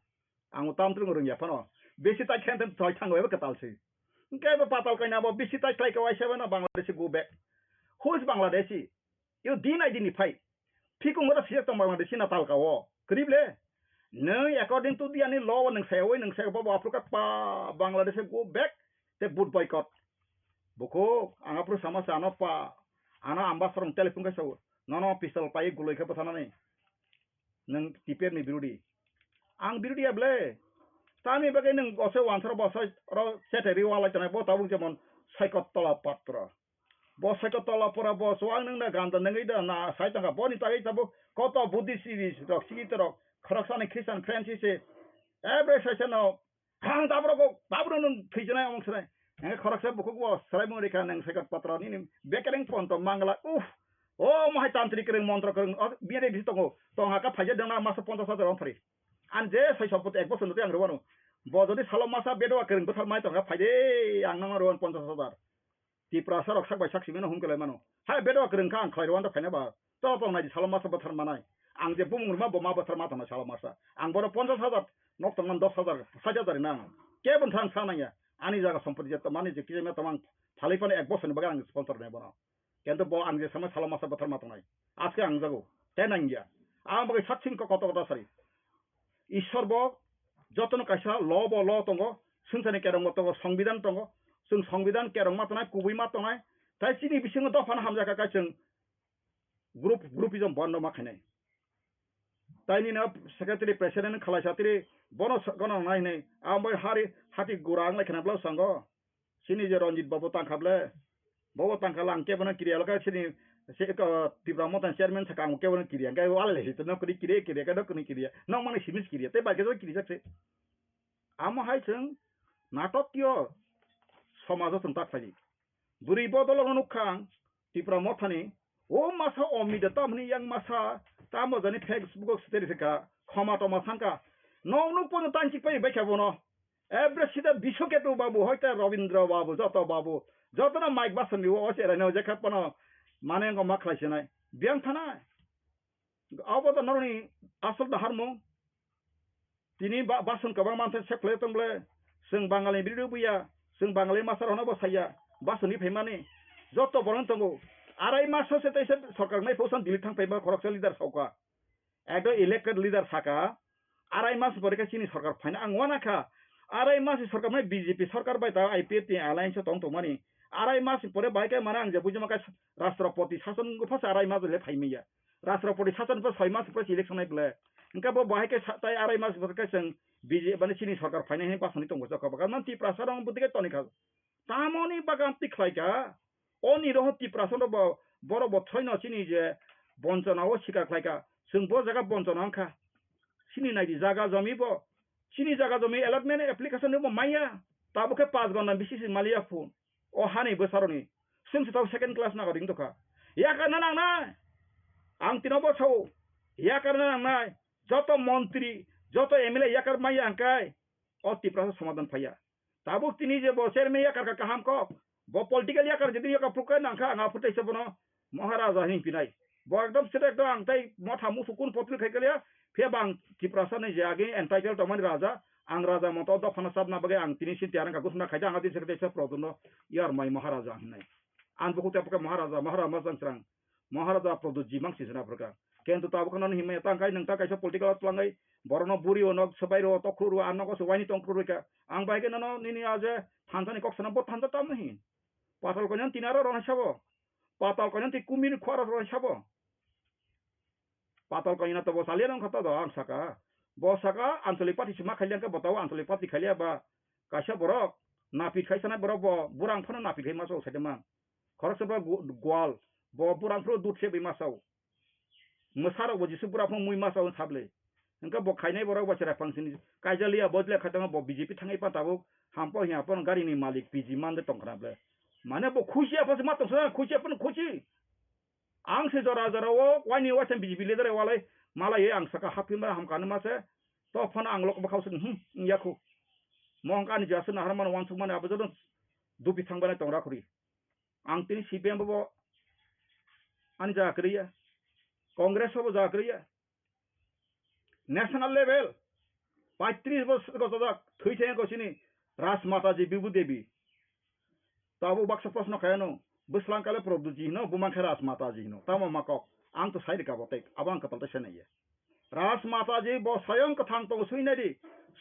आं तामत्रङ रोंगिया फनो बेसी ता खेन थय थांगो एबो कताल छै केबो पाताल कइना बो बेसी ता क्लाइ कवाइ सेबन Bangladesh go back who's Bangladeshi यो दिन आइदिनि फाइ फिकुङ र सिया त बांग्लादेशी ना ताल कावो करिबले नै अकॉर्डिंग टू दियानि लॉ नों सायवै नों सायबो आफ्रिका पा बांग्लादेश गो बैक ते बुट बॉयकॉट बुको आंगापुर समाज आनो पा आना आम्बासरम टेलिफोन कैसो ननो पिस्तल पाइ गुलैखा पथानानै नों टिपेरनि बिरुदि आं बिरुदि आबले तानि बागै नों गसे वानसर बस र सेटेरि वाला तनाय ब ताबुं जेमन साइकतला पात्र ब साइकतला परा ब सवां नों गान्दा नङै दा ना साइतंगा बनि तागै ताबु कत बुद्धिसिरिस र सिगितर खरकसानि ख्रिस्टान फ्रान्सिस एब्रे सेसनो हां दाब्रो नों खैजनाय अंसनाय नों खरकसा बुखौ सराय मरिका नों साइकत पात्रनि बेकेरिं पन्त मांगला उफ ओ माहाय तांत्रिक रे मन्त्र करन बिरे बिस्तंगो तंगा का फाजे दंना मास 50,000 अमफ्रि आन जे सयसपत एक बसनो आं रवानो ब जदि सालो मासा बेदवा करन बथार माय तंगा फाजे आं नंगा रवान 50,000 टिप्रा सरक साक बाय साक्षि मेनो हमकले मानो हाय बेदवा करन का आं खलायरवान फायना बा तो तंनाय सालो मासा बथार मानाय आं जे बुमुंगमा बमा बथार माथना सालो मासा आं बर 50,000 नक तंगन 10,000 50,000 ना केबन थां सानाया आनि जागा सम्पत्ति जत माने जे किजेमा तमां फालिफाने एक बसनो बगा आं स्पन्सर ने बना केंतो बो आं जे समय सालो मासा बथार माथनाय आज के आं जागो तेनांगिया आं बगे साक्षिन को कत कत सारि ईश्वर बो जतन काइसा ल बो ल तंगो सुनसानि केरंग तंगो संविधान तंगो जों संविधान केरंग माथनाय कुबै माथनाय ताइ चिनि बिसिङो दफान हामजाका काइसों ग्रुपिजम बन्द माखायनाय ताइनि न सेक्रेटारि प्रेसिडेन्ट खलायसातिरि बनो गनो नायनै आं बै हाति गुरां लायखनाब्ला संगो सिनि जे रंजित बाबू तांखाब्ले बाबू तांखा लांके बना क्रियालका सिनि से तिब्रा मतन चेयरमैन सका के बना क्रिया गाय वाले हित न करि क्रिया का दकनि क्रिया न माने सिमिस क्रिया ते बागे जो क्रिया से आम हाय जों नाटकीय समाज जों ताखालि बुरि बदल नुखां तिब्रा मथानि ओ मासा अमिद तामनि yang masa tamo jani Facebook स्टेरिका खमा तमा सांका नौनु पन तांचि पै बैखाबोनो एब्रे सिदा बिशकेतु बाबू हयता रविन्द्र बाबू जत बाबू जतना माइक बासनि ओ असेरानो जेखापन माने ग माखलाइसनाय बियां थाना अब त नरनि आसल द हारमु तिनि बासन कबा मानथे सेखले तंबले जों बांगालि बिरु बुया जों बांगालि मासार हना बसाया बासनि फैमाने जत बरन तंगो आराय मासो से तैसे सरकार नै पोसन दिल्ली थांफैबा खरकसा लिडार सावका एदो इलेक्टेड लिडार साका आराय मास बरेका चिनि सरकार फाइना आं वानाखा आराय मास सरकार नै बीजेपी सरकार बायता आईपीएफटी अलायन्स तंग तमानि आराय मास परे बायका माने आं जे बुजमाका राष्ट्रपति शासन गुफास आराय मास ले फाइमिया राष्ट्रपति शासन पर 6 मास पर इलेक्शन नायब्ले इनका बो बायका ताय आराय मास बरेका जों बीजे माने चिनि सरकार फाइना हे पासनि तंग जका बका मानति प्रासारं बुदिके तनिखा तामनि बागान्ति खलायका अनि रहति प्रासन बर बथ्रय न चिनि जे बन्चनाव सिका खलायका जों बो जागा बन्चनांखा sini naidi jaga jami bo sini jaga jami allotment application bo maya tabu ke pas gonna bisi malia phone o hani besaroni sim tahu second class na gading to ka ya karena nang na ang tinobo sau ya karena nang na joto montri joto MLA ya kar maya angkai o tiprasa samadan phaya tabu tini je bo ser me ya kar ka kaham ko bo political ya kar jadi ya ka pukai nangka nga putai sabono maharaja hin pinai bo ekdom sita ekdom angtai motha mu sukun potul khaikalia fe bang tiprasa ne jage entitled to man raja ang raja moto do phana sab na bage ang tini sin tiarang ka gusna khaida ang adi sekte sa produno yar mai maharaja hinai an boku te paka maharaja mazang serang maharaja produt jimang sisna praka kentu tabu kanon himai tangkai nang ta kaisa political tlangai borono buri onok sabairo tokruru anoko suwani tongkruru ka ang baike nono nini aje thansani koksana bo thanta tamhi patal konyan tinaro rona sabo patal konyan ti kumin khwara rona sabo patal konyan to bo salian khata do ang Sakha bo Sakha antolik pati sima khalian ka batawa antolik pati khalia ba kaisa borok napi khaisana borok bo burang phana napi khai maso sedema khorok saba gwal bo burang phro dut se bi maso musara bo jisu burang phro mui maso sable engka bo khainai borok ba chera pangsini kaijalia bodle khatanga bo BJP thangai pa tabo hampo hiya pon gari ni malik PG mande tongkrable mane bo khushi apa se matong sa khushi apun khushi ang se jora jora wo wani wasen BJP leader walai malai ang Sakha hapima hamkan ma se to phana ang lok ba khausun yakhu mongka ni jasun harman wansuk mane abajodon dupi thangbana tongra khuri ang tini CPM bo an ja kriya congress bo ja kriya national level 35 বছর গতক থইছে গছিনি রাজমাতাজি বিভু দেবী তাবো বাক্স প্রশ্ন খায়নো বসলাঙ্কালে প্রভুজি ন বুমাখে রাজমাতাজি ন তামো মাকক আং তো side কাবতেক আবাং কপালতে সেনাইয়ে রাজমাতাজি ব স্বয়ং কথাং তো সুইনাদি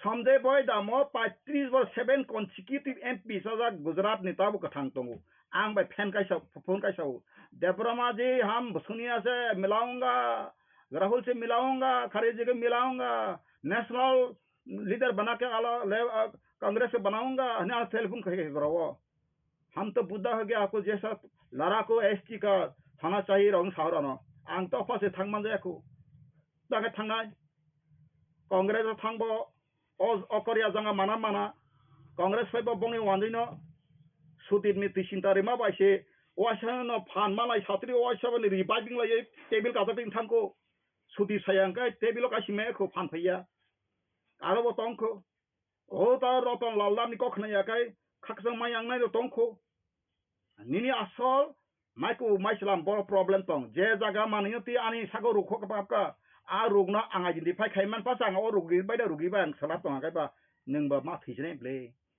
সমজে বয় দামো 35 বছর 7 কনসিকিউটিভ এমপি সাজা গুজরাট নেতাবো কথাং তো आं भाई फैन कैसा फोन कैसा हो देबरमा जी हम सुनिया से मिलाऊंगा राहुल से मिलाऊंगा खरीद जी को मिलाऊंगा नेशनल लीडर बना के कांग्रेस से बनाऊंगा ना टेलीफोन करो हम तो बुद्धा हो गया आपको जैसा लड़ाकू ST का थाना चाहिए रंग साहराना आं तो पासे थांगमान जायको ताके थांगाय कांग्रेस थांगबो अकरिया जंगा माना कांग्रेस फाइबो बंनि वान्दिनो सुटिर में तिसिंतारे मा बाइसे वासन फान मालाय सात्री वासन रिबाइबिं लायै टेबिल काजतिं थांको सुटिर सायांका टेबिल कासिमे को फान फैया आरो तंको ओ ता रतन लालदानि कखनायाकाय खाकजों मायांनाय तंको निनि आसल माइको माइसलाम बर प्रॉब्लम तंग जे जागा मानियति आनि सागो रुखो बापका आ रुगना आं आइडेन्टिफाइ खायमान पास आं ओ रुगि बायदा रुगिबा आं सलाब तंगायबा नोंबा मा थैजने ब्ले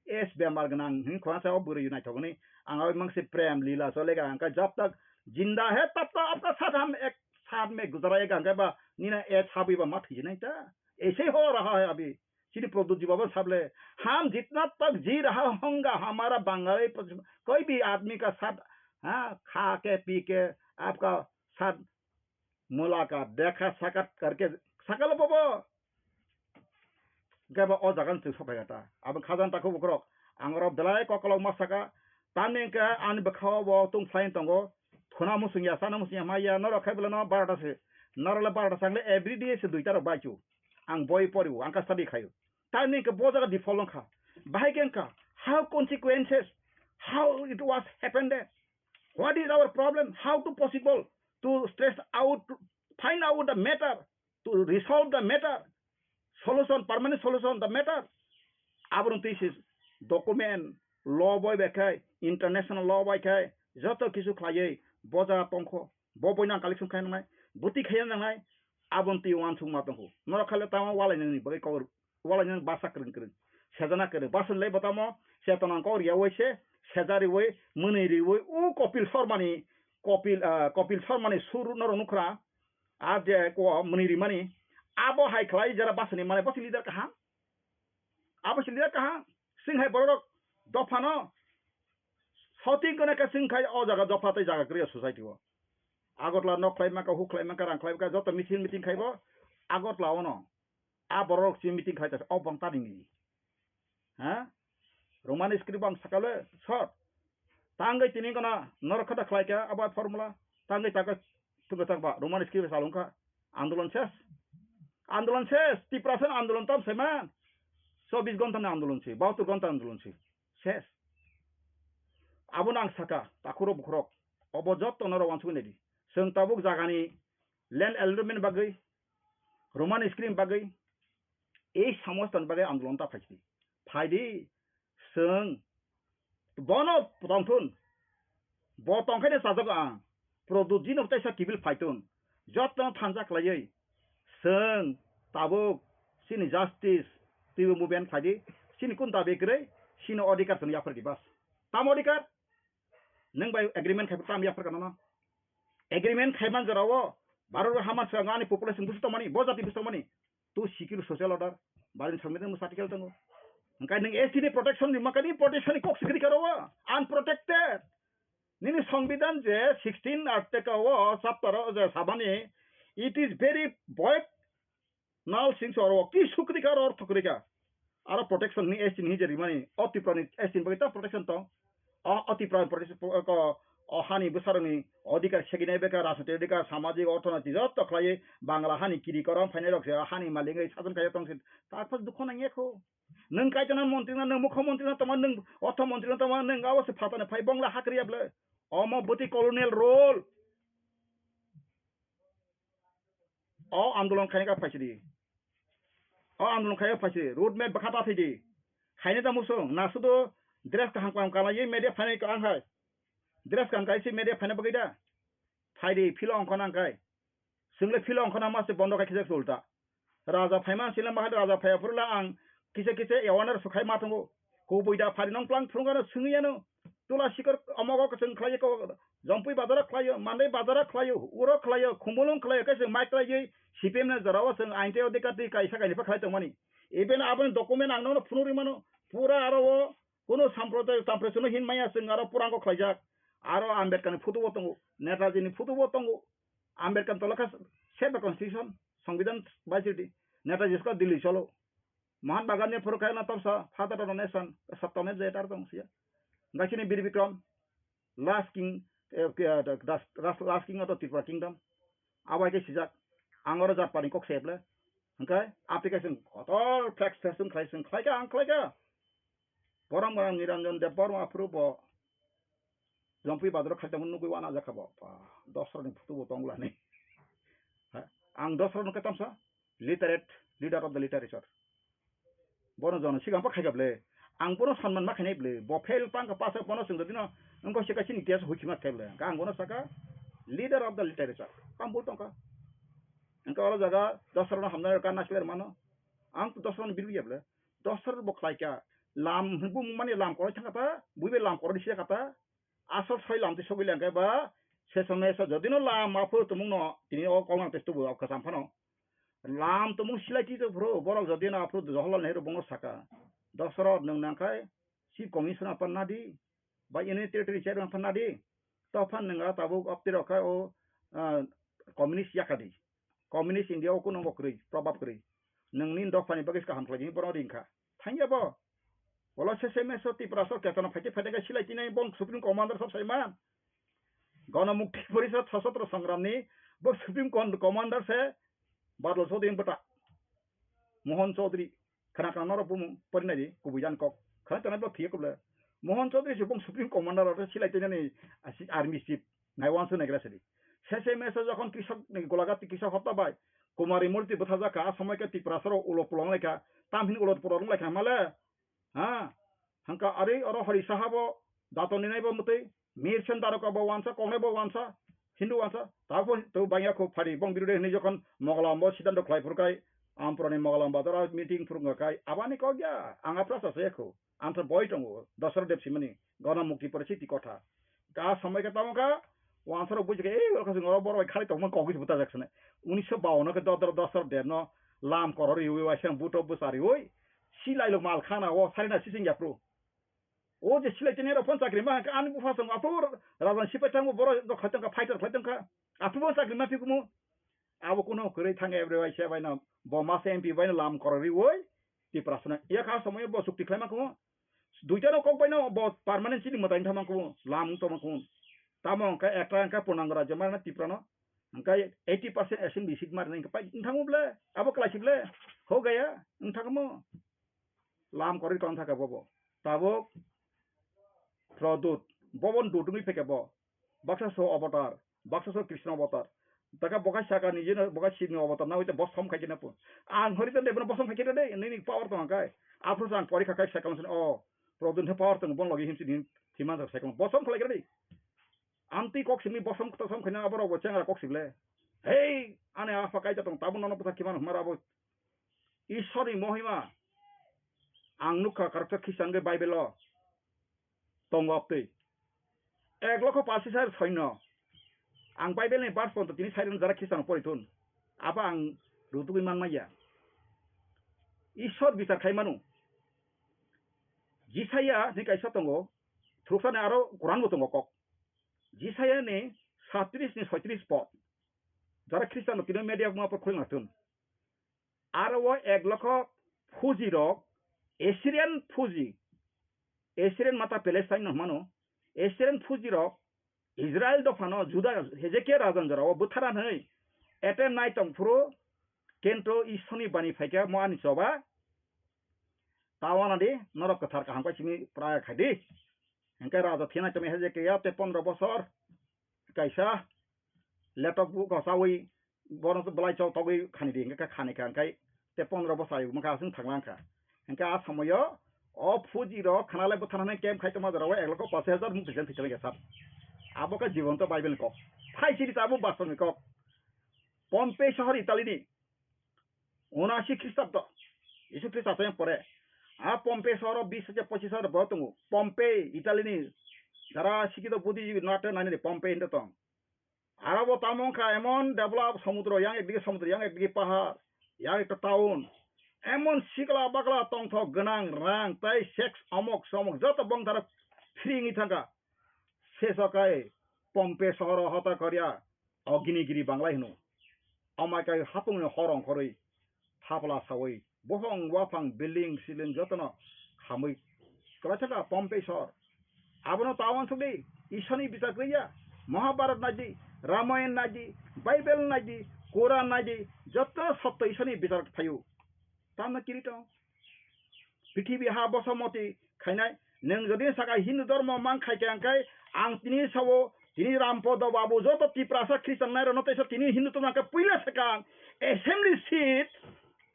एस बेमार गनां हिं खवासाव बुरै नायथगनि आंहा मंसे प्रेम लीला चलेगा अंका जब तक जिंदा है तब तक आपका साथ हम एक साथ में गुजराएगा अंका नीना एस हाबीबा मा थैजने ता ऐसे हो रहा है अभी श्री प्रदूत जी बाबा साहब ले हम जितना तक जी रहा होगा हमारा बंगाली कोई भी आदमी का साथ हाँ खा के पी के आपका साथ मुलाकात देखा साक्षात करके सकल बाबा गबा ओ जागन से सफायता अब खाजान ताको बकरक आंगरब दलाय ककलाव मासाका तानेका आन बखाव ब तुम फ्लाइन तंगो थुना मुसुया साना मुसुया माया न रखायबला न बारटा से नरला बारटा सांगले एवरीडे से दुइटा र बाइचु आं बय परिउ आंका स्टडी खायो तानेका बोजागा डिफॉल्ट खा बाहायकेनका how consequences how it was happened what is our problem how to possible to stress out to find out the matter to resolve the matter solution permanent solution the matter abron thesis document law boy bekai international law boy kai joto kisu khlai boja tongkho boboina collection khai nai buti khayan nai abron ti wan sung ma tongkho nora khale tama walai ni bagai kor walai ni basa kring sejana kere basan lei batamo setan ko riya wese sejari we muniri we u kopil sormani suru noro nukra aje ko muniri mani abo hai khlai jara basani mane basi leader kaha Singh है बड़क दफानो सौती कने का सिंह खाय ओ जगह दफाते जगह क्रिया society हो आगतला न खलाय माका हु खलाय माका रां खलाय माका जत मिटिं खायबो आगतला ono आ बड़क सि मिटिं खायता ओ बंता दिनि हा रोमान स्क्रिप्ट आं सकाले सर तांगै तिनि कना नरखदा खलायका अबा फर्मुला तांगै ताका तुगता बा रोमान स्क्रिप्ट सालुंका आंदोलन शेष आंदोलन शेष त्रिपुरा आंदोलन तम सेमान 24 घंटा आंदोलन से 72 घंटा आंदोलन से शेष आबो नां साका ताकुरो बुखरक अबजत तनर वानसु नेदि जों ताबुक जागानि लैंड एलडमेंट बागै रोमान स्क्रीन बागै ए समस्तन बागै आंदोलन ता फाइदि फाइदि जों बनो तंथुन ब तंखायनो साजक आं प्रदुजिन अबतायसा किबिल फाइटुन जत्न थांजा खलायै जों ताबुक सिनि जस्टिस तिबु मुभमेंट फाइदि सिनि कुन दाबि गरै सिनि अधिकार तन याफर दिबास ताम अधिकार नों बाय एग्रीमेंट खाइफोर ताम याफर काना एग्रीमेंट खाइमान जरावो भारत हामा संगानि पपुलेशन बुस्थु मानि बजाति बुस्थु मानि तु सिकिल सोशल ऑर्डर बारिन संविधान मु आर्टिकल दङ ओंखाय नों एसटी प्रोटेक्शन नि माकानि प्रोटेक्शन कक सिकरि करावो अनप्रोटेक्टेड निनि संविधान जे 16 आर्टिकल चैप्टर जे साबानि इट इज वेरी बॉयड नाल सिंस और की सुक्रिका और थुक्रिका आरो प्रोटेक्शन नि एसटी नि जेरि मानि अति प्राणी एसटी बगैता प्रोटेक्शन तो अति प्राणी प्रोटेक्शन को हानि बसारनि अधिकार सेगिनाय बेका राजनीतिक अधिकार सामाजिक अर्थनैतिक जत खलायै बांग्ला हानि किरि करम फाइनाय रखसे हानि मालिङै साजन खाय तंसिन ताफस दुख नाङेखौ नों कायतना मन्त्री नों मुख्यमंत्री तमा नों अर्थ मन्त्री तमा नों गावसे फाताने फाइ बंगला हाक्रियाब्ले अम बति कॉलोनियल रोल अ आंदोलन खायगा फाइसिदि अ आंदोलन खाय फाइसि रोड मैप बखाता फैदि खायने दा मुसो नासुदो ड्रेस का हांकाम कालायै मेडे फाइनाय का आंहाय ड्रेस का अंकाय से मेडे फाइनाय बगैदा फाइदि फिलो अंखना अंकाय जोंले फिलो अंखना मासे बन्द खायखिजा उल्टा राजा फाइमा सिला माहा राजा फायाफुरला आं किसे किसे एवानार सुखाय माथंगो को बयदा फारि नं प्लान फुंगानो सुङियानो तुला सिकर अमगो जों खालाय को जम्पै बाजारा खालायो मान्दै बाजारा खालायो उरो खालायो खुमबुलं खालायो कैसे माइक्रायै सीपीएम ने जरावा जों आइनते अधिकारति कायसा गायलिफा खालाय तमानि इबेन आबन डकुमेन्ट आंनो फुनुरि मानो पूरा आरो कोनो साम्प्रदाय तामप्रेसनो हिनमाया जों आरो पुरांगो खालायजाक आरो आम्बेडकार फुटुबो दंगो नेताजी फुटुबो दंगो आम्बेडकार तलका सेट कॉन्स्टिट्यूशन संविधान बायसिटी नेताजी का दिल्ली चलो महात्मा गांधी फुरखायना तबसा फादर ऑफ द नेशन सप्तमे जेटार दंसिया गासिनि Bir Bikram last king of the Tripura kingdom आवायके सिजाक आंगरो जापानी कक सेबले ओंखाय एप्लीकेशन कतर फ्लेक्स फेसन खायसन खायगा आं खायगा गरम गरम निरंजन देबबर्मा प्रुब जम्पी बादर खायदोंमोन नुगै वाना जाखाबो दसरनि फुटुबो दंलानि आं दसरन कतमसा literate leader of the literature बनो जन सिगांपा खायगाबले आं बनो सन्मान मा खायनायब्ले बफेल पांक पास बनो जों दिनो अंको सिकासि नितियास हुखिमा खायब्ले आं बनो साका लीडर ऑफ द लिटरेचर काम बोलतंका अंका वाला जगह दसरन हमना का नासलेर मानो आं तो दसरन बिरबियाब्ले दसर बखलायका लाम हुबु माने लाम कर थांगापा बुइबे लाम कर दिसिया कापा आसर सय लामते सगैले अंकाबा सेसमे स जदिनो लाम माफो तुमुनो तिनि अ कलना टेस्टबो अखा सामफानो लाम तुमु सिलाइति तो ब्रो बरक जदिनो आफु जवाहरलाल नेहरू बंगो साका दसर नंनाखाय चीफ कमिशनर पन्नादि बा यूनियन टेरिटरी चेयरमैन पन्नादि तफान नंगा ताबु अपतिरखा ओ कम्युनिस्ट याकादि कम्युनिस्ट इंडिया को नंगो क्रै प्रभाव क्रै नोंनि दफानि बगेस का हामख्लायनि बर रिंखा थांयाबो बोला सेसेमे सति प्रासो केतना फाइटे फाइटेगा सिलाइतिनै बं सुप्रीम कमांडर सब सैमान गणमुक्ति परिषद सशस्त्र संग्रामनि ब सुप्रीम कमांडर से बादल चौधरी बटा मोहन चौधरी खनाखना नर बुम परिनादि गुबैजान कक खनातनाय ब थियकबले मोहन चौधरी सुबुं सुप्रीम कमांडर आरो सिलाइतिनै आर्मी चीफ नायवानसो नायग्रासि सेसेमे जखन कृषक गलागाति कृषक हत्ताबाय कुमारी मूर्ति बथाजाका समयके तिप्रासरो उलो पुलंलायका तामहिन उलो पुलंलायका माले हाँ हंका अरे और हरि साहब दातो निनायबो मते मिरसन दारका बवानसा कोनेबो वानसा हिंदू वानसा ताबो तो बाया को फारि बं बिरुदे नि जखन मंगलामबो सिदान्त खलायफुरकाय आमप्रनि मंगलाम बाजारा मीटिंग फुरंगाकाय आबानि कग्या आंगा प्रासासेखौ आंथ बय दंगो दसर देबसिमनि गणमुक्ति परिस्थिति कथा का समयके तामका वानसर बुझके ए ओरखा जों बर खालि तमन कगिस बुता जाखसने 1952 के दसर देनो लाम करर युवे वासें बुटो बुसारि ओय सिलाइलो माल खाना ओ सारिना सिसिं याप्रो ओ जे सिलाइतिने रफन चाकरि मा आनि बुफासं आफुर राजन सिपाइथांगो बर खतंका फाइटर खतंका आफुबो चाकरि मा फिकुमु आबो कुनो करै थांगे एब्रेवाय से बायना बमासे एमपी बायना लाम कररि ओय ति प्रश्न एका समय ब सुक्ति खैमाखौ दुइटा कक बायना ब परमानेंट सिनि मताइन थामाखौ लाम तमखौ तामंका एकटा अंका पूर्णांग राज्य मारना तिप्रानो angkai 80% assembly seat mar nang pai thangmu ble abo klasi ble ho gaya thangmu lam kori kon thaka bobo tabok produt bobon dudungi peke bo baksa so avatar baksa so krishna avatar taka boka saka nije boka sini avatar na hoite bosom khai kina pu ang Haridhan Debbarma bosom khai kina de ni power to angkai afro sang pori khai sakam sen o produn he power tong bon logi himsi din himan sakam bosom khai kina de anti kok simi bosom to som khina aboro bo chenga kok sible hey ane afa kai tong tabun nono pata kiman mara bo ishori mohima ang nukha karakter khisan ge bible tongopte 1 লক্ষ 50,000 সৈন্য ang bible ni bar pon to tini sairen jara khisan poritun apa ang rutu man maya ishor bitar khai manu jisaya ni kaisa tongo thruksane aro quran bo tongo kok jisaya ni 37 ni 36 pod jara Christian tini media ma por khulna tun aro 1 লক্ষ fuji rok Assyrian mata Palestine no mano Assyrian fuji rok Israel do fano Juda Hezekiah rajan jara o buthara nei ete nai tong pro kento isoni bani phaika mo ani soba tawana de norok kathar ka hangpai simi praya khadi engkai raja thina tome Hezekiah te 15 bosor kaisa laptop bu ko sawi bono blai chau tawi khani de engkai khani ka engkai te 15 bosai maka sing thanglangka engkai a samoyo o fuji ro khanale buthara nei kem khaitoma jara 1 লক্ষ 50,000 mu present thitele gesat aboka জীবন্ত Bible cock ফাইসিরি তাবু বাস্তবিক cock Pompey শহর ইতালিনি 79 খ্রিস্টাব্দ যিশু খ্রিস্ট আসেন পরে Pompey শহর 20,000-25,000 বতঙ্গু পম্পে ইতালিনি যারা শিক্ষিত বুদ্ধিজীবী নাটে নাইনি পম্পে ইন্ডতং আরব তামংকা এমন ডেভেলপ সমুদ্র ইয়াং একদিকে সমুদ্র ইয়াং একদিকে পাহাড় ইয়াং একটা টাউন এমন শিকলা বাকলা তংথ গনাং রাং তাই সেক্স অমক সমক যত বং তারা ফ্রিঙি থাকা সেসকায় পম্পে শহর হতা করিয়া অগ্নিগিরি বাংলায় হনু আমাকায় হাপুং হরং খরই থাপলা সাওই বহং ওয়াফাং বিল্ডিং সিলিং যতন খামই কলাছাকা পম্পে শহর আবনো তাওয়ান সুদি ঈশানী বিচার করিয়া মহাভারত নাজি রামায়ণ নাজি বাইবেল নাজি কোরআন নাজি যত সত্য ঈশানী বিচার থায়ু তামনা কিরিট পৃথিবী হা বসমতি খাইনাই नों जुदि साका हिन्दू धर्म मान खायखांखाय आं तिनि सावो तिनि रामपद बाबू जत तिप्रासा ख्रिस्टान नाय रनो तैसो तिनि हिन्दू तो नाका पुइला साका एसेम्बली सीट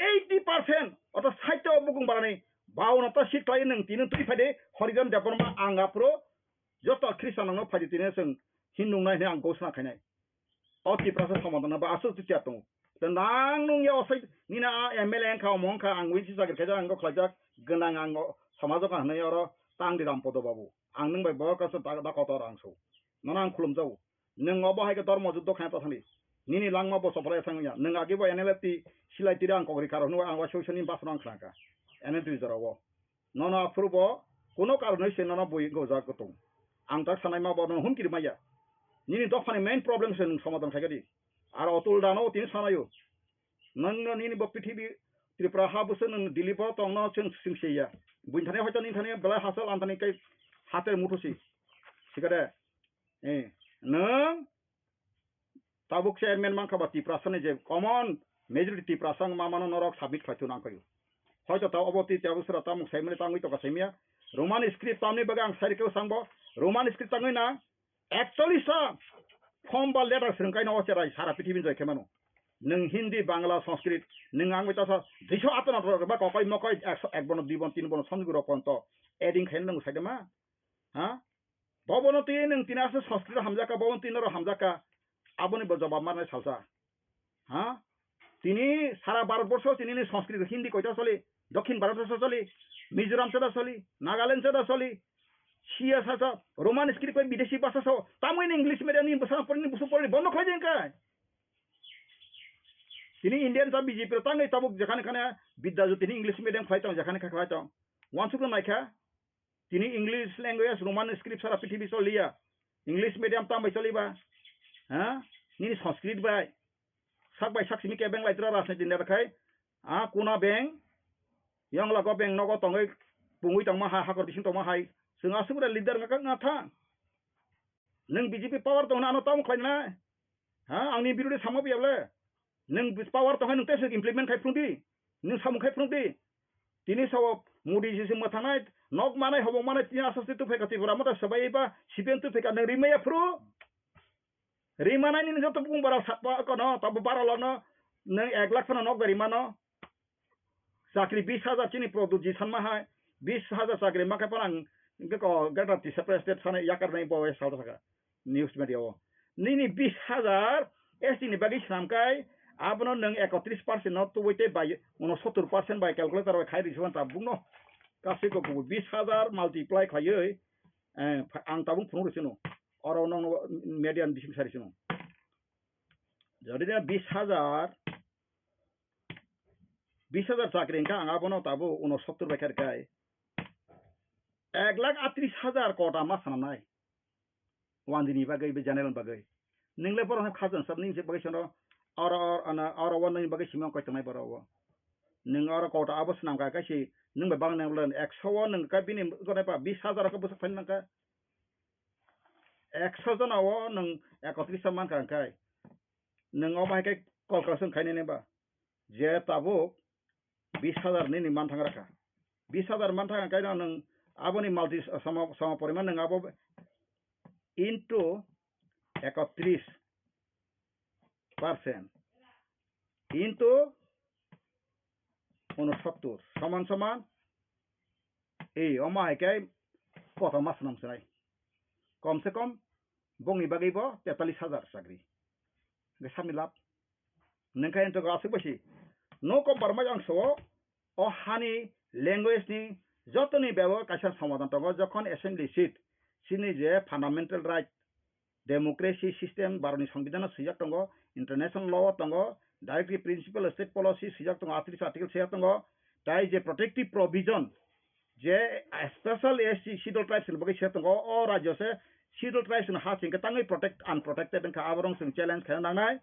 80% अत साहित्य बुकुं बारानि बावना त सीट थायो नों तिनि तुइ फायदे हरिजन देबरमा आंगाप्रो जत ख्रिस्टान नो फायदे तिनि जों हिन्दू नाय आं गसना खायनाय अ तिप्रासा समाधान बा आसु तिया दं द नां नं या असै निना एमएलए खा मंखा आं विसि जागेर खायजा आं खलायजाक गोनां आं समाजक हानाय अर tang di rampod babu ang nung bai bawka sa da kotor ang so nanang khulum jau nung obo hai ka dormo juddo kha ta thani nini langma bo sopra sang ya nung age bo enelati silai tirang ko ri karo nu ang wa shoshoni basrang khaka ene tu jarawo nono aprubo kono karonoi se nono boi go ja ko tong ang tak sanai ma bo non hun kiri maya nini dokfani main problem se nung samadan khagadi ar otul dano tin sanayo nang nini bo prithibi Tripura habusen nung dilipo tong no sing seya buinthane hoyto ninthane bela hasal antani kai hater mutusi sigade nang tabuk chairman man khaba Tripura sane je common majority Tripura sang mamano norok submit khaitu nang kayu hoyto ta oboti tabusra tamuk saimle tangui to kasemia roman script tamni bagang sarike sangbo roman script tangui na actually sa form ba letter srungkai no ocherai sara pithibin jai khemano nung hindi bangla sanskrit nung ang bita sa disho atona ba kokai mokai ek bono di bon tin bono samguro ponto eding khen nung saide ma ha bobono ti nung tinasa sanskrit hamjaka bobon tinoro hamjaka aboni bo jawab marnai salsa ha tini sara bharatborsho tini sanskrit hindi koita chole dokhin bharat chole mizoram cheda chole nagaland cheda chole siya sa roman script koi bideshi bhasha so tamoi english medium ni basa porni busu porni bono khoi jenka তিনি Indian তা BJP তাঙ্গै তাবুক যেখানে খানে বিদ্যাজু তিনি English medium খাইতাম যেখানে খাইতাম ওয়ানসুকন নাইখা তিনি English language Roman script সারা পৃথিবী চলিয়া ইংলিশ মিডিয়াম তামবাই চলিবা হ্যাঁ নি সংস্কৃত বাই সাকবাই সাকসিমি কে বেং লাইত্রা রাজনীতি নেবাखाय কোনা বেং yang lago beng nogo tongै pungui tangma ha hakor bising tongma hai जोंहा सुगुरा लिडार ngaka ngata नों बिजेपि पावर दं ना ताम खायना ha angni birude samo biable neng power to neng tese implement khai prundi neng samu khai prundi tini sawo mudi jisi mathanai nok manai hobo manai tini asasti tu pheka tripura mata sabai ba sipen tu pheka neng rimaya fru rimana ni joto bung bara satwa ko no tabu bara lono neng 1 lakh phana nok rimano sakri 20,000 chini product ji sanma hai 20,000 sakri makai parang ko gata ti separate state sana yakar nai bo sauda saka news media o nini 20,000 esti ni bagi samkai abono neng 31% not to wait by 70% by calculator by khai risuan tabung no kasi ko 20,000 multiply khayoi ang tabung phunu risino oro nong median bising sari sino jadi dia 20,000 চাকরি ka ang abono tabu 69 bakar kai 1,38,000 kota mas sanamnai wandini bagai be general bagai ningle por khajan sab ning se bagai sono or wan ning bagai simang ko tanai barawo ning or kota abos nam ka kasi ning bang nang len 100 ning ka bini ko pa 20,000 ka busak fan ka 100 jon awo ning 31 man ka kai ning o mai kai calculation khaine ne ba je tabu 20,000 ni man thang rakha 20,000 man thang kai nang aboni multi sama poriman nang abo into 31% into 69 saman omai kai kota mas nam sanai kom se kom bongi bagi bo 43,000 sakri ge samilap nengkai ento gasik basi no compromise ang so o hani language ni jotoni bebo kaisa samadan tongo jokhon assembly seat sini je fundamental right democracy system baroni সংবিধান sijak tongo international law tongo directive principle state policy sijak tongo article sijak tongo tai je protective provision je special SC scheduled tribes ni bagi sijak tongo o rajyo se scheduled tribes ni haching ka tangai protect unprotected ka aborong sing challenge khayan nangai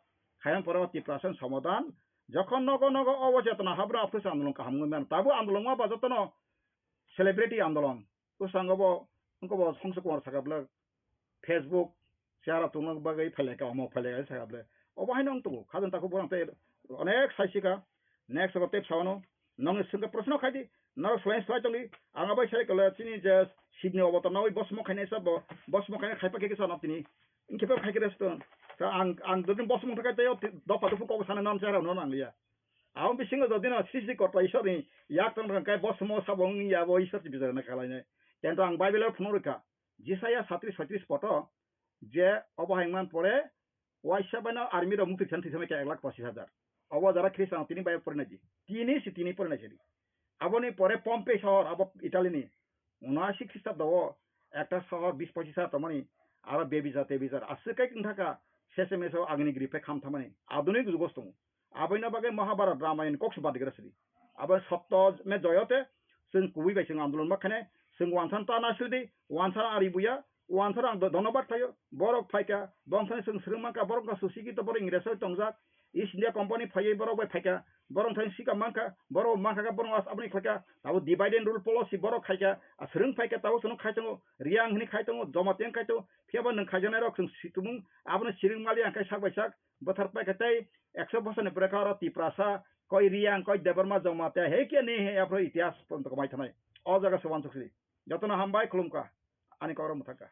khayan poroti prasan samadan যখন নগো নগো অবচেতনা হাবরা office আন্দোলন কাহামুমেন তাবু আন্দোলন মা বাজতনো celebrity আন্দোলন উসাঙ্গব অঙ্কব সংসদ Kumar সাকাবলে Facebook শেয়ারা তুমক বাগৈ ফেলেকা অমক ফেলেকা সাকাবলে অবহাইন অংতু খাজন তাকু বরাতে অনেক সাইসিকা নেক্সট গতে ছাওনো নং সুঙ্গ প্রশ্ন খাইদি ন ফ্লেন্স ফাইটলি আঙাবাই সাইকলে চিনি যে সিডনি অবতন ওই বসমো খাইনে সব বসমো খাইনে খাইপা কেকে সানা তিনি ইনকেপা খাইকে restaurant ang dodin bos mong takay tayo dapat ufo ko sana nam sara no nang liya awon bisingo dodin sisi ko pa isori yak tang kay bos mo sabong ya bo isor ti bizar na kalay na tento ang bible phunurika jisaya 37 poto je obahingman pore waisha bana army ro mukti chanti samay 1,25,000 obo jara kristian tini bay pore naji tini pore na chedi aboni pore pompe শহর abo italy ni 79 খ্রিস্টাব্দ একটা শহর 20-25,000 তমনি আর বেবিজার আসছে কাই থাকা শেষে মেসো আগ্নেয়গিরি খাম থামানি আধুনিক যুগস্তম আবৈনা বাগে মহাভারত রামায়ণ কক্স বাদিগ্রাসরি আবার সত্য মে জয়তে जों কুবি বাইসিং আন্দোলন মাখানে जों ওয়ানসান তানা সুদি ওয়ানসান আরিবুয়া ওয়ানসান আং ধন্যবাদ থাयो বরক ফাইকা বংসানি जों স্রুমাকা বরক সুসিকি তো বর ইংরেজ তংজাক east India company ফাইয়ে Borok by ফাইকা বরং থাই সিকা মানকা বরক মানকা বরং আস আপনি ফাইকা তাও ডিভাইড এন্ড রুল পলিসি বরক খাইকা আসরং ফাইকা তাও সনো খাইতঙ্গ রিয়াং হনি খাইতঙ্গ জমাতেন খাইতো ফিয়াবা নং খাইজनाय रक जों सितुमुं आबनो सिरिं मालि आंखाय सागबायसाक बोथार पाइकातै 100 बोसोरनि प्रकार तिप्रासा कय रियां कय देबरमा जमाते हे के ने हे आफ्रो इतिहास पंत कमाय थानाय अ जागा सवान सुखरि जतन हामबाय खुलुमका आनि करम थाका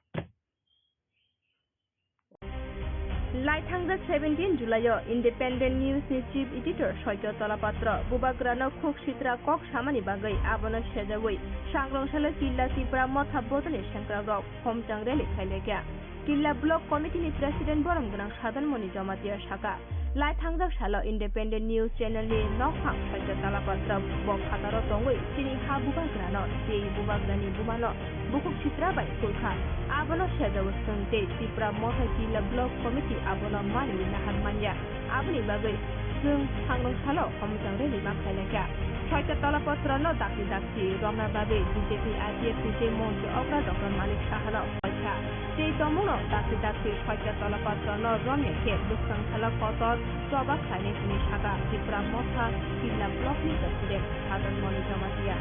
लाइथांजा 17 जुलाइयाव इन्डिपेन्डेन्ट निउजनि चिफ एडिटर सत्य तलापात्र बुबाग्रानो खुक सित्रा कक सामानि बागै आबनो सेजावै सांग्रांसाले जिल्ला त्रिपुरा मथा बदनि सेंक्राग्राव हमचां रेलि खाइलेगा जिल्ला ब्लक कमिटिनि प्रेसिडेन्ट बरम गोनां साधन मनि जमातिया साखा लाइथांजा साल इन्डिपेन्डेन्ट निउज चेनेलनि नखां सत्य तलापात्र बक खातार दंगै सिनि हा बुबाग्रानो जे बुबाग्रानि बुमानो बुकुक सित्रा बाय खुलखा आबनो सेजाव संते त्रिपुरा मथा जिल्ला ब्लक कमिटि आबनो मानि नाहारमानिया आबनि बागै जों सांग्रांसाल हमचां रेलि माखाइलेगा सत्य तलापात्रनो दाखि रमना बाबे बीजेपी आईपीएफ जे मन्त्री अग्रा डक्टर मालिक साहानो पयसा जे दमुनो दाखि सत्य तलापात्रनो रमया के बुस्तांसाल कतर जबा खाइनेनि सागा त्रिपुरा मथा जिल्ला ब्लकनि प्रेसिडेन्ट साधन मनि जमातिया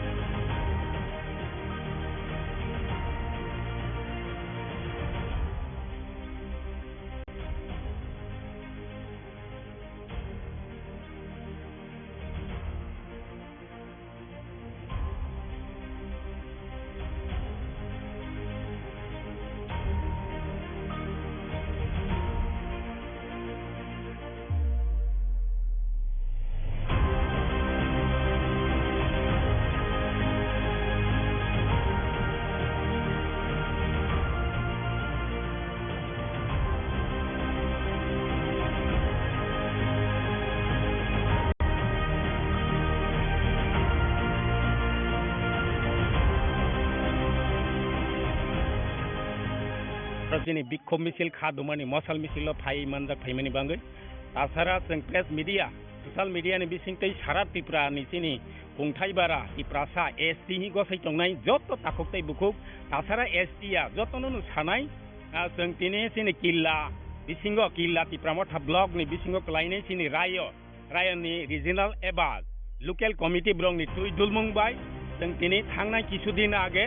जिनि बिक्षोभ मिছিল खादुमानि मसाल मिছিল फाइ मानजाक फाइमानि बांगै तासारा जों प्रेस मिडिया ससियेल मिडियानि बिसिंतै सारा त्रिपुरानि जिनि खुंथाय बारा त्रिपुरासा एसटी नि गसाइ तंनाय जत ताखुकतै बुकुक तासारा एसटी आ जतनो सानाय जों तिनि जिनि किल्ला बिसिंगो किल्ला त्रिपुरामथा ब्लक नि बिसिंगो क्लाइने जिनि रायनि रिजनल एबा लोकेल कमिटी ब्लकनि तुइ दुलमुंबाय जों तिनि थांनाय किछुदिन आगे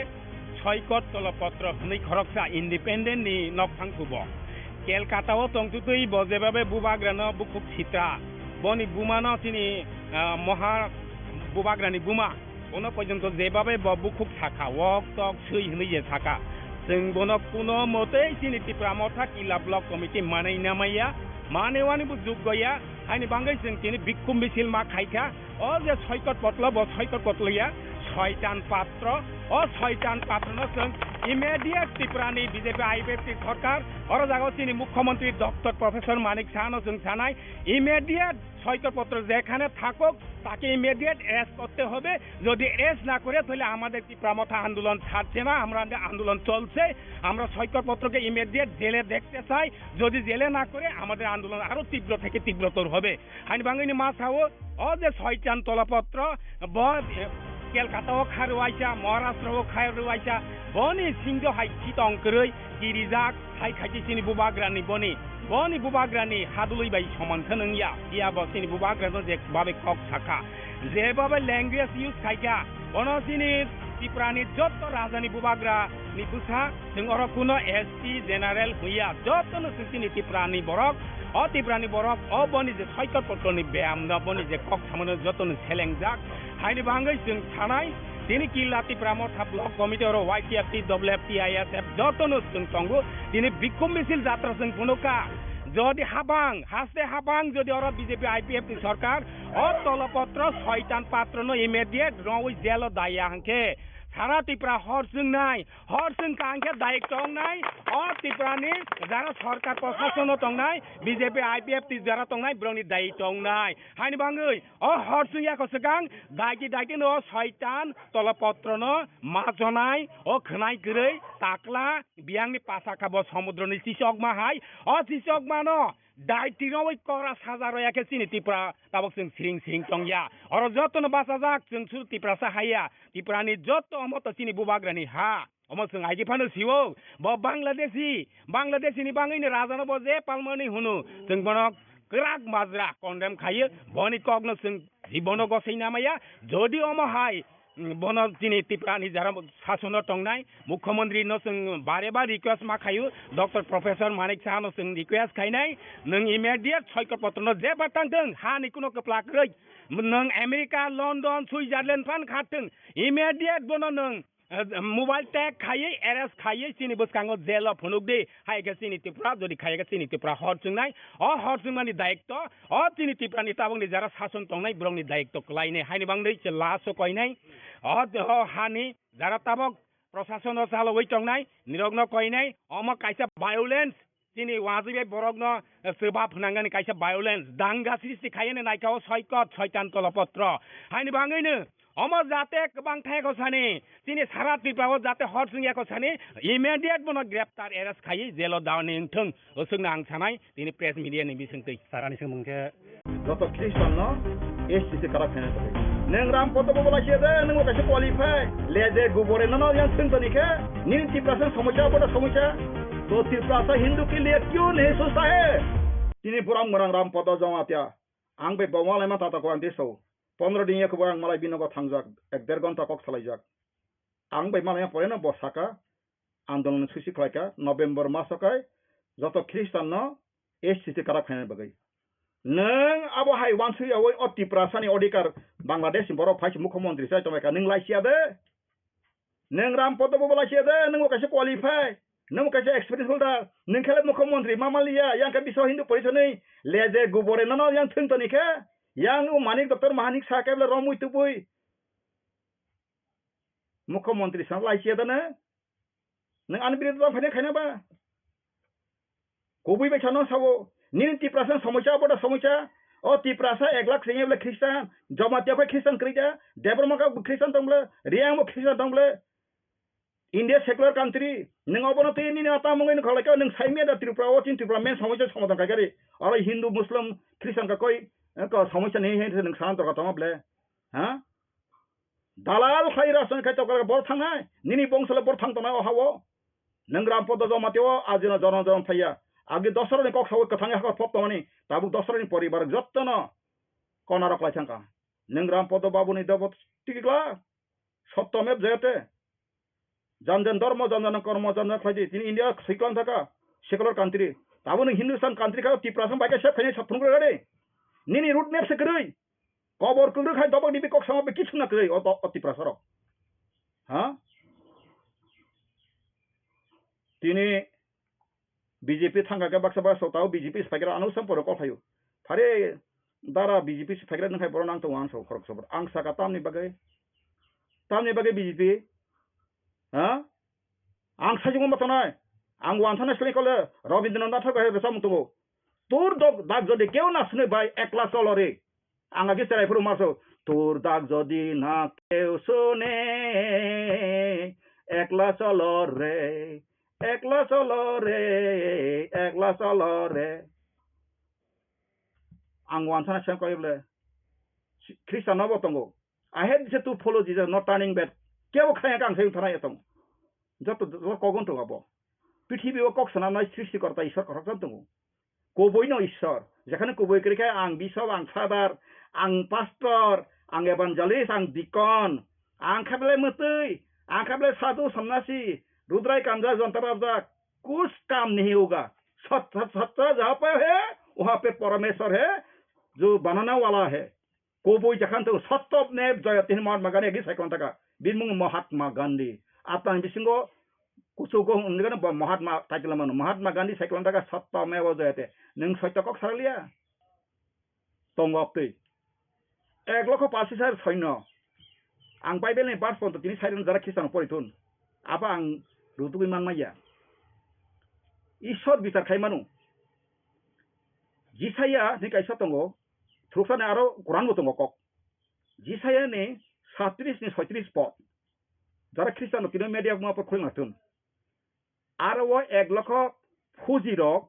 सयकत तलपत्र हनै खरकसा इंडिपेंडेंट नि नकथांखुबो केलकाताओ तंतुतै बजेबाबे बुबाग्रानो बुकुक सित्रा बनि बुमानो तिनि महा बुबाग्रानि बुमा कोनो पर्यन्त जेबाबे बुकुक साखा वक तक सै हनै जे साखा जों बनो कोनो मते तिनि त्रिपुरामथा किला ब्लक कमिटी मानै नामाया मानेवानि जुग गया हानि बांगै जों तिनि बिक्षोभ मिছিল मा खाइखा ओ जे सयकत पटल ब सयकत पटलया शयतान पात्र ओ शयतान पात्रनो जों इमिडिएट त्रिपुरानि बीजेपी आईपीएफटी सरकार और जागो तिनि मुख्यमंत्री डॉक्टर प्रोफेसर मानिक साहानो जों सानाय इमिडिएट सयकत पत्र जेखाने थाकुक ताके इमिडिएट अरेस्ट करते होबे যদি अरेस्ट ना करे তাহলে আমাদের ত্রিপুরামথা আন্দোলন ছাড়ছে না আমরা আন্দোলন চলছে আমরা সয়কত পত্রকে ইমিডিয়েট জেলে দেখতে চাই যদি জেলে না করে আমাদের আন্দোলন আরো তীব্র থেকে তীব্রতর হবে আইন বাঙ্গিনি মাছাও ও যে শয়তান তলপত্র केलकाताओ खारुआइसा महाराष्ट्रओ खारुआइसा बनि सिंगो हाइ चितंकरै गिरिजाक हाइ खाइसिनि बुबाग्रानि बनि बुबाग्रानि हादुलै बाय समानथो नोंया या बसिनि बुबाग्रानो जे बाबे कक साखा जे बाबे लैंग्वेज यूज खाइका अनसिनि त्रिपुरानि जत राजानि बुबाग्रा नि बुसा जों अर कुनो एसटी जनरल हुइया जतनो सिनि त्रिपुरानि बरक त्रिपुरानि बरक बनि जे सयकत पत्रनि ब्याम न बनि जे कक सामनो जतनो सेलेंजाक हाइनि बांगै जों थानाय दिनै किल्ला त्रिपुरामथा ब्लक कमिटी और वाईटीएफटी डब्ल्यूएफटी आईएसएफ जतनो जों तंगु दिनै बिक्षोभ मिছিল যাত্রা जों बुनुका যদি হাসতে হাবাং যদি ওরা বিজেপি আইপিএফটি সরকার তলপত্র শয়তান পাত্র নো ইমিডিয়েট রওই জেল দায়া হাঙ্কে সারা ত্রিপুরা হরসুং কাঙ্কে দায়িত্ব নাই ত্রিপুরানি যারা সরকার প্রশাসন তংনাই বিজেপি আইপিএফটি যারা তংনাই ব্রনি দায়িত্ব নাই হাইনি বাঙ্গৈ হরসুং ইয়াকো সগাং দায়িত্ব নো শয়তান তলপত্র নো মাজনাই খনাই গरै তাকলা বিয়াংনি পাসাকাব সমুদ্রনি চিচকমা হাই চিচকমা नो दायित्व करा साजा रयाखे सिनि त्रिपुरा ताबक जों सिरिं तंया और जतनो बासा जाक जों सुर त्रिपुरा साहाया त्रिपुरानि जत अमत सिनि बुबाग्रानि हा अमत जों आइजिफानो सिवो ब बांग्लादेशीनि बाङैनो राजानो बजे पालमनि हुनु जों बनो क्राक माजरा कन्डेम खायो बनि कग्न जों जीवन गसै नामाया जदि अमहाय बन दिनै त्रिपुरानि जारा शासन तंनाय मुख्यमंत्री न जों बारे बार रिक्वेस्ट मा खायो डॉक्टर प्रोफेसर मानिक साहानो जों रिक्वेस्ट खायनाय नों इमिडिएट सयकत पत्र न जे बातांथों हानि कुनो कप्लाखै नों अमेरिका लंडन सुइजारलैंड फान खाथों इमिडिएट बन नों मोबाइल टैग खायै अरेस्ट खायै सिनि बसकांगो जेल फुनुक दे हायगे सिनि त्रिपुरा जदि खायगे सिनि त्रिपुरा हरसुंनाय हरसुंमानि दायित्व सिनि त्रिपुरानि ताबंनि जारा शासन तंनाय ब्रंनि दायित्व लायने हायनि बांदै लासो कयनाय हानि जारा ताबक प्रशासन चालवै तंनाय निरग्न कयनाय कायसा वायलेंस सिनि वाजिबे बरग्न सोबा फुनांगानि कायसा वायलेंस दांगा सृष्टि खायने नायकाओ सयकत शयतान तलपत्र हायनि बांगैनो जाते गोबां थायको सानि दिनै सारा त्रिपुरायाव जाते हरसुंयाको सानि इमिडिएट बनो ग्रेप्तार एरेस्ट खायै जेल दावनि थों सोंनो आं सानाय दिनै प्रेस मिडियानि बिसंतै सारानि सोमोंथे जत ख्रिस्टान एसटीसी कारा फैना तबे नों राम पद बबलासे दे नों कासे क्वालिफाई लेजे गुबरे न यां थोंतनिखे नि त्रिपुरा समस्या बड समस्या तो त्रिपुरा हिंदू के लिए क्यों नहीं सोचता है दिनै बुरां मोरां राम पद जमात्या आं बे बवालाय मा ताता को आं देसौ 15 दिन को आं मालाय बिनगो थांजाक 1.5 घंटा कक सालायजाक आं बै मालाय परेनो बसाका आंदोलन सुसि खलायका नभेम्बर मासकाय जत ख्रिस्टान एसटीसी कारा फैना बगै नों आबो हाय वानसुयावै त्रिपुरासानि अधिकार बांग्लादेश बर फाइस मुख्यमंत्री साय तमायका नों लायसिया दे नों राम पद बबलायसिया दे नों कासे क्वालिफाई नों कासे एक्सपीरियंस होल्डार नों खेले मुख्यमंत्री मामालिया यांका बिसो हिंदू परिसनै लेजे गुबरे न यां थोंतनिखे yang manik doktor mahanik sakay bela romu itu boy मुख्यमंत्री सान लाइसिया दना नों आनबिरत बा फायना खायना बा कोबुइ बेसानो सावो नि त्रिपुरा समस्या बड समस्या त्रिपुरा 1 लाख सेंगेबले ख्रिस्टान जमातिया ख्रिस्टान क्रिजा देबरमा का ख्रिस्टान दंबले रियांग ख्रिस्टान दंबले India secular country neng obono te ni na ta mongin kholai ka neng saimia da Tripura o tin Tripura men samoja samodan ka gari aro Hindu Muslim Christian ka koi ka samoja nei he neng san to ka tama ble ha dalal khaira san kai to ka bor thang hai nini bongsala bor thang to na hawo neng ram pod do mateo ajina jon jon phaya agi dosro ni kok sawo ka thang ha pop to ni tabu dosro ni poribar jottono kona rak lai thangka neng ram pod babu ni dobot tikla সত্যমেব Jayate জানজান ধর্ম জানজান কর্ম জানজান খাইছে তিনি India সিকলান থাকা secular country তাবো নों Hindustan country খা ত্রিপুরাসম বাইকে সে খাইনে সাতফুন করে রে নিনি রুট ম্যাপ সে কই কবর কুরু খাই দবক দিবি কক সমাবে কিছু না কই অ ত্রিপুরাসর হ্যাঁ তিনি বিজেপি থাঙ্গাকে বাক্সা বাক্সা তাও বিজেপি স্পাইকার আনুসম পর কল ফায়ু ফারে দারা বিজেপি স্পাইকার নखाय बर नांतो आं सौ खरक सबर आं साका तामनि बागै बिजेपि हा आं साइजों बाथनाय आं वानथाना स्लेकले रविन्द्रनाथ ठाकुर बेसा मुतबो তোর দাগ যদি কেউ না শুনে ভাই একলা চলো রে আগে চেরাইপুর মাসো তোর দাগ যদি না কেউ শুনে একলা চলো রে একলা চলো রে একলা চলো রে आं वानथाना सेम कइबले ख्रिस्टान बतंगो I had to follow Jesus, not turning back. কেউ খায় কাং সেই থানায় এতম যত কগন তো গাবো পৃথিবী ও কক সানানাই সৃষ্টিকর্তা ঈশ্বর কথা জানতো কবই ন ঈশ্বর যেখানে কবই করে খায় আং বিশপ আং ফাদার আং পাস্টর আং এভাঞ্জেলিস্ট আং ডিকন আং খাবলে মতই आं खाबले साधु सन्यासी रुद्राय कामजा जंतराजा कुछ काम नहीं होगा सत्य जहाँ पे है वहाँ पे परमेश्वर है जो बनाने वाला है कोबोई जखान तो सत्य ने जयतिन महात्मा गांधी की साइकोन तक बिमुंग महात्मा गांधी आता बिसिंगो कुसुको उनगन महात्मा टाइटल मन महात्मा गांधी साइकोन तक सत्य में वो जयते नों सत्य को सरलिया तंगपते 1,85,000 सैन्य आं बाइबेल नि बार्स पन्त तिनि साइरन जरा खिस्टान परिथुन आबा आं रुतुगै मानमाया ईश्वर बिचार खायमानु जिसाया नि काइसा तंगो थ्रुसाने आरो कुरान बतंगो कक जिसाया नि 37 नि 36 पद जरा खिस्टान तिनि मेडिया मा पर खोलनाथुन आरो वो 1,00,000 फुजी रक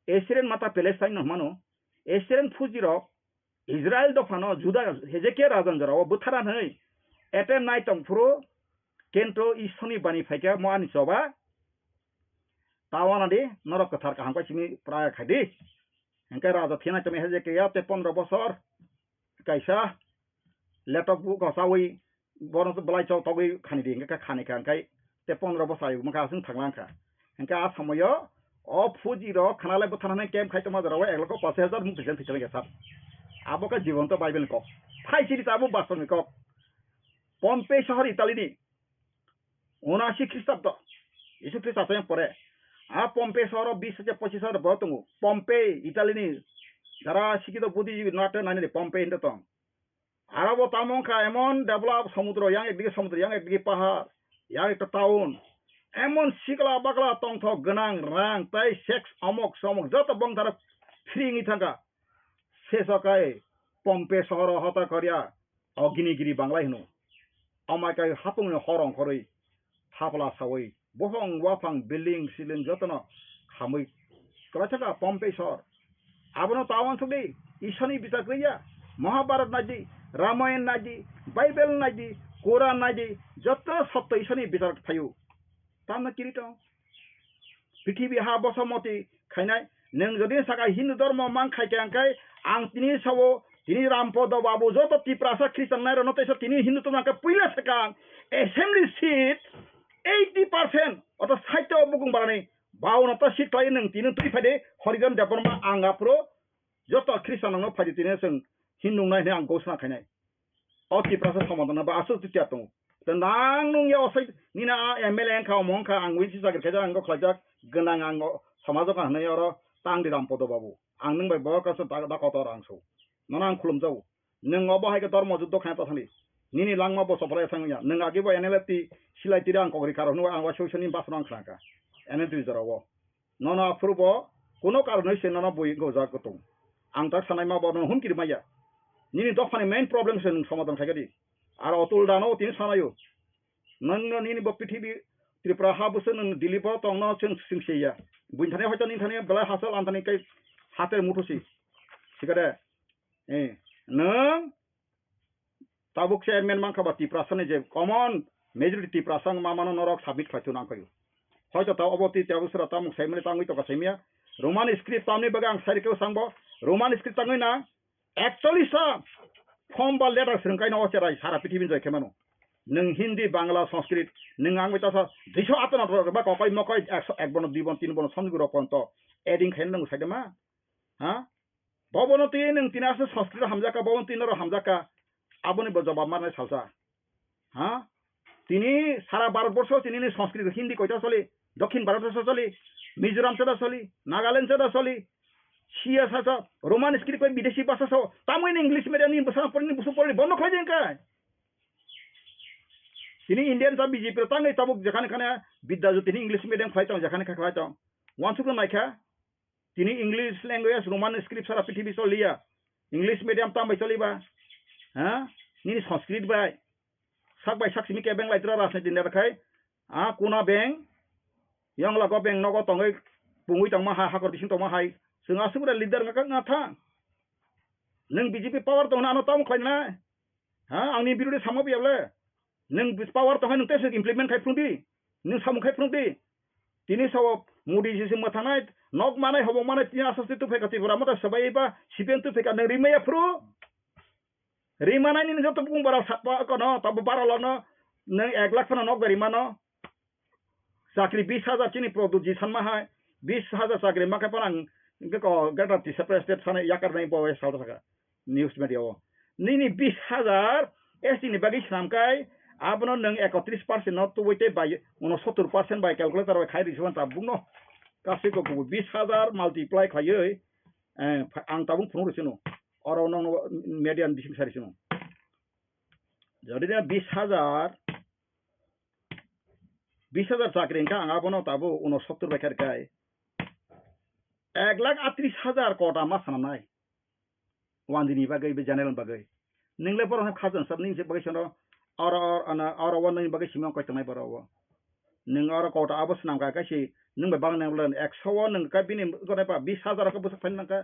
एसिरियन माता पेलेस्टाइन न मानो एसिरियन फुजी रक इजराइल दफानो जुदा हेजेके राजन जरा वो बुथारा नै एटे नाइ तंफ्रो केन्ट्रो इसनि बानि फाइका मानि सबा तावाना दे नरक कथार का हांका सिनि प्राय खादि हंका राजा थेना तमे हेजेके या ते 15 बছর काइसा लैपटॉप को गसावै बरन बलाइ चौ तबै खानि दे हंका खानि का हंकाय ते 15 बছর आयु मका जों थांलांखा हंका आ समय अ फुजी र खानालाय बुथारनानै केम खाइतमा जराव 1,85,000 मुं पेसेन्ट थैचले गेसा आबो का जीवन तो बाइबल को फाइसिरि ताबो बास्तव को पम्पे शहर इटाली नि 79 ख्रीष्टाब्द यीशु ख्रीष्ट आसे परे आ पम्पे शहर 20,000-25,000 बतंगो पम्पे इटाली नि जरा शिक्षित बुद्धिजीवी नाटे नानि पम्पे हिंद तो आराबो तामंका एमन डेभलप समुद्र yang एकदिके समुद्र yang एकदिके पहाड़ yang एक टाउन एमन सिकला बकला तंथ गनां रां ताइ सेक्स अमक समक जत बंगथार फ्रिङि थाका शेषकाय पम्पे शहर हता करिया अग्निगिरी बांग्ला हिनु अमायकाय हापुंनि हरं खरै थापला सावै बहं वाफां बिल्डिं सिलिं जतन खामै कलाचका पम्पे शहर आबनो तावन सुबे ईशनी बिचार गैया महाभारत नायदि रामायण नायदि बाइबेल नायदि कुरान नायदि जत सत्य ईशनी बिचार थायु तामना किरिट पृथ्वी हा बसमति खायनाय नों जदि साका हिन्दू धर्म मान खायखांखाय आं तिनि सावो तिनि रामपद बाबू जत त्रिपुरा ख्रिस्टान नाय रनतेस तिनि हिन्दू तो नाका पहिला साका एसेम्बली सीट 80% अत साहित्य बुकुं बारने 52 सीट थाय नों तिनि तुइ फायदे हरिजन देबरमा आंगाप्रो जत ख्रिस्टान न फायदे तिनि जों हिन्दू नाय आं गसना खायनाय अ त्रिपुरा समाधान बा आसु तिया दं त नां नं या असै निना एमएलए खा मंखा आं विसि जागेर खायजा आं खलाजाक गोनां आं समाजक हानाय अर तांदि रामपद बाबू आं नों बाय बकास दाकतर आंसौ नना आं खुलुमजाव नों अबहायक धर्म जुद्ध खायता थानि निनि लांमा बसफराय थांया नों आगिबो एनएलएटी सिलाइतिरि आं कगरि कारनो आं वासौसनि बासना आं खाका एने दुइजराव नना फुरब कोनो कारनै से नना बय गजा गतो आं ता सानाय मा बनो हुमकिरि माया निनि दफानि मेन प्रॉब्लम से नों समाधान खायगदि आरो अतुल दानो तिनि सानायो nang ni bo prithibi tripura ha busu nang dilipo tong no sing seya buin thane hoyto ni thane bela hasal antani kai hater mutusi sikare nang tabuk chairman man khaba tripura sane je common majority tripura sang mamano norok submit khaitu nang kayu hoyto ta oboti te abusra tamuk saimne tangui to ka saimia roman script tamni bagang sari ko sangbo roman script tangui na actually sa form ba letter srengkai na ocherai sara pithibin jai kemano nung hindi bangla sanskrit nung angwe ta sa disho atana ba ko koi mokoi ek bon dui bon tin bon samju ro ponto adding khen nung saidema ha bobono ti nung tinasa sanskrit hamza ka bobon tinoro hamza ka aboni bo jawab marnai salsa ha তিনি সারা ভারতবর্ষ তিনি সংস্কৃত হিন্দি কইটা চলে দক্ষিণ ভারতবর্ষ চলে মিজোরাম চেটা চলি নাগাল্যান্ড চেটা চলি সিয়া such a Roman script কই বিদেশি ভাষা সহ তামই ইংলিশ মিডিয়াম নি ভাষা পড়নি বুঝু পড়নি বন্ধ খাই দেন কাই তিনি ইন্ডিয়ান তা বিজেপি তাঙ্গই তাবুক যেখানে খানে বিদ্যাজ্যোতি তিনি ইংলিশ মিডিয়াম খাইতাম যেখানে খাইতাম ওয়ানসুকন নাইখা তিনি ইংলিশ ল্যাঙ্গুয়েজ রোমান স্ক্রিপ্ট সারা পৃথিবী চলিয়া ইংলিশ মিডিয়াম তামই চলিবা হ্যাঁ নি সংস্কৃত by sak bai sak simi ke beng lai tra ras din da kai a kuna beng yang la go beng no go tongai pungui tang ma ha kor bising tong ma hai sunga sura leader ngak nga tha nung bjp power tong na no tong khlai na ha angni birode samo biable nung power tong nung te implement khai phungdi nung samu khai phungdi tini saw mudi jisi ma thanai nok manai hobo manai tina asasti tu phekati pura mata sabai ba sipen tu pheka nung rimaya fru rimana ni joto pung bara satpa kono tabu bara lono nang 1 lakh phana nok rimano sakri 20000 chini produji sanma hai 20000 sakri maka parang ko gata ti separate state sana yakar nai bo sauda saka news media ni 20000 esti ni bagi samkai abono nang 31% not to wite by 69% by calculator by khai risuan tabung no kasi ko 20000 multiply khayoi ang tabung phunu risino oro nang median bising sari sino jadi dia 20000 চাকরি ka anga bono tabu 69 bekar kai 1,38,000 kota mas sanamnai wandini bagai be general bagai ningle por khajan sab ning se bagai sono oro wan ning bagai simang ko tanai barawa ning oro kota abos nam ka kasi ning be bang nang len 100 ning ka bini ko pa 20000 ka busak fan ka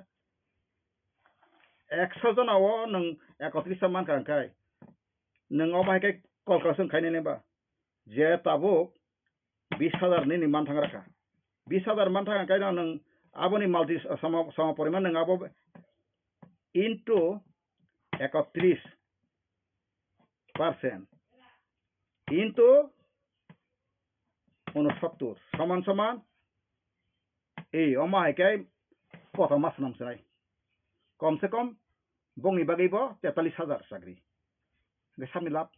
100 জন আও নং 31 মান কাঙ্কাই নং অবাইকে কলকাসন খাইনে নেবা যে তাবো 20000 নি মান থাঙ্গা রাখা 20000 মান থাঙ্গা কাই নং আবনি মাল্টি সম পরিমাণ নং আবো ইনটু 31% ইনটু 69 সমান সমান এই অমাইকে কত মাস নামছাই कम से कम bongi bagi bo 43000 sakri gesami lap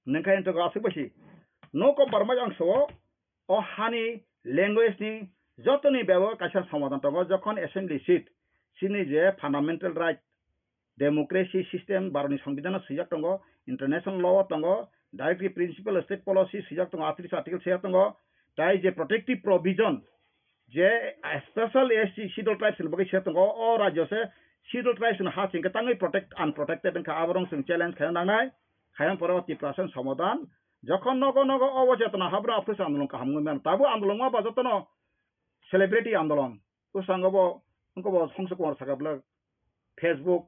nengkai ento gasik basi no ko barma jang so o hani language ni jotoni bebo kaisa samadan tongo jokhon assembly seat sini je fundamental right democracy system baroni সংবিধান sijak tongo international law tongo directive principle state policy sijak tongo article sijak tongo tai je protective provision je special SC scheduled tribes bagi sijak tongo o rajyo se scheduled tribes ha sing ka tangai protect unprotected ka aborong sing challenge khayan nangnai khayan porobati prasan samadan jokhon nogo obocetona habra office andolon ka hamngu men tabu andolon ma ba jotono celebrity andolon usangobo unko songso kumar sakabla facebook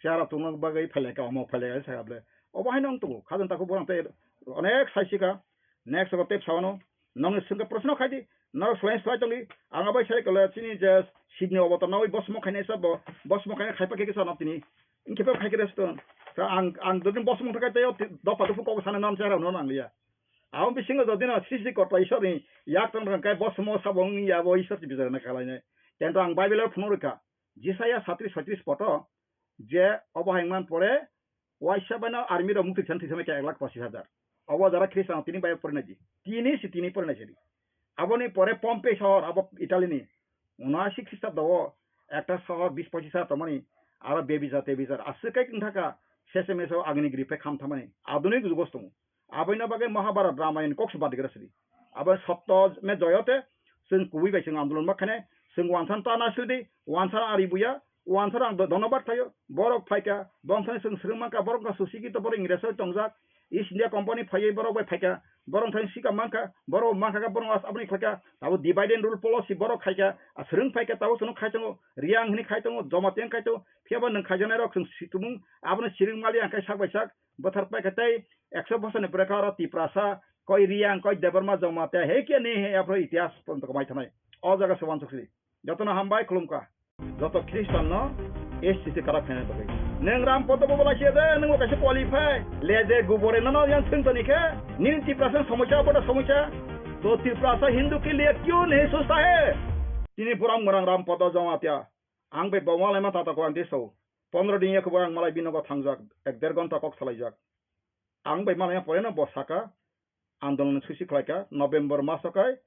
share tunong bagai phale ka mo phale ga sakable obo hainong tu khajan taku borang te onek saisika next ko tep sawano nong singka proshno khaidi no flash flight only anga bai sai kala chini just sidni oboto noi bos mo khaine sa bos mo khaine khaipa ke sa naptini inke pa khaike resto ta ang dodin bos mo thaka te do pa du ko sana nam chara no nang liya aum bisingo dodin sisi ko pa isori yak tan kai bos mo sabong ya bo isor ti bizar na khalai ne tento ang bible phunurika jisaya 37 poto je obo haingman pore waisa bana army ro mukti chanti samai 1,25,000 obo jara krisan tini bai pore naji tini pore naji aboni pore pompe শহর আব ইতালিনি 79 খ্রিস্টাব্দ একটা শহর 20-25 তমনি আর বেবিজার আসেকাই থাকা শেষে মেসো আগ্নেয়গিরি খাম থামানি আধুনিক যুগস্তম আবৈনা বাগে মহাভারত রামায়ণ কক্স বাদিগ্রাসরি আবার সত্য মে জয়তে जों কুবি বাইসিং আন্দোলন মাখানে जों ওয়ানসান তানাসিদি ওয়ানসান আরিবুয়া ওয়ানসান আং ধন্যবাদ থাयो বরক ফাইকা বংসানি जों স্রুমাকা বরক সুসিকি তো বর ইংরেজ টংজাক East India Company Faye Borok by Paka, Borong Sika Manka, Boro Manka Boros Abri Klaka, Tau divide and rule policy Borok Kaika, a Sring Paka Tauson Kaito, Riang Nikaito, Domatian Kaito, Piaban and Kajanarok and Situmun, Abna Siring Mali and Kashak by Shak, Butter Pakate, Exoposan Prekara, Tiprasa, Koi Riang, Koi Debbarma Zomata, Hekani, Apritias from the Komaitane, all the rest of 160. Jotana Hambai Klumka, Joto Christian no, East Karakan. Nengram poto bola siada nengo kasih qualify leze gubore nana yang sentani ke nin tiprasa samocha pada samocha to tiprasa Hindu ke liye क्यों नहीं सोचता है tini purang merang ram poto jamatia ang be bawal ema tata ko andi so 15 दिन एक barang malai binogo thangjak ek der gonta kok salaijak ang be malai pore na Sakha आंदोलन सुसी खलाika November masakai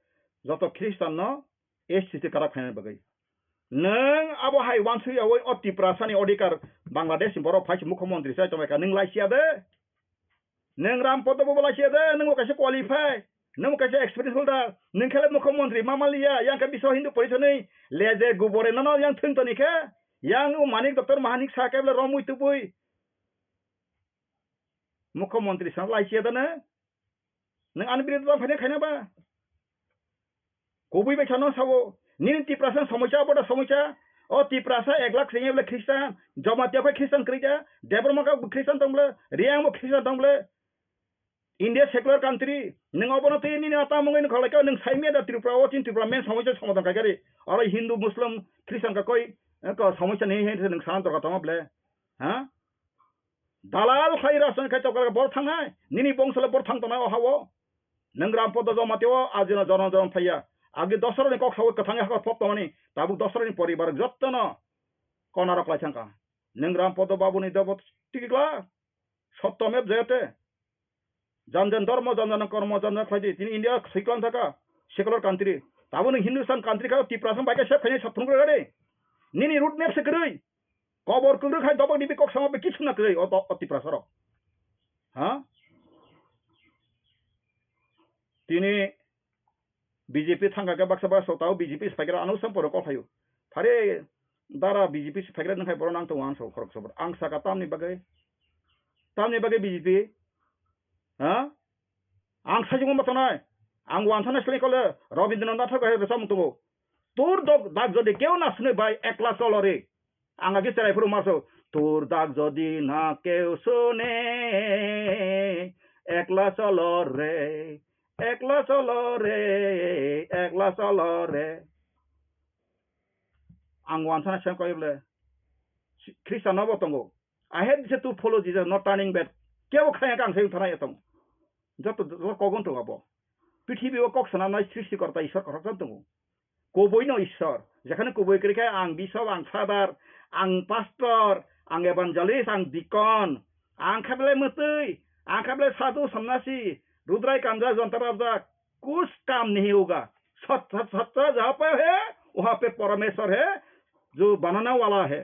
joto Christian no SCC karak khaina bagai Neng abo hai wansu ya woi oti prasani odikar Bangladesh boro phai mukhyamantri sai tomeka neng lai sia de neng ram poto bola sia de neng kasih qualify neng kasih experience holder neng khale mukhyamantri mamalia yang ka biso Hindu polisoni leze gubore nano yang thungtoni ke yang manik Dr. Mahanik sakable romui tupui mukhyamantri sa lai sia de na neng anbiridta phane khaina ba kobui be chano sabo Nin tiprasa samocha pada samocha o tiprasa 1 lakh singe bole Christian jamatia ko Christian krija Debbarma ka Christian tomble riang mo Christian tomble India secular country neng obono te ni ata mo ngi khala ka neng saimia da Tripura o tin Tripura men samocha samodan ka gari ora Hindu Muslim Christian ka koi ka samocha nei he neng san to ka tomble ha dalal khaira san ka chokar bor thang nini bongsala bor thang to na o hawo neng ram podo jamatio ajina jon jon phaya आगे दसरो ने कक साव कथांगे हाक पप तमनि ताबु दसरो नि परिवार जत्तन कनारा क्लाइछांका नेंग्राम पद बाबु नि दबत टिकला सत्यमेव जयते जनजन धर्म जनजन कर्म जनजन खैदि तिनि इंडिया सिक्लान थाका सेकुलर कान्ट्री ताबु नि हिन्दुस्तान कान्ट्री का तिप्रासम बाइका सेफ खैनि सपथुंग गरे निनि रुट मेप से गरै कबर कुंद्र खाइ दबक दिबि कक साव बे किछु न गरै तिप्रासर हा तिनि BJP thangga ke baksa ba sotau BJP spagera anu samporo ko phayu phare dara BJP spagera nang khai boron ang to wan so khorok sobor ang saka tamni bagai BJP ha ang sajung matanai ang wan thana sle kole Rabindranath Tagore he besam to tur dog dag jodi keu na sune bai ekla solore ang agi terai puru marso tur dag jodi na keu sune ekla solore Ekla solore Angwan sana siang kau ible Christian nabo tongo I had to follow Jesus not turning back kau kaya kang sayang thana yatong jatuh kogon tongo abo prithibi o kok sana nai srishti karta ishwar korok tongo koboi no ishwar jekhane koboi kri kaya ang bishop ang father ang pastor ang evangelist ang deacon ang khable mutui ang khable sadhu sannasi रुद्राई कांजा जंतरा कुछ काम नहीं होगा सत्ता जहाँ पे है वहाँ पे परमेश्वर है जो बनाने वाला है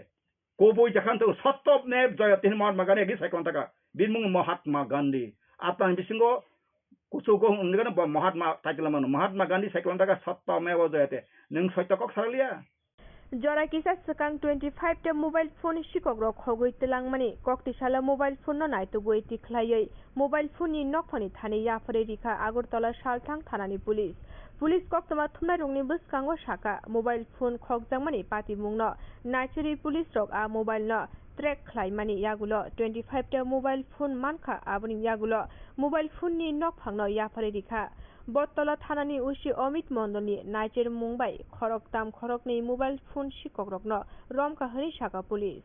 कोई जखान तो सत्य ने जयतीन महात्मा गांधी की साइक्लोन तक बिनमुंग महात्मा गांधी आता बिसिंगो कुछ को उनके ना महात्मा टाइटल मानो महात्मा गांधी साइक्लोन तक सत्य में वो जयते नंग सत्य को खा लिया Jora kisa sekang 25 ta mobile phone sikok rok khogoi telang mani kokti sala mobile phone no nai to goi ti khlaiei mobile phone ni nok phani thane ya phare rikha agortala salthang thanani police kok tama thumnai rongni buskango Sakha mobile phone khogjang mani pati mungno nachuri police rok a mobile no track khlai mani yagulo 25 ta mobile phone mankha aboni yagulo mobile phone ni nok phangno ya phare rikha Bottala thanani usi Amit Mondoni Niger Mumbai khorok tam khorok nei mobile phone sikok rokno rom kahani Sakha police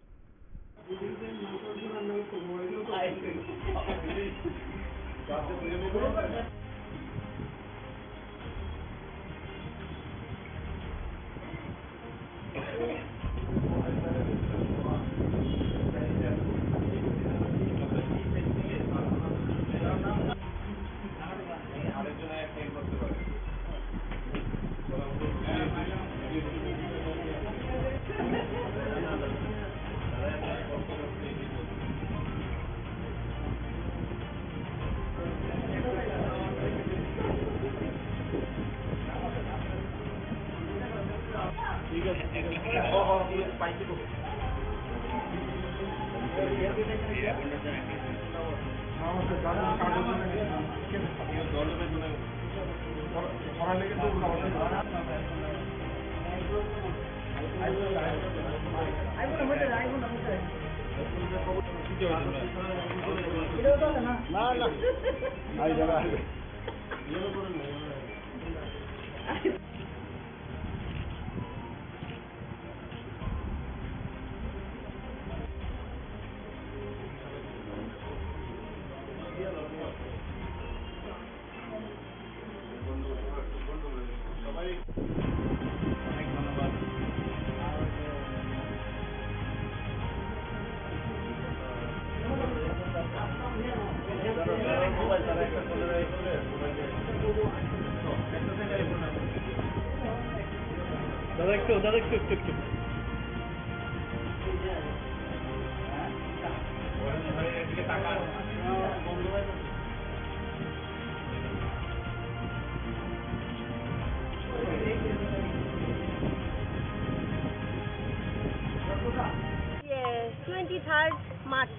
Yes, 23rd March.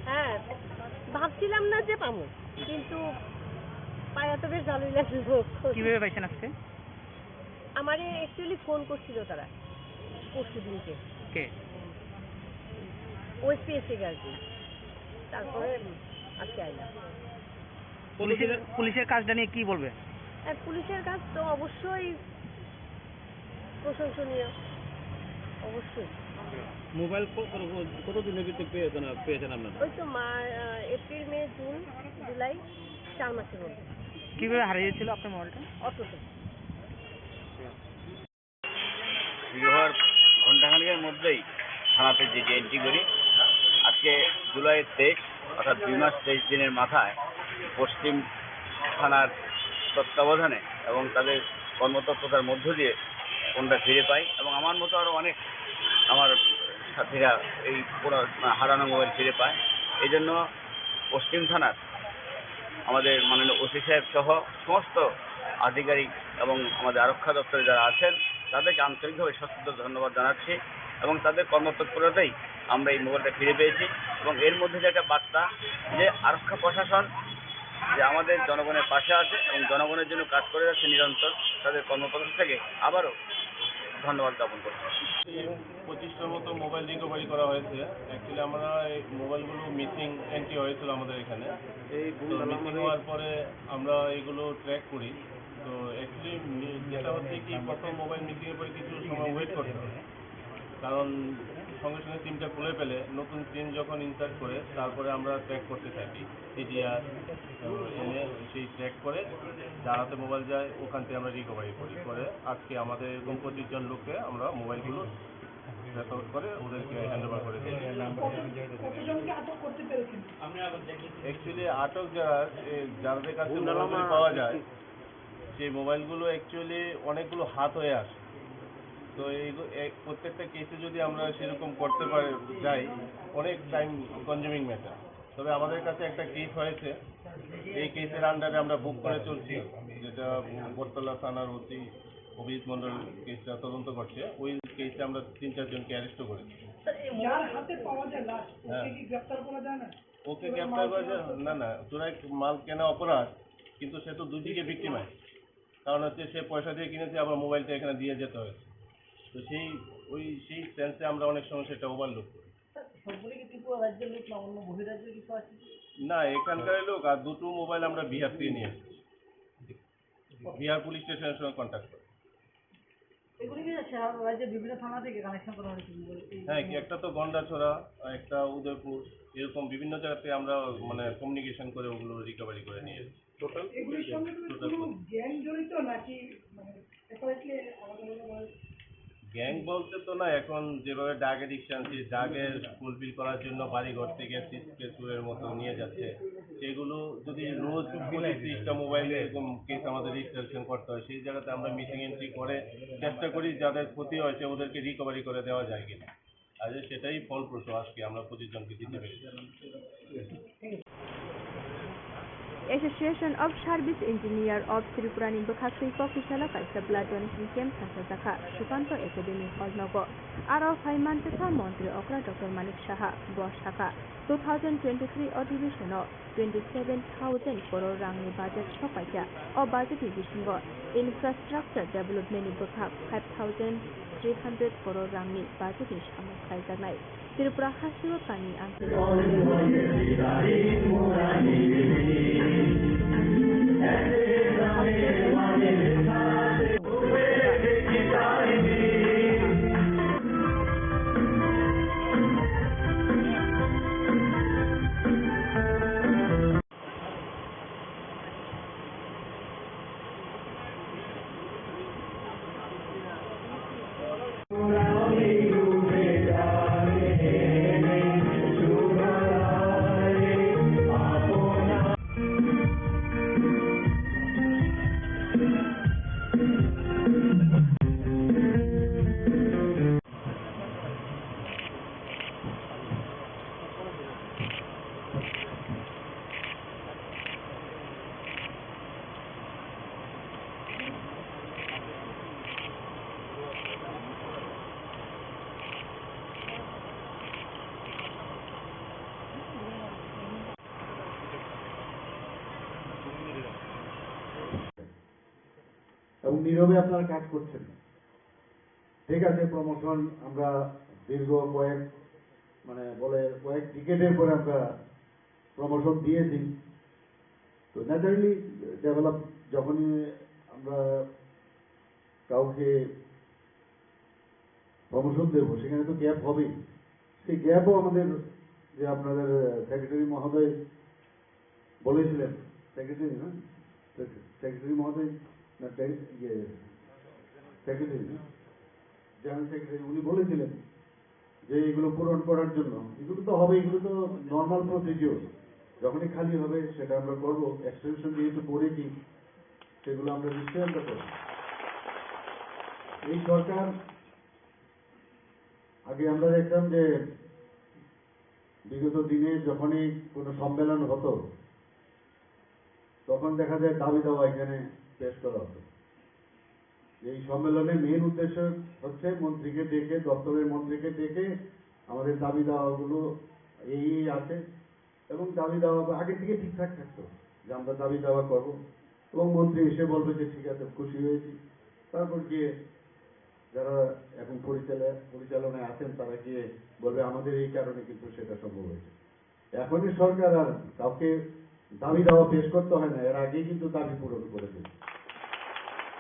হ্যাঁ, ভাবছিলাম না যে পাবো, কিন্তু পায়া তো বেশ ভালোই লাগলো। কিভাবে পাইছেন আজকে? আমারে অ্যাকচুয়ালি ফোন করছিল তারা পরশু দিনকে, কে? ওএসপিএসসি গার্জি, তারপরে আজকে আইলাম। পুলিশের কাজটা নিয়ে কি বলবে? পুলিশের কাজ তো অবশ্যই প্রশংসনীয়, অবশ্যই। মোবাইল কতদিনের ভিতরে পেয়েছেন আপনারা? ওই তো এপ্রিল, মে, জুন, জুলাই 4 মাসের মধ্যে। কিভাবে হারিয়েছিল আপনার মোবাইলটা? অটোতে। বিবাহের ঘণ্টাখানেকের মধ্যেই থানাতে যে এন্ট্রি করি, আজকে জুলাই 23 অর্থাৎ 2 মাস 23 দিনের মাথায় পশ্চিম থানার তত্ত্বাবধানে এবং তাদের কর্মতৎপরতার মধ্য দিয়ে ফোনটা ফিরে পাই এবং আমার মতো আরও অনেক আমার সাথীরা এই পুরো হারানো মোবাইল ফিরে পায়। এই জন্য পশ্চিম থানার আমাদের মাননীয় ওসি সাহেব সহ সমস্ত আধিকারিক এবং আমাদের আরক্ষা দপ্তরে যারা আছেন তাদেরকে আন্তরিকভাবে সশ্রদ্ধ ধন্যবাদ জানাচ্ছি এবং তাদের কর্মতৎপরতাই আমরা এই মোবাইলটা ফিরে পেয়েছি। এবং এর মধ্যে যে একটা বার্তা যে আরক্ষা প্রশাসন যে আমাদের জনগণের পাশে আছে এবং জনগণের জন্য কাজ করে যাচ্ছে নিরন্তর, তাদের কর্মপদ্ধতি থেকে আবারও ধন্যবাদ জ্ঞাপন করছি। 25টার মতো মোবাইল রিকভারি করা হয়েছে। অ্যাকচুয়ালি আমরা এই মোবাইলগুলো মিসিং এন্ট্রি হয়েছিল আমাদের এখানে, তো মিসিং হওয়ার পরে আমরা এগুলো ট্র্যাক করি। তো অ্যাকচুয়ালি যেটা হচ্ছে কি, প্রথম মোবাইল মিসিংয়ের পরে কিছু সময় ওয়েট করতে হবে, কারণ সঙ্গে সঙ্গে সিমটা খুলে ফেলে নতুন সিম যখন ইনসার্ট করে তারপরে আমরা ট্র্যাক করতে থাকি। এটিআর এনে সেই ট্র্যাক করে যার হাতে মোবাইল যায় ওখান থেকে আমরা রিকভারি করি। করে আজকে আমাদের এরকম 25 জন লোককে আমরা মোবাইলগুলো রেকর্ড করে ওদেরকে হ্যান্ড ওভার করে দিই। অ্যাকচুয়ালি আটক যাদের কাছে মোবাইল পাওয়া যায় সেই মোবাইলগুলো অ্যাকচুয়ালি অনেকগুলো হাত হয়ে আসে। তো এই প্রত্যেকটা কেসে যদি আমরা সেরকম করতে যাই অনেক টাইম কনজিউমিং ম্যাটার। তবে আমাদের কাছে একটা কেস হয়েছে, এই কেসের আন্ডারে আমরা বুক করে চলছি, যেটা বটতলা থানার ওসি অভিজিৎ মন্ডল কেসটা তদন্ত করছে। ওই কেসে আমরা 3-4 জনকে অ্যারেস্টও করেছি। ওকে গ্রেপ্তার করা যায় না, চোরাই মাল কেনা অপরাধ, কিন্তু সে তো দুদিকে ভিক্টিমাইজ। কারণ হচ্ছে সে পয়সা দিয়ে কিনেছে, আবার মোবাইলটা এখানে দিয়ে যেতে হয়েছে। তো সেই সেন্সে আমরা অনেক সময় সেটা ওভারলুক করি। না, এখানকার লোক, আর দুটো মোবাইল আমরা বিহার থেকে নিয়ে এসেছি, বিহার পুলিশ স্টেশনের সঙ্গে কন্ট্যাক্ট করি। হ্যাঁ, একটা তো গন্ডাছড়া, একটা উদয়পুর, এরকম বিভিন্ন জায়গাতে আমরা মানে কমিউনিকেশন করে ওগুলো রিকভারি করে নিয়ে এসেছি। গ্যাং বলতে তো না, এখন যেভাবে ড্রাগ এডিকশন, সেই ড্রাগের ফুলফিল করার জন্য বাড়ি ঘর থেকে চুরের মতো নিয়ে যাচ্ছে, সেগুলো যদি রোজ 25-30টা মোবাইলে এরকম কেস আমাদের রেজিস্ট্রেশন করতে হয়, সেই জায়গাতে আমরা মিসিং এন্ট্রি করে চেষ্টা করি যাদের ক্ষতি হয়েছে ওদেরকে রিকভারি করে দেওয়া যায় কিনা। আর সেটাই ফলপ্রসূ, আজকে আমরা 25 জনকে দিতে পেরেছি। Association of Service Engineer of Tripura ni Bukhaksui Pokisala Kaisa Blood Donation Camp Sakha Sukanto Academy Hall Nogo Aro Faimantasa Montri Okra Dr. Manik Shaha Bosta 2023 ଅଧିবেশন 27,000 crore rangni budget sopaija o budget bisingo infrastructure development ni bukak 5,300 crore rangni budget ni samu khaijanai Tripura hasigo kani এবং নীরবে আপনারা কাজ করছেন ঠিক আছে promotion আমরা দীর্ঘ কয়েক ডিকেডের পরে আমরা প্রমোশন দিয়েছি তো ন্যাচারালি ডেভেলপ যখনই আমরা কাউকে প্রমোশন দেবো সেখানে তো গ্যাপ হবেই সেই গ্যাপও আমাদের যে আপনাদের সেক্রেটারি মহোদয় বলেছিলেন সেক্রেটারি মহোদয় সেক্রেটারি জেনারেল সেক্রেটারি উনি বলেছিলেন যে এগুলো পূরণ করার জন্য এগুলো তো হবে এগুলো তো নর্মাল প্রসিডিওর যখনই খালি হবে সেটা আমরা করবো এক্সটেনশন যেহেতু করেছি সেগুলো আমরা নিশ্চয়ই আমরা করব এই সরকার আগে আমরা দেখতাম যে বিগত দিনে যখনই কোনো সম্মেলন হতো তখন দেখা যায় দাবি দাওয়া এখানে পেশ করা হতো এই সম্মেলনের মেন উদ্দেশ্য হচ্ছে মন্ত্রীকে ডেকে দপ্তরের মন্ত্রীকে ডেকে আমাদের দাবি দাওয়াগুলো এই আছে এবং দাবি দাওয়া আগে থেকে ঠিকঠাক থাকতো যে আমরা দাবি দাওয়া করব এবং মন্ত্রী এসে বলবে যে ঠিক আছে খুশি হয়েছি তারপর গিয়ে যারা এখন পরিচালনায় আছেন তারা গিয়ে বলবে আমাদের এই কারণে কিন্তু সেটা সম্ভব হয়েছে এখনই সরকার আর কাউকে দাবি দাওয়া পেশ করতে হয় না এর আগেই কিন্তু দাবি পূরণ করে দেবে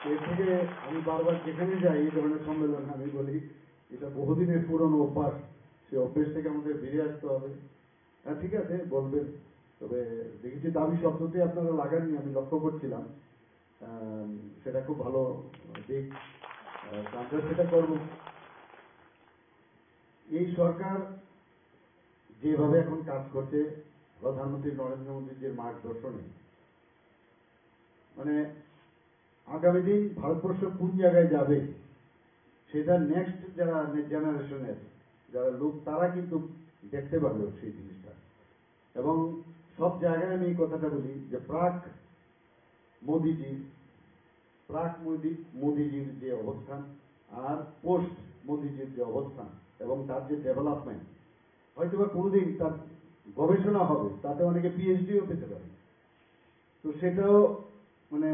এর থেকে আমি বারবার যেখানে যাই এই ধরনের সম্মেলন আমি বলি এটা বহুদিনের পুরনো অভ্যাস সে অভ্যেস থেকে আমাদের বেরিয়ে আসতে হবে হ্যাঁ ঠিক আছে বলবেন তবে দেখেছি দাবি শব্দটি আপনারা লাগাননি আমি লক্ষ্য করছিলাম সেটা খুব ভালো দিক আমরা সেটা করব এই সরকার যেভাবে এখন কাজ করছে প্রধানমন্ত্রী নরেন্দ্র মোদীর যে মার্গদর্শনে মানে আগামী দিন ভারতবর্ষ কোন জায়গায় যাবে সেটা নেক্সট যারা জেনারেশনের যারা লোক তারা কিন্তু দেখতে পাবে সেই জিনিসটা এবং সব জায়গায় আমি এই কথাটা বলি যে প্রাক মোদিজির যে অবস্থান আর পোস্ট মোদিজির যে অবস্থান এবং তার যে ডেভেলপমেন্ট হয়তো বা কোনোদিন তার গবেষণা হবে তাতে অনেকে পিএইচডিও পেতে পারে তো সেটাও মানে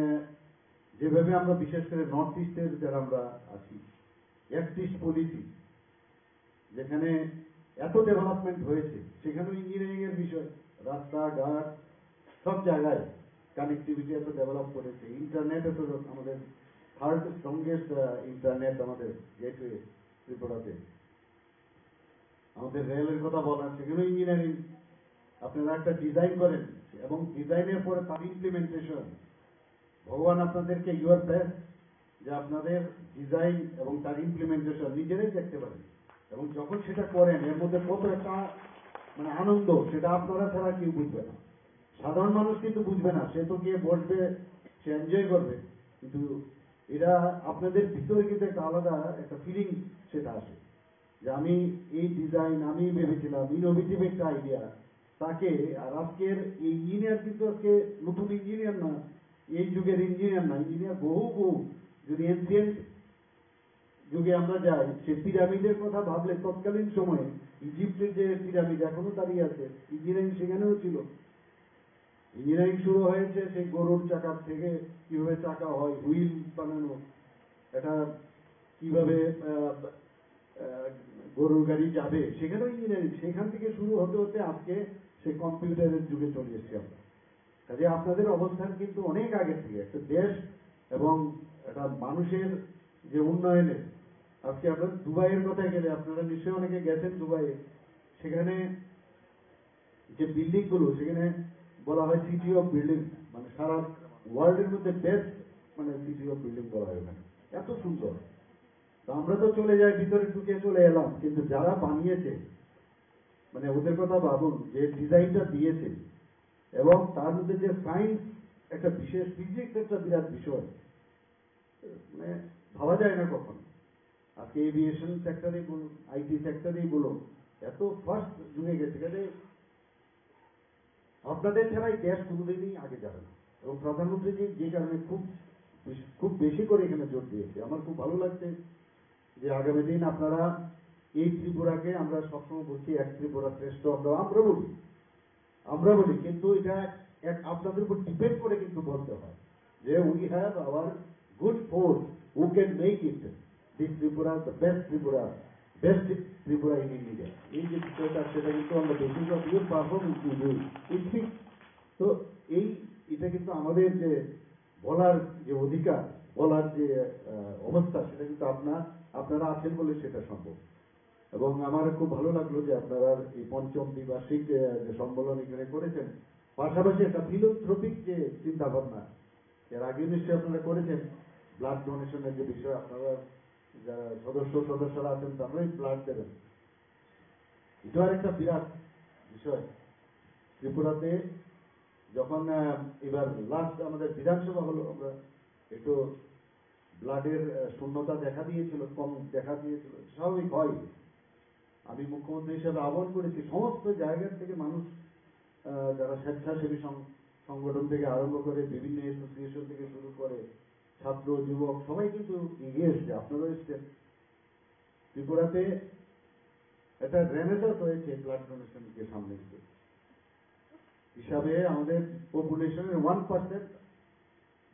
যেভাবে আমরা বিশেষ করে নর্থ ইস্টের যারা আমরা আছি অ্যাক্ট ইস্ট পলিসি যেখানে এত ডেভেলপমেন্ট হয়েছে সেখানেও ইঞ্জিনিয়ারিং এর বিষয় রাস্তাঘাট সব জায়গায় কানেক্টিভিটি এত ডেভেলপ করেছে ইন্টারনেট এত আমাদের থার্ড স্ট্রংগেস্ট ইন্টারনেট আমাদের গেটওয়ে ত্রিপুরাতে আমাদের রেলের কথা বলেন সেখানেও ইঞ্জিনিয়ারিং আপনারা একটা ডিজাইন করেন এবং ডিজাইনের পরে তার ইমপ্লিমেন্টেশন ভগবান আপনাদেরকে ইউর বেস্ট যে আপনাদের ডিজাইন এবং তার ইমপ্লিমেন্টেশন নিজেরাই দেখতে পারেন এবং যখন সেটা করেন এর মধ্যে কত একটা মানে আনন্দ সেটা আপনারা ছাড়া কেউ বুঝবে না সাধারণ মানুষ কিন্তু বুঝবে না সে তো গিয়ে বসবে সে এনজয় করবে কিন্তু এরা আপনাদের ভিতরে কিন্তু একটা আলাদা একটা ফিলিংস সেটা আসে যে আমি এই ডিজাইন আমি ভেবেছিলাম ইনোভেটিভ একটা আইডিয়া তাকে, আর আজকের এই ইঞ্জিনিয়ার কিন্তু আজকে নতুন ইঞ্জিনিয়ার না, এই যুগের ইঞ্জিনিয়ার না, ইঞ্জিনিয়ার বহু যদি এনসিয়েন্ট যুগে আমরা যাই, সে পিরামিডের কথা ভাবলে তৎকালীন সময়ে ইজিপ্টের যে পিরামিড এখনো দাঁড়িয়ে আছে, ইঞ্জিনিয়ারিং সেখানেও ছিল। ইঞ্জিনিয়ারিং শুরু হয়েছে সেই গরুর চাকার থেকে, কিভাবে চাকা হয়, হুইল বানানো, এটা কিভাবে গরুর গাড়ি যাবে, সেখানেও ইঞ্জিনিয়ারিং, সেখান থেকে শুরু হতে হতে আজকে সেই কম্পিউটারের যুগে চলে এসেছি আমরা। কাজে আপনাদের অবস্থান কিন্তু অনেক আগে থেকে একটা দেশ এবং একটা মানুষের যে উন্নয়নের, আজকে আপনার দুবাইয়ের কথায় গেলে, আপনারা নিশ্চয়ই অনেকে গেছেন দুবাইয়ে, সেখানে যে বিল্ডিং গুলো, সেখানে বলা হয় সিটি অফ বিল্ডিং, মানে সারা ওয়ার্ল্ডের মধ্যে বেস্ট মানে সিটি অফ বিল্ডিং বলা হয় ওখানে, এত সুন্দর। তো আমরা তো চলে যাই, ভিতরে ঢুকে চলে এলাম, কিন্তু যারা বানিয়েছে মানে ওদের কথা ভাবুন, যে ডিজাইনটা দিয়েছে এবং তার মধ্যে যে সায়েন্স, একটা বিশেষ ফিজিক্স একটা বিরাট বিষয়, মানে ভাবা যায় না কখনো। আজকে এভিয়েশন সেক্টরেই বলুন, আইটি সেক্টরেই বলুন, এত ফার্স্ট যুগে গেছে। কাজে আপনাদের ছাড়া এই দেশ কোনোদিনই আগে যাবে না। এবং প্রধানমন্ত্রীজি যে কারণে খুব বেশি করে এখানে জোর দিয়েছে, আমার খুব ভালো লাগছে যে আগামী দিন আপনারা এই ত্রিপুরাকে, আমরা সবসময় বলছি এক ত্রিপুরা শ্রেষ্ঠ, আমরা বলি, কিন্তু এটা এক আপনাদের উপর ডিপেন্ড করে কিন্তু বলতে হয় যে we have our good force who can make it this Tripura the best Tripura in India. এই যে বিষয়টা, সেটা কিন্তু আমরা বেসিস অফ ইউর পারফরমেন্স ঠিক। তো এটা কিন্তু আমাদের যে বলার যে অধিকার, বলার যে অবস্থা, সেটা কিন্তু আপনারা আছেন বলে সেটা সম্ভব। এবং আমার খুব ভালো লাগলো যে আপনারা এই পঞ্চম দ্বিবার্ষিক যে সম্মেলন এখানে করেছেন, পাশাপাশি একটা ফিলোথ্রপিক যে চিন্তা ভাবনা, এর আগে নিশ্চয়ই আপনারা করেছেন, ব্লাড ডোনেশনের যে বিষয়, আপনারা যারা সদস্যরা আছেন তারাই ব্লাড দেবেন, এটা আর একটা বিরাট বিষয়। ত্রিপুরাতে যখন এবার লাস্ট আমাদের বিধানসভা হলো, আমরা একটু ব্লাডের শূন্যতা দেখা দিয়েছিল, কম দেখা দিয়েছিল, স্বাভাবিক হয়। আমি মুখ্যমন্ত্রী হিসেবে আহ্বান করেছি সমস্ত জায়গার থেকে মানুষ, যারা স্বেচ্ছাসেবী সংগঠন থেকে আরম্ভ করে, বিভিন্ন অ্যাসোসিয়েশন থেকে শুরু করে, ছাত্র যুবক সবাই কিন্তু এগিয়ে এসছে, আপনারাও এসছেন। ত্রিপুরাতে একটা রেনেসান্স হয়েছে ব্লাড ডোনেশনকে সামনে হিসাবে। আমাদের পপুলেশনের 1%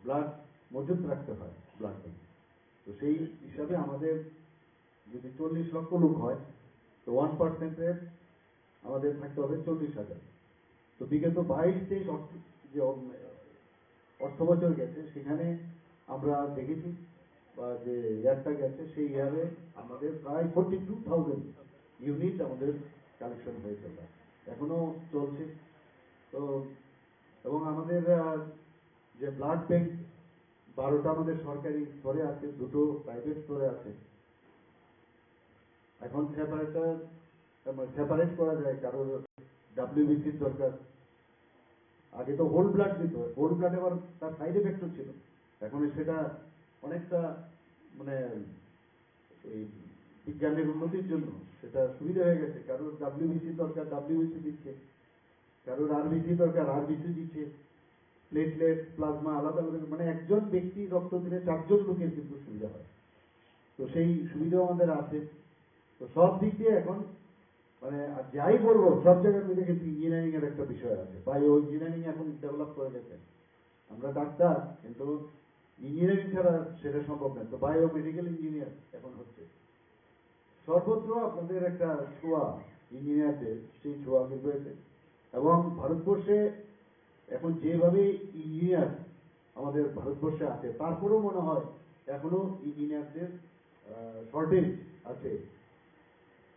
ব্লাড মজুত রাখতে হয়, ব্লাড ব্যাংক। তো সেই হিসাবে আমাদের যদি 40 লক্ষ লোক হয়, তো 1% আমাদের থাকতে হবে 40,000। তো বিগত 22-23 যে অর্থ বছর গেছে, সেখানে আমরা দেখেছি, বা যে ইয়ারটা গেছে, সেই ইয়ারে আমাদের প্রায় 42,000 ইউনিট আমাদের কালেকশন হয়েছে, এখনো চলছে। তো এবং আমাদের যে ব্লাড ব্যাংক 12টা আমাদের সরকারি স্তরে আছে, 2টো প্রাইভেট স্তরে আছে। এখন সেপারেট করা যায়, কারোর WBCর দরকার, আগে তো হোল ব্লাড দিত, হোল ব্লাড এবার তার সাইড এফেক্টও ছিল, এখন সেটা অনেকটা মানে ওই বিজ্ঞানের উন্নতির জন্য সেটা সুবিধা হয়ে গেছে। কারোর WBC দরকার, WBC দিচ্ছে, কারোর RBC দরকার, RBC দিচ্ছে, প্লেটলেট প্লাজমা আলাদা আলাদা, মানে একজন ব্যক্তি রক্ত দিলে 4 জন লোকের কিন্তু সুবিধা হয়। তো সেই সুবিধাও আমাদের আছে। তো সব দিক দিয়ে এখন মানে যাই বলবো, সব জায়গার মধ্যে কিন্তু ইঞ্জিনিয়ারিং এর একটা বিষয় আছে, বায়ো ইঞ্জিনিয়ারিং এখন ডেভেলপ করে গেছে। আমরা ডাক্তার, কিন্তু ইঞ্জিনিয়ারিং ছাড়া সেটা সম্ভব নয়। তো বায়ো মেডিকেল ইঞ্জিনিয়ার এখন হচ্ছে সর্বত্র। আপনাদের একটা ছোঁয়া ইঞ্জিনিয়ারদের, সেই ছোঁয়া কিন্তু এসে, এবং ভারতবর্ষে এখন যেভাবে ইঞ্জিনিয়ার আমাদের ভারতবর্ষে আছে, তারপরেও মনে হয় এখনো ইঞ্জিনিয়ারদের শর্টেজ আছে।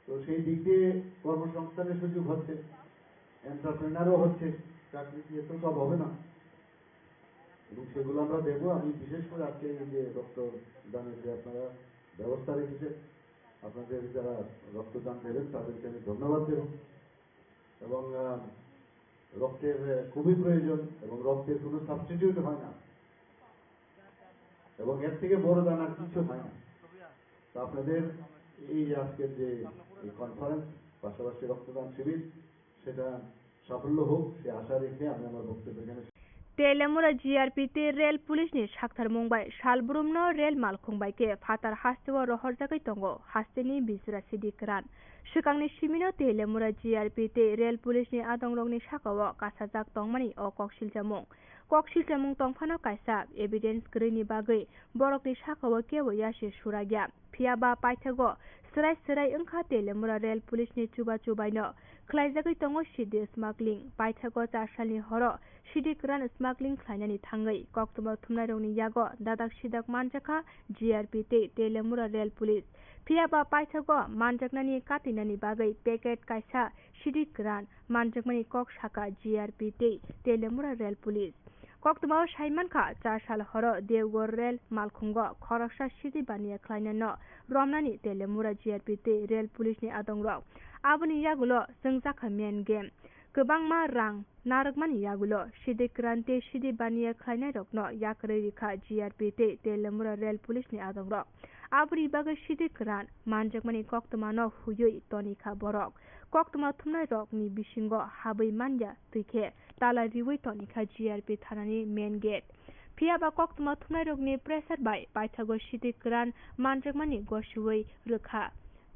তো সেই দিক দিয়ে কর্মসংস্থানের সুযোগ হচ্ছে, এন্টারপ্রেনারও হচ্ছে, চাকরি দিয়ে তো সব হবে না, এবং সেগুলো আমরা দেবো। আমি বিশেষ করে আজকে এই যে রক্তদানের যে আপনারা ব্যবস্থা রেখেছেন, আপনাদের যারা রক্তদান দেবেন তাদেরকে আমি ধন্যবাদ দেব। এবং রক্তের খুবই প্রয়োজন, এবং রক্তের কোনো সাবস্টিটিউট হয় না, এবং এর থেকে বড় দান আর কিছু হয় না। তো আপনাদের এই যে আজকের যে কনফারেন্স, পাশাপাশি রক্তদান শিবির, সেটা সাফল্য হোক সে আশা রেখে আমি আমার বক্তব্য এখানে तेलेमुरा जीआरपीते रेल पुलिसनि साक्थार मुंबाय सालब्रुमनो रेल मालखुंबायके फातार हास्तेव रहरजागै दंगो हास्तेनि बिजुरा सिदिकरान सिगांनि सिमिनो तेलेमुरा जीआरपीते रेल पुलिसनि आदंरंनि साकाव कासाजाक दंमानि अ ककसिलजामुं तंफानो कायसा एभिडेन्स गैयैनि बागै बरकनि साकाव केवो यासि सुरागिया फियाबा पाइथागो सराय ओंखा तेलेमुरा रेल पुलिसनि चुबाइनो खलायजागै दंगो सिदि स्मागलिं पाइथागो 4 सालनि हर सिदिकरान स्मागलिं खालायनानै थाङै कक्टमा थुमनायरंनि यागो दादाक सिदाक मानजाखा जीआरपीते तेलेमुरा रेल पुलिस फियाबा पाइथागो मानजाकनानि काटिनानि बागै पेकेट कायसा सिदिकरान मानजाकमानि कक साका जीआरपीते तेलेमुरा रेल पुलिस कक्टमा साइमानखा 4 साल हर देवगढ़ रेल मालखुंगो खरकसा सिदि बानिया खालायनानो रमनानि तेलेमुरा जीआरपीते रेल पुलिसनि आदंरं आबुनि यागुलो जों जाखा मेन गेम गोबांमा रां नारकमानि यागुलो सिदिकरानते सिदि बानिया खालायनाय रकनो याकरै रिखा जीआरपीते तेलेमुरा रेल पुलिसनि आदंरं आबुनि बागै सिदिकरान मानजाकमानि कक्टमानो हुयै तनिखा बरक कक्टमा थुमनाय रकनि बिसिंगो हाबै मानया तैखे ताला रिवै तनिखा जीआरपी थानानि मेन गेट फियाबा कक्टमा थुमनाय रकनि प्रेसार बाय पाइथागो सिदिकरान मानजाकमानि गसुवै रोखा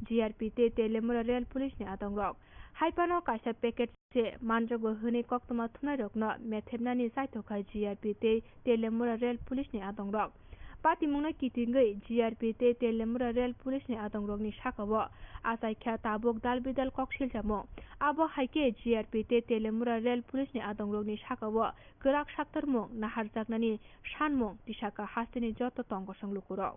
जीआरपीते तेलेमुरा रेल पुलिसनि आदंरक हाइपानो कायसा पेकेट से मानजागो होने कक्टमा थुमनाय रकनो मेथेबनानि साइथखा जीआरपीते तेलेमुरा रेल पुलिसनि आदंरक पातिमुंना कितिंगै जीआरपीते तेलेमुरा रेल पुलिसनि आदंरकनि साकाव आसाइख्या ताबुक दालबिदाल ककसिलजामुं आबो हाइके जीआरपीते तेलेमुरा रेल पुलिसनि आदंरकनि साकाव गोराक साक्तारमुं नाहारजाकनानि सानमुं दिसाका हास्तेनि जत तंगसं लुकुरक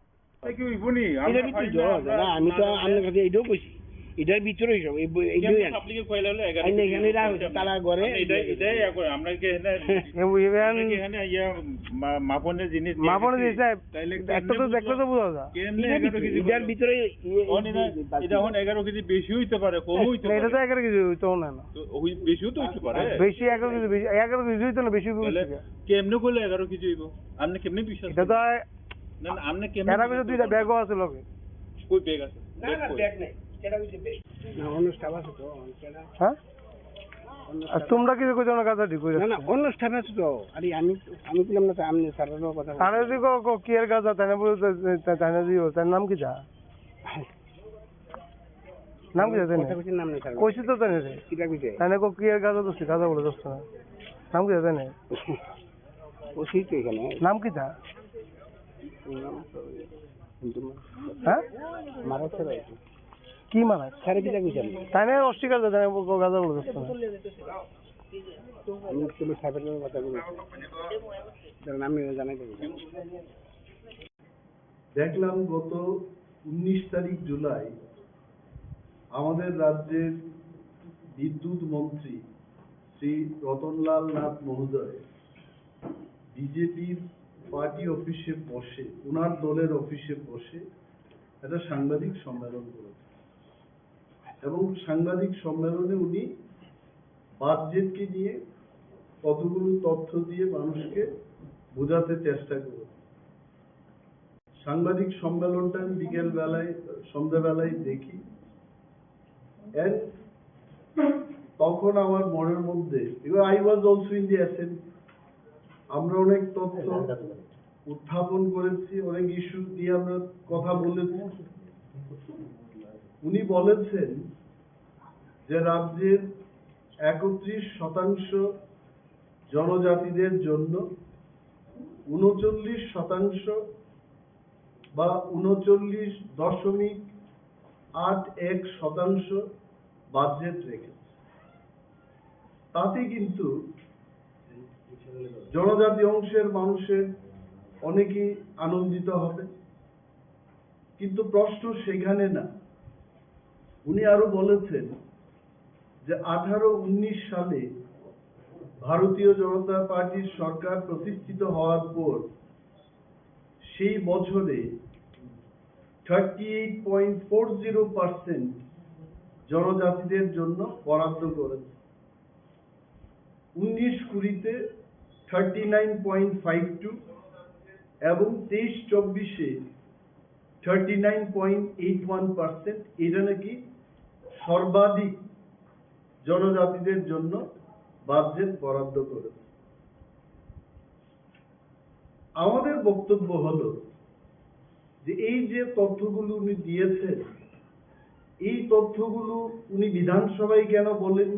এটার ভিতরে সব তালা করে মাপনের জিনিস এটার ভিতরে এটা 11 কেজি বেশি হইতে পারে কম হইতে পারে এটা তো 11 কেজি হইতো না বেশিও তো হইতে পারে বেশি 11 কেজি হইতো না বেশি কেমনে করলে 11 কেজি হইব আপনি কেমনে বিশ্বাস এটা তো না আপনি কেমনে এর ভিতরে দুইটা ব্যাগও আছে লগে কই ব্যাগ আছে না ব্যাগ নাই অনুষ্ঠান আছে তো হ্যাঁ আর তোমরা কি কইছো না কথা ঠিক কইছো না অনুষ্ঠান আছে তো আরে আমি বললাম না আমি স্যারের কথা আরে দিগো কি এর কাজ তাই না বলতে তাই না দিও তার নাম কি যা নাম কি জানেন কথা নাম নেই স্যার কইছি তো তাই না কিটা কইছে তাই না কি এর কাজ তো কাজ বলে দোস্ত না নাম কি জানেন কইছি তো এখানে নাম কি যা হ্যাঁ মারা ছেড়ে কি মারা ছেড়ে দিতে কইছেন তাই না অস্বীকার তো জানেন গাজা বলে দোস্ত আমি তুমি সাহেবের কথা বলছি তার নাম জানাই দেব দেখলাম গত 19 তারিখ জুলাই আমাদের রাজ্যের বিদ্যুৎ মন্ত্রী শ্রী রতনলাল নাথ মহোদয় বিজেপির পার্টি অফিসে বসে ওনার দলের অফিসে বসে একটা সাংবাদিক সম্মেলন করেছেন এবং সাংবাদিক সম্মেলনে উনি বাজেটকে নিয়ে কতগুলো তথ্য দিয়ে মানুষকে বোঝাতে চেষ্টা করেছেন সাংবাদিক সম্মেলনটা বিকেল বেলায় সন্ধ্যাবেলায় দেখি তখন আমার মনের মধ্যে I was also in the assembly আমরা অনেক তথ্য উত্থাপন করেছি অনেক ইস্যু দিয়ে আমরা কথা বলেছি উনি বলেছেন যে রাজ্যের 31% জনজাতিদের জন্য 39% বা 39.81% বাজেট রেখেছে তাতে কিন্তু জনজাতি অংশের মানুষের অনেকেই আনন্দিত হবে কিন্তু প্রশ্ন সেখানে না উনি আরো বলেছেন যে 18-19 সালে ভারতীয় জনতা পার্টির সরকার প্রতিষ্ঠিত হওয়ার পর সেই বছরে 38.40% জনজাতিদের জন্য বরাদ্দ করেছে 19-20-তে 39.52 এবং 23-24-এ 39.81% এটা নাকি সর্বাধিক জনজাতিদের জন্য বাজেট বরাদ্দ করেছে। আমাদের বক্তব্য হলো যে এই যে তথ্যগুলো উনি দিয়েছেন, এই তথ্যগুলো উনি বিধানসভায় কেন বলেন?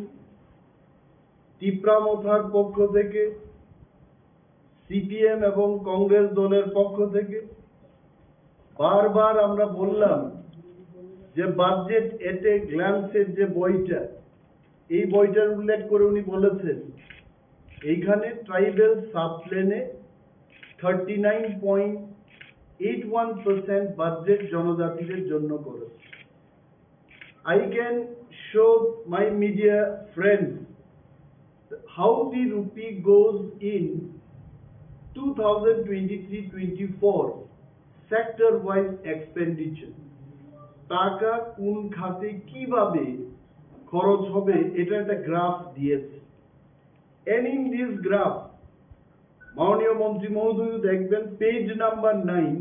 ত্রিপুরা মথার পক্ষ থেকে, সিপিএম এবং কংগ্রেস দলের পক্ষ থেকে বারবার আমরা বললাম যে বাজেট এট এ গ্ল্যান্সের যে বইটা, এই বইটার উল্লেখ করে উনি বলেছেন এইখানে ট্রাইবেল সাবপ্লেনে 39.81% বাজেট জনজাতিদের জন্য করেছে। I can show my media friends how the rupee goes in 2023-24 sector-wise expenditure. টাকা কোন খাতে কিভাবে খরচ হবে এটা একটা গ্রাফ দিয়েছে। And in this graph, মাননীয় মন্ত্রী মহোদয় দেখবেন পেজ নাম্বার 9,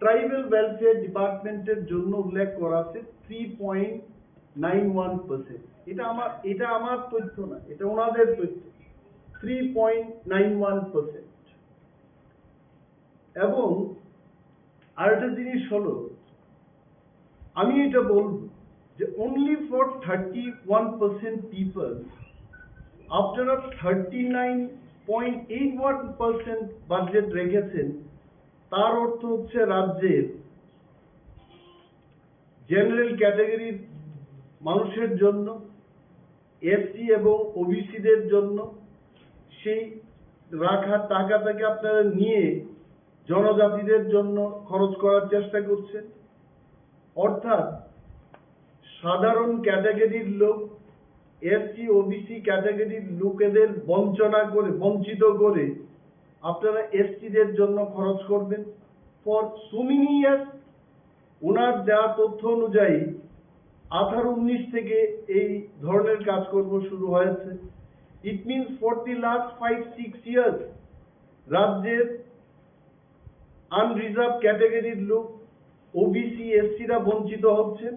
ট্রাইবাল ওয়েলফেয়ার ডিপার্টমেন্টের জন্য উল্লেখ করা আছে 3.91%। এটা আমার তথ্য না, এটা ওনাদের তথ্য। 3.91%। এবং আরেকটা জিনিস হলো, আমি এটা বলবো যে only for 31% people আপনারা 39.81% বাজেট রেখেছেন। তার অর্থ হচ্ছে রাজ্যের জেনারেল ক্যাটাগরির মানুষের জন্য, এসসি এবং ওবিসিদের জন্য সেই রাখা টাকাটাকে আপনারা নিয়ে জনজাতিদের জন্য খরচ করার চেষ্টা করছেন। অর্থাৎ সাধারণ ক্যাটাগরির লোক, এসসি ওবিসি ক্যাটাগরির লোকেদের বঞ্চিত করে আপনারা এসটিদের জন্য খরচ করবেন ফর সো মেনি ইয়ার্স। ওনার যা তথ্য অনুযায়ী 18-19 থেকে এই ধরনের কাজকর্ম শুরু হয়েছে। It means for the last 5-6 years রাজ্যের আনরিজার্ভ ক্যাটাগরির লোক, ওবিসি এসসিরা বঞ্চিত হচ্ছেন।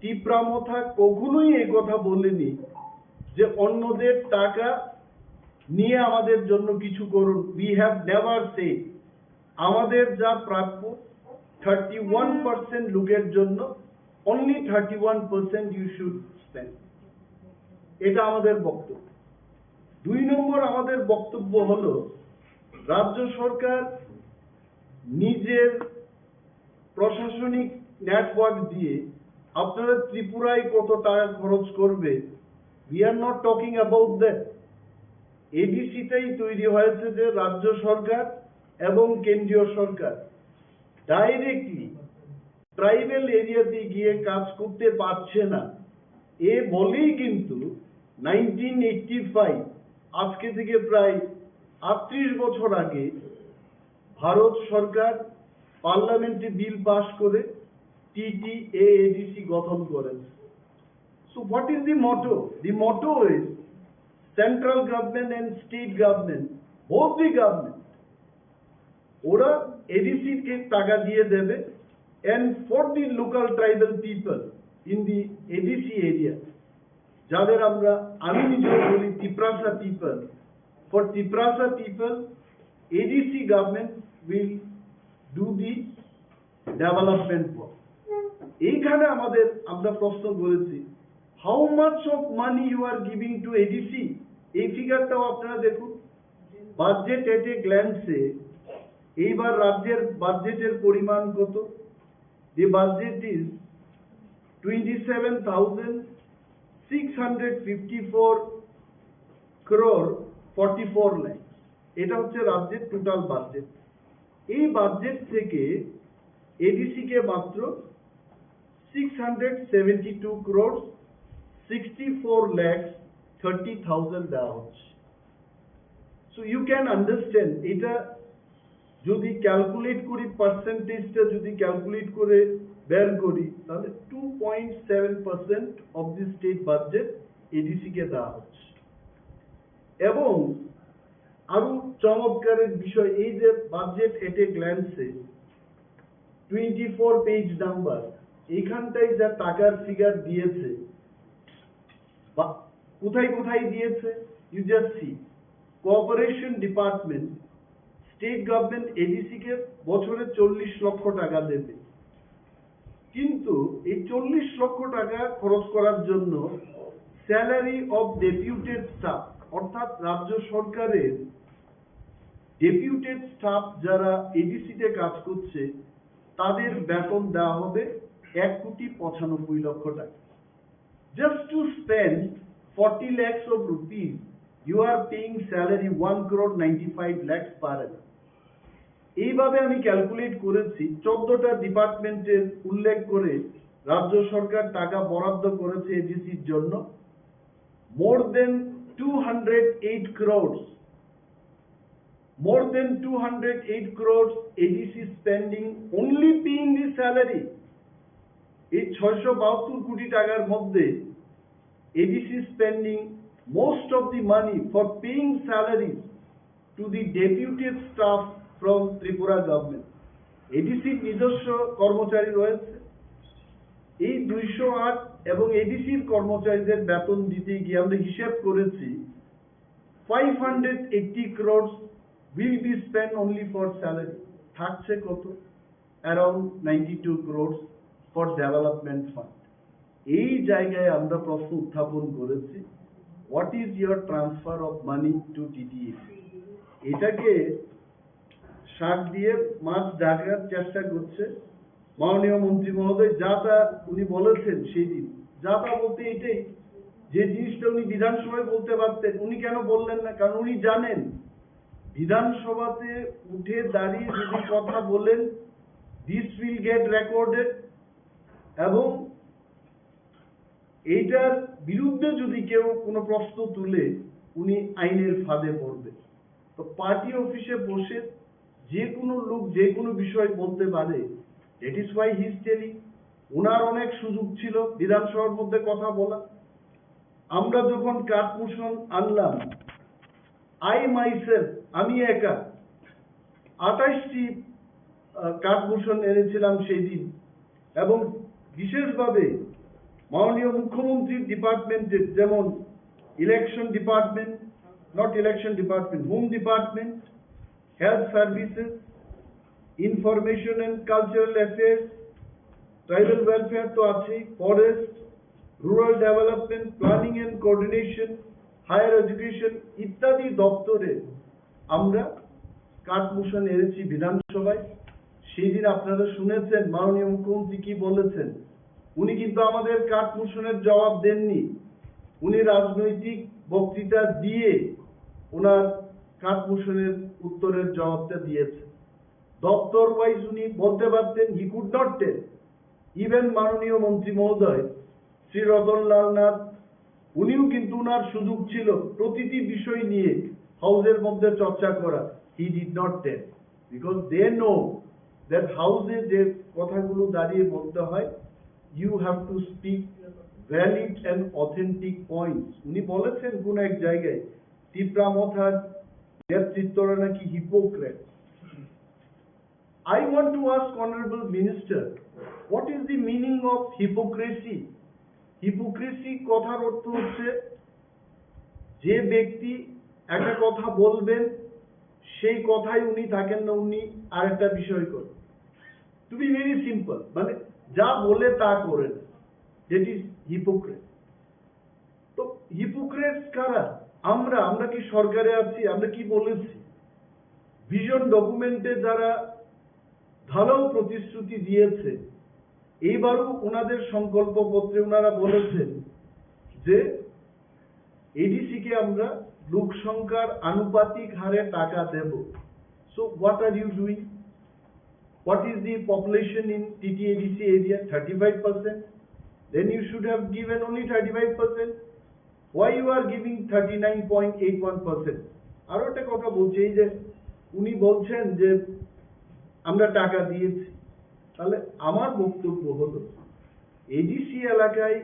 ত্রিপুরা মথা কখনোই এই কথা বলেনি যে অন্যদের টাকা নিয়ে আমাদের জন্য কিছু করুন। We have never shed. আমাদের যা প্রাপ্য 31% লোকের জন্য only 31% you should spend। এটা আমাদের বক্তব্য। 2 নম্বর আমাদের বক্তব্য হলো রাজ্য সরকার নিজের প্রশাসনিক নেটওয়ার্ক দিয়ে আপনারা ত্রিপুরায় কত টাকা খরচ করবে, we are not talking about that। এডিসিটাই তৈরি হয়েছে যে রাজ্য সরকার এবং কেন্দ্রীয় সরকার ডাইরেক্টলি ট্রাইবাল এরিয়াতে গিয়ে কাজ করতে পারছে না। এ বলেই কিন্তু 1985 আজকে থেকে প্রায় 38 বছর আগে ভারত সরকার পার্লামেন্টে বিল পাস করে TTAADC গঠন করেছে। So what is the motto? The motto is central government and state government, both the government, ওরা ADC কে টাকা দিয়ে দেবে and for the local tribal people in the ADC area, যাদের আমি নিজেও বলি Tripura people, for Tripura people ADC government will do the development work। এইখানে আমরা প্রশ্ন করেছি how much of money you are giving to ADC। এই ফিগারটাও আপনারা দেখুন। বাজেট এট এ গ্ল্যান্সে এইবার রাজ্যের বাজেটের পরিমাণ কত? The budget is 27,654 crore 44 lakhs। এটা হচ্ছে রাজ্যের টোটাল বাজেট। এই বাজেট থেকে এডিসি কে মাত্র 672 crore 64 lakhs 30,000 দেওয়া হচ্ছে। So you can understand, এটা যদি ক্যালকুলেট করি, পার্সেন্টেজটা যদি ক্যালকুলেট করে বের করি, তাহলে 2.7% of the state budget ADC কে দেওয়া হচ্ছে। এবং আরো চমৎকারের বিষয়, এই যে বাজেট এট এ গ্ল্যান্সে 24 পেজ নাম্বার, এইখানটায় যা টাকার ফিগার দিয়েছে, কোথায় কোথায় দিয়েছে, you just see. Cooperation department state government ADC কে বছরে 40 লক্ষ টাকা দেবে, কিন্তু এই 40 লক্ষ টাকা খরচ করার জন্য স্যালারি অফ ডেপুটেড স্টাফ, অর্থাৎ রাজ্য সরকারের ডেপুটেড স্টাফ যারা এডিসিতে কাজ করছে তাদের বেতন দেওয়া হবে 1,95,00,000 টাকা। Just to spend 40 lakhs of rupees, you are paying salary 1,95,00,000 per annum. এইভাবে আমি ক্যালকুলেট করেছি 14টা ডিপার্টমেন্টের উল্লেখ করে রাজ্য সরকার টাকা বরাদ্দ করেছে এডিসির জন্য। More than 208 crores. More than 208 crores ADC spending only paying the salary. এই 672 কোটি টাকার মধ্যে ADC spending most of the money for paying salaries to the deputed staff from Tripura government. ADC নিজস্ব কর্মচারী রয়েছে, এই 208 এবং এডিসির কর্মচারীদের বেতন দিতে গিয়ে আমরা হিসাব করেছি 580 crores will be spent only for salary. থাকছে কত? Around 92 crores for development fund. এই জায়গায় আমরা প্রশ্ন উত্থাপন করেছি, what is your transfer of money to TTE? এটাকে শাক দিয়ে মাছ ঢাকার চেষ্টা করছে মাননীয় মন্ত্রী মহোদয়। যা তা উনি বলেছেন সেই দিন, যা তা বলতে এটাই, যে জিনিসটা উনি বিধানসভায় বলতে পারতেন উনি কেন বললেন না? কারণ উনি জানেন বিধানসভাতে উঠে দাঁড়িয়ে যদি কথা বলেন দিস উইল গেট রেকর্ডেড, এবং এইটার বিরুদ্ধে যদি কেউ কোনো প্রশ্ন তুলে উনি আইনের ফাঁদে পড়বে। তো পার্টি অফিসে বসে যে কোনো লোক যে কোনো বিষয় বলতে পারে, that is why he is telling. ওনার অনেক সুযোগ ছিল বিধানসভার মধ্যে কথা বলা। আমরা যখন কাট মোশন আনলাম, আমি একা 28টি কাট মোশন এনেছিলাম সেই দিন, এবং বিশেষভাবে মাননীয় মুখ্যমন্ত্রীর ডিপার্টমেন্টের, যেমন election department, home department, health services, information and cultural affairs, tribal welfare তো আছেই, forest, rural development, planning and coordination, higher education ইত্যাদি দপ্তরে আমরা কাট মোশন এনেছি বিধানসভায়। সেই দিন আপনারা শুনেছেন মাননীয় মুখ্যমন্ত্রী কি বলেছেন। উনি কিন্তু আমাদের কাট মোশনের জবাব দেননি, উনি রাজনৈতিক বক্তৃতা দিয়ে ওনার কাট মোশনের উত্তরের জবাবটা দিয়েছেন। দপ্তর ওয়াইজ উনি বলতে পারতেন, he could not tell. Even মাননীয় মন্ত্রী মহোদয় শ্রী রতনলাল নাথ, উনিও কিন্তু ওনার সুযোগ ছিল প্রতিটি বিষয় নিয়ে হাউসের মধ্যে চর্চা করা, he did not tell, because they know that হাউসে যে কথাগুলো দাঁড়িয়ে বলতে হয়, you have to speak valid and authentic points. উনি বলেছেন কোন এক জায়গায় ত্রিপুরা মথার নেতৃত্বরা নাকি hypocrite. I want to ask Honorable Minister, what is the meaning of hypocrisy? Hypocrisy কথার অর্থ হচ্ছে যে ব্যক্তি একটা কথা বলবেন সেই কথাই উনি থাকেন না, উনি আরেকটা বিষয় করেন। টু বি ভেরি সিম্পল, মানে যা বলে তা করেন, দ্যাট ইজ হিপোক্রেট। তো হিপোক্রেট কারা? আমরা কি সরকারে আছি? আমরা কি বলেছি? ভিশন ডকুমেন্টে যারা ভালো প্রতিশ্রুতি দিয়েছে, এইবারও ওনাদের সংকল্প পত্রে ওনারা বলেছেন যে এডিসি কে আমরা লোক সংখ্যার আনুপাতিক হারে টাকা দেব। So what are you doing? What is the population in TTADC area? 35%. Then you should have given only 35%. Why you are giving 39.81%? আরো একটা কথা বলছি, এই যে উনি বলছেন যে আমরা টাকা দিয়েছি, তাহলে আমার বক্তব্য হলো এডিসি এলাকায়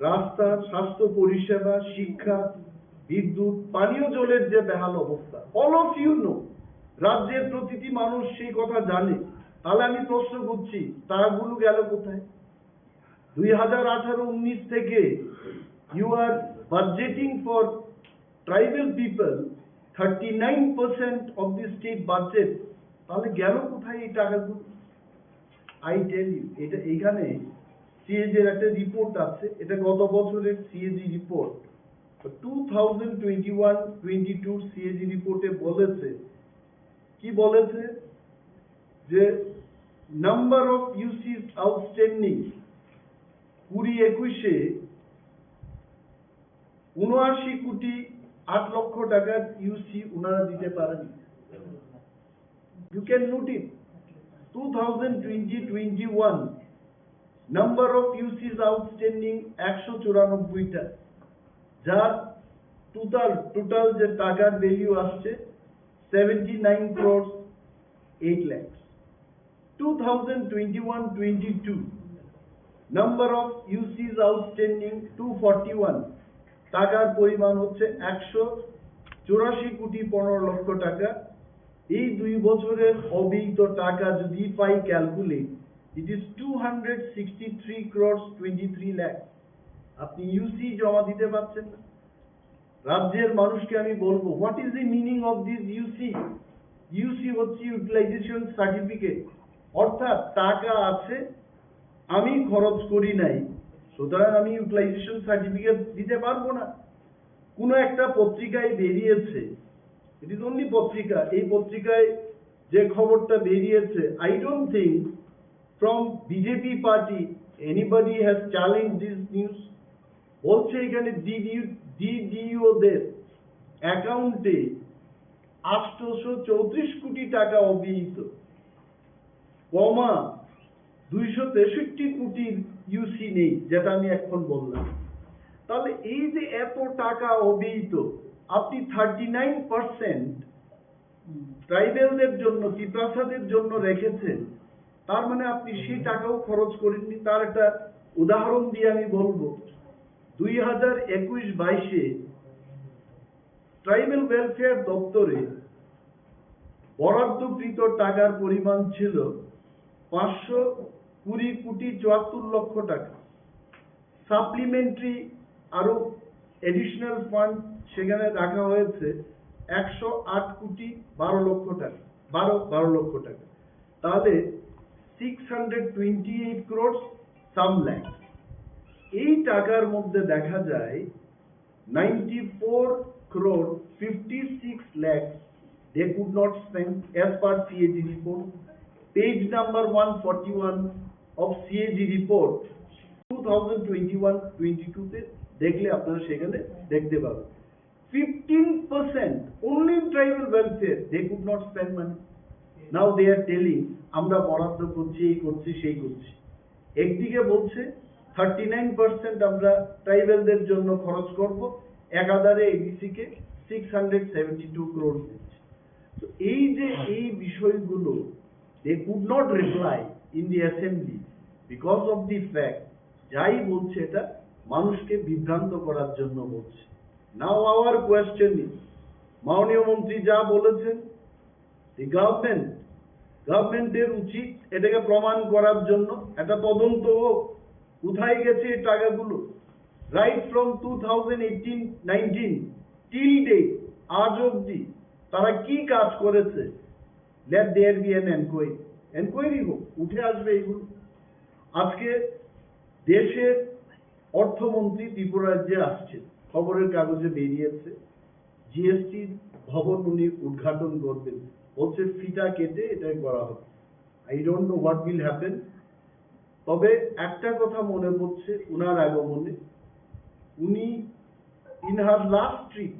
রাস্তা, স্বাস্থ্য পরিষেবা, শিক্ষা, বিদ্যুৎ, পানীয় জলের যে বেহাল অবস্থা, অল অফ ইউ নো, রাজ্যের প্রতিটি মানুষ সেই কথা জানে। তাহলে আমি প্রশ্ন করছি, টাকাগুলো গেল কোথায়? 2018-19 থেকে you are budgeting for tribal people 39% of the state budget, তাহলে গেল কোথায় এই টাকাগুলো? I tell you, এটা এখানে সিএজি এর একটা রিপোর্ট আছে, এটা গত বছরের সিএজি রিপোর্ট 2021-22 সিএজি রিপোর্টে বলেছে, কি বলেছে যে নাম্বার অফ ইউসিস আউটস্ট্যান্ডিং 20-21-এ 79 কোটি 8 লক্ষ টাকার ইউসি উনারা দিতে পারেন। You can note it. 2020-21 number of UCs outstanding 194টা, যার টোটাল যে টাকার ভ্যালু আসছে 79 crores 8 lakhs। 2021-22 number of UCs outstanding 241, টাকার পরিমাণ হচ্ছে 184 কোটি 15 লক্ষ টাকা। এই 2 বছরের অব্যয়িত টাকা যদি পাই calculate, it is 263 crores 23 lakhs। আপনি ইউসি জমা দিতে পারছেন না। রাজ্যের মানুষকে আমি বলবো, what is the meaning of this UC? UC হচ্ছে ইউটিলাইজেশন সার্টিফিকেট, অর্থাৎ টাকা আছে, আমি খরচ করি নাই, সুতরাং আমি ইউটিলাইজেশন সার্টিফিকেট দিতে পারবো না। কোনো একটা পত্রিকায় বেরিয়েছে, ইট ইজ অনলি পত্রিকা, এই পত্রিকায় যে খবরটা বেরিয়েছে, I don't think from BJP party anybody has challenge this news. বলছে এখানে ডিডিওদের অ্যাকাউন্টে 834 কোটি টাকা অব্যয়িত, কমা 263 কোটির ইউসি নেই, যেটা আমি এখন বললাম। তাহলে এই যে এত টাকা অব্যয়িত, আপনি 39% ট্রাইবেলদের জন্য, তিপ্রাসাদের জন্য রেখেছেন, তার মানে আপনি সেই টাকাও খরচ করেননি। তার একটা উদাহরণ দিয়ে আমি বলবো, 2021-22-এ ট্রাইবেল ওয়েলফেয়ার দপ্তরে বরাদ্দকৃত টাকার পরিমাণ ছিল 520 কোটি 74 লক্ষ টাকা। সাপ্লিমেন্টারি আরো এডিশনাল ফান্ড সেখানে রাখা হয়েছে 108 কোটি 12 লক্ষ টাকা, 12 লক্ষ টাকা। তাহলে 628 crores some lakhs। এই টাকার মধ্যে দেখা যায় 94 crore 56 lakhs they could not spend as per CAG report। Page number 141 of CAG report 2021-22 তে দেখলে আপনারা সেখানে দেখতে পাবেন 15% only in tribal welfare they could not spend money। Now they are telling আমরা বরাদ্দ করছি, এই করছি, সেই করছি। একদিকে বলছে 39% আমরা ট্রাইবেলদের জন্য খরচ করব, একাধারে এডিসি কে 672 crores দিচ্ছে। তো এই যে এই বিষয়গুলো they could not reply in the assembly because of the fact যাই বলছে এটা মানুষকে বিভ্রান্ত করার জন্য বলছে। Now our question is, মাননীয় মন্ত্রী যা বলেছেন, the গভর্নমেন্টের উচিত এটাকে প্রমাণ করার জন্য একটা তদন্ত হোক, কোথায় গেছে এই টাকাগুলো। রাইট ফ্রম 2018-19 টিল ডেট, আজ অবধি তারা কি কাজ করেছে, let there be an enquiry হোক, উঠে আসবে এগুলো। আজকে দেশের অর্থমন্ত্রী ত্রিপুরা রাজ্যে আসছেন, খবরের কাগজে বেরিয়েছে, জিএসটি ভবন উনি উদ্ঘাটন করবেন, বলছে ফিতা কেটে এটা করা হবে। I don't know what will happen. তবে একটা কথা মনে পড়ছে উনার আগমনে, উনি ইন হার লাস্ট ট্রিপ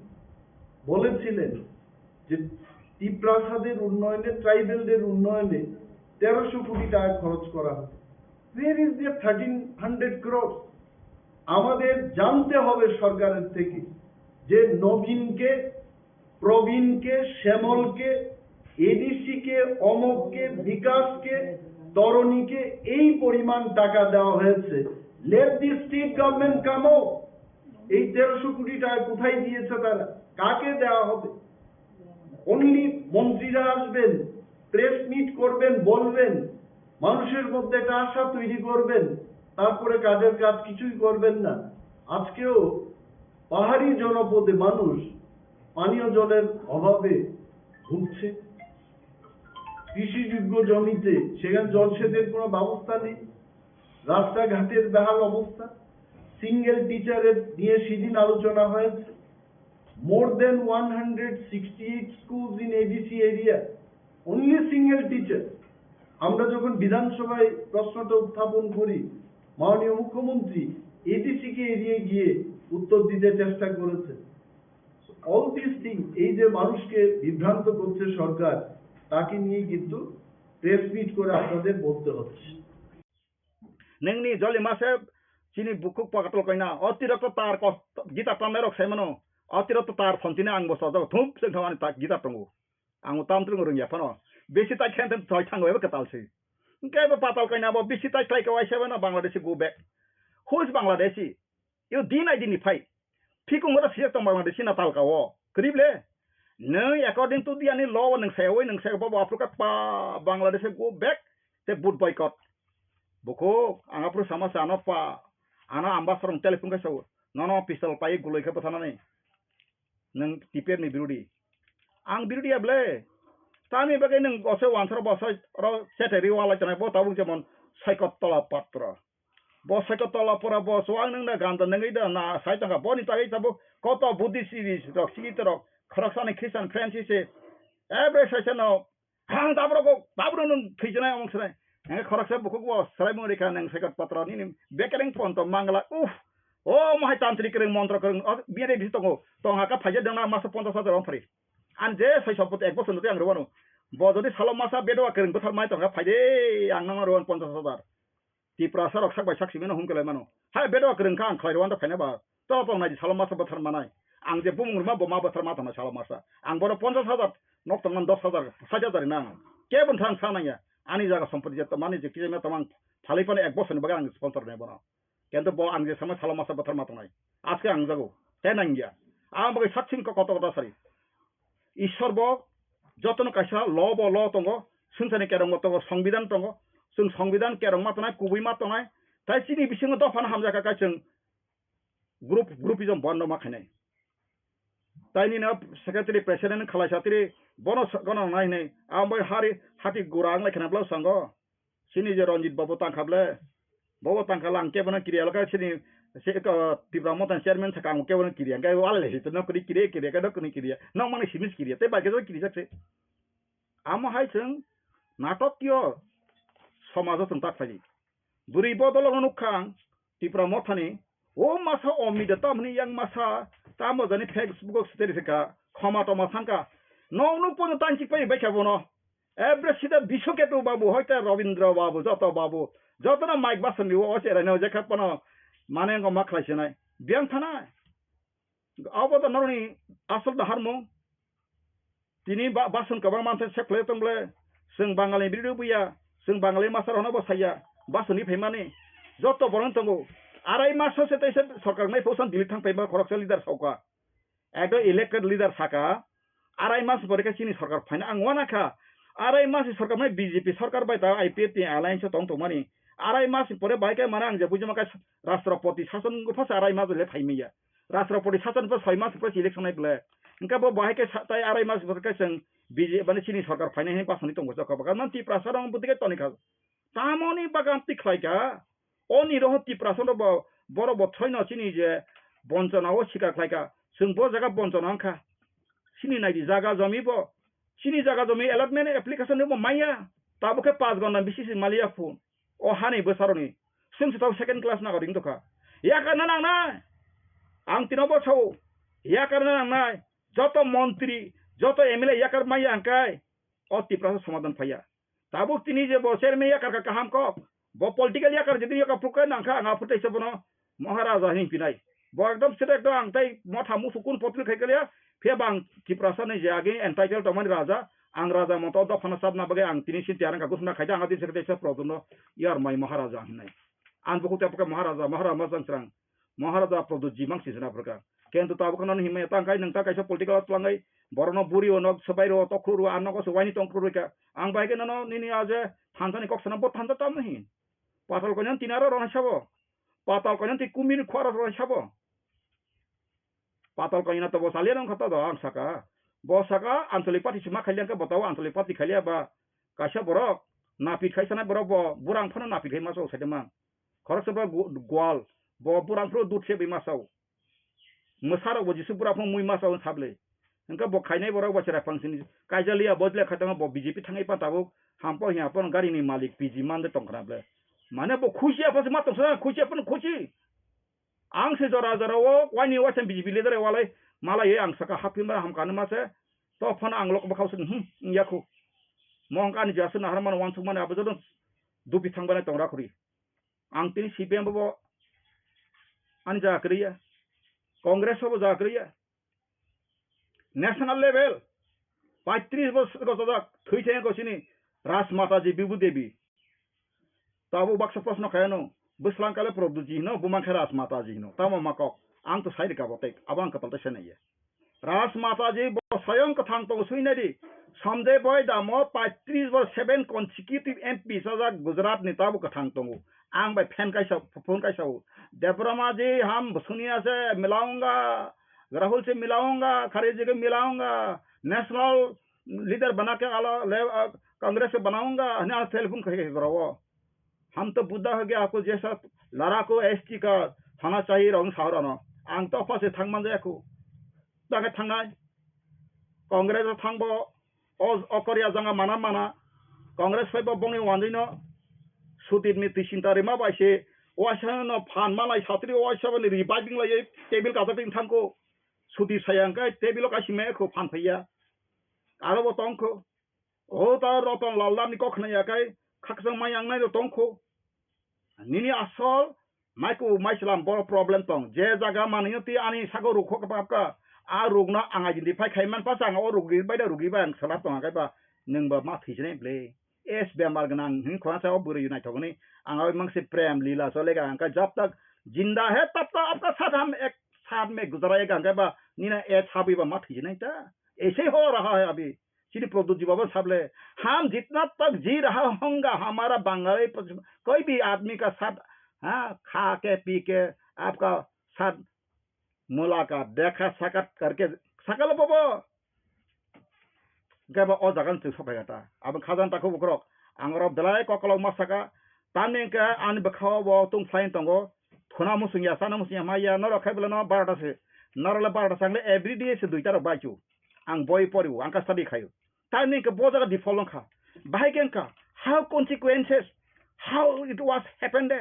বলেছিলেন যে ত্রিপ্রাসাদের উন্নয়নে, ট্রাইবেলদের উন্নয়নে 1300 কোটি টাকা খরচ করা হবে। Where is the 1300 crores? আমাদের জানতে হবে সরকারের থেকে যে নবীনকে, প্রবীণকে, শ্যামলকে, এডিসিকে, অমককে, বিকাশকে, তরণীকে এই পরিমাণ টাকা দেওয়া হয়েছে। Let the state government come out. এই 1300 কোটি টাকা কোথায় দিয়েছে তারা, কাকে দেওয়া হবে? অনলি মন্ত্রীরা আসবেন, প্রেস মিট করবেন, বলবেন, মানুষের মধ্যে একটা আশা তৈরি করবেন, তারপরে কাজের কাজ কিছুই করবেন না। আজকেও পাহাড়ি জনপদে মানুষ পানীয় জলের অভাবে ভুগছে। কৃষিযোগ্য জমিতে সেখানে জলসেচের কোনো ব্যবস্থা নেই, রাস্তাঘাটের বেহাল অবস্থা। সিঙ্গেল টিচারের নিয়ে সেদিন আলোচনা হয়েছে। More than 168 schools in ABC area, only single teacher. আমরা যখন বিধানসভায় প্রশ্নটা উত্থাপন করি, মাননীয় মুখ্যমন্ত্রী এডিসি কে এড়িয়ে গিয়ে উত্তর দিতে চেষ্টা করেছে। অল দিস থিং, এই যে মানুষকে বিভ্রান্ত করছে সরকার, তাকে নিয়ে কিন্তু প্রেস মিট করে আপনাদের বলতে হচ্ছে। नोंनि जलि मासे चिनि बुकु पाकाटल कइना अतिरक्त तार गीता टामनाय रक सायमानो अतिरक्त तार फन्तिने आं बसा जाव थुप जों थामानि ता गीता टंगो आं तामत्रंग रोंगिया फनो बेसि ताइ खेन थाय थांगो एबा कतालसै इंकेबो पाताल कइना बो बेसि ताइ ताइ कवाय सेबना Bangladesh go back who's Bangladeshi यो दिन आइ दिन फाइ फिकुं मरा सिया तम बांग्लादेशी ना तालकाओ करिबले नै अकॉर्डिंग टू दी आनि लॉ नों सायावै नों सायाव बा आफ्रिका पा बांग्लादेश गो बैक ते बुट boycott Buku, angga perlu sama sana pa, anak ambas orang telepon ke sawo, nono pistol pai gulai ke petana nih, neng tiper nih birudi, ang birudi ya ble, tami bagai neng gose wansar bosa ro seteri wala cina bo tahu zaman saikot tola patra, bo saikot tola pura bo soang neng dah ganta neng ida na sai tangga bo ni tagai tabu kota Buddhist series rok sigi terok, kharaksane Christian Francis se, every session no, hang tabro nung kijana omong senai. खरक से बुकुक वो सराय मुरिका नंग सेकट पत्र नि बेकरिंग phone तो मांगला उफ oh my तांत्रिक ring मंत्र करन बिरे बिस्तंगो तो हाका फाजे दंना मास 50,000 रां फ्री आन जे सय सपत एक बसर नते आं रवानो ब जदि सालो मासा बेदवा करन बथार माय तंगा फाजे आं नंग रवान 50,000 त्रिपुरा सरक साक बाय साक्षी मेनो हुमकेलाय मानो हाय बेदवा करन का आं खलायरवान त फायना बा तो तो नाय सालो मासा बथार मानाय आं जे बुमुर मा बमा बथार मा तंना सालो मासा आं बर 50,000 नक तंगन 10,000 60,000 ना के बन थां सानाया ani jaga सम्पत्ति जत माने जे किजेमा तमां थालै पाने एक बसर बगा आं स्पॉन्सर ने बना केंतो बो आं जे समय साला मासा बथार मातनाय आज के आं जागो ते नांगिया आं बगे सातसिन को कत कत सारि ईश्वर बो जतन कायसा ल तंगो सुनसाने केरंग तंगो संविधान तंगो जों संविधान केरंग मातनाय कुबै मातनाय ताइ सिनि बिसिंग दफान हामजाका कायजों ग्रुपिजम बन्द माखायनाय ताइनि ना सेक्रेटारि प्रेसिडेंट खालायसातिरि बनो गनो नायनै आमबाय हाति गुरां लायखनाब्ला संगो सिनि जे रंजित बाबू तांखाब्ले बाबू तांखाला आंके बनो क्रियालका सिनि से त्रिपुरा मतन चेयरमैन सका आंके बनो क्रिया गाय वाले हित न करि क्रिया का दकनि क्रिया न माने सिमिस क्रिया ते बागे जो क्रिया से आम हायजों नाटकीय समाज संता फायि बुरि बदल नुखां त्रिपुरा मथानि ओ मासा अमिद तामनि yang masa tamo jani Facebook sterifika khama toma sanka नौनु पन तांचिक पनि बैखा बनो एभ्रे सिदा विश्वकेतु बाबू होइता रविन्द्र बाबू जत बाबू जतना माइक बासन लियो असेर न जेखा पन माने ग मखलाइसनाय बियां थाना अब त नरनि आसल द हारमो तिनी बासन कबा मानसे सेखले तंबले जों बांगालि बिरु बुया जों बांगालि मास्टार हनो बसाया बासनि फैमाने जत बरन तंगो आराय मासो से तैसे सरकार नै फौसन दिल्ली थांफैबा खरकसा लिडार सावका एकदो इलेक्टेड लिडार साका आराय मास बरेका सिनि सरकार फाइना आं वानाखा आराय मास सरकार नै बीजेपी सरकार बायता आईपीएफ ति अलायन्स तंग तमानि आराय मास परे बायका माने आं जे बुजमाका राष्ट्रपति शासन गफास आराय मास ले फाइमिया राष्ट्रपति शासन पर 6 मास पर इलेक्शन नायब्ले इनका बो बायका ताय आराय मास बरेका जों बीजे बाने सिनि सरकार फाइना हे बासनि तंग जका बका नन्ति प्रासारं बुदिके तनिखा तामनि बागान तिखलायका अनि रहति प्रासन बर बथ्रयन सिनि जे बन्चनाव सिका खलायका जों बो जागा बन्चनांखा सिनी नाइदि जागा जमी बो सिनी जागा जमी अलॉटमेंट एप्लीकेशन बो माया ताबो के 5 गना बिसिस मालिया फोन ओ हानि बोसारनि जों सिताव सेकेंड क्लास ना गरिं तका या करना नांना आं तिनो बछौ या करना नांना जत मन्त्री जत एमएलए या कर माया अंकाय अति प्रश्न समाधान फैया ताबो तिनी जे बो चेयरमैन या कर काम को बो पॉलिटिकल या कर जदि या फुकै नांखा आंगा फुटैसे बनो महाराजा हिं पिनाय बो एकदम सेट एकदम आंताय मथा मुसुकुन पत्रि खैकलिया फेबां त्रिपुरा नै जागे एन्टाइटेल तमानि राजा आं राजा मत दफाना साबना बगे आं तिनि सिटियारंगा गुसना खायदा आंगा दिसे देसे प्रदुनो यार माय महाराजा हिनाय आं बखौ तापका महाराजा संस्रां महाराजा प्रदु जिमां सिजना प्रका केंतु ताबकन हिमे तांखाय नंता कायसा पॉलिटिकल तलांगै बरनो बुरि अनक सबायरो तखुरु आनक सवाइनि तंखुरुका आं बायगे ननो निनि आजे थानसानि कक्सना बो थानसा तामहि पाताल कन्यान तिनारो रनसाबो पाताल कन्यान ति कुमिर खरा रनसाबो Patal kanya to Bosta lian kata do ang Sakha. Sakha Antolik Party cuma kalian ke batawa Antolik Party kalian ba kasih borok napit kai sana borok bo burang pun napit kai masuk sedemang. Kalau sebab gual bo burang pun dut sebi masuk. Mesara bo jisu burang pun mui masuk sable. Engkau bo kai nai borok bo cerai fungsi kajalia bodle kata bo BJP tangai patabu hampo hiya pun gari ni malik PG mande tongkrable. Mana bo khusi apa sih matong sana khusi apa khusi. Ang se jora wo wani wasan BJP leader walai malai ang Sakha hapin ba ham kan mase to phana ang lok ba khausun yaku mong kan jasun harman wan suk mane abadon dupi thang bana tongra khuri ang tin CPM bo an ja kriya Congress bo ja kriya national level 35 বছর গতদা থইছে কসিনি রাস মাতাজি বিভু দেবী তাবো বাক্স প্রশ্ন খায়নো বসলাং কালে প্রভুজি no বুমাখে রাস মাতাজি no তামো মাকক आं तो side का बतेक अब आं कतल से नहीं है रास माताजी स्वयं कथांग तो सुई नहीं समझे बॉय दामो 35 वर्ष 7 consecutive MP सजा गुजरात नेता वो कथांग तो आं भाई फैन का फोन का देबरमा जी हम सोनिया से मिलाऊंगा राहुल से मिलाऊंगा खरे जी को मिलाऊंगा नेशनल लीडर बना के कांग्रेस से बनाऊंगा ना टेलीफोन करेगा हम तो बुद्धा हो गया आपको जैसा लड़ाकू ST का थाना चाहिए रंग सावरा ना आं तो पासे थांग मान जाया को ताके थांगाय कांग्रेस थांबो अकरिया जंगा माना कांग्रेस फाइबो बंगनि वानदिनो सुतिनि तिसिनतारि मा बायसे वासनो फान मालाय सात्रि वासबनि रिबाइडिं लायै टेबिल काजतिं थांको सुति सायांगाय टेबिल कासिमे को फान फैया आरो बो तंको ओ ता रतन लालदानि कखनायाकाय खाकजों मायांनाय तंको निनि आसल माइको माइसलाम बर प्रॉब्लम तंग जे जागा मानियति आनि सागो रुखो बापका आ रुगना आं आइडेंटिफाई खायमान पास आं ओ रुगि बायदा रुगि बा आं सलाब तंग गायबा नोंबा मा थैजने ब्ले एस बेमार गनां हिं खवासा ओ बुरि युनाय थगनि आं मंसे प्रेम लीला चलेगा आं का जब तक जिंदा है तब तक आपका साथ हम एक साथ में गुजराएगा गायबा नीना ए छाबीबा मा थैजने ता ऐसे हो रहा है अभी श्री प्रदूत जी बाबा साहब हम जितना तक जी रहा होगा हमारा बंगाली कोई भी आदमी का साथ हाँ खा के पी के आपका साथ मुलाकात देखा साक्षात करके सकल बाबा गबा ओ जगन से सफायता अब खाजान ताको बकरक आंगरब दलाय ककलाव मासाका ताने का आन बखाव बो तुम फाइन तंगो थुना मुसिया साना मुसिया माया न रखायबला न बारटा से नरला बारटा सांगले एवरी डे से दुइटा र बाइचु आं बय परिउ आं का स्टडी खायो ताने का बोजागा डिफॉल्ट खा बाइकेन का how consequences how it was happened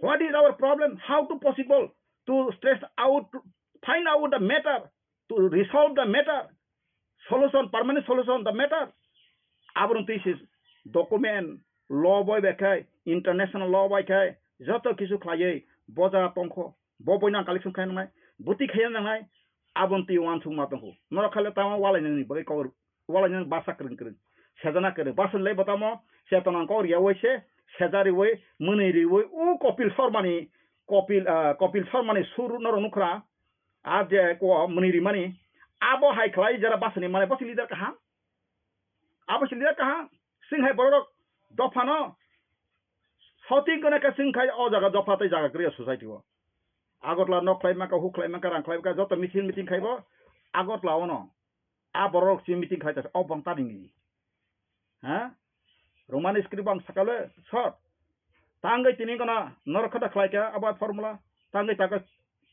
what is our problem how to possible to stress out to find out the matter to resolve the matter solution permanent solution the matter abron this is document law boy bekai international law boy kai joto kisu khlai boja tongkho boboina collection khai nai buti khai nai abonti wan thung ma tongkho nor khale tama walai ni bai kor walai ni basa kring kring sejana kere basun lei batamo setana kor yawe सेजारी वे मुनेरी वे ओ कपिल शर्मानी सुरु नर नुखरा आज जे को मुनेरी मानी आबो high खलाई जरा बासनी माने बस leader कहां आबो लीडर कहां सिंह है बड़क दफानो सती गने का सिंह खाय ओ जगह दफाते जगह क्रिया सोसाइटी हो आगतला नखलाय माका हुखलाय माका रांखलाय माका जत मिटिं खायबो आगतला ono आ बड़क सि मिटिं खायता ओ बंता दिंगी हां रोमान स्क्रिप्ट आं सकले शॉट तांगै तिनि गना नरखदा खलायका अब फॉर्मूला तांगै ताका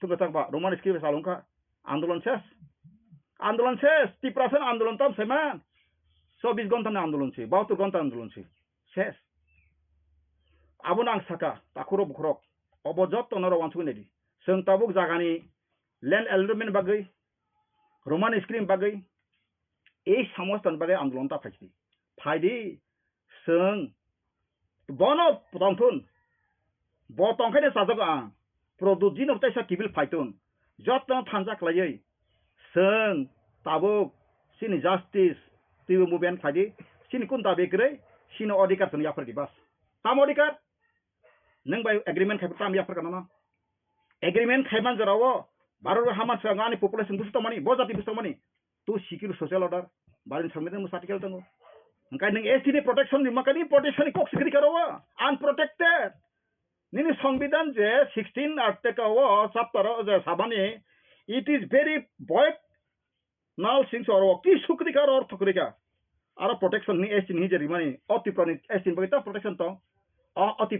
तुबे ताकबा रोमान स्क्रिप्ट सालुंका आंदोलन शेष त्रिपुरा आंदोलन तब सेमा 24 घंटा आंदोलन से 72 घंटा आंदोलन से शेष अब आं साखा ताखुरो बुखरक अब जत नर वानसुनेदि जों ताबुक जागानि लैंड एलडमेन्ट बागै रोमान स्क्रिप्ट बागै ए समस्तन बागै आंदोलन ता फाइदि जों बनो तंथुन ब तंखायनो साजक आं प्रदूत जी नोंथाय सा किबिल फाइथुन जत्न थानजाक लायै जों ताबो सिनि जस्टिस तिबो मुभमेन्ट फाइदि सिनि कुन ताबेग्रै सिनि अधिकार जों याफोरदि बास ताम अधिकार नों बाय एग्रीमेंट खायबो ताम याफोर काना एग्रीमेंट खायमान जरावो भारत हामान सांगानि पपुलेशन बुस्थु मानि बजाति बुस्थु मानि तु सिकिर सोशल ऑर्डर बारिन संविधान मुसाटिकेल दंगो ओंखाय नों एसटी प्रोटेक्शन नि माकानि प्रोटेक्शन नि कक्स करि करावो अनप्रोटेक्टेड निनि संविधान जे 16 आर्टिकल चैप्टर जे साबानि It is very void. Now since or ki sukrika or thukrika. Ara protection ni esin ni jeri mani oti prani esin bagita protection to. অতি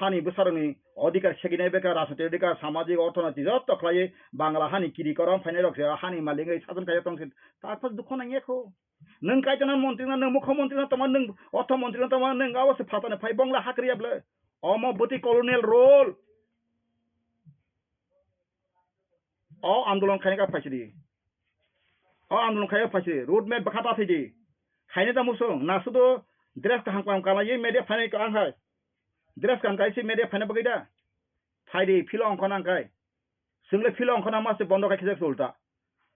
হানি বসারনি অধিকার সেগিনে বেকার রাজনৈতিক অধিকার সামাজিক অর্থনৈতিক যত খাইয়ে বাংলা হানি কিরিকরম ফাইনে রক্ষে হানি মালিঙ্গै সাধন খাইয়ে তংসিন তারপর দুঃখ নাই এখো নং কাইতনা মন্ত্রী না নং মুখ্যমন্ত্রী না তোমার নং অর্থমন্ত্রী না তোমার নং অবশ্য ফাতানে ফাই বাংলা হাকরিয়াবলে অমবতী কলোনিয়াল রোল আন্দোলন খাইকা ফাইছি আন্দোলন খাইয়া ফাইছি রোড ম্যাপ বাখাতা থৈদি খাইনে তা মুসং না শুধু dress ka hangpam kala ye media phane ka ang hai dress kan kai si media phane bagida phaidi philong khonang kai single philong khona ma se bondo ka kise sulta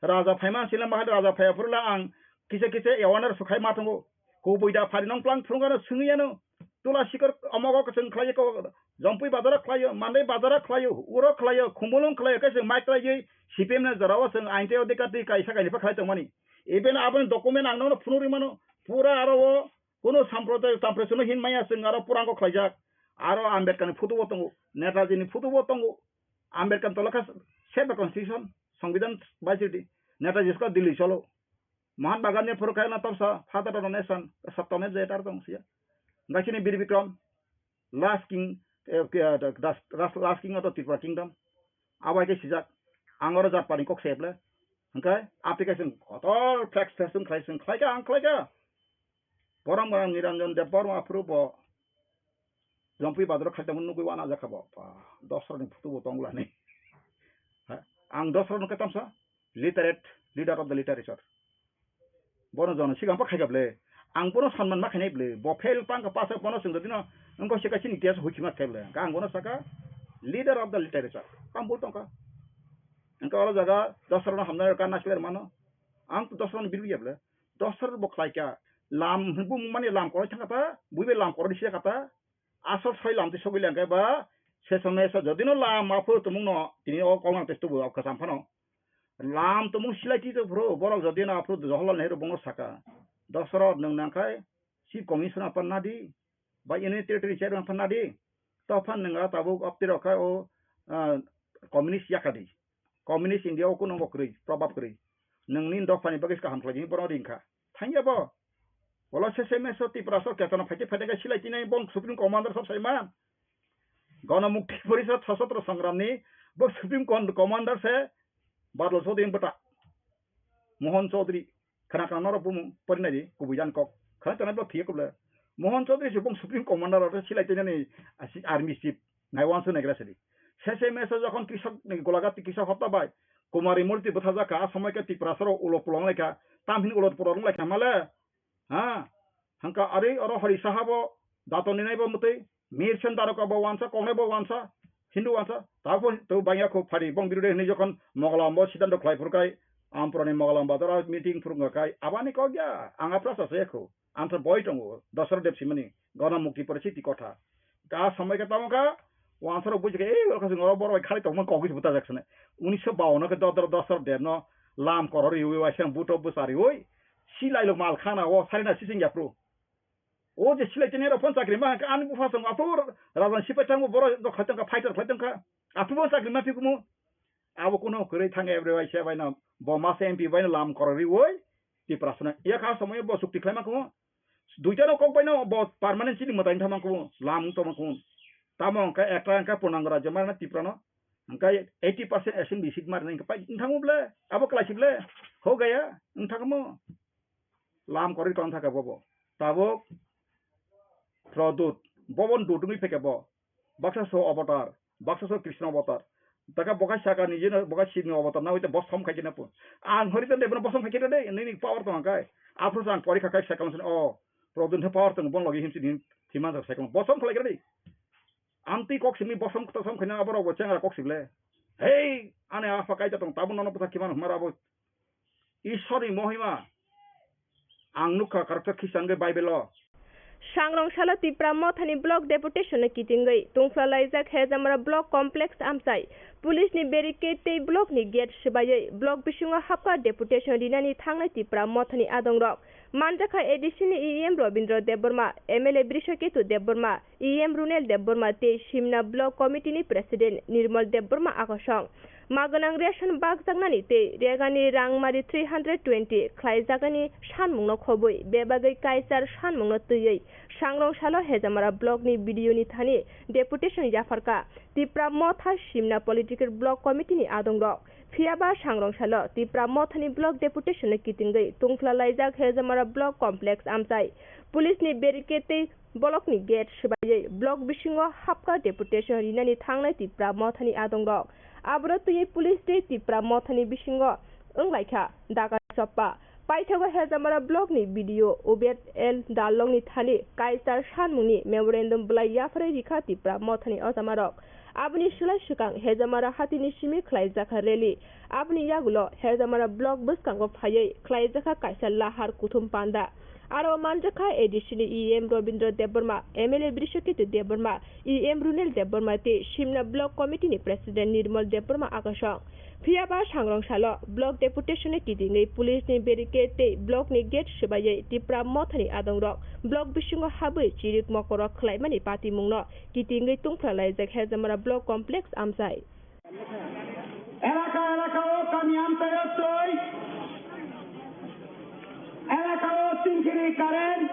raja phaima silam ma raja phaya purla ang kise yawanar sukhai ma thango ko boida phari nong plang thunga sungiyano tula sikar amogo ka sung khlai ko jompui bazara khlayo mandai bazara khlayo uro khlayo khumulong khlayo ka sung mai khlayo sipem na jarawa sung ainte odikati kai sa kai ni pa khlai tongmani even abon document ang no phunuri mano pura aro কোনো সাম্প্রদায়িক তাম্প্রেশন হিনমাইয়া जों आरो पुरांग खलायजाक आरो आम्बेडकारनि फुटुबो दङ नेताजीनि फुटुबो दङ आम्बेडकार तलका सेब constitution संविधान बायसिटी नेताजीस्का दिल्ली चलो महात्मा गांधी फुरखायना तमसा फादर अफ नेशन सप्तमे जेटार दं सिया गासिनि Bir Bikram last king of Tripura kingdom आबायके सिजाक आंगरो जापानि कक सेबले ओंखाय एप्लिकेशन अतल फ्लेक्स फेसन खायसन खायगा Borang Niranjan Debbarma approval. Jompi Badro Katamun Nuguana Zakaba. Dostra in Putu Tongulani. Ang Dostra Nukatamsa, literate leader of the literature. Bonazon, Sigamba Kagable. Ang Bono Sanman Macanable, Bopel Panka Pasa Bonos in the dinner, Ungo Shikachin Tias Hukimatable. Gangona Saka, leader of the literature. Kambutonka. And Kalazaga, Dostra Hamner National Mano. Ang Dostra Billiable. Dostra Boklaika. Lam bum mani lam koro changapa buibe lam koro disia kata asal sai lam tiso bilang ka ba sesame sa jodino lam apu tumung no tini o kong testu bu ka sampano lam tumung silati to bro borok jodino apu johlal neru bongor saka dosro nang nangkai si commissioner panadi ba unit territory chairman panadi tofan nanga tabu optiro ka o communist yakadi communist india o kuno bokri probab kri nang nin dok pani bagis ka hamplagi boro ringka thanya bo Wala SMS TRIPURA ketana phate ka silai tinai bong supreme commander sab saima gana mukti parishad sasatra sangram ni bo supreme commander se badal sodin bata Mohan Chaudhary khana kana ro pum parinadi kubujan kok khana tana bo thiye kubla Mohan Chaudhary bong supreme commander ro silai tinai army chief naiwansu negrasedi SMS যখন কৃষক গোলাঘাট কৃষক হত্যা পায় কুমারী মূর্তি বথাজা কা সময়কে TRIPURA সর উলো পুলং লেখা তামহিন উলত পুলং লেখা মালে Hangka ari oro hari sahabo dato ninai bo mutai mirchen daroko bo wansa kone bo wansa Hindu wansa tapon to banya ko phari bong birude ni jokon mogalambo sidando khlai furkai amproni mogalamba dara meeting furunga kai abani ko gya anga prasa sekho antar boy tongo dasar dep simani gona mukti परिस्थिति kotha ka samay ka tamka wansaro bujke ei ka ngoro boro khali to man ko gis buta jaksane 1952 ke dasar dep no lam korori wi wa sang buto busari oi silai lo mal khana wo sarina sising ya pro o je silai tenero pon sakri ma ka an bu fasang apur rajan sipetang boro do khatang ka fighter khatang ka apu bon sakri ma pikumu abo kuno kure thang everywhere se baina bo ma se mp baina lam korori oi TRIPURA sona ya ka samoy bo sukti khlama ko duita no kok baina bo permanent sini matain thama ko lam to ma ko tamong ka ekta ka punang raja marna TRIPURA no angka 80% assembly seat marna ka pai thamu ble abo classic ble ho gaya thakmo lam kori kon thaka bobo tabo produt bobon dutumi feke bo baksa so avatar baksa so krishna avatar taka boka saka nije na boka sidni avatar na hoite bosom khai na pu an Haridhan debno bosom khai de ni power to kai afro sang porikha kai saka o produt the power to bon logi himsi din thiman saka bosom khai de anti kok simi bosom to som khina aboro bo chenga kok sible hey ane afa kai ta tong tabun no putha kiman mara bo ishori mohima Angnuka karakter kisange Bible Sangrong Shala TRIPURA Mothani Block Deputation Kitingai Tungfla Laizak Hezamara Block Complex Amsai Police ni barricade tei block ni gate shibayai block bisunga hapka deputation dinani thangnai TRIPURA Mothani Adongrok Mandaka edition EM Robindra Debbarma MLA Brishaketu Debbarma EM Runel Debbarma te Shimna Block Committee ni President Nirmal Debbarma Akashong Maganang ration bag jagnani te regani rangmari 320 khlai jagani sanmungno khoboi bebagai kaisar sanmungno tuyei sangrong salo hejamara blog ni video ni thani deputation yafarka Tripura motha simna political block committee ni adongrok Fiaba sangrong salo Tripura mothani block deputation ni kitingai tungfla laijak hejamara block complex amsai police ni barricade block ni gate sibai block bisingo hapka deputation rinani thangnai Tripura mothani adongrok abro tuye police te Tripura mothani bisingo wnglaikha daga chappa paithago hejamara blog ni video obet el dalong ni thani kaisar sanmungni memorandum blai yafre rikha Tripura mothani ajamarok abni sulai sukang hejamara hatini simi khlaijaka rally abni yagulo hejamara blog buskango phayei khlaijaka kaisar lahar kuthum panda aro manjaka additionally em Robindra Debbarma MLA Brishokit Debbarma em Runel Debbarma te simna block committee ni president Nirmal Debbarma akasang Fiaba sangrong salo block deputation ni kidingai police ni barricade te block ni gate sibai Tripura mothani adongrok block bisingo habai chirik mokorok khlaimani party mungno kidingai tungfla laijak hejamara block complex amsai এলাকা ও কামি আমসাই ওই এলাকা ও তিনখিনি current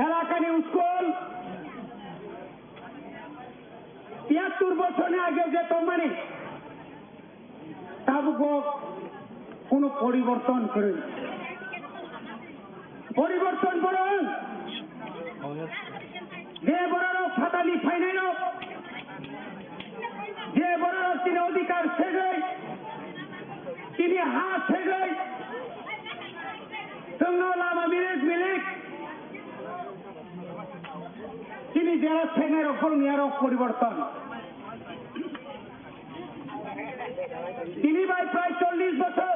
এলাকানি school ৭৩ বছর আগে যে company তাবুকো কোনো পরিবর্তন করুন পরিবর্তন করুন যে বড় ফাতালি ফাইনাল যে বড় তিনি অধিকার ছেড়ে তিনি হাত ছেড়ে সঙ্গলামা মিলিক তিনি যারা সেনের ওপর নিয়ারক পরিবর্তন তিনি প্রায় 40 বছর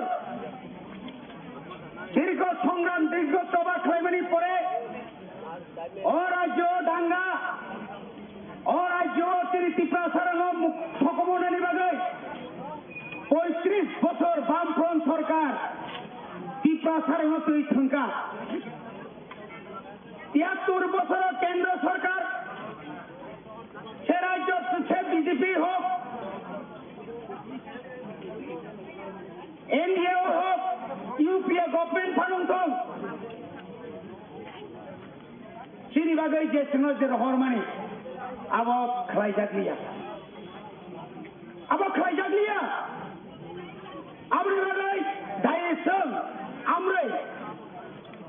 দীর্ঘ সংগ্রাম দীর্ঘ সভা ক্লাইমানি পরে অরাজ্য দাঙ্গা অরাজ্য তিনি ত্রিপুরা সারানো সকমনে নিবাগে 35 বছর বামফ্রন্ট সরকার ত্রিপুরা সারানো তুই সংখ্যা 73 বছর কেন্দ্র সরকার সে রাজ্য সে বিজেপি হোক এনডিএ হোক ইউপিএ গভর্নমেন্ট ফানুন সিনিবাগে যে সিংহের হরমানি আবো খাই জাগলিয়া আপনি বাগাই দায়িত্ব আমরা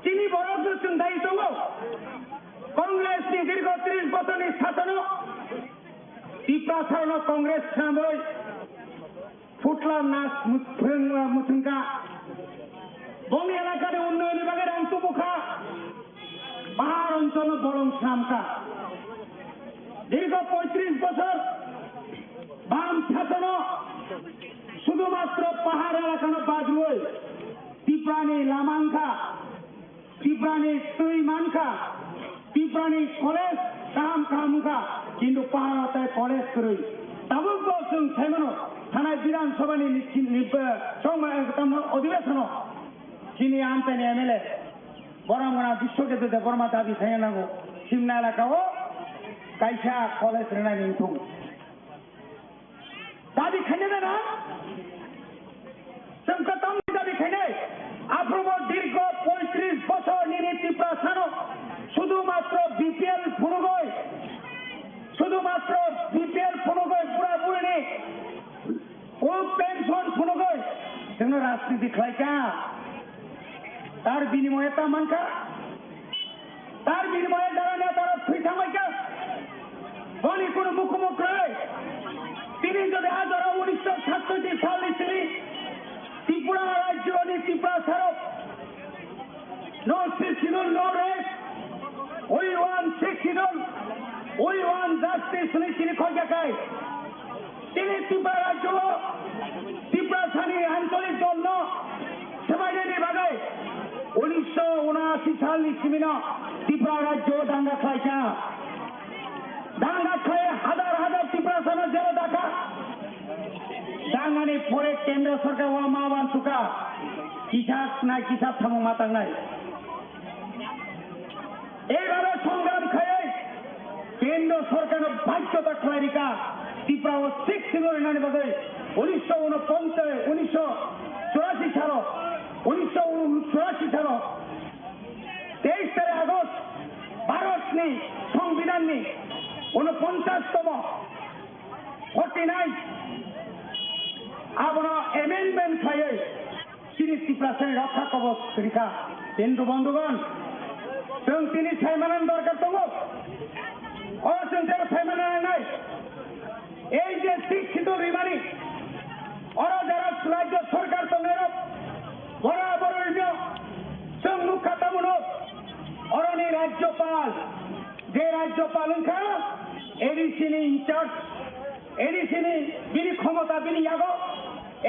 চিনি বড় দায়িত্ব কংগ্রেস নি দীর্ঘ 30 বছর শাসন ত্রিপুরা সারানো কংগ্রেস সাময় ফুটলাম নাচ মুথুঙ্কা বঙ্গ এলাকার উন্নয়ন বিভাগের অন্তর্মুখা পাহাড় অঞ্চল বরং সামকা দীর্ঘ 35 বছর বাম শাসন শুধুমাত্র পাহাড় এলাকানো বাজবই ত্রিপুরানি লামাংখা ত্রিপুরানি তুই মানখা ত্রিপুরানি কলেজ কাম কামুখা কিন্তু পাহাড়তায় কলেজ করি তাবুক বলছেন সেমনো থানায় বিধানসভানি অধিবেশন চিনি আনতেন এমএলএ বরংগনা বিশ্বকেতু দেববর্মা দাবি খাই নাগো সিমনা এলাকাও কাইসা কলেজ রেনাই নিথুম দাবি খাইনে না সংকটম দাবি খাইনে আপ্রব দীর্ঘ 35 বছর নিয়ে ত্রিপুরা সানো শুধুমাত্র বিপিএল ফুনুগই পুরাপুরি নেই ও পেনশন ফুনুগই যেন রাজনীতি খাইকা তার বিনিময়ে তা মানকা তার বিনিময়ে যারা নেতারা ফিঠা মাইকা বনি কোনো মুখোমুখি তিনি যদি আজ 1967 সাল তিনি ত্রিপুরা রাজ্য ত্রিপুরা সারক no schedule no rest we want schedule we want justice তিনি খোঁজাকায় তিনি ত্রিপুরা রাজ্য ত্রিপুরা সানি আঞ্চলিক দল সেবাইনি বাগায় 1979 সাল সিমিন ত্রিপুরা রাজ্য দাঙ্গা খাইছা দাঙ্গা খায় হাজার হাজার ত্রিপুরা সানো জেলে দেখা দাঙ্গানি পরে কেন্দ্র সরকার ও মাওয়ান সুকা কিসাব থামো মাতাং নাই এইভাবে সংগ্রাম খায় কেন্দ্র সরকার বাধ্যতা খাইরিকা ত্রিপুরা ও শিখ শিবির ইউনিয়নের মধ্যে 1984 সাল 1984 সাল 23 আগস্ট ভারতની সংবিধাનની 49તમ 49 આપણે એમેન્ડમેન્ટ થઈ তিনি ত্রিপুরাসের রক্ষা কবচ রেখা হিন্দু বন্ধুগণ जों তিনি সাইমানান দরকার দङ जों যেন সাইমানান নাই এই যে শিক্ষিত বিমানী ওরা যারা রাজ্য সরকার দঙের বরাবর जों नुखातामोनो অরণি রাজ্যপাল যে রাজ্যপাল এডিসিনি ইনচার্জ এডিসিনি বিনি ক্ষমতা বিনিয়োগ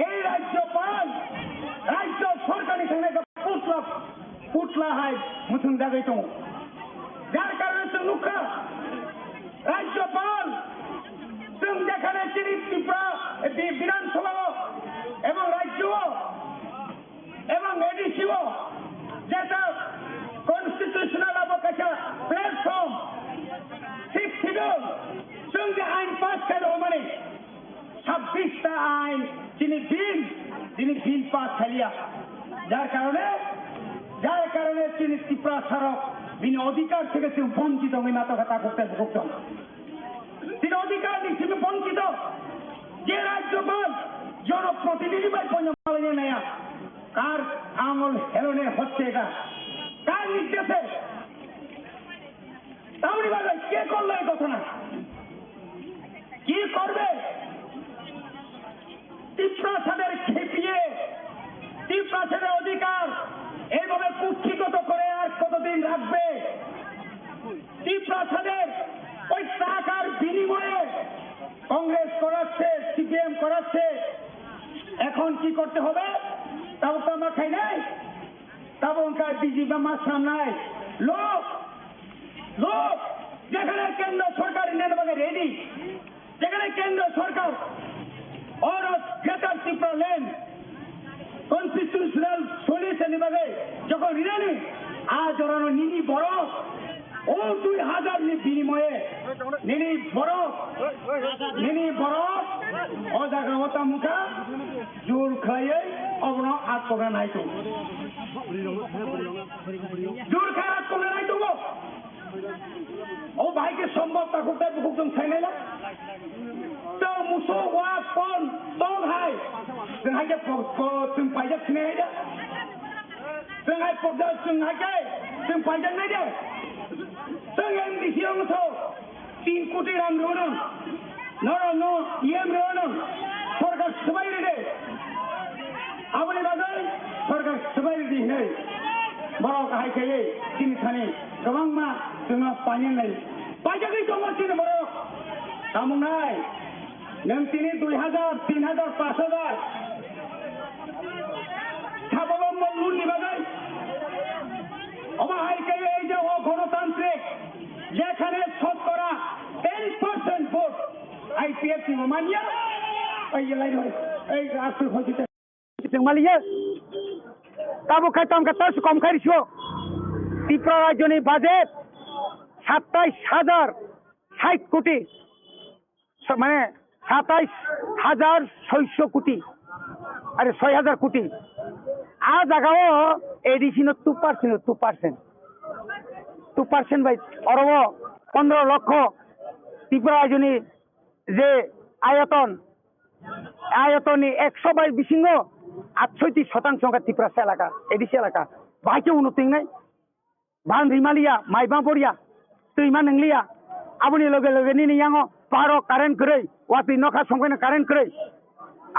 এই রাজ্যপাল রাজ্য সরকারি থেকে পুতলা হয় মুসুন জায়গায় তো যার কারণে তো নুখা রাজ্যপাল जों যেখানে তিনি ত্রিপুরা বিধানসভা এবং রাজ্য এবং এডিসিও যেটা কনস্টিটিউশনাল অবকাশা প্ল্যাটফর্ম ঠিক ছিল जों যে আইন পাস করে মানে 26টা আইন তিনি বিল পাস খালিয়া যার কারণে তিনি ত্রিপুরা সড়ক বিনি অধিকার থেকে তিনি বঞ্চিত আমি মাথা কথা করতে ভুক্ত তিনি অধিকার নিশ্চিত বঞ্চিত যে রাজ্যপাল জনপ্রতিনিধি বাই পঞ্চায়েত নেয়া কার আমল হেলনে হচ্ছে এটা কার নির্দেশে তাহলে বলে কে করলো এই ঘটনা কি করবে ত্রিপুরাসাদের খেপিয়ে ত্রিপুরাসাদের অধিকার এইভাবে কুক্ষিগত করে আর কতদিন রাখবে ত্রিপুরাসাদের ওই টাকার বিনিময়ে কংগ্রেস করাচ্ছে সিপিএম করাচ্ছে এখন কি করতে হবে তাও তো আমরা খাই নাই তাও উনকার বিজেপি মাসরাম নাই লোক যেখানে কেন্দ্র সরকার নেনবাগে রেডি যেখানে কেন্দ্র সরকার और greater Tripura land constitutional solution নিবাগে যখন রিলেনি আজ ওরা নিনি বড় ও 2000 নি বিনিময়ে নিনি বড় ও জায়গা হতা মুখা জোর খাইয়ে অবন আত্মগা নাই তো জোর খায় আত্মগা নাই তো ও ভাইকে সম্ভব তা করতে হুকুম ছাইনাই না তো মুসো ওয়া ফোন দং হাই जों हाय जों पाइजा थिने हाय जों हाय पगदा जों हाय जों पाइजा नाय दे जों एमडीसी आव तो 3 कोटी रां रोनो नो एम रोनो सरकार सबाय रे आबनि बागै सरकार सबाय रे नै बरक हाय के तिन थाने गोबां मा जों पाइया नाय पाइजा गै दङ तिन बरक सामुनाय नों तिनि 2000 3000 5000 ছাপাবো মল্লুর নিবাগাই অবাহাইকে এই যে গণতান্ত্রিক যেখানে শতকরা 10% ভোট আইপিএফ মানিয়া এই লাইন এই রাষ্ট্র হইতে মালিয়া তাবো খাইতাম কা তাস কম খাইছো ত্রিপুরা রাজ্যনি বাজেট 27060 কোটি মানে 27600 কোটি अरे 6000 कोटी आ जगह एडिशन 2% भाई और 15 लक्ष त्रिपुरा राजनी जे आयतन 122 बिसिंग 68% का त्रिपुरा एलाका एडिसी एलाका भाई के उन्नति नहीं भान रिमालिया माइबा पड़िया तुमा नंगलिया आबुनि लगे लगे नि यांगो पारो कारेन्ट करे वाति नखा संखैना कारेन्ट करे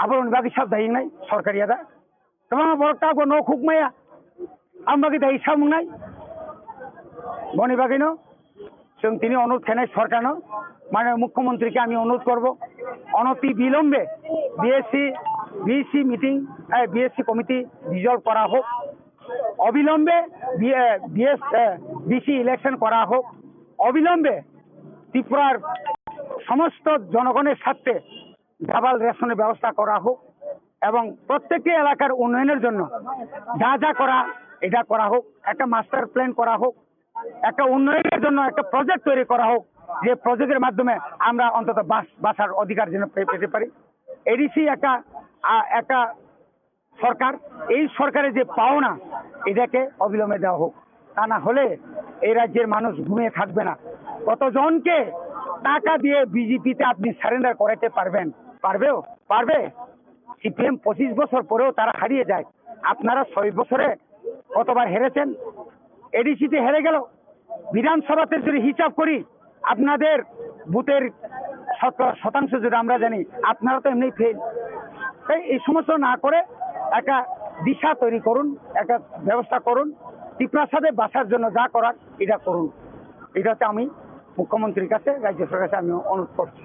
आबरन बागै सब दायिंनाय सरकारिया दा तमा बरटा गो न खुकमाया आम बागै दायि सामुंनाय बनि बागैनो जों तिनि अनुरोध खानाय सरकारनो माननीय मुख्यमंत्री के आमी अनुरोध करब अनति बिलम्बे BSC meeting BSC committee dissolve करा होक अविलम्बे बीसी इलेक्शन करा होक अविलम्बे त्रिपुरार समस्त जनगणेर स्वार्थे ডাবল রেশনের ব্যবস্থা করা হোক এবং প্রত্যেকটি এলাকার উন্নয়নের জন্য যা যা করা এটা করা হোক একটা মাস্টার প্ল্যান করা হোক একটা উন্নয়নের জন্য একটা প্রজেক্ট তৈরি করা হোক যে প্রজেক্টের মাধ্যমে আমরা অন্তত বাঁচার অধিকার যেন পেতে পারি। এডিসি একটা সরকার, এই সরকারের যে পাওনা এটাকে অবিলম্বে দেওয়া হোক, তা না হলে এই রাজ্যের মানুষ ঘুমিয়ে থাকবে না। কতজনকে টাকা দিয়ে বিজেপিতে আপনি সারেন্ডার করাতে পারবে? সিপিএম 25 বছর পরেও তারা হারিয়ে যায়, আপনারা 6 বছরে কতবার হেরেছেন? এডিসিতে হেরে গেল। বিধানসভাতে যদি হিসাব করি আপনাদের বুথের 70% যদি আমরা জানি, আপনারা তো এমনি ফেল। তাই এই সমস্ত না করে একটা দিশা তৈরি করুন, একটা ব্যবস্থা করুন, ত্রিপুরার সাথে বাঁচার জন্য যা করার এটা করুন। এটা হচ্ছে আমি মুখ্যমন্ত্রীর কাছে, রাজ্য সরকারের কাছে আমি অনুরোধ করছি।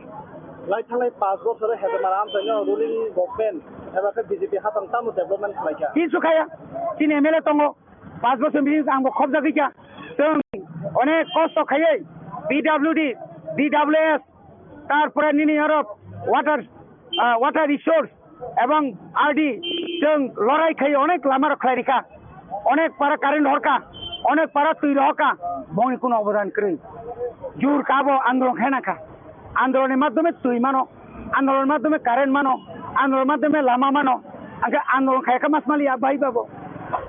थांनाय 5 বছরে হেডমারা আমসাইनो रुलिं गभर्नमेंट एबा बीजेपी हातां तामु डेभलपमेंट खालायखा কিছু খায়া তিনি এমএলএ দङ 5 বছর বিনি आंबो खबजा गैया जों अनेक कष्ट खायै पिडब्लिउडि डिडब्लिउएस তারপরে নিনি আরব ওয়াটার রিসোর্স এবং আরডি जों লড়াই খাই অনেক লামার খাইরিকা অনেক পারা কারেন্ট হরকা অনেক পারা তৈরি হকা বনি কোনো অবদান করি জোর কাবো আন্দোলন খায়নাখা আন্দোলনের মাধ্যমে তুই মানো আন্দোলনের মাধ্যমে কারেন্ট মানো আন্দোলনের মাধ্যমে লামা মানো আগে আন্দোলন খাইকা মাছ মালি ভাই পাবো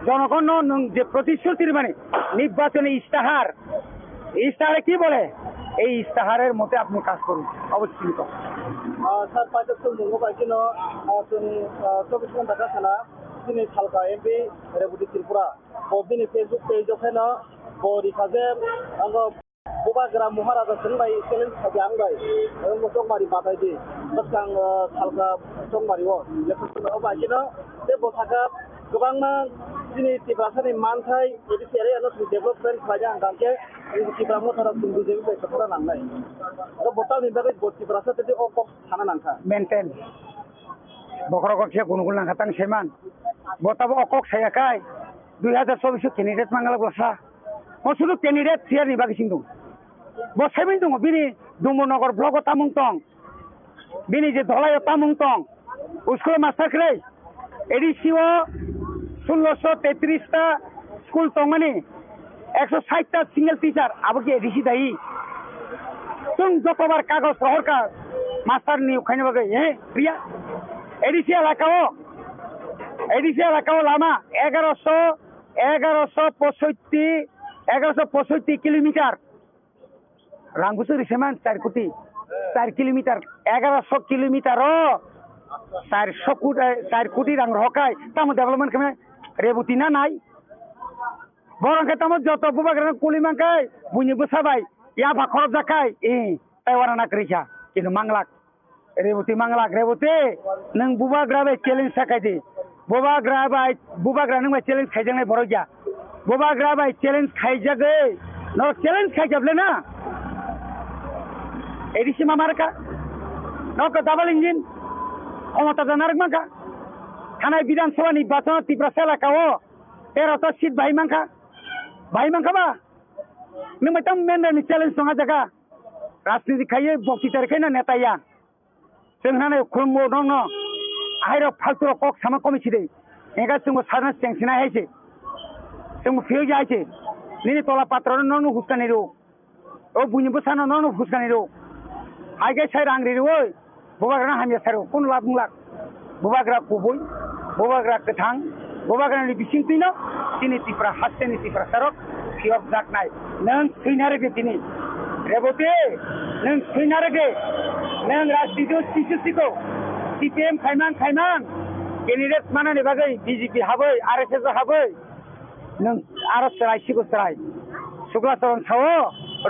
জনগণ যে প্রতিশ্রুতির মানে নির্বাচনী ইস্তাহারে কি বলে এই ইস্তাহারের মতে আপনি কাজ করুন অবশ্যই। স্যার পাইতেছেন মুঙ্গো বাইকিনো जोंनि 24 घन्टा गासाना दिनै सालका एमपि रेबुटि त्रिपुरा दिनै फेसबुक पेजआवहायनो बरिखाजे आंगो बुबाग्रा महाराजा सोंबाय चेलेन्ज खाबि आंबाय जंमारि बादायदि बसखां सालका जंमारिओ लेखनो बायकिनो बे बसाखा गोबांना दिनै त्रिपुरानि मानथाय एडिसियारि आरो डेभलपमेन्ट खालायनो आंगांके त्रिपुरा मोथरा बीजेपि बेसरा नांनाय आरो बटालनि बागै त्रिपुरासो तेदि अकप थाना नांखा मेनटेन बखरगखिया गुनगुन नांखातां सेमान बटाबो अकक सायाखाय 2024 कैंडिडेट मांगाला ग्लासा मसुदु कैंडिडेट सियारनि बागै सिंदुं बसाइमिन दङ बिनि दुमनगर ब्लक तामुं तं बिनि जे धलाय तामुं तं उसको मास्टार क्रै एडिसिओ 1633 टा स्कूल तंगमानि 160 टा सिंगल टीचर आबो के एडिसि दाई तुम जतबार कागज रहरका मास्टार नियोग खायनो बागै प्रिया एडिसि एलाकाओ लामा 1165 किलोमीटर रांगुसो रिसेमान 4 किलोमीटर 1100 किलोमीटर 4 कोटी रां रहकाय तामो डेभलपमेंट खालामनाय रेबुति ना नाय बरंखाय तामो जत बुबाग्रा कुलिमांखाय बुनिबो साबाय या भाखरब जाखाय ताइवाना नाक्रिखा किन्तु मांगलाक रेबुति नों बुबाग्रा बाय चेलेन्ज साखायदि बुबाग्रा नों बाय चेलेन्ज खायजांनाय बरगिया बुबाग्रा बाय चेलेन्ज खायजागै न चेलेन्ज खायजाबले ना एडिसि मामारका नक डाबल इंजिन क्षमता जानार मांखा थानाय विधानसभा निर्वाचन त्रिपुरा एलाकाओ 13टा सीट भाई मांखा बा नों मैतम मेन चेलेन्ज दङ जागा राजनीति खायो बक्तितार खायना नेताया जोंहानो खुलमो दङ आहायरो फालतुरो कक सामा कमिसि दे एगा जोंबो सारना सेंसिना हायसे जोंबो फेल जायसे निनि तला पात्रनो ननो हुस्कानि रो ओ बुनिबो सानो ननो हुस्कानि रो आगे साइ रांग्रि रो बुबाग्रा हामिया सारो कोन लाब मुलाक बुबाग्रा कुबुय बुबाग्रा गोथां बुबाग्रानि बिसिंतिनो दिनै त्रिपुरा हास्टेनि त्रिपुरा सारक सियब जाकनाय नों सैनारगे दिनै रेबते नों सैनारगे नों राजनीतियाव सिसिसिखौ सिपिएम खायमान कैंडिडेट मानानि बागै बीजेपी हाबै आरएसएस हाबै नों आरो सोलायसिगौ सोलाय सुग्लाचरण सावो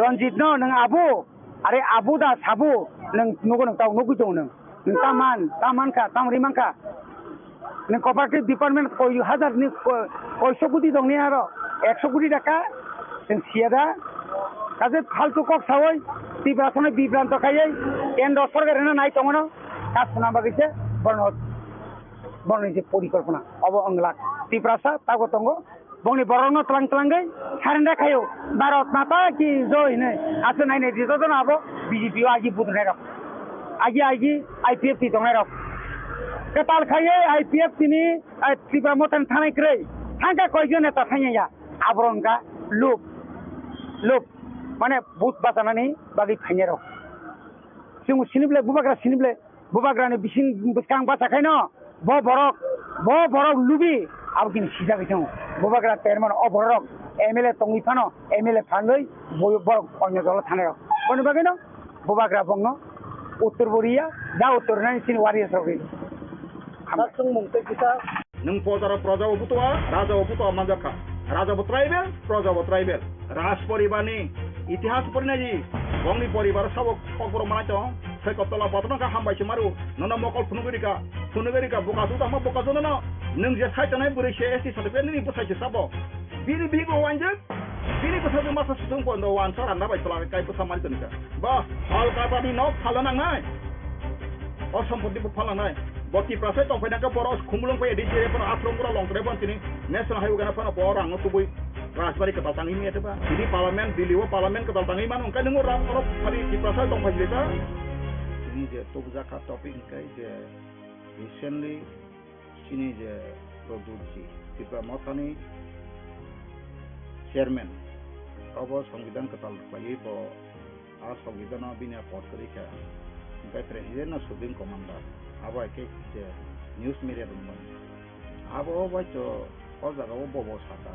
रनजित नो नों आबु आरे आबु दा साबु नों नगो नों ताव नगु दं नों तामानखा तामरिमांखा नों कपारेटिव डिपार्टमेंट कय हाजार नि 100 कोटी दंनि आरो 100 कोटी टाका जों सियादा काजे फालतु कक सावै त्रिपुराखौनो बिभ्रान्त खायै केन्द्र सरकारेनो नाय दङनो कासना बागैसे बरनि जे परिकल्पना अब अंगलाक त्रिपुरासा तागो दङ बंनि बरनो तलांगै सारेन्डार खायो भारत माता की जय ने आसे नायने दितो न आबो बीजेपी आगि बुदनाय रक आगि आईपीएफ ति दंनाय रक कताल खायै आईपीएफ तिनि त्रिपुरा मतन थानाय क्रै थांगा कयजन नेता थाङैया आब्रंगा लुप माने बुथ बाजानानै बागै फाइने रok जों सिनिब्ले बुबाग्रानि बिसिं बिसां बासाखायनो borok lubi अब किन सीधा बिथां बुबाग्रा चेयरमैन अ borok एमएलए तंगिफानो एमएलए फानलै borok अन्य दल थानायाव बने बागैनो बुबाग्रा बंनो उत्तर बोरिया दा उत्तर नानि सिन वारिया सबै हासुं मुंते किसा नों प्रजा बुतवा राजा बुतवा मानजाखा राजा ट्राइबेल प्रजा ट्राइबेल राज परिवारनि इतिहास परिनायि गंनि परिवार साबो ककबर मानायतो सैकतला पतनका हामबायसो मारु नना मकल फुनुगरिका बुकासु दामा बुकासु नना नों जे साइतनाय बुरैसे एसि सर्टिफिकेट नि बुसाइसे साबो बिनि बिगो वानजो बिनि बुसाजो मासा सुदुं पन्द वान सर आन्दा बायतला काय बुसा मारितनिका बा हाल काबानि न फालानांनाय असम्पत्ति फालानाय बति प्रासे तंफायनाका बर खुमलुं फै एडिजे पण आश्रमपुरा लंग्रे बन्तिनि नेशनल हाइवे गाना फना बर आंनो तुबै राजबारी कता तांगि मेतबा बिनि पार्लियामेन्ट दिल्लीव पार्लियामेन्ट कता तांगि मान अंका नंगो राम अरब फारि प्रासे तंफायलेता ini je topjaka topik kai je recently sini je produksi TRIPURA motani chairman abo সংবিধান katal pai bo a সংবিধান bina pot kari ka kai president na supreme commander abo ke je news media dum abo ba to o jaga o bobo sata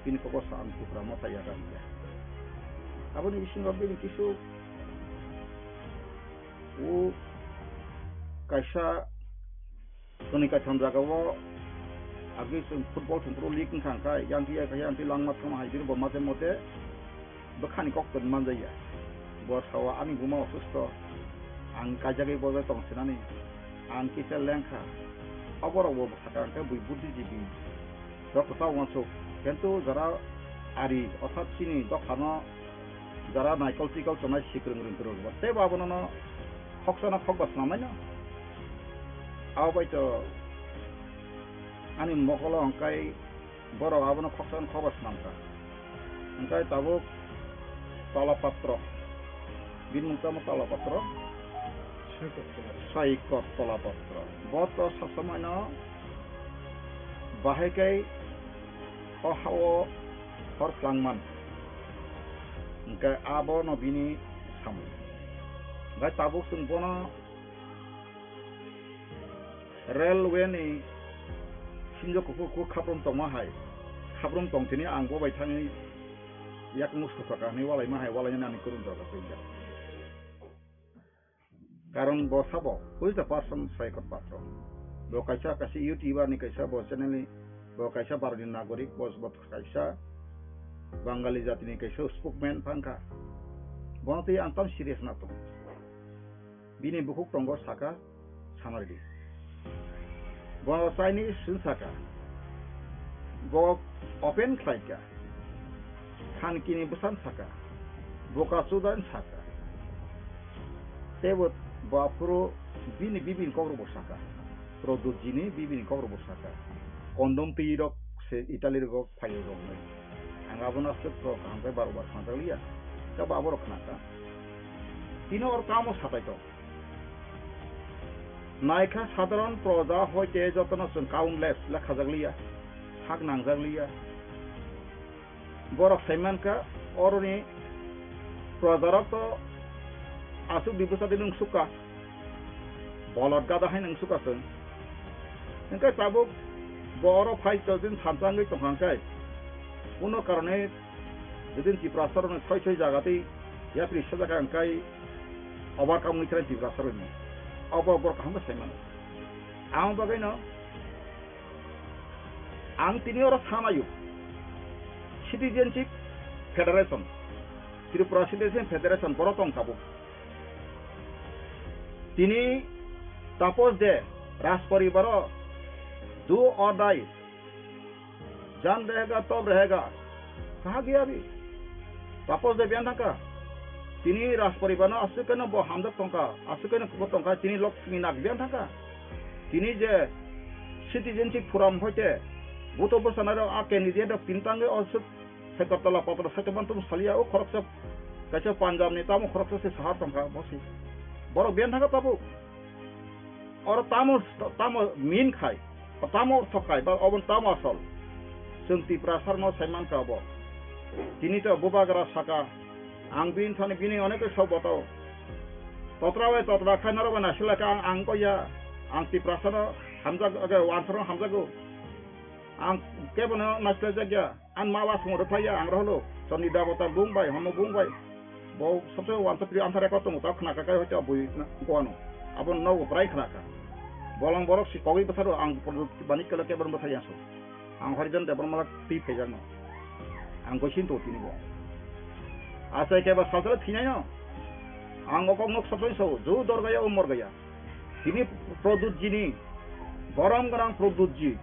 pin ko bo sam TRIPURA mota ya ga abo ni bisingo bini kisu वो कैसा सोनिका चंद्रागाव आगे football थुंफ्रो league खांखा Yankee लांमा थमा हाइदिर बमाते मते बखानि ककन मान जाया बसावा आनि गुमा असुस्त आं काजागे बजा तंसिनानि आं किसे लेंखा अबरबो साकांके बुइ बुद्धिजीबी डक्टर वानसो किन्तु जरा आरि अर्थात चिनि दखाना जरा नाइकल चनाय सिक्रंग रिंतरो ते बाबननो खक्सना खकबास नामायनो आवबायतो आनि मकल अंकाय बर आबनो खक्सन खकबास नामका अंकाय ताबो तलापत्र बिनमुक्ता तलापत्र साइकत तलापत्र बत ससमायनो बाहायकाय अहाव हरख्लांमान अंकाय आबो नबिनि सामु gai tabuk sun bono railway ni sinjo ko khaprom tongma hai khaprom tongtini angbo baithani yak musko taka ni walai ma hai walai nani kurun jaga pinja karon bo sabo who is the person saikot patro bo kaisa kasi youtuber ni kaisa bo channel ni bo kaisa barodin nagorik bos bot kaisa bangali jati ni kaisa spokesman pangka bonti antam serious na to bini bukuk tonggo Sakha samardi bo saini sun Sakha bo open klaika khan kini busan Sakha boka sudan Sakha tebot bo apro bibin kobro bo Sakha produk jini bibin kobro bo Sakha kondom tirok se Italy rok phayo rok angabona sukro kampe barobar khantaliya ka babor khnaka tino or kamo sataito Nykaa साधारण प्रजा होते जतन जों countless लेखाजागलिया हाक नांजागलिया बर सैमानका अरनि प्रजारक आसु दिबुसादि नों सुका बलद गादाहाय नों सुकासों नोंका ताबो बर फाइटो दिन सानजांगै तंखांखाय उनो कारणे जदिन TRIPURA सय जागाति यात्रि सजागा अंकाय अबारकाम निफ्राय TRIPURA अबो बर खाम सैमान आं बगैनो आं तिनि और सामायु सिटिजेनशिप फेडारेशन त्रिपुरा सिटिजेन फेडारेशन बर तंखाबो तिनि तापस दे राज परिवार दो और दाई जान रहेगा तब रहेगा कहा गया भी तापस दे बयान का तिनी राज परिवार आसुकन बो हामदक टंका आसुकन को टंका तिनी लक्ष्मी नागबियान थाका तिनी जे सिटिजेनशिप फोराम होते बुतो बसनार आ कैंडिडेट पिनतांगे असुक सेकतला पत्र सतबन तुम सलिया ओ खरकस कैसे पंजाब ने तामो खरकस से सहार टंका बसी बरो बियान थाका ताबो और तामो मीन खाय तामो थकाय बा अबन तामो असल जों TRIPURA सरनो सैमान काबो তিনি তো বুবাগরা সাকা আং বিন থানি বিনি অনেক সব বতো তত্রাবে তত্রা খাইনারো বানা সিলাকা আং কইয়া আং তিপ্রাসানো হামজা ওয়ানসর হামজাগো आं केबनो नास्ला जागिया आं मावा समर फाया आं रहलो सनि दाबता बुंबाय हम बुंबाय बौ सबसे वानस प्रि आंथारे कत मता खनाका काय होता बुइ गोनो आबन नौ प्राय खनाका बलं बरक सि कवि बथारो आं बानि कला केबन बथायासो आं हरिजन देबरमा ति फेजानो आं गसिन तो तिनि बो आसे केबा साजल थिनाय न आं अकम नक सबसे सो जो दरगाया उमर गया तिनि प्रदुत जिनि गरम गरम प्रदुत जी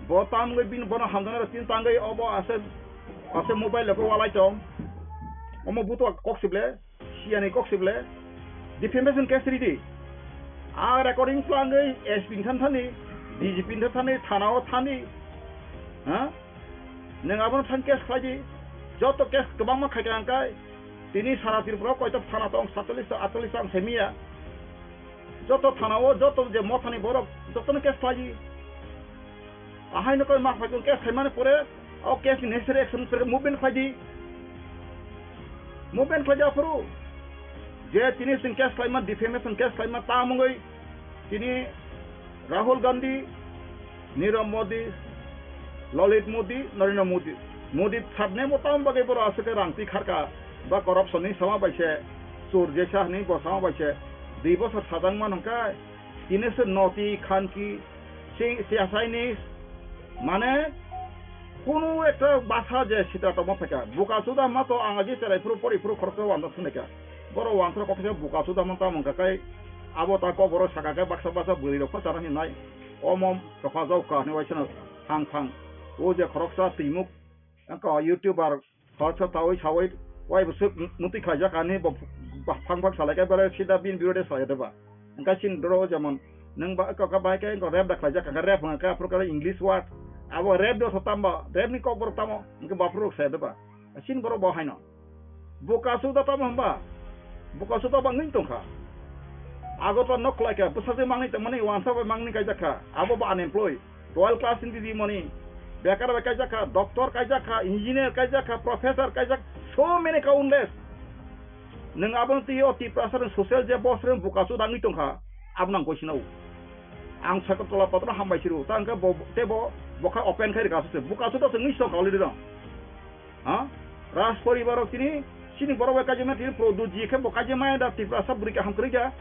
बोताम गई बिन बना हमदना तीन तांगई अब आसे मोबाइल को वाला चम अमो बुतो कक्सिबले सियानि कक्सिबले डिफेमेशन केस रिदि आ रेकर्डिंग प्लांगई एस पिन थानी डीजी पिन थानी थानाव थानी हा नंगाबन थान केस खाजि जत केस गोबां मा खायगांकाय तिनि सारा त्रिपुरा कयत थाना दं 47 48 आं सेमिया जत थानाव जत जे मथानि बरक जतन केस खाजि आहाय न कोई मा फाइगन केस खायमाने परे औ केस नेसेसरी एक्शन पर मूवमेंट खायदि मूवमेंट खायजा फरु जे तिनि सिं केस खायमा डिफेमेशन केस खायमा तामंगै तिनि राहुल गांधी नीरव मोदी ललित मोदी नरेंद्र मोदी मोदी थाबने मोताम बगे बर आसके रांति खारका बा करप्शन नि समा बायसे चोर जेसा नि बसामा बायसे 2 বছর सादां मानका तिनि से नौती खानकी सियासाइनि माने কোনো একটা বাসা যে সেটা তো মথাকা বুকাসুদা মাতো আঙাজি চালাইফুরু পরিফুরু খরচ ওয়ান্তা শুনেকা বড় ওয়ান্তা কথা বুকাসুদা মাতা মঙ্কাকাই আবতা কবর সাকাকে বাক্সা বাসা বুড়ি রফা চারা হিনাই অমম রফা যাও কাহনি ওয়াইছনা থাং থাং ও যে খরচা তিমুক আঙ্কা ইউটিউবার খরচ তাওই সাওই ওয়াই বসু মুতি খাজা কানি ফাং ফাং সালাইকা বারে সিদা বিন বিরোধে সাইদেবা আঙ্কা সিন দ্রো যেমন নং বা কা বাইকে রেপ দেখাইজা কা রেপ কা প্রকার English word abo rep do sotamba rep ni kokbor tamo nge bafru sa deba sin boro bo haino bukasu da tamo hamba bukasu da bangin tongkha ago to nok like pusase mangni tamani wansa ba mangni kai jakha abo ba unemployed 12 class in di money bekar ba kai jakha doctor kai jakha engineer kai jakha professor kai jakha so many countless nang abang ti oti prasar social je boss ren bukasu da ngi tongkha abnang kosinau ang sakatola patra hambai siru tangka bo tebo boka open khai gasu buka suta sengi so kali dong ha ras poribar kini sini boroba kajema tin produji ke boka jema da tiprasa burika ham kerja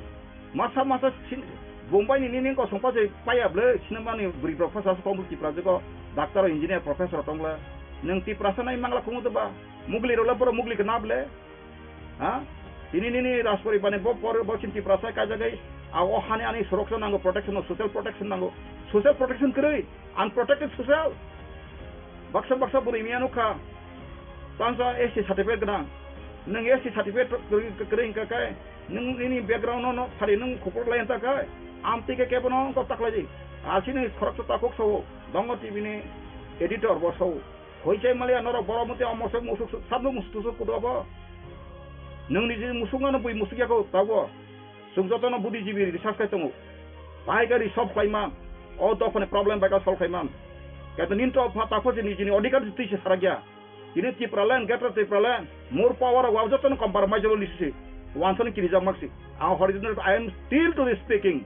masa masa bombay ni ning ko sompa je paya ble sinema ni buri profesor so kombu tiprasa ko doctor engineer professor tongla nang tiprasa nai mangla kumu to ba mugli rola boro mugli ke nable ha ini ras poribane bo por bo sin tiprasa ka jagai awo hane ani suraksa nango protection nango social protection kiri unprotected social baksa buri mianu ka tansa SC certificate gana nang SC certificate kiri ka kai nang ini background no thari nang khopor lain ta kai amti ke kebono ko taklaji asini suraksa ta kok so dongo tv ni editor bo so hoichai malia noro boromuti amose musuk sabnu mustusu kudoba nang ni musungana bui musukia ko tawo sungjotono buddhijibi research kai tongo paigari sob klaima o dofane problem baga sol khaimam kata ninto phata khoji ni jini odikar tise saragya ini tipralan gatra tipralan more power wa jotono compromise lisi wansani kini jamaksi a horizontal I am still to this speaking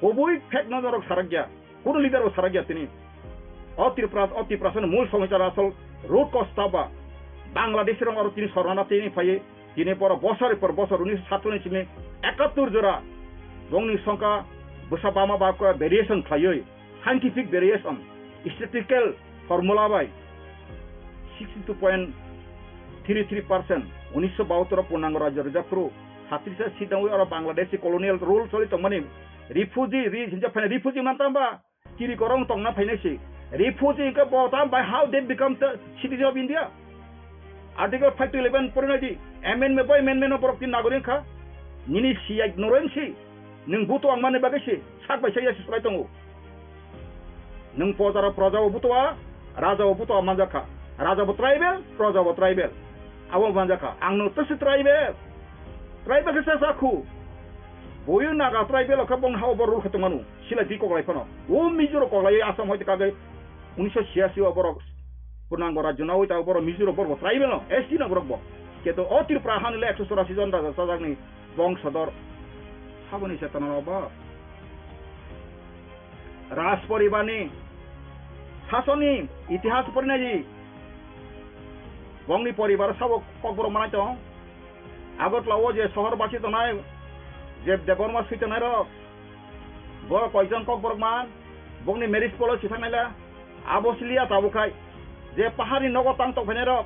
hobui fake nazarok saragya kono leader o saragya tini অতি প্রাচীন মূল সমস্যার আসল root cause তাবা বাংলাদেশের আরো তিনি শরণার্থী পাইয়ে তিনি পর বছরের পর বছর 1947 সিমে 71 জোড়া রংনি সংখ্যা বসা বামা বাক ভেরিয়েশন খাইয়ে scientific variation statistical formula by 62.33% 1972 পূর্ণাঙ্গ রাজ্য রিজার্ভ ছাত্রীসা সিদাউই আর বাংলাদেশি কলোনিয়াল রুল চলিত মানে রিফিউজি রিফিউজি মানতাম্বা কিরি করং তংনা ফাইনাইছি refugee ka bota by how they become the citizen of India. Article 5 to 11 purinaji amendment by amendment of the nagorin ka nini si ignorance nung buto ang mane bagasi sak by saya sesuai tongo nung potara praja butoa raja buto manjaka raja bu tribal praja bu tribal awo manjaka ang no to tribal ke saku boyu naga tribal ka bong how borul khatumanu sila di ko lai pano o mijuro ko lai asam hoite ka 1986 borok purnang rajyo na oita boro Mizoram boro tribal no ST na borok bo keto o Tripura hanile 184 jon da sajak ni bongsador saboni setana ba রাজ পরিবারনি শাসননি ইতিহাস পরিনাজি বংনি পরিবার সব ককবরক মানাই তো আগতলাও যে শহরবাসী তো নাই যে দেবর্মা সুইতে নাই রক বড় কয়জন ককবরক মান বংনি মেরিজ পলিসি থাকনাইলা আবসলিয়া তাবুখাই যে পাহাড়ি নগর তাং তো ফেনে রক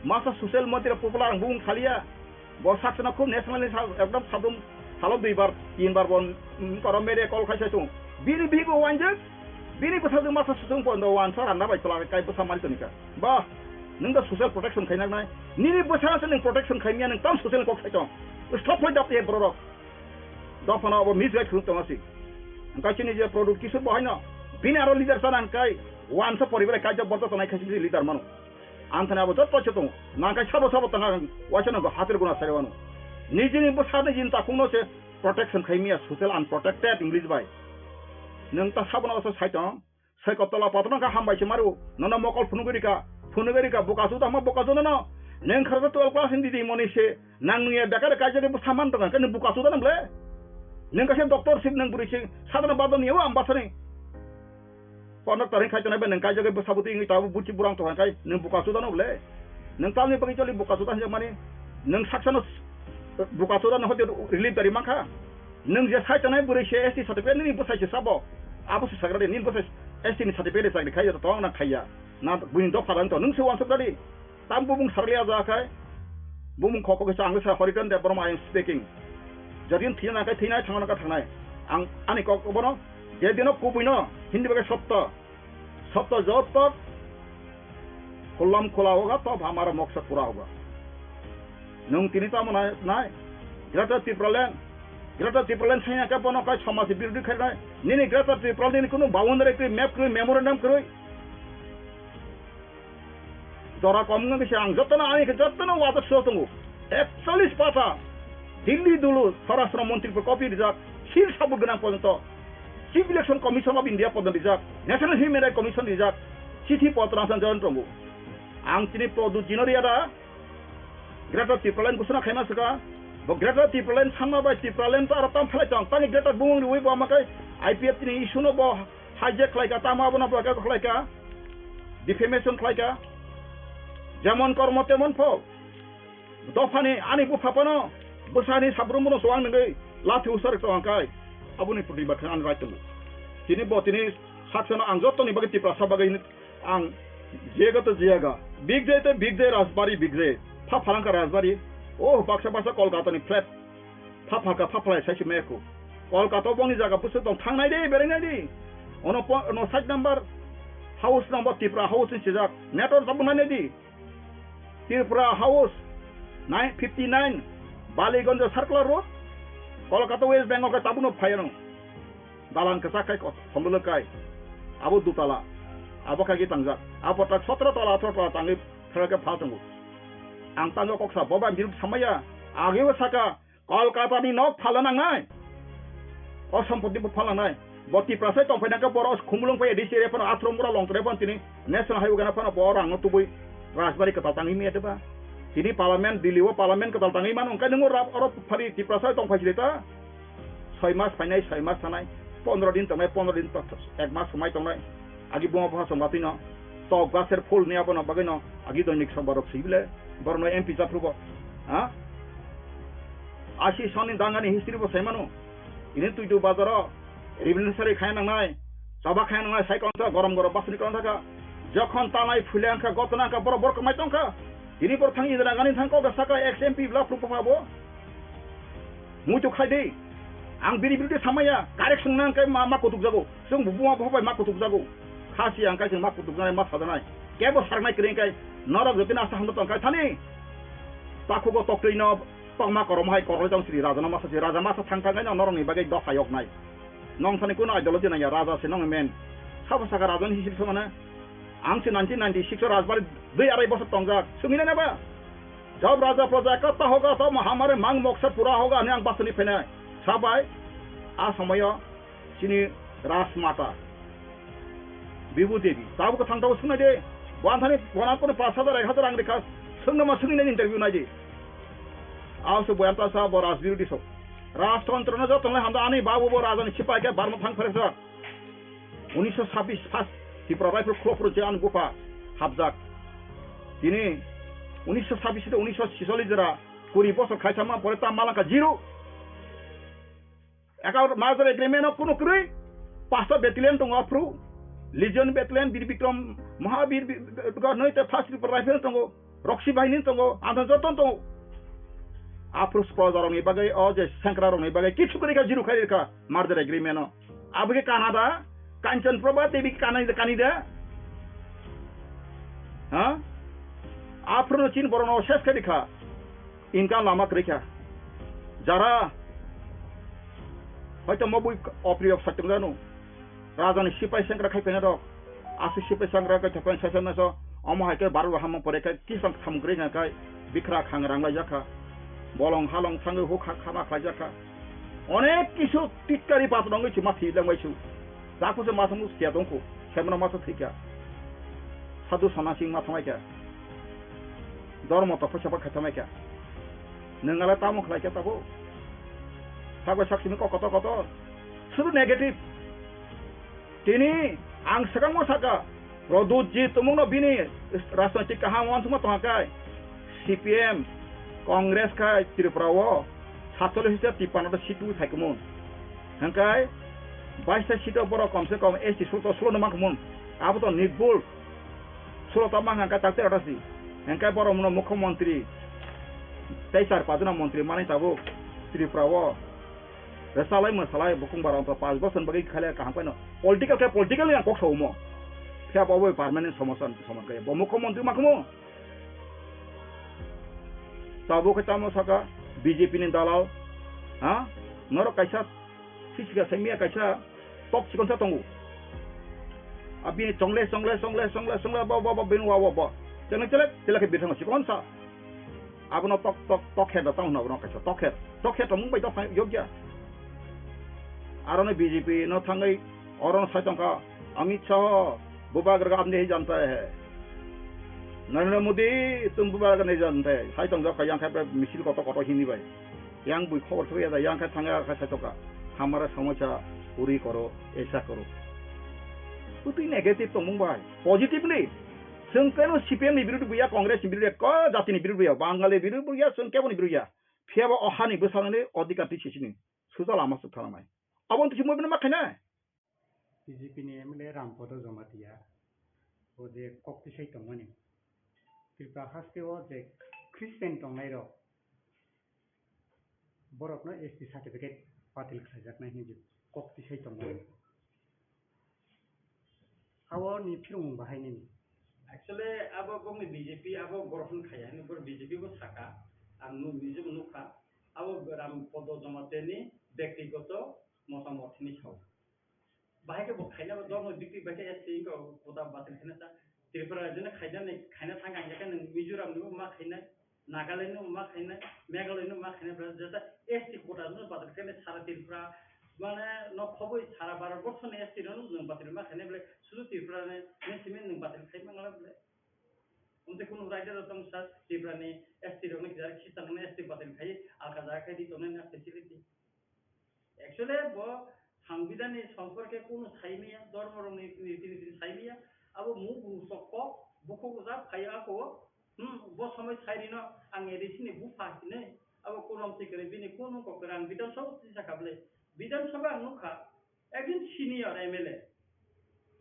মাসা সোশ্যাল মিডিয়া পপুলার বুং খালিয়া বড় সাকসনা খুব ন্যাশনালি একদম সাদুম সালো দুইবার তিনবার বন করম মেরে call খাইছাইছু bini bigo wanjak bini ko sadu masa sudung po ndo wan sara na bai tola kai po samari to nika ba nungda social protection khai nak nai nini basa sa ning protection khai mian tam social ko khai tong stop point up e borok do fana obo mis right khung tomasi angkai chini je product kisu bo haina bini aro leader sa nang kai wan sa poribare kai job borto tonai khai leader manu anthana obo jot poche tong na kai sabo sabo tanga wachana go hatir guna sare wanu nijini basa ne jin ta kungno se protection khai mia social unprotected english bai nang ta sabana oso saitong sai kotala patna ka hambai maru nana mokol funugurika bukasu ta ma bukasu na neng kharga 12 class hindi di moni se nang nge bekar ka jage bu saman to kan bukasu ta nangle neng ka se doctor sip nang buri se sadana badon yewa ambasane pona tarin khai tana be nang ka jage bu sabuti ngi tabu buci burang to kai neng bukasu ta nangle neng ta ni pagi choli bukasu ta je mani neng saksano bukasu ta no hote relief dari maka neng je sai tana buri se esti certificate ni bu sai se sabo apa sih sekarang ini proses estimasi certificate saya dikai atau orang nak kaya, nak buin dok padan tu, nungsi wan sekali, tanpa bung sarlia zakai, bung koko kisah Angles Haridhan Debbarma I am speaking, jadi tiada nak tiada tangan nak tangan, ani koko bono, jadi nak KOKPIN Hindi bagai sabta jawab tak, kolam kola hoga, tab hamara maksud pura hoga, nung tini tamu naik, grata Tripura saya nak apa nak kau sama si biru dikhai naik, ni grata Tripura ni kuno boundary kiri map kiri memorandum kiri, jora kamu nggak bisa anggap tanah wadah show tunggu, 41 patah, Delhi dulu Sarastra Menteri Perkopi dijak, sil sabut genang pun to, Chief Election Commission of India pun dijak, National Human Rights Commission dijak, Citi Potransan jalan tunggu, ang sini produk jinori ada, grata Tripura kusana khai masuk Greta Tripura sama baik Tripura tu ada tam pelai cang, tani Greta bungung diuai bawa makai IPF ini isu no bawa hijack kelai ka, tama apa nak pelai ka kelai ka, defamation kelai ka, zaman kormo temon po, dofani ani bu papano, besani sabrum buno soang nengai, lati usar itu angkai, abu ni perlibatkan an right tu, sini bot ini saksana angjot tu ni bagi Tripura sebagai ini ang jaga, big day rasbari big day, falang ka rasbari. Oh, baksa Kolkata ni flat, papalai saya meku. Kolkata bongi jaga pusat dong thang nai deh, bereng nai deh. Ono site number, house number Tripura house ni sejak, network tabu nai deh. Tripura house 959, Baligonja Circular Road, Kolkata West Bengal ke tabu no payano. Dalang kesakai kos, pembulukai, abu dutala, abu kaki tangjak, abu tak 17 tala tangi kerja paltunggu. Ang tangga koksa boba biru samaya agewa saka Kolkata ni nok phalanang nai o sampoti bu phalang nai boti prasai tong phena ka boros khumulung pai edisi re pon atrom mura long tre pon tini national highway gana pon borang tubui rasbari ka tangi mi ete ba tini parliament diliwo parliament ka tangi man ongkai ngur rap oro phari ti prasai tong phajileta 6 mas phainai 6 mas sanai 15 din tongai 15 din to 1 mas samai tongai agi bunga bha samati no to gaser phul ni apon bagai no agi donik sabarok sibile Borno MP Japruko, Ashi Soni Dangani history was Semano. Ini tu itu bazar, revolutionary kaya nangai, sabak kaya nangai, saya kontra goram basri kontra ka, jokon tanai fulian ka gotana ka bor kemai tongka. Ini pertang ini dangani tangko ka saka XMP bla prupo pabo. Muncul kaya deh, ang biri samaya, correction nang kaya mak kutuk jago, sung bubuang apa mak kutuk jago, khasi ang kaya mak kutuk nang mas sadanai. Kebo sarnai kering kaya, nara jotin asa hamdo tongkai thani, taku go tokri no, tongma koromai korojang sri raja masa thangka kaya nara ni bagai dosa yok nai, nong thani kuno ideology nai raja senong men, sabo saka raja ni hisip semana, ang si 1996 rajbari 2 arai bosor tongjak, sumine na ba? Jab raja project karta hoga to हमारे मांग मकसद पूरा होगा ने ang basani phene sabai a samoyo sini ras mata bibu devi tabu ko thangta usuna de Wanthani Wanapur Pasada, I had a recast, Sungama Singing interview Naji. Also, Buerta Sabo as beauty so. Raston Tronazo, Handani, Babu Razan, Chipaka, Barma Tank 1926 first Tripura rifle club জন গোপা হাবজাক তিনি 1926 থেকে 1946 জরা 20 বছর খাইছামা পরে তা মালাকা zero একাউর মাজার এগ্রিমেন্ট কোনো কই পাঁচটা ব্যাটালিয়ন দङ আফ্রু লিজন ব্যাটালিয়ন বীর বিক্রম মহাবীর গণইতে ফার্স্ট ত্রিপুরা রাইফেল দङ রক্সি বাহিনী দङ আন্ধা যতন দङ আফ্রু স্পজারনি বাগৈ অ যে সংক্রারনি বাগৈ কিছু করিকা জিরো খাইকা মাজার এগ্রিমেন্ট আবগে Canada Kanchan Prabha Devi Canida, huh? After the Chin Borono Sheskadika, Incan Lama Krika, Jara, what a mobu opry of Saturno, rather than ship I sang a capenado, as a ship I sang a capen Sasanaso, Omahaka Baru Hamon Poreka, Kisan Hamgrina Kai, Bikra Hangaranga Jaka, Bolong Halong Sangu Hoka Kamakajaka. On a kisu tikari patron which must heal them way too. Zaku Masamus Kiadonko, Semana Masafika, Sadu Sanasing Matamaka, Dormo Topochapa Katamaka, Nangala Tamok like a tabo, Saga Saksimo Koto, Suru negative, Tini, Ang Sagamosaka, Roduji Tomono Bini, Rasantika Haman Matakai, CPM, Congress Kai, Tripura, Satolista Tipana Situ Hakamon, Hankai. 22 seat বড় কমসে কম AC 16 মাক মন আবতো নিবুল 16 মাক হাঙ্কা তাতে আটাসি হাঙ্কা বড় মন মুখ্যমন্ত্রী 23 পাঁচজন মন্ত্রী মানে তাবো ত্রিপুরা রেসালাই মসালাই বুকুং বারো 5 বছর বাকি খালে কাহাং পাইনো পলিটিক্যাল ইয়াং কক সৌমো ফিয়া পাবো পার্মানেন্ট সমস্যা সমাজকে মুখ্যমন্ত্রী মাকমো তাবো কতামো সাকা বিজেপি নি দালাল হ্যাঁ নর কাইসা Sisiga semia kaisa top sikon sa tongu. Abi jongle ba benu wa. Jangan celak ke bitang sikon sa. Abono tok head tang na abono kaisa tok head mung bai tok yogya. Arone BJP no thangai oron sa tongka Amit Shah bubagar ka apne hi janta hai. Narendra Modi tum bubagar nahi jante. Sai tong ka yang kha misil koto hini bai. Yang bui khobor thoi da yang kha thanga ka sa toka. हमारा समाचार पूरी करो ऐसा करो तो तुम negative तो Mumbai positive नहीं संकेनो सीपीएम नि बिरुद्ध बुया कांग्रेस नि बिरुद्ध क जाति नि बिरुद्ध बुया बांगाली बिरुद्ध बुया संकेबो नि बिरुद्ध बुया फियाबो अहानि बसानानै अधिकार तिसिनि सुजा लामा सुथालामाय अबन तिसि मोबन मा खाना बीजेपी नि एमएलए रामपद जमातिया ओ जे कक्ति सैतम मनि त्रिपुरा हास्तेओ जे क्रिस्टियन तंनाय र बरकनो ST certificate Patal khajak nahi je kokti sai tong awo ni phirung bahai ni actually abo gong BJP abo gorfun khaya ni bor BJP bo Sakha anu nijum nukha abo ram podo jamate ni ব্যক্তিগত মতামত ni chaw bahai ke bo khaina bo dom dikti bahai ase ko poda batil khina ta Tripura jene khaina thanga jaka nang Mizoram ni ma khaina Nagaland ni ma khaina Meghalaya ni ma khaina jata ST quota no batil khina sara Tripura মানে ন খবই সারা 12 বছর নে ST রন নং বাতিল মা খানে বলে শুধু ত্রিপুরা নে সিমেন্ট নং বাতিল খাই মাংলা বলে উনতে কোন রাইডার তং সা ত্রিপুরা নে এসটি রন যার খিস্তান নে এসটি বাতিল খাই আলকা যা খাই দিত না ফ্যাসিলিটি অ্যাকচুয়ালি ব সংবিধানে সম্পর্কে কোন সাইমিয়া ধর্মরং নীতি সাইমিয়া আবো মু বুসক বুকো যা খাইয়াকো ব সময় সাইরিন আং এদিসিনি বু ফাসিনে আবো কোরম থেকে বিনি কোন ককরান বিধান সব জাকাবলে বিধানসভা নুখা একজন সিনিয়র এমএলএ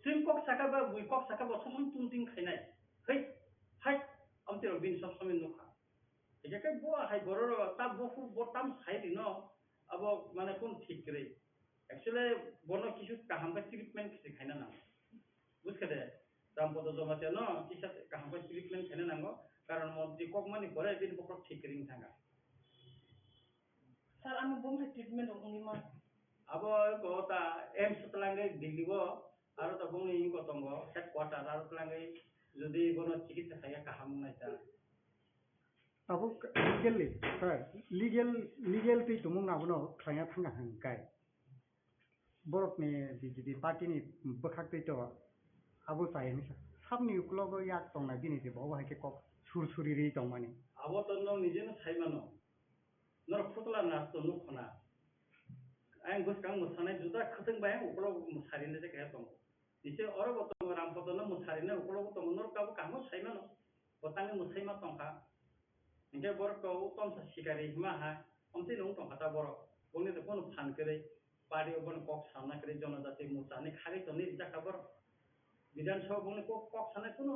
সিম কক সাকা বা বুই কক সাকা বছর তুনতিং খাইনাই হেই হাই আমতে বিন সব সময় নুখা এটাকে বো হাই বড় তা বহু বটাম সাইদি ন আব মানে কোন ঠিক রে অ্যাকচুয়ালি বন কিছু কাহামবা ট্রিটমেন্ট কিছু খাইনা না বুঝতে রামপদ জমাতে ন কিসা কাহামবা ট্রিটমেন্ট খাইনা নাঙ্গো কারণ মধ্যে কক মানে করে বিন বক ঠিক রিং থাকা স্যার আমি বম ট্রিটমেন্ট উনিমা abo kota ems telangai dilibo aro ta bungni ko tongo headquarter aro telangai jodi bono chikitsa saya kaham naita abo legal ti tumung na bono khaya thanga hangkai borok ni BJP party ni bakhak ti to abo sai ni sabni uklogo yak tongna bini je bawa haike kok sursuri ri tongmani abo to no nije no saimano nor khutla nas to nukhona ang guskang musane juda khateng bay uklo musari ne je kaya tong ise oro boto ram poto no musari ne uklo to nor ka kamo saimano botang musaima tongka ingke bor ko tom sa sikari ma ha omti nong tongka ta bor boni to kono phan kare pari obon kok samna kare jonajati musane khari to ni ja kabar বিধানসভা বনে cock সানে কোনো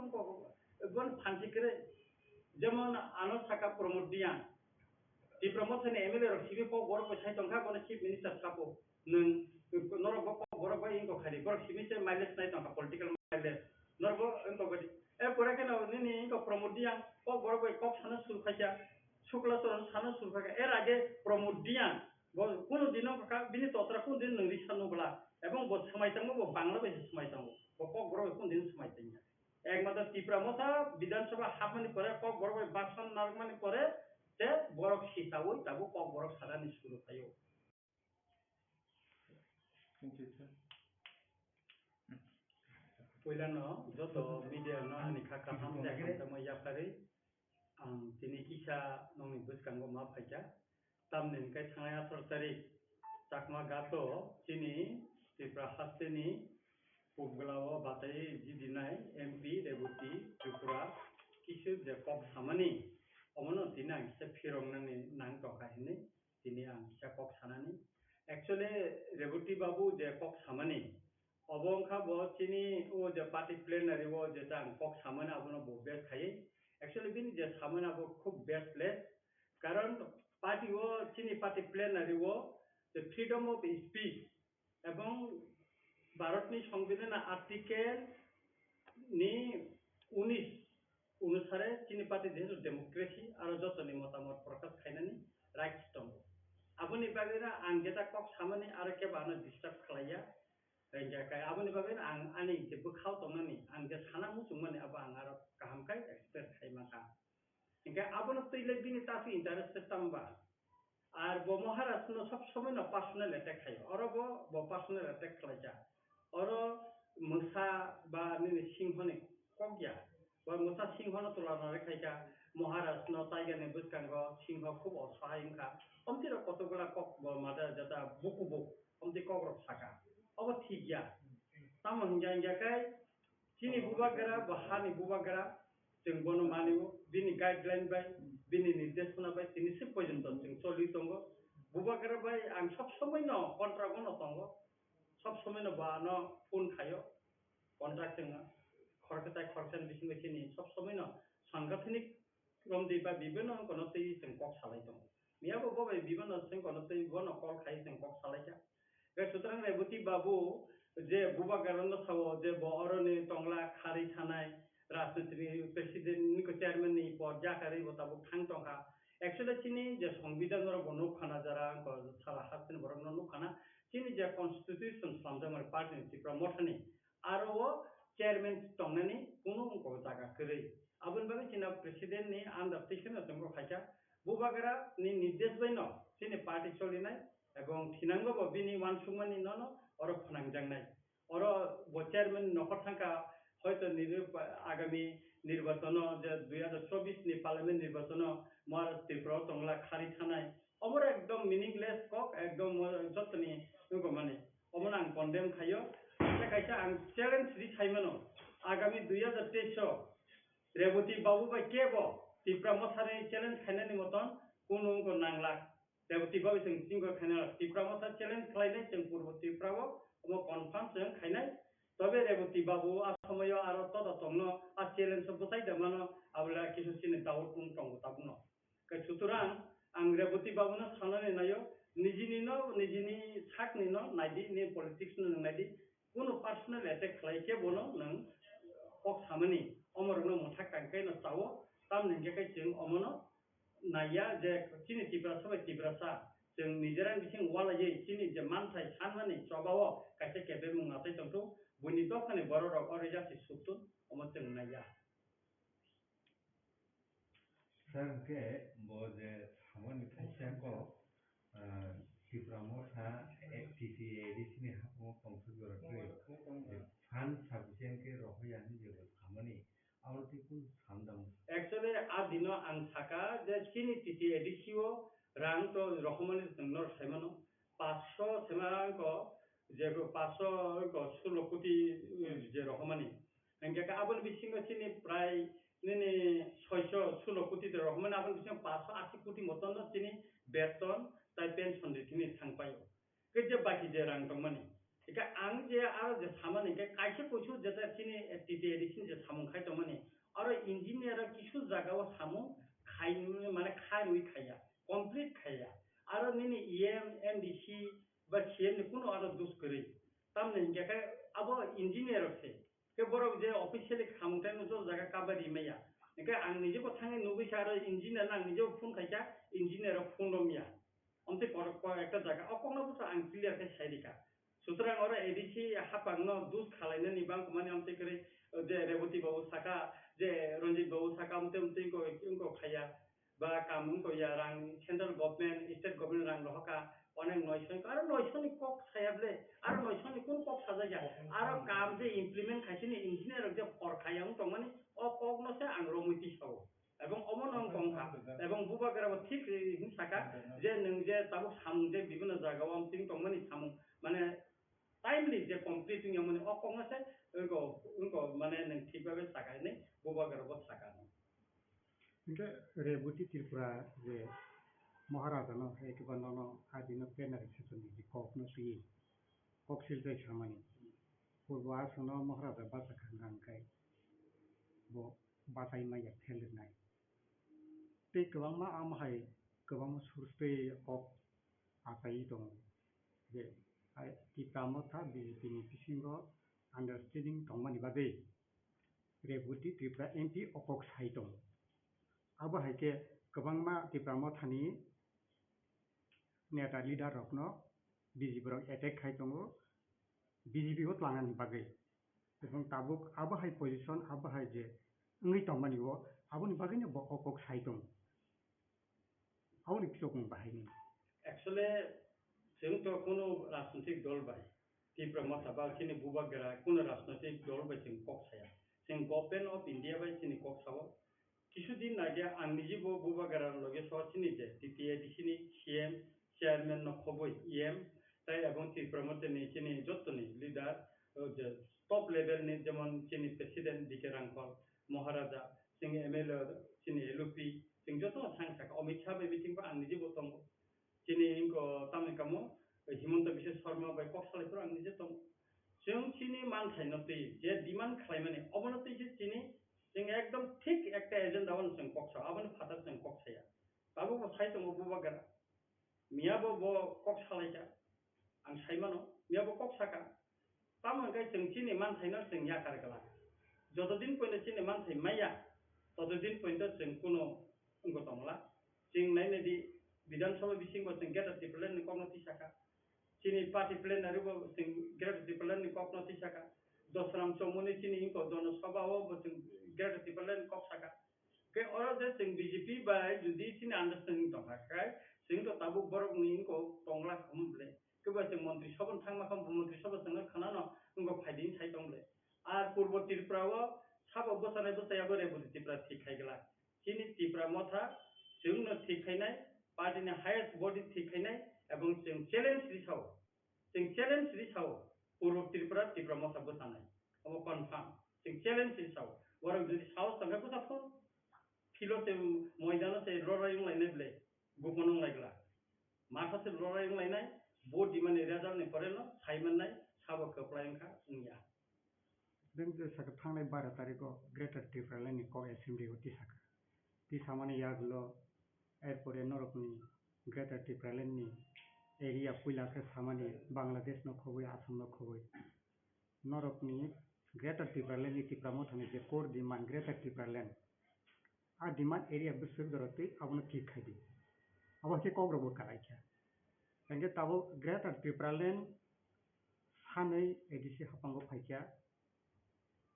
বন fancy করে যেমন আনো সাকা promote দিয়া এই প্রমোশন এমএলএ র সিবি ক বড় পয়সা টঙ্কা বনে চিফ মিনিস্টার সাপো নং নরব ক বড় ভাই ইনকো খালি বড় সিবি সে মাইলেজ নাই টঙ্কা পলিটিক্যাল মাইলেজ নরব ইনকো গদি এ পরে কেন নি ইনকো প্রমোট দিয়া ক বড় ভাই কক সানে সুর খাইয়া শুক্লা চরণ সানে সুর খাইয়া এর আগে প্রমোট দিয়া কোনো দিনও কাকা বিনি ততরা কোন দিন নংরি সানুবলা এবং ব সময়তামো ব বাংলা বেশি সময়তামো কক বড় কোন দিন সময়তাইয়া একমাত্র ত্রিপুরা মশা বিধানসভা হাফমানি পরে কক বড় বাসন নারমানি পরে তে বড়ক সিতাও তাবো কক বড়ক সারানি শুরু থাইও পয়লানো যত মিডিয়া ন আনি খাকা হামতে হামতে ময়া পারে তিনি ইসা নমি বুসকাঙ্গো মা ফাইকা তামনেন কাই থানায় 18 তারিখ চাকমা গাতো তিনি ত্রিপুরা হাস্তেনি পুগলাও বাতাই জিদিনাই এমপি রেবতী ত্রিপুরা কিছু যে কক সামানি অমনো দিনা কিসা ফিরংনানি নাং টকাহিনি তিনি আং কিসা কক সানানি एक्चुअली रेवती बाबू जे कक सामानी अबंखा ब चिनी ओ जे पार्टी प्लेनरी वो जे तां कक सामाना अबनो बो बेस्ट खाई एक्चुअली बिन जे सामाना बो खूब बेस्ट प्लेस कारण पार्टी वो चिनी पार्टी प्लेनरी वो जे फ्रीडम ऑफ स्पीच एवं भारतनी संविधान आर्टिकल नि 19 अनुसारे चिनी पार्टी जेहेतु डेमोक्रेसी आरो जतनि मतामत प्रकाश खायनानि राइट्स दं aboni bagena ang jeta kok samani ara ke bana disturb khlaya renjakai aboni bagena ang ani je bukhau tongnani ang je sana musumani aba ang ara kaham kai expert khai maka engka abono tile bini tafi interest tamba ar bo maharashtra no sob somoy no personal attack khai oro bo personal attack khlaja oro musa ba ni singhoni kokya ba musa singhona tulana rekhaika Maharashtra न tiger ने बुसकांगो सिंह खूब असहाय का हमती र कतगुला कक मादा जता बुकु book हमती कगरक साका अब ठीक या ताम हिंजा काय चिनी बुबागरा बहानी बुबागरा जों बनो मानियो बिनि गाइडलाइन बाय बिनि निर्देशना बाय तिनि से पर्यन्त जों चलि दंगो बुबागरा बाय आं सब समय न कन्ट्राक्ट न दंगो सब समय न बा न फोन खायो कन्ट्राक्ट जों खरखता बिसिम चिनी सब समय न सांगठनिक Romdi ba bibeno kono tei seng kok salai tong. Mia bo bo bibeno seng kono tei bono kol khai seng kok salai ja. Ga sutrang rebuti babu je buba garondo sawo je bo oroni tongla khari thanai রাজনীতি president Nicco chairman নি পর জাকারি বতাবো থাং টংকা actually चिनी जे संविधान रो बनो खाना जरा को सारा हातन बरन नो खाना चिनी जे कॉन्स्टिट्यूशन सामजमर पार्टी ति प्रमोशनी आरो चेयरमैन टंगनानि कोनो को जागा करे आबन बागे चिना प्रेसिडेंट नि आन्डारटेकिं तंगो खाजा बुबागरा नि निर्देश बैनो चिनी पार्टी चलिनाय एवं थिनांगो बबिनि वानसुमानि ननो अरो फनांगजांनाय अरो बो चेयरमैन नखर थांका হয়তো আগামী নির্বাচন যে 2024 নি পার্লামেন্ট নির্বাচন মহারাষ্ট্র ত্রিপুরা তংলা খারি থানায় অমর একদম মিনিংলেস কক একদম যতনি মানে অমন আং কন্ডেম খাইও কাইছা আং চ্যালেঞ্জ রি খাইমানো আগামী 2023 রেবতী বাবু বাই কেব ত্রিপুরা মশারে চ্যালেঞ্জ খাইনানি মতন কোন নাংলা রেবতী বাবু जों सिंगो खाइना ত্রিপুরা মশা চ্যালেঞ্জ খাইনাय जों পূর্ব ত্রিপুরাও ও কনফার্ম जों खाइनाय তবে রেবতী বাবু আসময় আর তদ তংন আ চ্যালেঞ্জ বসাই দেমানো আবলা কিছু সিনে দাউট পুং টং তাবুনো কে সুতরাং আং রেবতী বাবুনো সানানি নাयो নিজিনি সাকনি ন নাইদি নি পলিটিক্স ন নাইদি কোনো পার্সোনাল অ্যাটাক খাইকে বনো নং কক সামনি অমরनो মথা কাंकै ন চাও তাম নিগেकै जों অমনো नाया जे चिनि ত্রিপুরা সবাই ত্রিপুরাসা जों निजेरां बिथिं वालायै चिनि जे मानथाय सानमानि सबाव कासे केबे मुंगाथै तंतु बुनि दखाने बर रक अरेजाति सुक्तु अम जों नाया सरके बोजे सामनि थाइसाको ত্রিপুরা মথা एक्टिविटी एडिसिनि हामो कंसुगरकै fund sufficient ke rohayani jebo samani amar tikun sandam actually a dino ang saka je chini titi edisio rang to rohmani nor semano 500 semarang ko je 500 ko 16 কোটি je rohmani engke ka abon bisingo chini prai nini 616 কোটি de rohmani abon bisingo 580 কোটি moton no chini beton tai pension de chini thangpayo ke je baki je rang tongmani ika ang je aro je samani ke kaise koisu je chini titi edisin je samung khai tongmani aro engineer কিছু জায়গাও সামু খাই মানে খাই খাইয়া complete খাইয়া aro nini em mdc ba chem ni kuno aro dus kori tamne ingeka abo engineer se ke borok je officially khamtai no jo jaga kabari meya eka ang nije ko thange nubi aro engineer na nije phone khaika engineer phone romia onte korok ekta jaga okongno buta ang clear ke saidika সুতরাং ওরা ADC হাপাংনো দুস খালাইনো নিবাং মানে আমতে করে যে রেবতী বাবু সাকা যে রঞ্জিত বাবু সাকা আমতে আমতে ইংকো খাইয়া বা কামুং কইয়া রাং central government state government রাং লহকা অনেক 900 আর 900 নি কক ছায়াবলে আর 900 নি কোন কক সাজাইয়া আর কাম যে ইমপ্লিমেন্ট খাইছিনি ইঞ্জিনিয়ার যে ফর খাইয়াং তো মানে অ কগনসে আং রমিতি সাও এবং অমনং কংখা এবং বুবাগরাব ঠিক সাকা যে নং যে তাবো সামু যে বিভিন্ন জায়গাও আমতিং তো মানে সামু মানে timely je completing yamone okong ase unko mane nang thikbabe sakai nei bobagar bo sakano inke rebuti tripura je maharaja no ekban no adino plenary session ni kokno si koksil jai samani purbo asono maharaja basa khangang kai bo basai maya khelnai te kwangma amhai kwangma surste kok atai dong je Tipramotha BJP ni bisingo understanding tongmani babe rebuti Tripura MP okok saitong abo haike kwbangma Tipramotha ni neta leader rokno BJP rok attack khaitongo BJP ho tlangani babe এবং tabuk abo hai position abo hai je ngi tongmani bo aboni babe ne okok saitong aboni kisokung bahini actually जों तो कोनो राजनीतिक दल bye Tipramotha ba chini bubagara कोनो राजनीतिक दल bye जों कक साया जों government of India by chini कक साव किछु दिन नागे आं निजे बुबागारा लगे स chini je TTADC ni CM chairman no khoboi EM tai এবং Tipramotha ni chini jottoni leader je top level ni jemon chini president dike rangkol maharaja जों MLA chini LP जों jotto sangsak Amit Shah be meeting ba आं निजे botong chini inko tamni kamu Himanta Biswa Sharma by Koksalai pro ang nije tong जों chini मान थाइनते जे demand खालामने अबनते जे chini जों एकदम ठीक एकटा एजेंडा वन जों कक्सा अबन फाता जों कक्साया बाबु साइट दङ बुबागारा मियाबो बो कक्सालायका आं साइमानो मियाबो कक्साका तामनगाय जों chini मान थाइना जों याकारगला जतदिन पयने chini मान थाइ माया ततदिन पयने जों कुनो उंगो तंगला जों नायनेदि विधानसभा बिसिंग जों गेट टिप्लेन नि कमनति साका chini party plenary bo जों गेट टिप्लेन नि कमनति साका दसराम चौमुनि chini इनको दोनो सभा हो bo जों गेट टिप्लेन कक साका के और जे जों बीजेपी बाय जुदि chini अंडरस्टैंडिंग दंखाय जों तो ताबु बरक नि इनको तंगला खमब्ले के बा जों मंत्री सभा थांमा खम मंत्री सभा जों खानानो उनको फाइदिन साइ दंब्ले आर पूर्व त्रिपुराव साबो बसानाय बसायाबो रेबुति त्रिपुरा थिखायगला chini Tipramotha जोंनो थिखायनाय पार्टीनि हाईएस्ट बॉडी थिखायनाय एवं जों चैलेंज रिसाव पूर्व त्रिपुरा Tipramotha बसानाय अब कन्फर्म जों चैलेंज रिसाव वरक जुदि साउथ संगे बसाफो फिलोते मैदान से लरायं लायनायब्ले गुबुनों लायगला माखासे लरायं लायनाय बॉडी माने रेजाल्ट नि फरेनो साइमननाय साबो खोप्लायंखा उनिया जों जे साका थांनाय 12 तारिखआव ग्रेटर त्रिपुरा नि क एसेम्बली होती साका ती सामाने यागलो एरपरे नरकनि ग्रेटर त्रिपुरा नि एरिया पुइलाके सामाने बांग्लादेश न खबै आसाम न खबै नरकनि ग्रेटर त्रिपुरा नि Tipramotha नि जे कोर डिमान्ड ग्रेटर त्रिपुरा आ डिमान्ड एरिया बिसुर गरते आबनो ठीक खाइदि अब के कग्रबो कालाइखा संगे ताबो ग्रेटर त्रिपुरा सानै एडिसि हापांगो फाइखा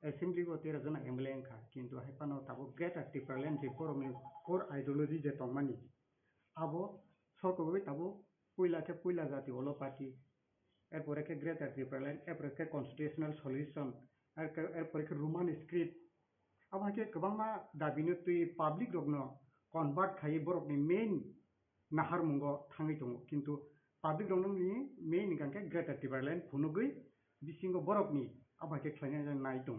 एसेम्बली को 13 जना एमएलए खा किंतु हाइपानो ताबो ग्रेटर त्रिपुरा जे फोरमनि कोर आइडियोलॉजी जे तंगमानि आबो सरकबो ताबो पुइला जाति ओलो पार्टी এরপরে গ্রেটার ত্রিপুরা লাইন, এরপরে কনস্টিটিউশনাল সলিউশন, এরপরে রোমান স্ক্রিপ্ট আমাকে गोबांमा दाबिनो तुई पाब्लिक रगनो कन्भार्ट खाई बरकनि मेन नाहार मुंगो थांगै दङ किन्तु पाब्लिक रगनि मेन गांके ग्रेटार त्रिपुरा लाइन फुनुगै बिसिंगो बरकनि आबाके खायनाय नाय दङ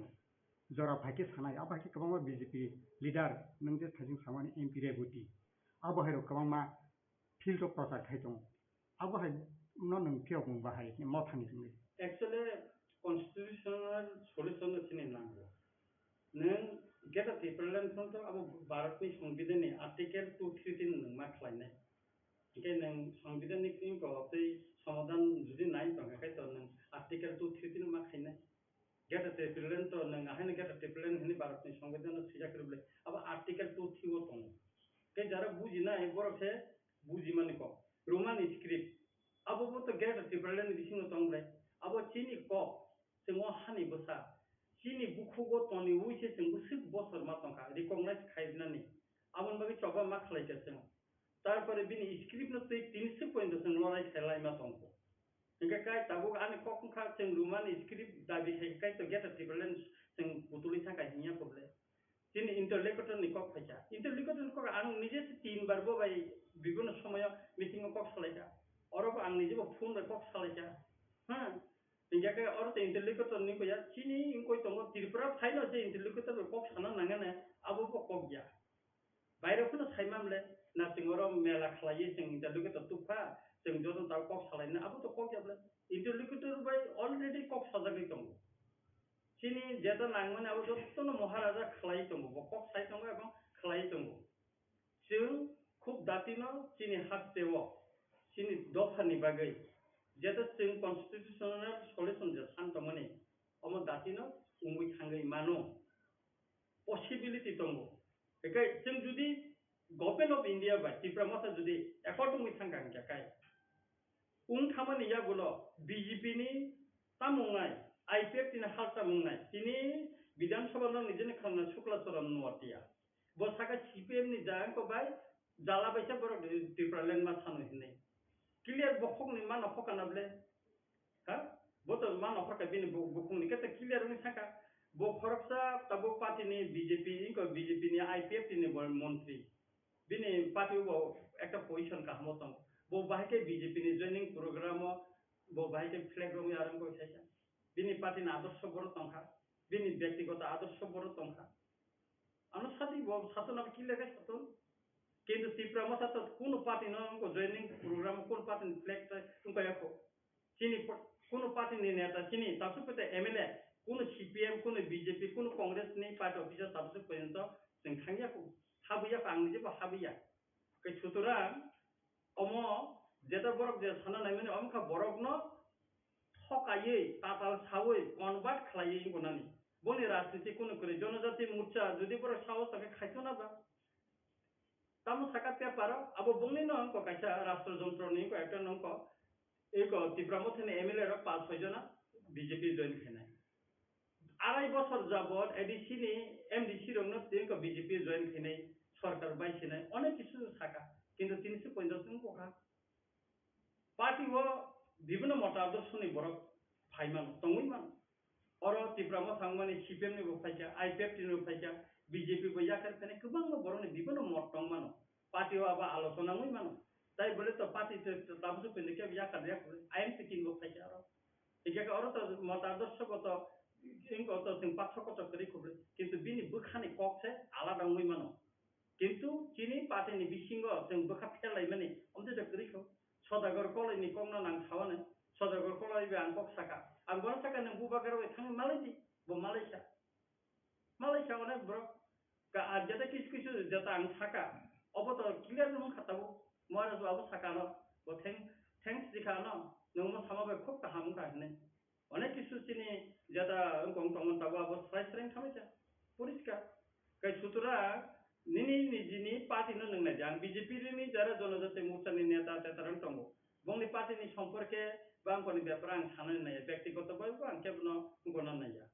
जरा भाइके सानाय आबाके गोबांमा बीजेपी लिडार नों जे थाजिं सामानि एमपी रेबुटी आबाहाय गोबांमा फिल्ड अफ प्रचार खाय दङ आबाहाय न नों केव बुं बाहाय माथानि जों एक्चुअली कन्स्टिट्यूशनल सल्यूशन सिने नांगौ नों गेट त्रिपुरा लाइन फ्रन्ट अब भारतनि संविधाननि आर्टिकल 213 नों मा खालायनाय ओंखाय नों संविधाननि किंखौ बै समाधान जुदि नाय दंखाय तो नों आर्टिकल 213 मा खायनाय गेट त्रिपुरा लाइन तो नों आहायनो गेट त्रिपुरा लाइन होनि भारतनि संविधान सिजाखरबले अब आर्टिकल 230 दं के जरा बुजिनाय बरसे बुजि माने को रोमान स्क्रिप्ट अब वो तो गेट त्रिपुरा लाइन बिसिंग दंले अब चीनी कप जों हानि बसा चीनी बुखुगो तनि उइसे जों बुसुक बसर मा दंखा रिकगनाइज खायनानै आबन बागै चबा मा खालायखो जों तारपरे बिनि स्क्रिप्ट न तै 300 पॉइंट जों लराय खायलाय मा दंखो इनका काय ताबो आनि कखा जों रोमान स्क्रिप्ट दाबि खाय तो गेट त्रिपुरा लाइन जों पुतुलि थाखाय हिया प्रब्लेम चीनी इंटरलेक्टर नि कक फैसा इंटरलेक्टर कक आं निजे 3 बार बो बाय बिबन समय मीटिंग कक सालायजा अरब आं निजे फोन बाय कक सालायजा हां इंजाके और ते इंटरलेक्टर नि कोया चीनी इनकोय तो त्रिपुरा फाइल जे इंटरलेक्टर कक साना नांगाने आबो कक गया बायरखनो साइमामले ना सिंगरो मेला खलायै जों इंटरलेक्टर तुफा जों जदन ताव कक सालायनो आबो तो कक याबले इंटरलेक्टर बाय अलरेडी कक साजागै दं चीनी जेता नांगमोन आबो जत्तनो महाराजा खलायै दं कक साइ दं एबं खलायै दं जों खूब दातिनो चीनी हातेव चीनी दफानि बागै जेता जों कन्स्टिट्यूशनल सल्यूशन जे सानतमने अम दातिनो उंगै थांगै मानो पसिबिलिटी दं एकाय जों जुदि government of India by Tripura मथा जुदि एकॉर्डिंगली थांगा जाकाय उं खामानि याबुलो बीजेपी नि तामुंनाय आईपीएफ तिना हालता मुंनाय तिनी विधानसभा न निजेने खाना शुक्लाचरण नवातिया बसाका सीपीएम नि जांग को बाय जाला बैसा बर त्रिपुरा लाइन मा थानो हिनै क्लियर बखक नि मा नफकानाबले हा बोतो मा नफका बिनि बखक नि केते क्लियर नि थाका बो खरकसा तबो पार्टी नि बीजेपी इनको बीजेपी नि आईपीएफ तिनी मंत्री बिनि पार्टी बो एकटा पोजीशन का हमतम बो बाहेके बीजेपी नि जॉइनिंग प्रोग्राम बो बाहेके फ्लैग रंग आरंभ करैसा बिनि पार्टी नि आदर्श बर तंखा बिनि व्यक्तिगत आदर्श बर तंखा आनो साथी बो सातन अब क्लियर का सातन केंद्र त्रिपुरा मथा तो कोनो पार्टी न उनको जॉइनिंग प्रोग्राम कोन पार्टी फ्लैग उनको याको चीनी कोनो पार्टी नि नेता चीनी तासु पते एमएलए कोनो सीपीएम कोनो बीजेपी कोनो कांग्रेस नि पार्टी ऑफिसर तासु पर्यंत जों थांगियाको हाबैया आंनि जेबो हाबैया कै सुतुरा अमो जेता बरक जे साना नायमाने अमखा बरक न थकायै पाताल सावै कन्भार्ट खालायै गनानि बनि राजनीति कोनो करे जनजाति मोर्चा जुदि बरक सावस थाके खायथना बा तामो साका पेपर अब बुंनि न अंक कायसा राष्ट्रयन्त्र नि को एकटा नंक एक त्रिपुरा मथने एमएलए र 5-6 जना बीजेपी जॉइन खायनाय आराय बছর যাবত एडीसी नि एमडीसी रंगनो तेको बीजेपी जॉइन खायनाय सरकार बायसिनाय अनेक किछु साका किन्तु 350 कोखा पार्टी वो विभिन्न मत आदर्शनि बरक फाइमान तंगैमान और त्रिपुरा मथांगमानि सीपीएम नि बफाइका आईपीएफ नि बफाइका बीजेपी बो याकर फने गोबां बरनि विभिन्न मत दंमानो पार्टी आबा आलोचना मैमानो ताई बोले तो पार्टी ताबसु पेनके याकर याकर आईएम पिकिन बफाइका और एके और तो मत आदर्शगत इनको तो जों पाठकत करि खबले किन्तु बिनि बोखानि ककसे आलादा मैमानो किन्तु चीनी पार्टीनि बिसिंग जों बोखा फेलाय माने अमते करिखौ सदागर कलायनि कमना नां सावानो सदागर कलाय बे आं कक साका आं बन साका नों बुबागार वे थां मालायदि बो मालायसा अनेक ब्र का आजदा किस किस जता आं साका अब तो क्लियर न खाताबो मोर बाबू साका न बो थैंक्स दिखा न नों म सामाबे खूब काहाम काहने अनेक किसु चिनी जता गंग तंगन ताबो अब स्राइस्रें थामेसा परिष्कार कै सुतुरा निनी निजिनि पार्टी न नंगनाय जान बीजेपी नि जरा जनजाति मोर्चा नि नेता तेतारन तंगो बंगनि पार्टी नि सम्पर्के बांगनि बेपार आं साननो नाया व्यक्तिगत बायबो आं केबनो गना नाया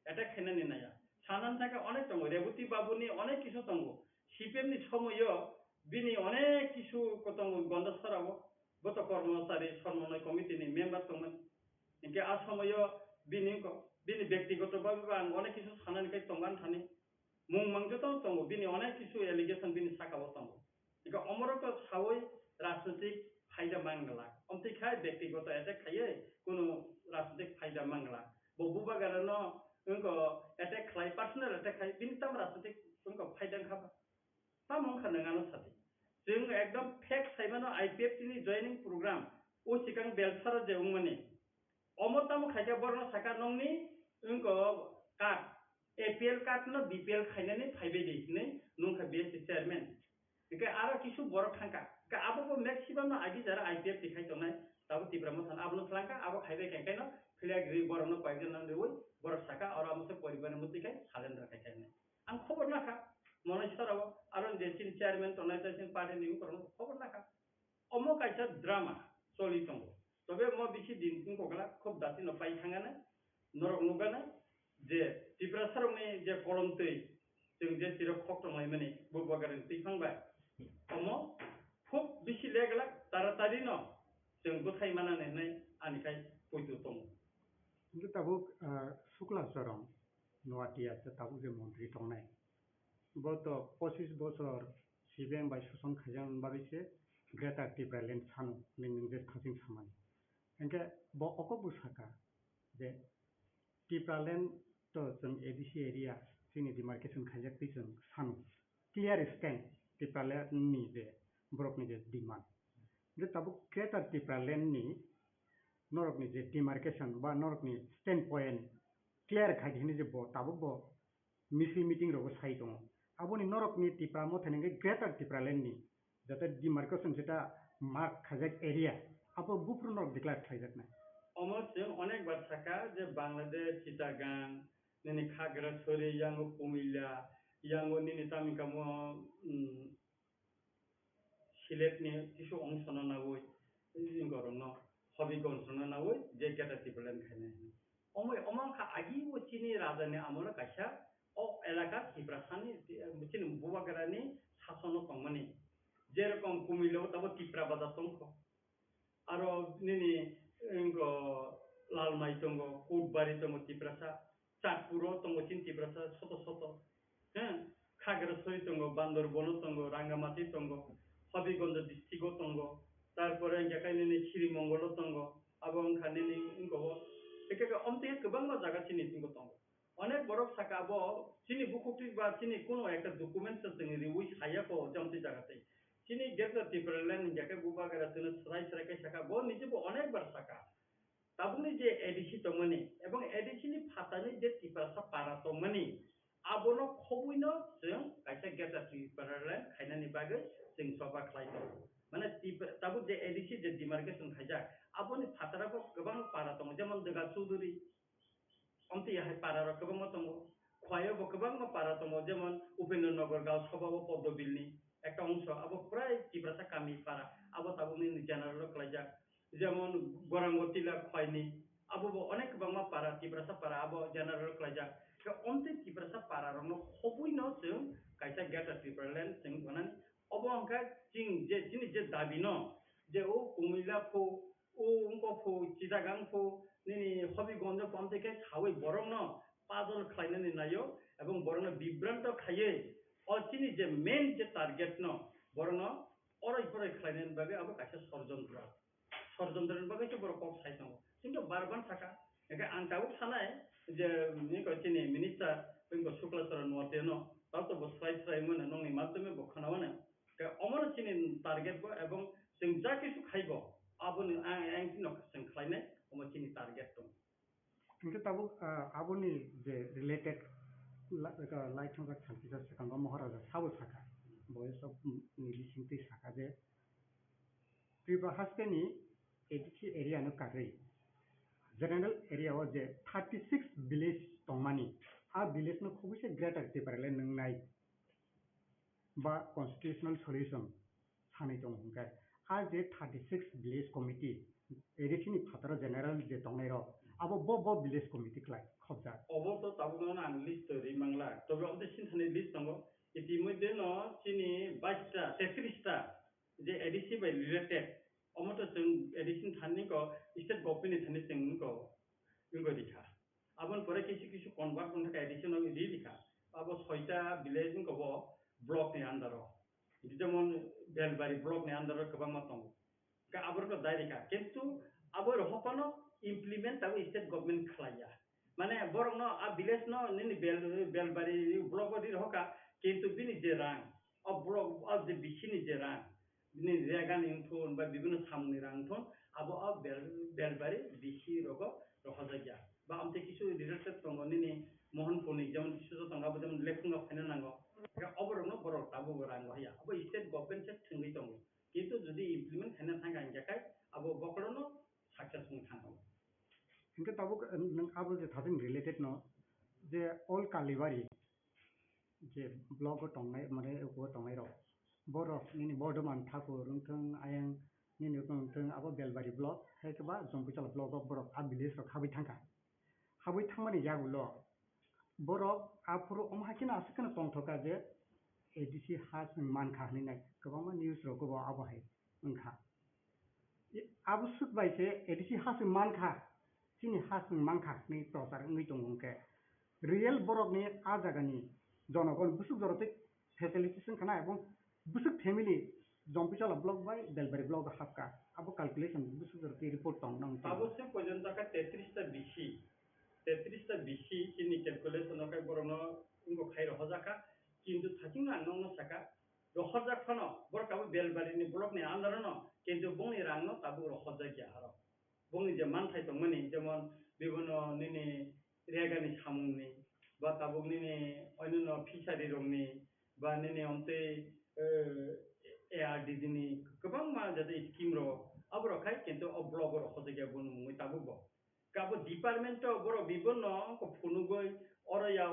एटा खेनानि नाया सानन थाका अनेक तंगो रेबुती बाबुनि अनेक किसु तंगो सीपीएम नि समयो बिनि अनेक किसु को तंगो गंडसराव बत कर्मचारी समन्वय कमिटि नि मेम्बर तंगमोन इनके आसामाय बिनि व्यक्तिगतभावे आं अनेक किसु साननानै दंगान थानि मुं मांजोथ' दङ बिनि अनेक किसु एलिगेशन बिनि साखाव दङ इनके अमरक सावै राजनीतिक फायदा मांगला अमतिखाय व्यक्तिगत अटैक खायो कोनो राजनीतिक फायदा मांगला बबुबा गारनो इनको अटैक खाय पर्सनल अटैक खाय बिनि ताम राजनीतिक इनको फायदा खाबा ताम हम खानङानो साथि जों एकदम फेक साइबानो आईपीएफ नि जॉइनिंग प्रोग्राम ओ सिकां बेलसार जे उमने अमताम खायजा बरनो साका नंनि इनको कार्ड एपीएल कार्ड न बीपीएल खायनानै फायबे दिनै नंखा बीएससी चेयरमैन इके आरो किसु बर थांका का आबो मैक्सिमम आगि जरा आईपीएफ दिखाय तनाय ताबो तिब्राम थान आबो थांका आबो खायबे केन फिलाग्रि बरनो पाइजन नंदे बर साका और आमसे परिवार मतिखाय सालेंद्र खायखायने आं खबर नाखा मनेश्वराव आरो देसिन चेयरमैन तनाय तसिन पार्टी निउ करनो खबर नाखा अमो कायसा ड्रामा चलि दङ तबे म बिसि दिन कोगला खूब दाति न पाइ थाङाने नरक नुगाने जे त्रिपुरा सरंनि जे कलमतै जों जे तिरक खक्तमाय माने बबगारन तैखांबाय अमो खूब बिसि लेगला तारातारि न जों गथाय मानानै आनिखाय फैदो दङ কিন্তু তাবুক শুক্লাচরণ নোয়াটি আছে তাবুক যে মন্ত্রী টংনাই গত 25 বছর সিবিএম বাই শোষণ খাইজান বাবিছে গ্রেটার টিপ্রালেন্ড সানো নিং যে থাসিং সামানি এনকে ব অকবু সাকা যে টিপ্রালেন্ড তো जों एडीसी एरिया जोंनि डिमार्केशन खाइजाखै जों सानो क्लियर स्टैंड टिप्रालेन्डनि जे बरकनि जे डिमान्ड जे ताबुक ग्रेटार टिप्रालेन्डनि नरकनि जे डिमार्केशन बा नरकनि स्टैंड पॉइंट क्लियर खाइदिनि जे ब ताबुक ब मिसि मीटिंग रगो साइ दङ आबोनि नरकनि टिप्रा मथेनगे ग्रेटार टिप्रालेन्डनि जाते डिमार्केशन जेटा मार्क खाइजाक एरिया आबो बुफ्रु नरक डिक्लेयर खाइजाक ना अमरजों अनेक बार साका जे बांग्लादेश चिटागां ननि खागड़ाछड़ी यांगो कुमिल्ला यांगो निनि तामिकामो सिलेटनि किसु अंश नावै जिंगरनो हबिगंज नावै जे गेटा टिप्रालेन्ड खायने अमखा आगि वचिनि राजानि आमल कायसा अ एलाका टिप्रासानि चिनि बुबागारानि शासन तंमानि जेरकम कुमिल्लाव तब टिप्रा बाजार तंखो आरो निनि इंगो लालमाइ दंगो कोटबारि दंगो टिप्रासा चाटपुरो दंगो चिन टिप्रासा सत हैं खागड़ाछड़ी दंगो बान्दरबन दंगो रांगामाटी दंगो हबिगंज डिस्ट्रिक्ट दंगो तारपरे इंगाकायनि श्रीमंगल दंगो आबो ओंखानि इंगो एके अमते गोबां जागा चिनि दिंगो दंगो अनेक बरफ साकाबो चिनि बुकुति बा चिनि कोनो एक डकुमेन्ट जों रिउइ सायाको जमति जागाते चिनि गेट टिप्रालेन्ड इंगाके बुबागारा तनो सराय के साका बो निजेबो अनेक बार साका ताबुनि जे एडीसी तमनि एबं एडीसी नि फातानि जे टिप्रासा पारा तमनि आबोनो खबुइनो जों कायसा गेट टिप्रालेन्ड खायनानि बागै जों सभा खालायदो माने ताबु जे एडीसी जे डिमार्केशन खायजा आबोनि फाताराबो गोबां पारा दङ जेमन दगा चौधुरी अमति हाय पारा गोबां दङ खयाबो गोबां पारा दङ जेमन उपेन्द्रनगर गाव सभाबो पद्मबिलनि একটা অংশ আবো প্রায় টিপ্রাসা কামি পারা আবো তাবুনি জেনারেল কলেজা যেমন গরাঙ্গতিলা খয়নি আবো অনেক বাংমা পারা টিপ্রাসা পারা আবো জেনারেল কলেজা অন্তে টিপ্রাসা পারা রং খবুইনো जों কাইসা গেটা টিপ্রালেন্ড जों গনানি अबो अंका जिं जे जिनि जे दाबिनो जे ओ कुमिल्ला फो ओ उनको फो चिटागां फो निनि हबिगंज पमतेके सावै बरंनो पाजल खायनानि नायो एबं बरंनो बिभ्रांत खायै अचिनि जे मेन जे टार्गेट न बरंनो अराय खायनानि बागै आबो कासे षड़यंत्रनि बागै जे बर कक साइनाव किन्तु बारबान थाका एके आं दाबो सानाय जे निको चिनि मिनिस्टार बेंगो शुक्लाचरण नवातेनो तातो बस्राय मोन नंनि माध्यमे बखनावने के अमर चिनि टार्गेट बो एबं जों जा किसु खाइबो आबोनि आं किनो जों खायनाय अमर चिनि टार्गेट दं किन्तु ताबो आबोनि जे रिलेटेड लाइथंगा सान्तिजा सेकांगा महाराजा साबो साका बयस ऑफ निलिसिंति साका जे त्रिपुरा हास्टेनि एडीसी एरिया नो कारै जनरल एरिया व जे 36 विलेज तंमानि आ विलेज नो खुबैसे ग्रेटर टिप्रालेन्ड नंनाय बा कन्स्टिट्यूशनल सल्यूशन सानै दं हंगाय आ जे 36 विलेज कमिटी एडीसी नि फादर जनरल जे तंनाय र आबो बब विलेज कमिटी क्लाय खबजा अबो तो ताबुनो आं लिस्ट रिमांगला तबे अमते सिनथानि लिस्ट दंगो इतिमध्ये न चिनि 22 टा 33 टा जे एडीसी बाय रिलेटेड अमत जों एडिशन थानी को स्टेट गवर्नमेंट थानी जों को इंगो दिखा अपन परे किसी कन्वर्ट करने का एडिशन दी दिखा अब 6टा विलेज को वो ब्लॉक ने अंदर हो जेमन बेलबारी ब्लॉक ने अंदर गोबां मा दं का आबरको दाय दिखा किंतु आबर हकनो इमप्लीमेंट अब स्टेट गवर्नमेंट खालाया माने बरं न आ विलेज न नि बेलबारी ब्लॉक दी हका किंतु बिनि जे रां अब ब्लॉक अब जे बिसिनि जे रां बिनि जायगानि थोन बा बिभिन्न सामनि रां थोन अब बेलबारी बिसि रगो रखजाया बा आमते किछु रिलेटेड दङ नि मोहनपुरनि जेमन सुजो दंगाबो जेमन लेखुंगा फायना नांगौ का अबरनो बर ताबो रां होया अब स्टेट गवर्नमेंट से थंगै दङ किंतु जुदि इमप्लीमेंट खायना थांगा इंजाखाय अब बकरनो सक्सेसफुल थांगौ इनके ताबो नों आबो जे थादों रिलेटेड न जे ऑल कालीबारी जे ब्लॉग दंनाय माने को दंनाय र बरफ नि बर्धमान ठाकुर नोंथां आयं नि नोंथां आबो बेलबारी ब्लॉक हैकबा जंपिचाल ब्लॉक ऑफ बरफ आ विलेज र खाबै थांगा हाबै थांमानि जागुल बरफ आफुर अमहाकिना आसकन पंथका जे एडीसी हास मानखा हनिनाय गोबां न्यूज र गोबां आबहाय ओंखा आबो सुखबायसे एडीसी हास मानखा सिनि हास मानखा नि प्रचार नै दंके रियल बरफ नि आ जागानि जनगण बुसुक जरते फैसिलिटीज खाना एवं बुसुक फैमिली जंपिचाल ब्लॉक बाय बेलबारी ब्लॉक हाबका अब कैलकुलेशन बुसुक जरते रिपोर्ट दं नंग अवश्य पर्यंत का 33 टा बीसी किनि कैलकुलेशन का बरनो इनको खाइ रहजाका किंतु थाकिन आंनो साका रखजाखनो बरकाबो बेलबारी नि ब्लॉक नि अंदर न किंतु बंनि रांनो ताबो रखजाया हारो बंनि जे मानथाय दंमोनि जेमन बिभिन्न निनि रेगानि सामुंनि बा ताबो निनि अन्य फिसारि रंनि बा निनि अन्ते एआरडीडी नि गोबां मा जाते स्कीम रो अब रखाय किंतु अब ब्लॉक रखजाया बन मुइ ताबो ब काबो डिपार्टमेंट बर बिभिन्न को फुनुगय अरया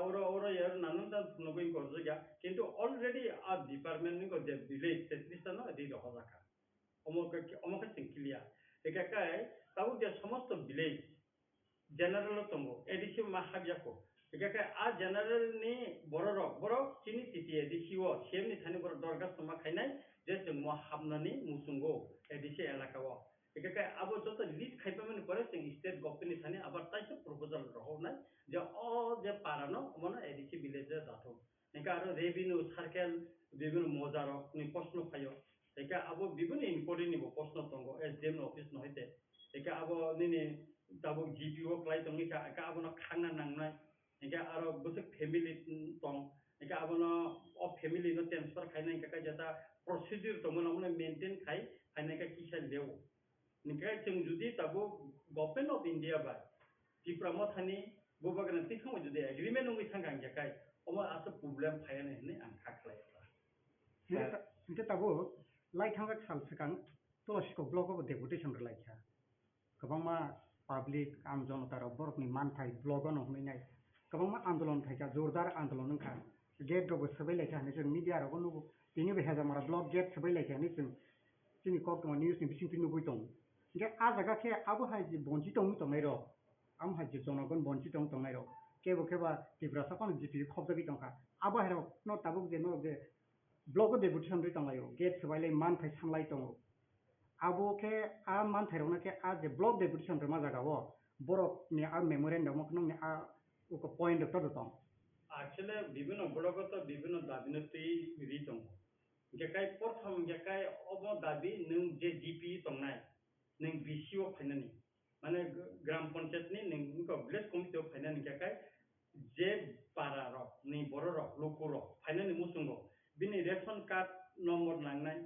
नानंदा फुनुगय करजया किंतु ऑलरेडी आ डिपार्टमेंट को जे विलेज 33 टा न दी रखजाका अमक सिंकिलिया एकाकाय ताबो जे समस्त विलेज जनरल तंगो एडीसी मा हाबियाको एकाकाय आ जनरल नि बर चिनि टिटी एडीसी ओ सेम नि थाने बर दरगास मा खायनाय जे जों म हाबनानि मुसुंगो एडीसी एलाकाव एकाकाय आबो जत लिस्ट खायपामन परे जों स्टेट गवर्नमेंट थाने आबार ताइसे प्रपोजल रहौनाय जे जे पारानो मन एडीसी विलेज जाथौ एका आरो रेवेन्यू सार्केल बिभिन्न मजारक नि प्रश्न फायो एका आबो बिभिन्न इनक्वायरी नि प्रश्न दंगो एसडीएम ऑफिस नहैते एका आबो निनि दाबो जीपीओ क्लाइ दं एका आबो न खांना नांनाय एका आरो बुसुक फैमिली दं एका आबो न अ फैमिली न ट्रांसफर खायनाय एका जता प्रोसीजर दंमोन न मेंटेन खाय खायनाय का किसा लेव निकाय जों जुदि ताबो गवर्नमेंट ऑफ इंडिया बा त्रिपुरा मथानि बोबागन तिखौ जुदि एग्रीमेंट नङै थांगां जाखाय अमा आस प्रॉब्लेम फायने ने आं खाखलायला इनके ताबो लाइथांगा साल सिगां तलसिको ब्लॉक ऑफ डेपुटेशन लाइखा गोबां मा पब्लिक आम जनता र बरफनि मानथाय ब्लॉक न हमैनाय गोबां मा आंदोलन थाइका जोरदार आंदोलन नखा गेट दबो सबायलायखा ने जों मीडिया र नु बिनि बेहाजा मारा ब्लॉक गेट सबायलायखा ने जों जोंनि कोकमा न्यूज नि बिसिंथि नुबोय दं इनके आ जागा के आबो हाय जि बंजि दं तंनाय र आम हाय जि जनगण बंजि दं तंनाय र केबो केबा त्रिपुरा साफान जिपि खबजाबि दंखा आबो हाय न ताबो जे न जे ब्लॉक डेपुटेशन रे तंलायो गेट सबायलाय मानथाय सामलाय दं आबो के आ मानथाय रनो के आ जे ब्लॉक डेपुटेशन रे मा जागावो बरफ नि आ मेमोरेंडम को न आ को पॉइंट त दं एक्चुअली विभिन्न ब्लॉगत विभिन्न दाबिनति रि दं जेकाय प्रथम जेकाय अब दाबि नों जे जीपी तंनाय नों बीसीओ फाइनानि माने ग्राम पंचायत नि नों विलेज कमिटी ऑफ फाइनानि जेकाय जे पारा र नि बर र लुकुर फाइनानि मुसुंगो बिनि रेशन कार्ड नंबर नांनाय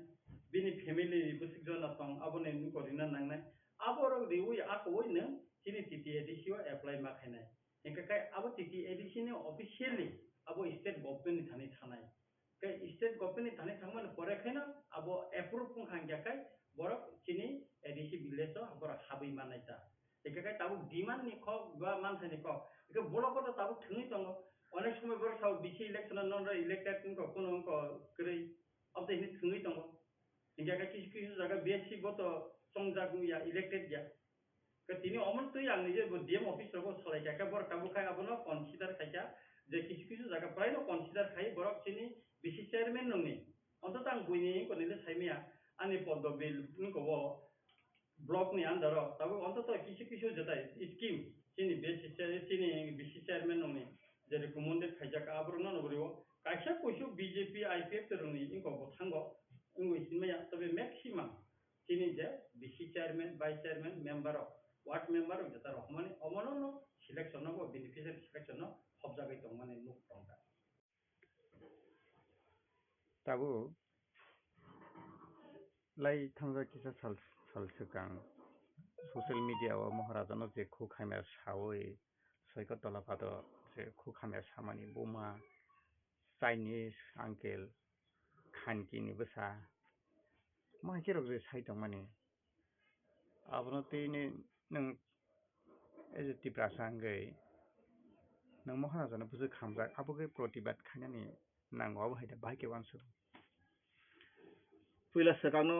बिनि फैमिली बुसिक जना दं अबने नि करिना नांनाय आबो र देउय आखौय नों सिनि टीटी एडीसीओ एप्लाई मा खायनाय एकाय आबो टीटी एडीसी नि ऑफिशियली आबो स्टेट गवर्नमेंट थानि थानाय के स्टेट गवर्नमेंट थाने थांमन परेखायनो आबो एप्रुव खां जाखाय बरक चिनि एडीसी विलेज बर हाबै मानायता एकाय ताबो डिमांड नि ख बा मानथानि ख एके ब्लॉक ताबो थङै दङ अनेक समय बर साव बीसी इलेक्शन नन इलेक्टेड को कोनो को ग्रै अब दे थङै दङ इंगा किस जगह बीएससी बत संजागु या इलेक्टेड या के तिनि अमन तै आंनि जे डीएम ऑफिस रबो सलाय का बर ताबो खाय आबो न कन्सिडर खायका जे किस जगह प्राय न कन्सिडर खाय बरक चिनि बीसी चेयरमैन नङै अंत तां बुइनि कोनिले साइमिया आनि पदबिल निको ব্লক নি আন্ডার তবে অন্তত কিছু কিছু যেটা স্কিম চিনি চিনি বিসি চেয়ারম্যান ননি যে রেকমেন্ডেড খাইজাকা আবরণ নবরিও কাইসা কইসু বিজেপি আইপিএফ তেরনি ইনকো থাঙ্গো ইংই সিনমায়া তবে ম্যাক্সিমাম চিনি যে BC chairman vice chairman member ward member যেটা রহমানি অমনন্য সিলেকশন ও বেনিফিশিয়ারি সিলেকশন সব জায়গায় তো মানে মুখ টঙ্কা তাবো লাই থামজা কিসা সালসুকাং social media o maharajano je khu khamya sawi soiko tola pado je khu khamya samani buma Chinese uncle khanki ni basa ma jero je sai dong mani abno tini nang eje tipra sangai nang maharajano buju khamga aboge protibat khainani nango abo haida bai ke wansu puila sakano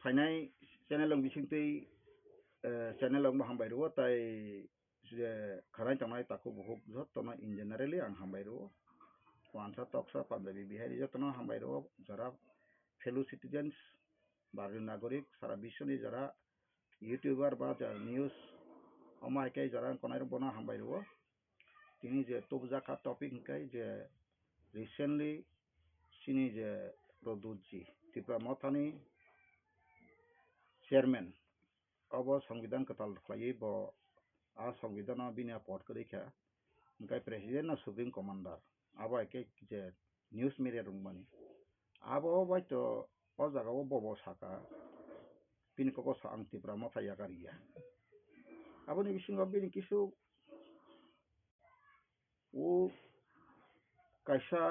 phainai channel ang bisingtei channel ang hambai ro tai je kharai tanai taku buhuk jot tona in generally ang hambai ro wansa toksa panjabi bihari jotona hambai ro jara fellow citizens barrio nagorik sara bishoni jara youtuber ba news amai kai jara konai bona hambai ro tini je tobjaka topic kai je recently sini je produji tipra mothani chairman abo সংবিধান katal khlai bo a সংবিধান bini port kori kha kai president na supreme commander abo ke je news media rungmani abo bai to o jaga o bobo Sakha bini ko sang tipra mothai yagaria abo ni bisingo bini kisu o kaisa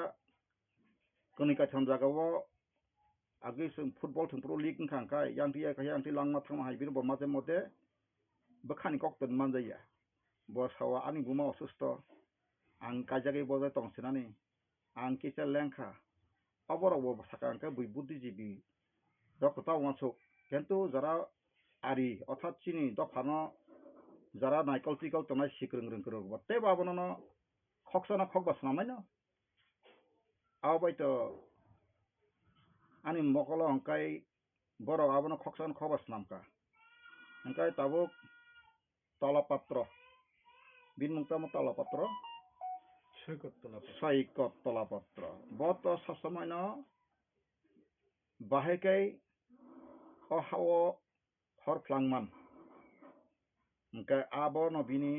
koni ka tham jaga o agi sung football thung pro league khang kai yang ti ka yang ti langma thang hai bir bo mate mote bakhani kok ton manjaya bo sawa ani buma osusto ang kajagi bo tong sinani ang kisa lengkha aboro bo Sakha ka bui buddhijibi dokta wansuk kentu jara ari অর্থাৎ চিনি দফানো যারা নাইকল tickle Tonai সিক্রং রং করো বতে বাবনো খকসনা খকবাস নামাইনো আবাইতো ani mokolo hangkai borok abono khoksan khobas namka hangkai tabuk talapatro bin mungtamo talapatro saikot talapatro boto sasamano bahekai o hawo horplangman hangkai abono bini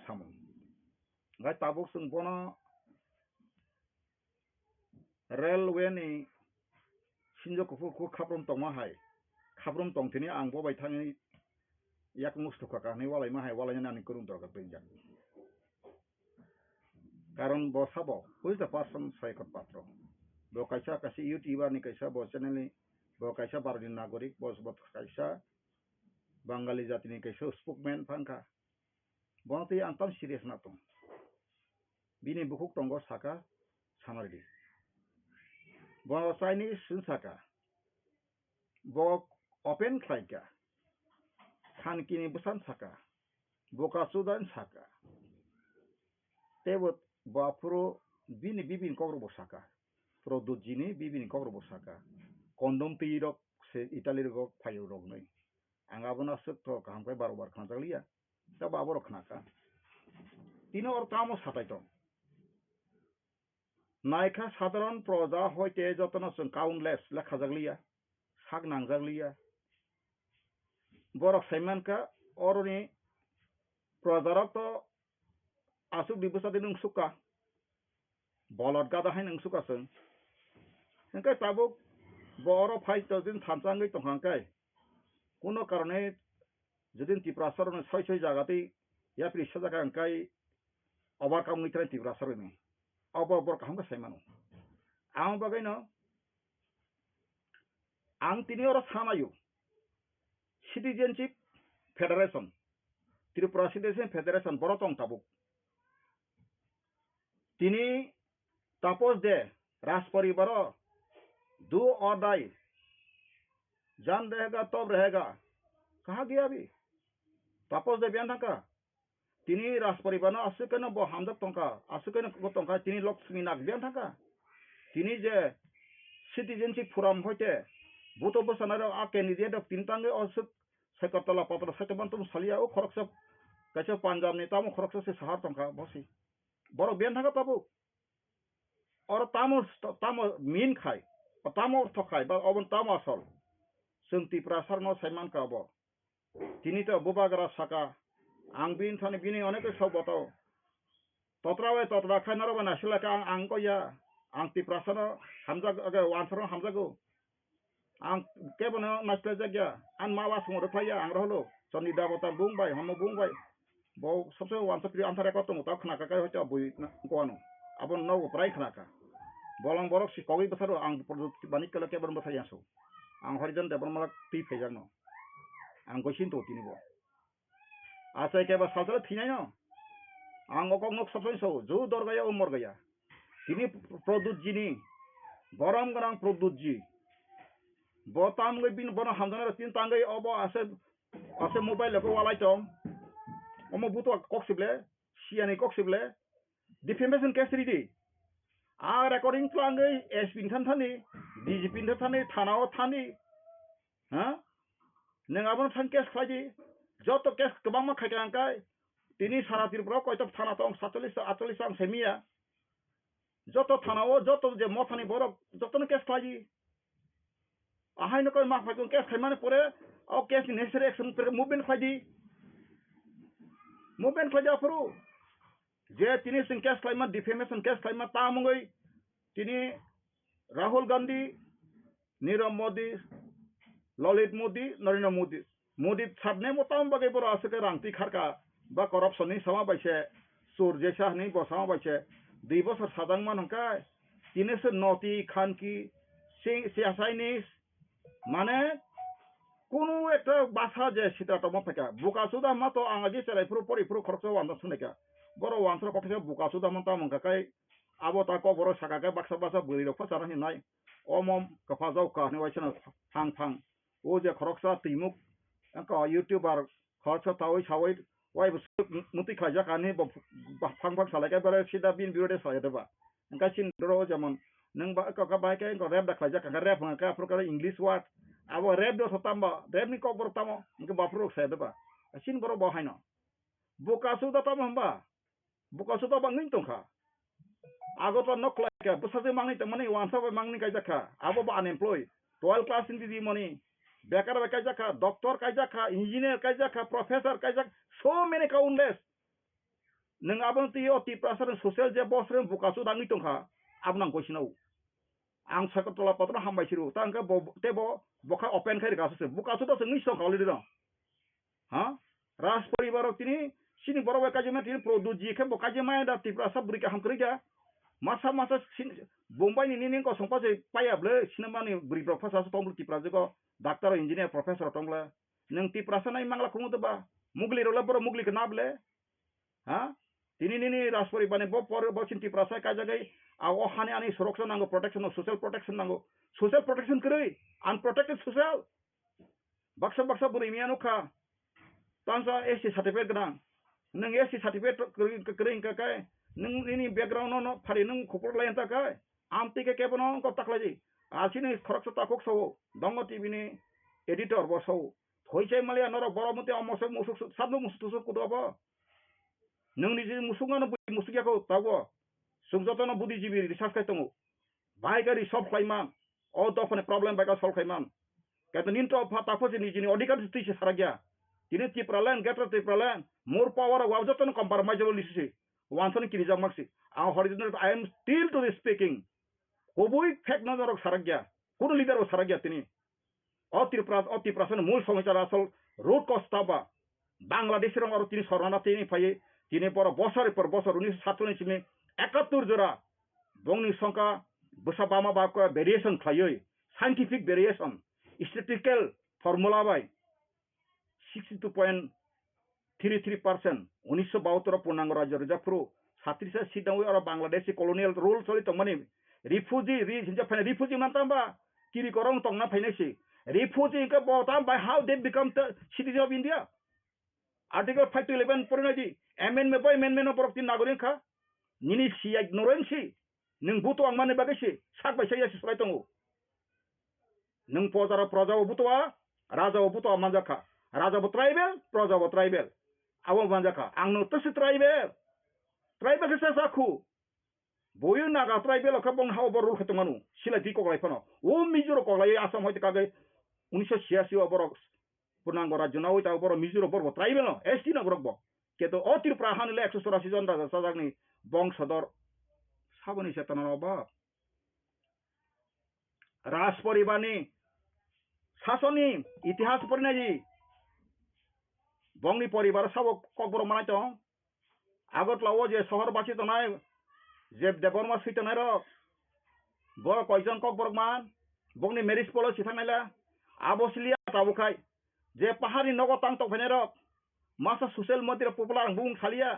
samung hangkai tabuk sung bono railway ni sinjo kufu ku khaprom tongma hai khaprom tongtini ang bo bai thani yak mustu ka ni walai ma hai walai nani kurum dorka pejak karon bo sabo who is the person saikot patro bo kaisa kasi youtuber ni kaisa bo channel ni bo kaisa bardi nagorik bo kaisa bangali jati ni kaisa spokesman phangka bonati antam serious na tong bini bukuk tongo Sakha samardi bo Chinese sun Sakha bo open khlaika khankini busan Sakha boka sudan Sakha tebot bapuro bini bibin kogro bo Sakha produjini bibin kogro bo Sakha kondom tirok se Italy rok phayo rok noi angabona sukto kamkai barobar khanjaliya ta baboro khnaka tino or kamo sataito naikha সাধারণ প্রজা হইতে যতন countless লেখা জাগলিয়া সাগ নাংজাগলিয়া বরক সাইমানকা অরনি প্রজারক তো আসুক দিবসাদি নং সুকা বলদ গাদা হাই নং সুকাসং হংকাই তাবুক বড় ফাইতো দিন থানচাঙ্গই তংখাঙ্কাই কোনো কারণে যেদিন ত্রিপুরাসরনে ছয় ছয় জায়গাতেই ইয়া প্রিসা জায়গা হংকাই ওভারকাম নিতে ত্রিপুরাসরনে অবর কাহামকা সাইমানো আং বাগাইনো आं तिनी और सानायु citizenship federation Tripura citizen federation बरतong tabuk तिनी तापस दे राज परिवार दो और दाई जान रहेगा तब रहेगा कहा गया अभी तापस दे बयान का तिनी राज परिवार आसुकन बो हमदक टंका आसुकन गो टंका तिनी लक्ष्मी नाग बयान का तिनी जे सिटीजेनशिप फोराम होते बुतो बसानार आ कैंडिडेट ऑफ तीनतांगे और Sekartala Patal Seteman tum salia o khoroksa kaisa Punjab ni tamu khoroksa se sahar tongka bosi. Boro bian thaga tabu. Or tamu min khai. Tamu thokai ba obon tamu asol. Sung Tripura sarno saiman ka bo. Tini to bubagara Sakha. Ang bin thani bini onek so boto. Totrawe totra khai naro bana silaka ang ko ya. Ang Tripura sarno hamza aga wansaro hamza go. Ang kebono nasle jagya an mawa sumur phaya ang rohlo soni dabota bungbai homo bungbai bo sabse wansa pri antare ko tung ta khna ka kai hocha bui ko anu abon no prai khna ka bolong borok si kogi besaro ang produksi banik kala ke bermo saya so ang Haridhan Debbarma ti phejang no ang gosin to tini bo asa ke ba salsala thina no ang okok nok sabse so ju dor gaya umor gaya tini produk jini boram garang produk ji Botam gue bin bono hamdana tin tangai obo ase mobile ko walai tom omo buto koksible siani koksible defamation case ridi a recording tlangai spin than thani dg pin thani thanao thani ha nengabon than case khaji joto case kebangma khaikan kai tini sara Tripura koito thana tong 47 48 ang semia joto thanao joto je mothani borok joto case khaji ahai no koi mak phakun case khaimane pore au case necessary action per movement khaji apuru je tini sing case khaima defamation case khaima tamungoi tini Rahul Gandhi Nirav Modi Lalit Modi Narendra Modi sabne motam bagai boro asake rangti kharka ba corruption ni sama baise sur jesa ni bo sama baise 2 বছর sadang manangkai tini se noti khan ki siasainis মানে কোনো একটা বাসা যে সেটা তো মত থাকে বুকা সুদা মতো আঙাজি চালাই পুরো পরিপুরো খরচ ওয়ান শুনেকা বড় ওয়ানসর কথা বুকা সুদা মতো মঙ্কাকাই আবো তা ক বড় সাকাকে বাক্সা বাসা বই রফা চারা হিনাই অমম কফা যাও কাহনে ওয়াইছনা ফাং ফাং ও যে খরচা তিমুক ক ইউটিউবার খরচ তাওই সাওই ওয়াই মুতি খাজা কানি ফাং ফাং সালাইকে বারে সিদা বিন বিরোধে সাইদেবা এনকা সিন দরো যেমন nang ba ka baike ko rap da khaja ka rap ka pro ka English word abo rap do tamba rap ni ko bor tamo nge ba pro sa da ba sin boro bo haino bukasu da tamo ba bukasu da bangin tong kha ago to nok la ka busa mangni te mani wan sa mangni ka jakha abo ba unemployed 12 class in di money bekar ka jakha doctor ka jakha engineer ka jakha professor ka jakha so many countless nang abang ti o ti prasar social je boss re bukasu da ngi tong kha abnang ko sinau ang sakatola patro hambai siru tangka tebo boka open khai gasu buka su to ngi so khali do ha ras paribarok tini sini boroba kajema tini produji khe boka je mai da Tripura sab buri ka ham kri ga masa Bombay ni ning ko songpa je payable sinama ni buri professor so tong Tripura je ko doctor engineer professor tongla nang Tripura sa nai mangla khungu to ba mugli rola boro mugli ke nable ha tini nini ras paribane bo por bo sin Tripura sa ka jagai awo hani ani suraksa nango protection social protection nango social protection kri unprotected social baksa buri mianu kha tansa SC certificate gran nang SC certificate kri ka kai nang ini background no phari nang khopor lain ta kai amti ke kebono ko taklaji asini kharaksa ta kok so dongo tv ni editor bo so thoichai malia noro boromuti amose musuk sabnu musuk kudo ba nang ni musungano musukya ko tago sungjotono buddhijibi research kai tongo baigari solve kaiman o dofane problem baga solve kaiman kato ninto phata phosi ni jini odikar tisi saragya tini Tripura land gatra Tripura land more power wa jotono compromisable lisi wansoni kini jammaksi a Haridhan I am still to this speaking hobui fake nazarok saragya kono leader o saragya tini o Tripura san mul সমস্যা আসল root cause taba বাংলাদেশের আর তিনি শরণার্থী তিনি পাই তিনি পর বছরের পর বছর 1947 में 71 জোড়া বংনি সংখ্যা বসা বামা বাক ভেরিয়েশন খাইयै scientific variation statistical formula by 62.33% 1972 পূর্ণাঙ্গ রাজ্য রিজার্ভপুর 37 আর বাংলাদেশি কলোনিয়াল রুল চলিত মানে রিফিউজি মানতামবা কিরি করং তংনা ফাইনাইছি রিফিউজি কে বতাম by how they become the citizen of India article 5 to 11 পরিণতি amendment by amendment of the नागरिक खा निनि सी इग्नोरेंसी नों बुतो आं माने बागैसि साक बायसा यासि सलाय दङ नों पजारा प्रजाव बुतोआ राजाव बुतोआ मानजाखा Rajabu tribal, Prajabu tribal. Awal banjaka. Ang nutus tribal. Tribal kesa saku. Boyu naga tribal kabong hau borul ketumanu. Sila di koklai pano. O mijuro koklai asam hoite kage 1986 borok punanggo rajyo na hoite borok mijuro borok tribal no. ST na borok bo. Keto otir prahan le 184 jon raja sajak ni bong sador saboni setan no राज परिवारनि शासननि इतिहास परिनायि बंगनि परिवार साबो ककबरक मानाय दं आगरतलाव जे सहरबासि दंनाय जे देबरमा सैतनाय रक बर कयजन ककबरक मान बंगनि marriage policy थांनायला आबसलिया ताबुखाय जे पाहारि नगद तां तफायनाय रक मासा ससियेल मिडिया पपुलार बुं खालिया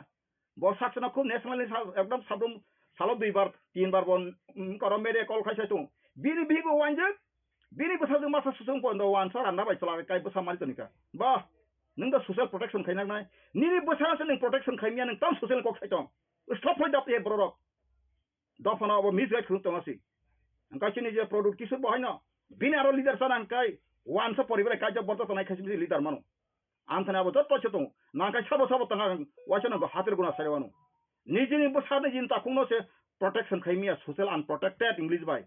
ब साक्सना खुब नेशनल एकदम साब्रुम सालो 2 बार 3 बार बन कर मेरे कल खायसाय दं Bini bigo wanjek, bini besar tu masa susung pun dah wansa anda baca lagi kai besar mari tu nikah. Bah, nengda social protection kai nak nai. Nini besar seneng protection kai mian neng tam social kok sai tong. Stop point up ye borok. Dofana abo misguide kurung tong asi. Angkai sini je produk kisut bahai na. Bini aro leader sana angkai wansa poribar kai jab borto tanai kasi leader manu. Antara abo jat pace tong. Nangkai sabo tengah wacana hatir guna sarewanu. Nijini besar ni jinta kuno se protection kai mian social unprotected English by.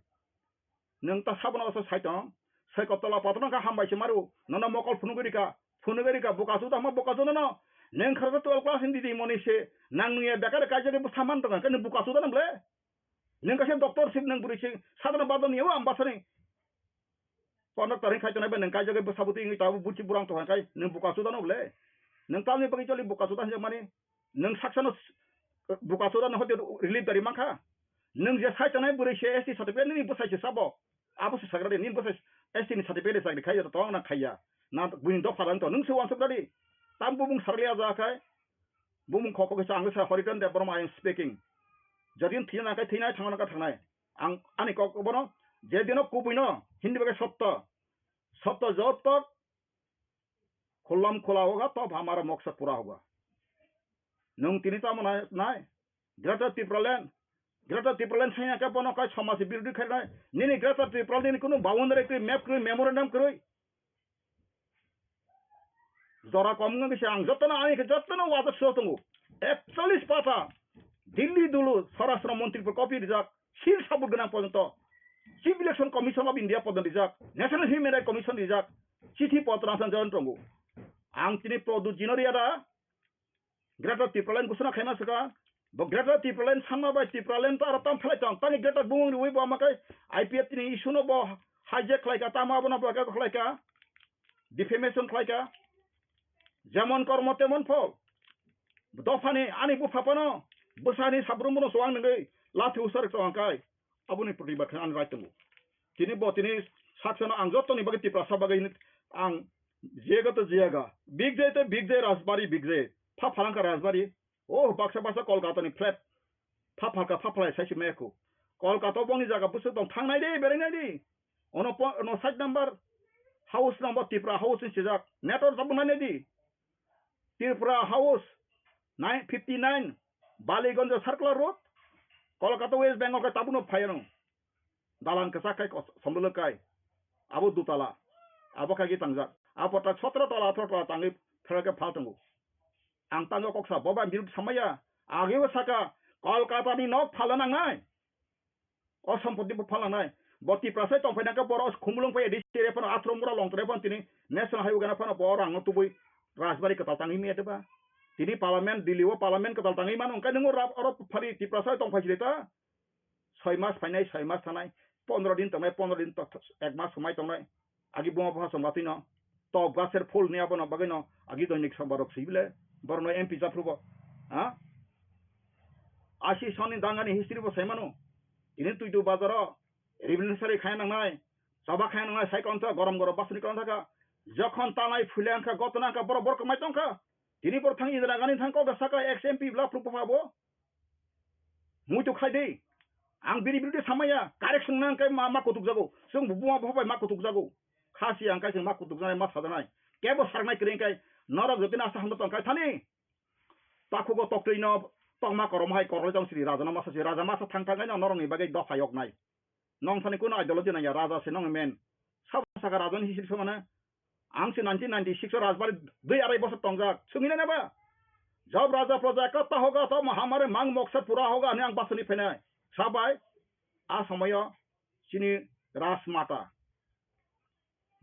Neng ta sabana asa saitong sai kotala patna ka hambai maru nana mokol funugurika bukasu ta ma bukasu na neng kharga 12 class indi di moni se nang nuye bekar ka jage saman to kan bukasu da namle neng ka se doctor sip neng buri se sadana badon yewa ambasani pona tarin khai to na ben neng ka jage sabuti ngi tabu buci burang to kai neng bukasu da namle neng ta ni pagi choli bukasu da mani neng saksana bukasu da na hote relief dari mangka neng je sai tanai buri se esti certificate ni busai se sabo Abu sesagrade nin boses esti ni certificate sagri khaya to na khaya na buin do faran to nung se wan sagrade tam bumung sarlia ja kai bumung khoko ke sang sa Haridhan Debbarma I am speaking jadin thina kai thina thangana ka thangnai ang ani kok bono je dino kubuino hindi bage सत्य जब तक खुल्लम खुला होगा तब हमारा मकसद पूरा होगा नों तिनिता मना नाय ग्रेटर त्रिपुरालैंड सैया के बनो का समाज बिरुदी खेलनाय निनी ग्रेटर त्रिपुरालैंड कोनो बाउंडारी के मैप के मेमोरेंडम करoi जरा कम के आं जतना आनि के जतना वादा सोतंगु 41 पाता दिल्ली दुलु स्वराष्ट्र मन्त्री कपि रिजाक सिल साबुत गना पर्यन्त chief election commission of India पद रिजाक नेशनल ह्यूमन राइट कमिशन रिजाक चिठी पत्र आसन जन रंगु आं तिनि प्रदु जिनरियादा ग्रेटर त्रिपुरालैंड घोषणा खाइमा सका ब ग्रेटर त्रिपुरालैंड सामा बाय त्रिपुरालैंड त रतम फलाइतम तानि ग्रेटर बुंग रि ब माकै आईपीएफ तिनि इशु न ब हाइजेक खाइका तामा बना बका खाइका डिफेमेशन खाइका जेमन कर्म तेमन फल दफानि आनि बुफापनो बसानि साब्रुमनो सवां नगै लाथि उसर तंकाय अबुनि प्रतिबाद आं राइतंगु तिनि साक्सन आं जतनि बगे त्रिपुरा सबागै आं जेगत जेगा बिग जे राजबारी बिग जे फा फालांका राजबारी ओ बाक्सा कलकाता नि फ्लैट फा फाका फा फ्लाय साइस मेको कलकाता बंनि जागा बुसु दं थांनाय दे बेरायनाय दे अनो side number house number Tripura house सिजाक नेटवर्क सबनाय दे Tripura house 959 Ballygunge circular road Kolkata waste Bengal का ताबुनो फायनो दालां कसाkai समलुलkai आबो दुताला आबो कागि तंजा आबो ता 17 तला 18 तला तांगि फेरके फालतंगु आं तांगो कक्सा बबा बिरु समया आगेबो साका कलकाता नि नक फालनांनाय असम्पत्ति फालनांनाय बति प्रासै तंफैनाका बरस खुमलुं फै डिस्ट्रिक्ट फन आश्रमरा लंतरे फन तिनि नेशनल हाइवे गना फन बर आं तुबै राजबारी कता तांगि मेदबा तिनि पार्लियामेंट दिल्लीओ पार्लियामेंट कता तांगि मान अंका नंगो राब अरब फारि तिप्रासै तंफैसिलेता 6 मास फाइनाय 6 मास थानाय 15 दिन तंनाय 15 दिन एक मास समय तंनाय आगि बुमा भाषा मातिनो तो गासेर फुल निया बना बगैनो आगि दैनिक समबारक सिबिले बरनो एमपी जाफ्रुबो हा आशी सनि दांगानि हिस्ट्री बो सैमानो इनि तुइदु बाजार रिभलिउसनारि खायनांनाय सभा खायनांनाय साइकन्त गरम बासनि कन्थाका जखन तानाय फुलेंखा गतनाका बरबर कमाय तंखा तिनि बर थांग इदरा गानि थांको गसाका एक्स एमपी ब्ला प्रुफाबो मुइतु खायदे आं बिरि बिरि सामाया कारेक्सन नांकाय मा कुतुक जागौ जों बुबुमा भबाय मा कुतुक जागौ खासि आंकाय जों मा कुतुक जानाय मा सादानाय केबो सारनाय क्रेंकाय नरक जतिना आसा हमद तंकाय थानि पाखुगो तक्रिनो तंमा करमहाय करले जं श्री राजा मासा थांथांगाय नरंनि बागै दफायक नं थानि कुन आइडियोलॉजी नाया राजा से नं मेन सब सागा राजन हिसिर समाने आंसो 1996 राजबारी 2-2.5 बोसोर तंजाक सुंगिना नाबा जब राजा प्रजा कत्ता होगा तो हमारे मांग मकसद पूरा होगा ने आं बासनि फैनाय साबाय आ समय चिनि राजमाता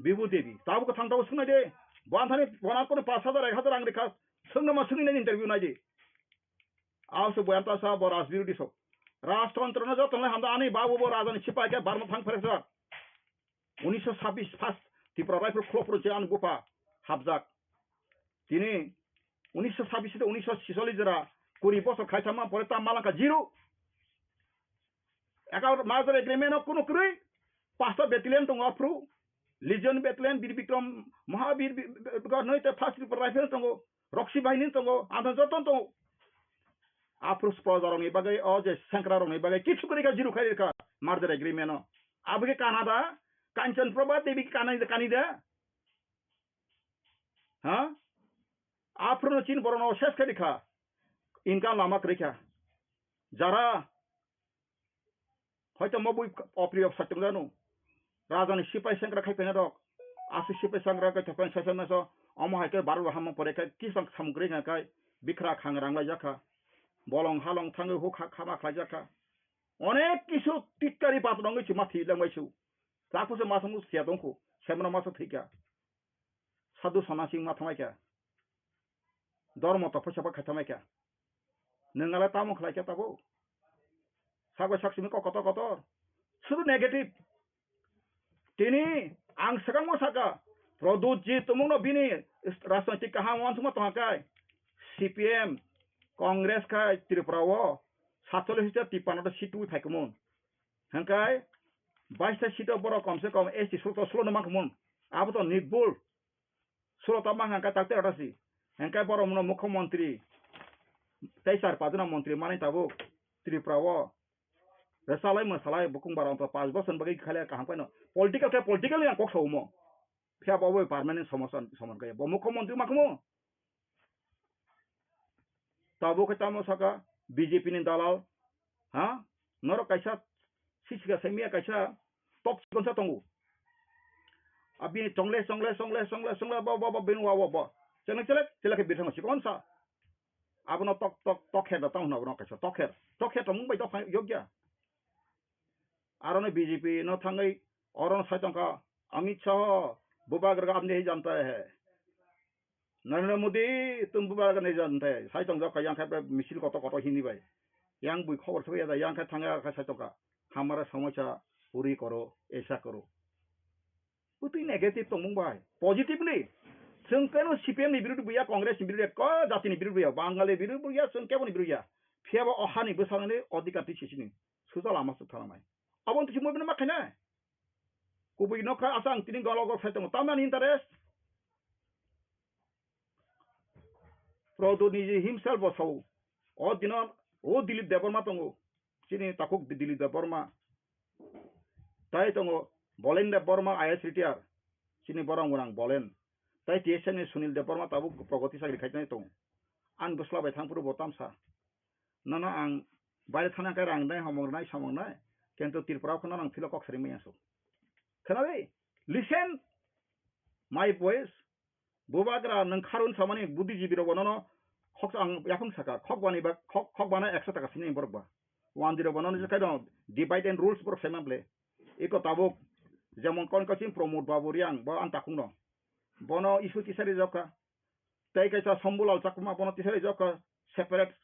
बिबु देवी ताबो को थांताव सुनाय दे बांथानि बनाकोन 5,000-1,000 आं रेखा सोंनमा सोंगिना इंटरव्यू नाय दे आवसो बयानता सा ब राजबिरुदि सब राष्ट्रतंत्र न जतन हामदा आनि बाबु ब राजानि सिपाय के बारमा थांग फरेसा 1926 फार्स्ट त्रिपुरा राइफल क्लबफोर जे आं गुफा हाबजाक दिनै 1926 से 1946 जरा 20 बोसोर खायथामा परे ता मालांका जिरो एका माजर एग्रीमेंट कुनु कुरै 5टा बेटालियन दङ अफ्रु लिजन बेटालियन बीर विक्रम महावीर नै ते फार्स्ट त्रिपुरा राइफल दङ रक्सी बाहिनी दङ आधा जतन दङ आफ्रो प्रजारनि बागै अ जे सेंक्रारनि बागै किछु करिका जिरो खायरिका मार्जर एग्रीमेंट आबगे कानाडा कांचन प्रभा देवी कानिदा हाँ आफ्रो चीन बरनो शेष करिका इनका लामा करिका जरा হয়তো মবুই অপ্রিয় সত্যম জানো রাজানি সিপাই সেংগ্রা খাইপেনা রক আসি সিপাই সেংগ্রা কে থাপেন সেসনাস অমহাইকে বারু হাম পরেকা কিসং সামগ্রী গাকাই বিখরা খাং রাংলাই জাখা বলং হালং থাঙ্গে হু খামা খাই জাখা অনেক কিছু টিটকারি পাত দঙ্গিছি মাথি লাংবাইছু তাকুসে মাসমু সিয়া দंखौ সেমনা মাস থৈকা সাধু সনাসিং মাথমাইকা ধর্ম তপস্যাপা খাইতামাইকা नोंनालाय तामु खलायका ताबो सागो साक्षिनि कत सुदु नेगेटिव तिनी आं सगां मोसाका प्रदुत जी तुमुनो बिनि राजनैतिक काहाम वानसुमा तहाकाय सीपीएम कांग्रेस काय त्रिपुराव 47 53 सीट उ फाइकमोन हंकाय 22 सीट बर कम से कम एसटी स्लो नमाकमोन आबो तो निबुल 16 मांगा ताकते अटासी हंकाय बर मुख्यमंत्री 4 पाजना मंत्री माने ताबो त्रिपुराव रसालाय मसालाय बुकुं बारां तो 5 बोसोर बगै खाले काहां पाइन पॉलिटिकल या कक सौमो फिया बाबो परमानेंट समन गय ब मुख्यमंत्री माखमो ताबो खतामो सका बीजेपी नि दलाल हां नरो काइसा सिसिगा सेमिया काइसा टप कोनसा तंगु अबि संगले बा बेनुवा बा चले के बिथांग सिकोनसा आबनो टक हेड ताउन आबनो काइसा टक हेड तंग बाय तो योग्य आरोने बीजेपी न थांगै औरन साइतंका अमित शाह बुबागर आप नहीं जानता है नरेंद्र मोदी तुम बुबागर नहीं जानते साइतंग जो कयां खाय मिसिल कत हिंदी बाय यांग बुई खबर सबै या यांग खाय थांगा का साइतंका हमारा समस्या पूरी करो ऐसा करो उति नेगेटिव तंग बाय पॉजिटिवली जों केनो सीपीएम नि बिरुद्ध बुया कांग्रेस नि बिरुद्ध क जाति नि बिरुद्ध बुया बांगाली बिरुद्ध बुया जों केबो नि बिरुद्ध फियाबो अहानि बोसांने अधिकार तिसिनि सुजा Lama सुथारामाय abon tu semua benar makanya kubu ino ka asang tini galog saya tengok taman interest produk ni himself bosau o dinar o dilip Debbarma tengok sini takuk dilip Debbarma tai tengok bolen Debbarma ayat retiar sini borang bolen tai tiasa ni Sunil Debbarma tabuk progoti sagri kaitan itu an besla bai thangpuru botam sa nana ang bayar thana kai rang dai hamong nai samong nai Kento Tripura ko na nang filo kok sari mayaso. Kanabe, listen my voice. Bubagra nang karun samani buddhiji biro bonono khok ang yakung saka khok bani ba khok bana 100 taka sini borba. 10 bonono je kaidon divide and rules bor semamble. Iko tabuk jemon kon kosin promote baburiang ba antakung no. Bono isu tisari joka. Tai kaisa sambulal chakuma bono tisari joka separate.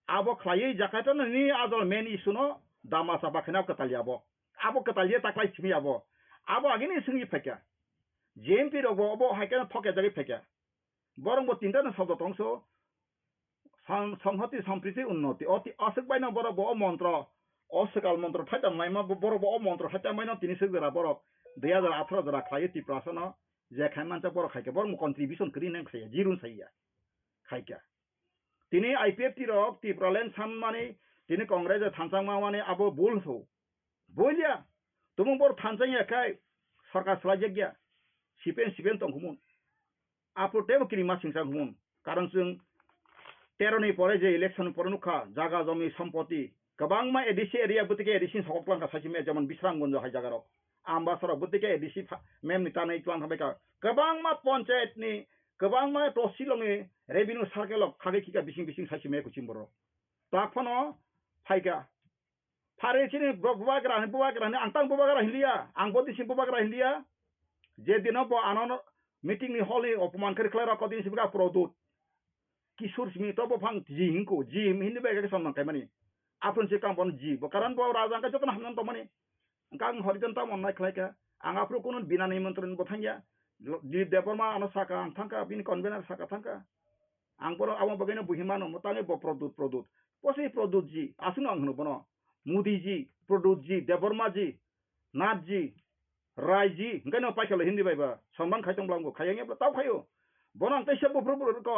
Abo khlai jakata ni adol main issue no Dama sabak kenap ketalia abo ketalia taklai simi abo agini singi pekya JMP robo abo haikana thoke jari pekya borong bo tinta na sabdo tongso samhati sampriti unnoti oti asuk baina boro bo mantra asukal mantra thaita maima boro bo mantra thaita maina tini sugara boro 2018 jara khlai ti prasana je khaimanta boro khaike boro contribution kri nang khaya jirun saiya khaika tini IPF ti rok ti pralen sanmani Tini Congress थांचांग माने आबो बोल हो बोलिया तुम बर थांचांग याखाय सरकार सलाजेग्या CPM तंगुमोन आपो टेब क्रिमा सिंसा गुमोन कारण जों 13 नि परे जे इलेक्शन परनुखा जागा जमी सम्पत्ति गोबां मा एडिसि एरिया बुतिके एडिसि सकलांगा सासिमे जमन बिस्रांगन हाय जागाराव ambassador butike disi mem ni tanai tuan habai ka kabang ma panchayat ni kabang ma tosilong ni revenue circle of khage kika bising saisi me kuchim boro takpano phaika phare chini bubagra ni angtang bubagra hindia angbo disi bubagra hindia je dino bo anon meeting ni holi opman kari klara ko din sibga produt kisur simi to bo phang ji hingko ji hindi ba ga samang kai mani apun se kam bon ji bo karan bo raja ka jokna hamnan to mani kang Haridhan ta mon nai khlai ka anga pro kunun bina nimantron bo thangya di Debbarma ano Sakha ang thangka bin convener Sakha thangka ang poro awang bagay buhimano mutangi bo produt posi produt ji asun ang hnu bono mudi ji produt ji Debbarma ji nat ji rai ji ngano pa kala hindi ba samban khaitong blango khayang ya taw khayo bonang te sebo pro ko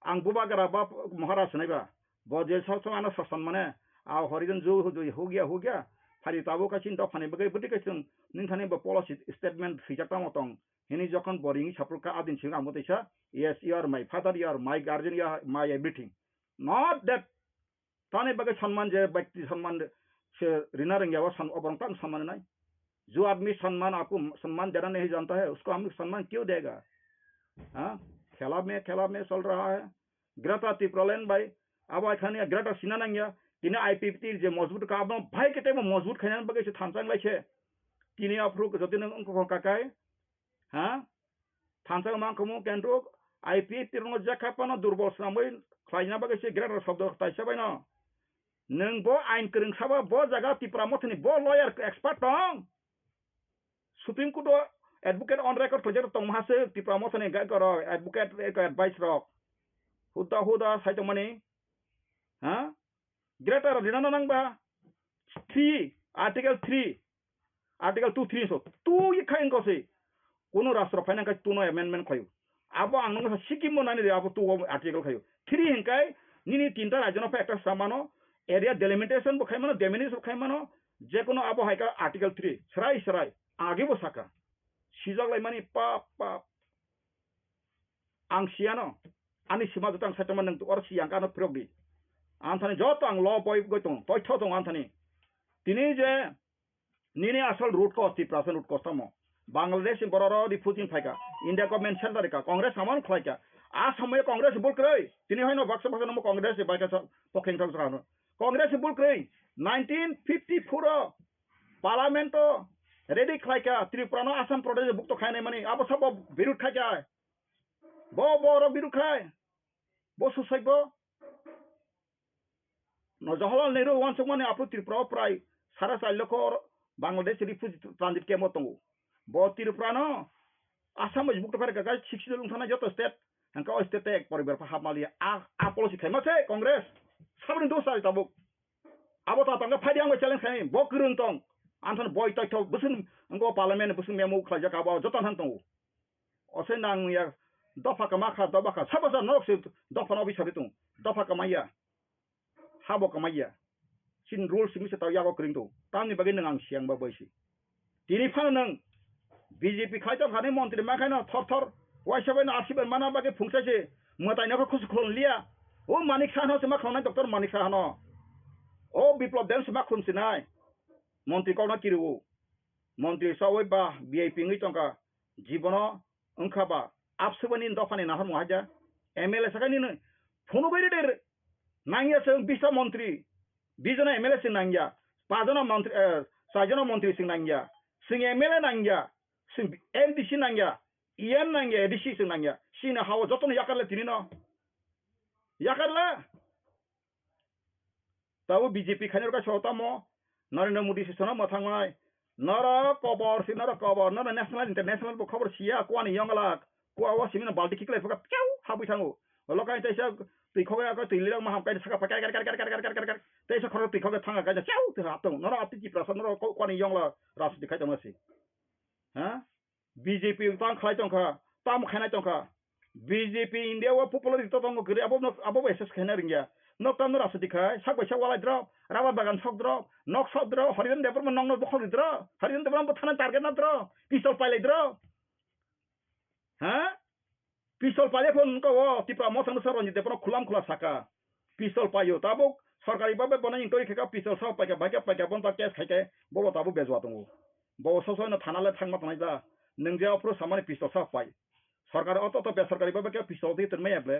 ang bubagara ba maharaj nai ba bo je sa ana sasan mane a Haridhan jo ho gya hari tabo ka chinta phane bagai buti ka chung nin thane ba policy statement fichata motong hini jokhon boring sapur ka adin singa motesa yes you are my father you are my guardian you are my everything not that thane bagai सम्मान je व्यक्ति सम्मान से रिना रंग या सन ओबरंग तन सम्मान नहीं जो आदमी सम्मान आपको सम्मान देना नहीं जानता है उसको हम सम्मान क्यों देगा हाँ खेला में चल रहा है ग्रेटा त्रिपुरालैंड भाई अब एखाने ग्रेटा सिना नंगिया तिने आईपीपी जे मजबूत का अब भाई के टाइम मजबूत खाने बगे से थानसांग लाइछे तिने अफ्रुक जति नंग को काकाय हाँ थानसांग मा कमो केंद्र आईपी तिरनो जाखापानो दुर्बल सामै खाइना बगे से ग्रेटा शब्द ताइसा बायनो नों बो आइन करं साबा बो जागा त्रिपुरा मथनि बो लॉयर एक्सपर्ट दं supreme court advocate on record project तंग मासे त्रिपुरा मथनि गाय करो एडवोकेट एडवाइस रक हुदा साइतो मनी हाँ greater लिनानो नंगबा 3 article 2 so tu yikain ko se kono rashtra faina ka tuno amendment khayo abo angno sikim monani re abo tu article khayo 3 hinkai nini tinta rajno pa ekta samano area delimitation bo khaimano diminished khaimano je kono abo haika article 3 sarai age bo saka sijak lai mani pa ang siano ani sima jotang sataman nang tu or siang kana progi anthani joto ang law boy gotong toy thotong anthani tini je nini asal root ko 80% root ko tamo Bangladesh bororo refugee phaika India ko mention darika Congress saman khlaika a samoy Congress bul krei tini hoino baksa no Congress baika pokheng thang sano Congress bul krei 1954 parliament ready khlaika Tripura no Assam Pradesh buk to khaine mani abo sabo birut khaika bo birut khai bo susaibo no Jawaharlal Nehru once one apu Tripura prai sara saloko Bangladesh refugee transit ke motongo bo Tripura no Assam buk to khaika guys 60 lung thana joto state hangka state ek poribar pa hamali a policy khai mate Congress sabrin do sai tabuk abo ta tanga phadi ang challenge khai bo kurun tong anthon boy tai tho busun ngo parliament busun memu khaja ka ba jotan han tong ose nang ya dofa ka makha dofa ka sabaza nok se dofa no bi sabitung dofa ka maya habo ka maya sin rules simi se taw ya ko kring to tamni bagin nang siang ba boisi tini phang nang BJP khaita khane mantri ma khaina thor wai sabai na arsiban mana bage phungsa se matai na ko khus khon lia o manik khan ho se ma khona dr manik khan ho o biplop den se ma khun sinai মন্ত্রী কনা কিরু মন্ত্রী সবাই বা VIP নই টঙ্কা জীবন ওংখাবা আপসবানি দফানি নাহর মহাজা MLA সাকানি নই phone বাইরের নাঙ্গিয়া song 20 মন্ত্রী 20 জন MLA Singh নাঙ্গিয়া 5 জন মন্ত্রী 6 জন মন্ত্রী সিং নাঙ্গিয়া সিং এমএলএ নাঙ্গিয়া সিং এমডিসি নাঙ্গিয়া ইএম নাঙ্গিয়া এডিসি সিং নাঙ্গিয়া সিনা হাও যতন ইয়াকারলে তিনি ন ইয়াকারলা তাও বিজেপি খানের কা ছতামো Narendra Modi sisana mathangmai nara kobor nara national international bo khobor sia kwani yongala kwa wa simina balti kiklai paka chau habu thangu lokai taisa tikhoga ka tilirang maham kai saka pakai kar taisa khoro tikhoga thanga ka chau ta atong nara ati ki prasan nara kwani yongla ras dikhai tamasi ha BJP tang khlai tongkha tam khanai tongkha BJP India wa popular to tong gre abo SS khana ringya nok tam ras dikhai sakbai sawala drop rawa bagan sok drop nok sok drop Haridhan Debbarma nong no bokhol drop Haridhan Debbarma thana target na drop pistol pile drop ha pistol pile phone ko tipa mo sang saron Debbarma khulam khula saka pistol payo tabuk sarkari babe bonai intoi kheka pistol sa paika bon ta case khaike bo tabu bezwa tungu বসসয়নো থানালে থাংমা থানাই যা নং যে অপ্রো সামানি পিস্তো সাপাই সরকার অত বেসরকারি ভাবে কে পিস্তো দি তরমে এবলে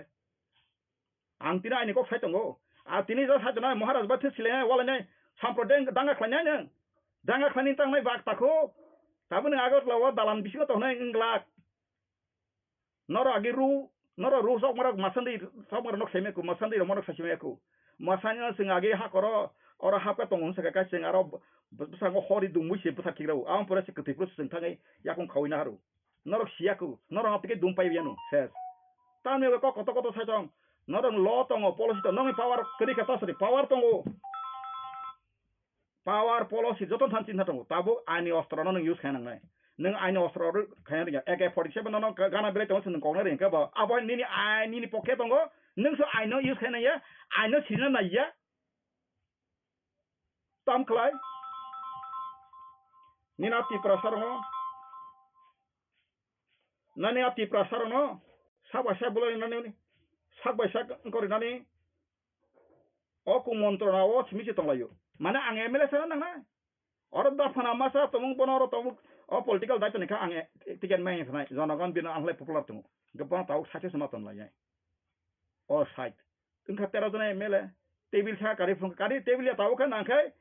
आं तिना आइनि को साइतंगो आ तिनि जा साइतना महाराज बाथि सिले वालाने सामप्रदें दांगा खायनाय नों दांगा खायनि तांनाय बागताखौ ताबो नों आगत लावा दालान बिसिगो तहनाय इंग्लाक नर आगिरु नर रु सक मरक मासंदि सक मरक नक सेमेको मासंदि रमरक सासिमेको मासानो जों आगे हाकर और हापे तंगन सका जों आरो बसांगो हरि दुमुइसे बसाखिग्राव आं परेसे कथैखौ जों थाङै याकं खावैना हारु नरक सियाको नर हापके दुमपाय बियानो सेस तामे को कत कत साइतं नरं law tongo policy to nongi power kedi kata sari power tongo power policy joton than chinta tongo tabo aini ostra no use khainang nai nang aini ostra ro khainang ya AK47 no gana bele tongo sun kongna ring ka ba abo nini aini ni pocket tongo nang so aino use khainang ya aino sina na ya tam klai nina ti prasar no nani ati prasar no sabasa bolo nani sak by sak korinani oku montrona o smisi tonglayo mana ang MLA sana nang na or da phana masa tomung bonoro tomuk o political daito nika ang tiken mai thnai jonagon bina angle popular tung gapon tau sache sama ton lai o site tungkha 13 jona MLA table sa kari phung kari table ya tau kan nangkai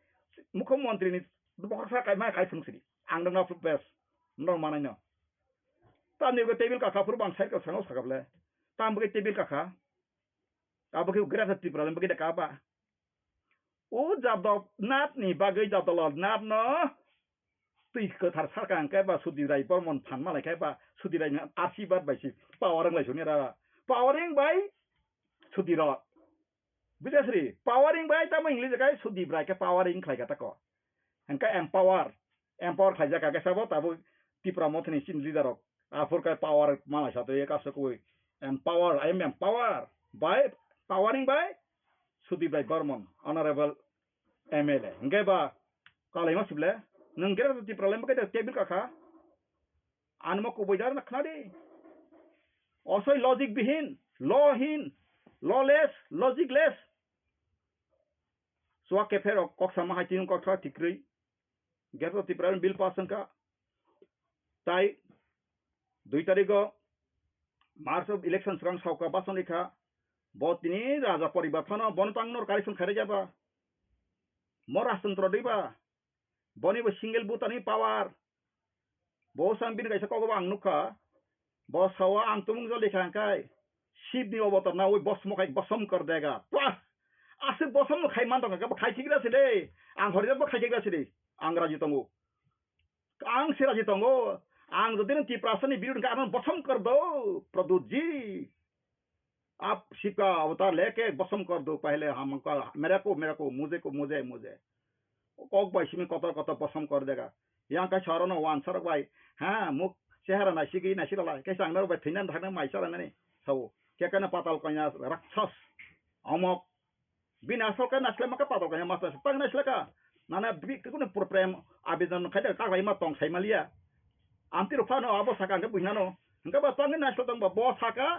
mukhyamantri ni boksa kai mai kai phung siri ang dang na bes nor manai no ta ni go table ka khapur bang site ka sangos khakable tam bge table ka kha अब के grass Tripura में बगे काबा ओ जब नात नि बागै जब नात न तुइ कथार सरकार के बा सुदि राय बर्मन फान मालाय के बा सुदि राय आशीर्वाद बायसि पावरिं लायसो ने रा पावरिं बाय सुदि र बिदेसरी पावरिं बाय तम इंग्लिश गाय सुदि ब्राय के पावरिं खायगा तक हंका एम्पावर खायजा का के सबो तब त्रिपुरा मथनि सिन लीडर आफर का पावर मालाय साथे एकासको empower I am empower by powering by Sudhi by Burman, Honorable MLA. Ngeba Kalima Sible, Nungera the problem get a table kaka, Anmoko Boydar Naknadi. Also logic behind, lawless, logicless. So a kefero Coxama Hatin Coxa Tikri, get the problem bill passanka. Tai Duitarigo, Mars of elections runs Hauka Basonica. Botini raja poribarthana bontangnor karisum khare jaba morastantro diba boni bo single butani power bo sangbin kaisa kogo ang nukha bo sawa ang tumung jol likha kai shibni obotar na oi bosmo khai bosom kar dega plus asir bosom khai man tong ka khai thigra sile ang hori bo khai thigra sile ang raji tongo ang siraji tongo ang jodin ti prasani birud ka an bosom kar do pradut ji आप शिका अवतार लेके बसम कर दो पहले हमका मेरे को मुझे कोक भाई में कत बसम कर देगा यहाँ का शहर न वन सर भाई हाँ मुख शहर नासिकी नासिला कैसे अंदर भाई थिनन थाने माइसर ने सब क्या कहना पाताल कन्या राक्षस अमक बिना असल का नस्ल मका पाताल कन्या मास्टर तंग नस्ल का नाना बिकुन प्रेम आवेदन खाइदे का भाई मा तंग साइमालिया आंती रुफानो अब साका के बुझनानो हंका बा तंग नस्ल तंग बो साका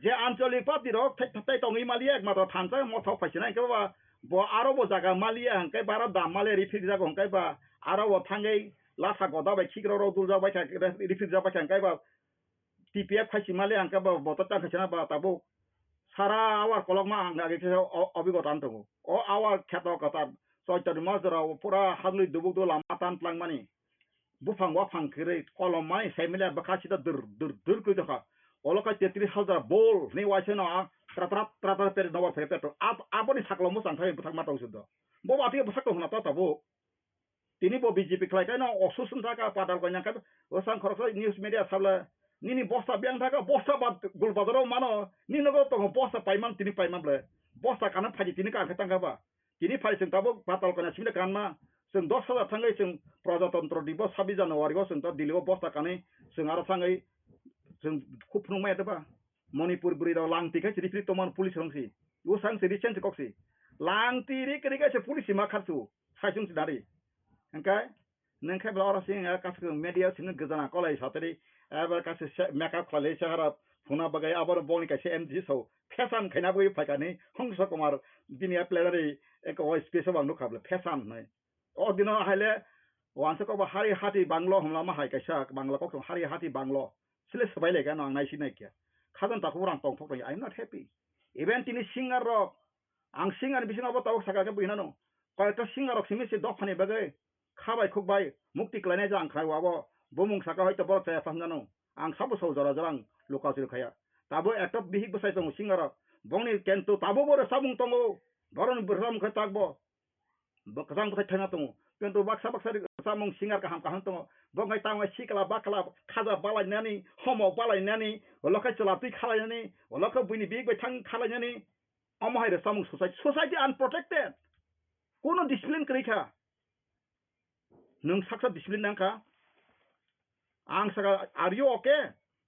जे आंचलिक पार्टी रो थै तंगै मालिया एकमात्र थानसा मथाव फाइसिना के बा बो आरो बो जागा मालिया हंकै बारा दाम माले रिफिक जागो हंकै बा आरो बो थांगै लाथा गदा बाय खिग्रो रो दुल जाबाय था रिफिक जाबाय हंकै बा टीपीएफ फाइसि माले हंकै बा बत तांखैना बा ताबो सारा आवार कलकमा आंगा के अभिगत आंतंगो ओ आवार ख्यात कथा सयतनि माजरा पुरा हादलि दुबुक दो लामा तान प्लांगमानि बुफां वाफां करे कलम माइ साइमिला बखासिदा दुर कइदखा Olokai 33,000 bol ni waisena tratra per nawa petro apa ni saklo musang thai buthak matau sudo bo bati busak to hunata tabo tini bo BJP klai kai na osusun thaka Patal kanya ka osang khorsa news media sabla nini bosta biang thaka bosta bat gulbadaro mano ni nogo to bosta paiman tini paiman ble bosta kana phaji tini ka khatang ba tini phai sing tabo Patal kanya simile kanma sing 10,000 thangai sing prajatantra divos 26 Januari go sing to dilibo bosta kane sing ara sangai जों खूब फुंगमाय दबा मणिपुर बुरिराव लांति खाय रिफ्रि तमान police रंसि वो सांग से रिसेंस कक्सि लांति रि करि गासे पुलिस मा खारसु साइजुं दारि ओंखाय नोंखाय ब्लावर सिं कासु मीडिया सिन गजना कलाय सातरि एबार कासु मेकअप खाले शहर फुना बगाय आबर बोनि कासे एमजी सौ फेसान खैना बय फायकानि हंस कुमार दिनिया प्लेनारि एक स्पेस बांग नु खाबले फेसान नै ओ दिनो हायले Once ko ba hari hati banglo humla ma hai kaisa bangla ko hari hati banglo sile sabai lega no angnai sinai kya khadan ta ko rang tong thok I'm not happy even tini singer ro ang singer bisina ba taw saka ke buina no kayta singer ro simi se dok phani bagai khabai khukbai mukti klane jang khai wabo bomung saka hoyto bor ta phang no ang sabu so jara jarang loka sil khaya tabo ekta bihik basai tong singer bongni kento tabo bor sabung tongo boron bersam khatagbo bakang basai thana tongo kento baksa baksa samung singer kaham tongo bongai tangwa sikala bakala khaja balai nani homo balai nani lokai chalati khalai nani lokai buini big bai thang khalai nani amhai re samung society unprotected kono discipline krika nung saksa discipline nangka ang saka are you okay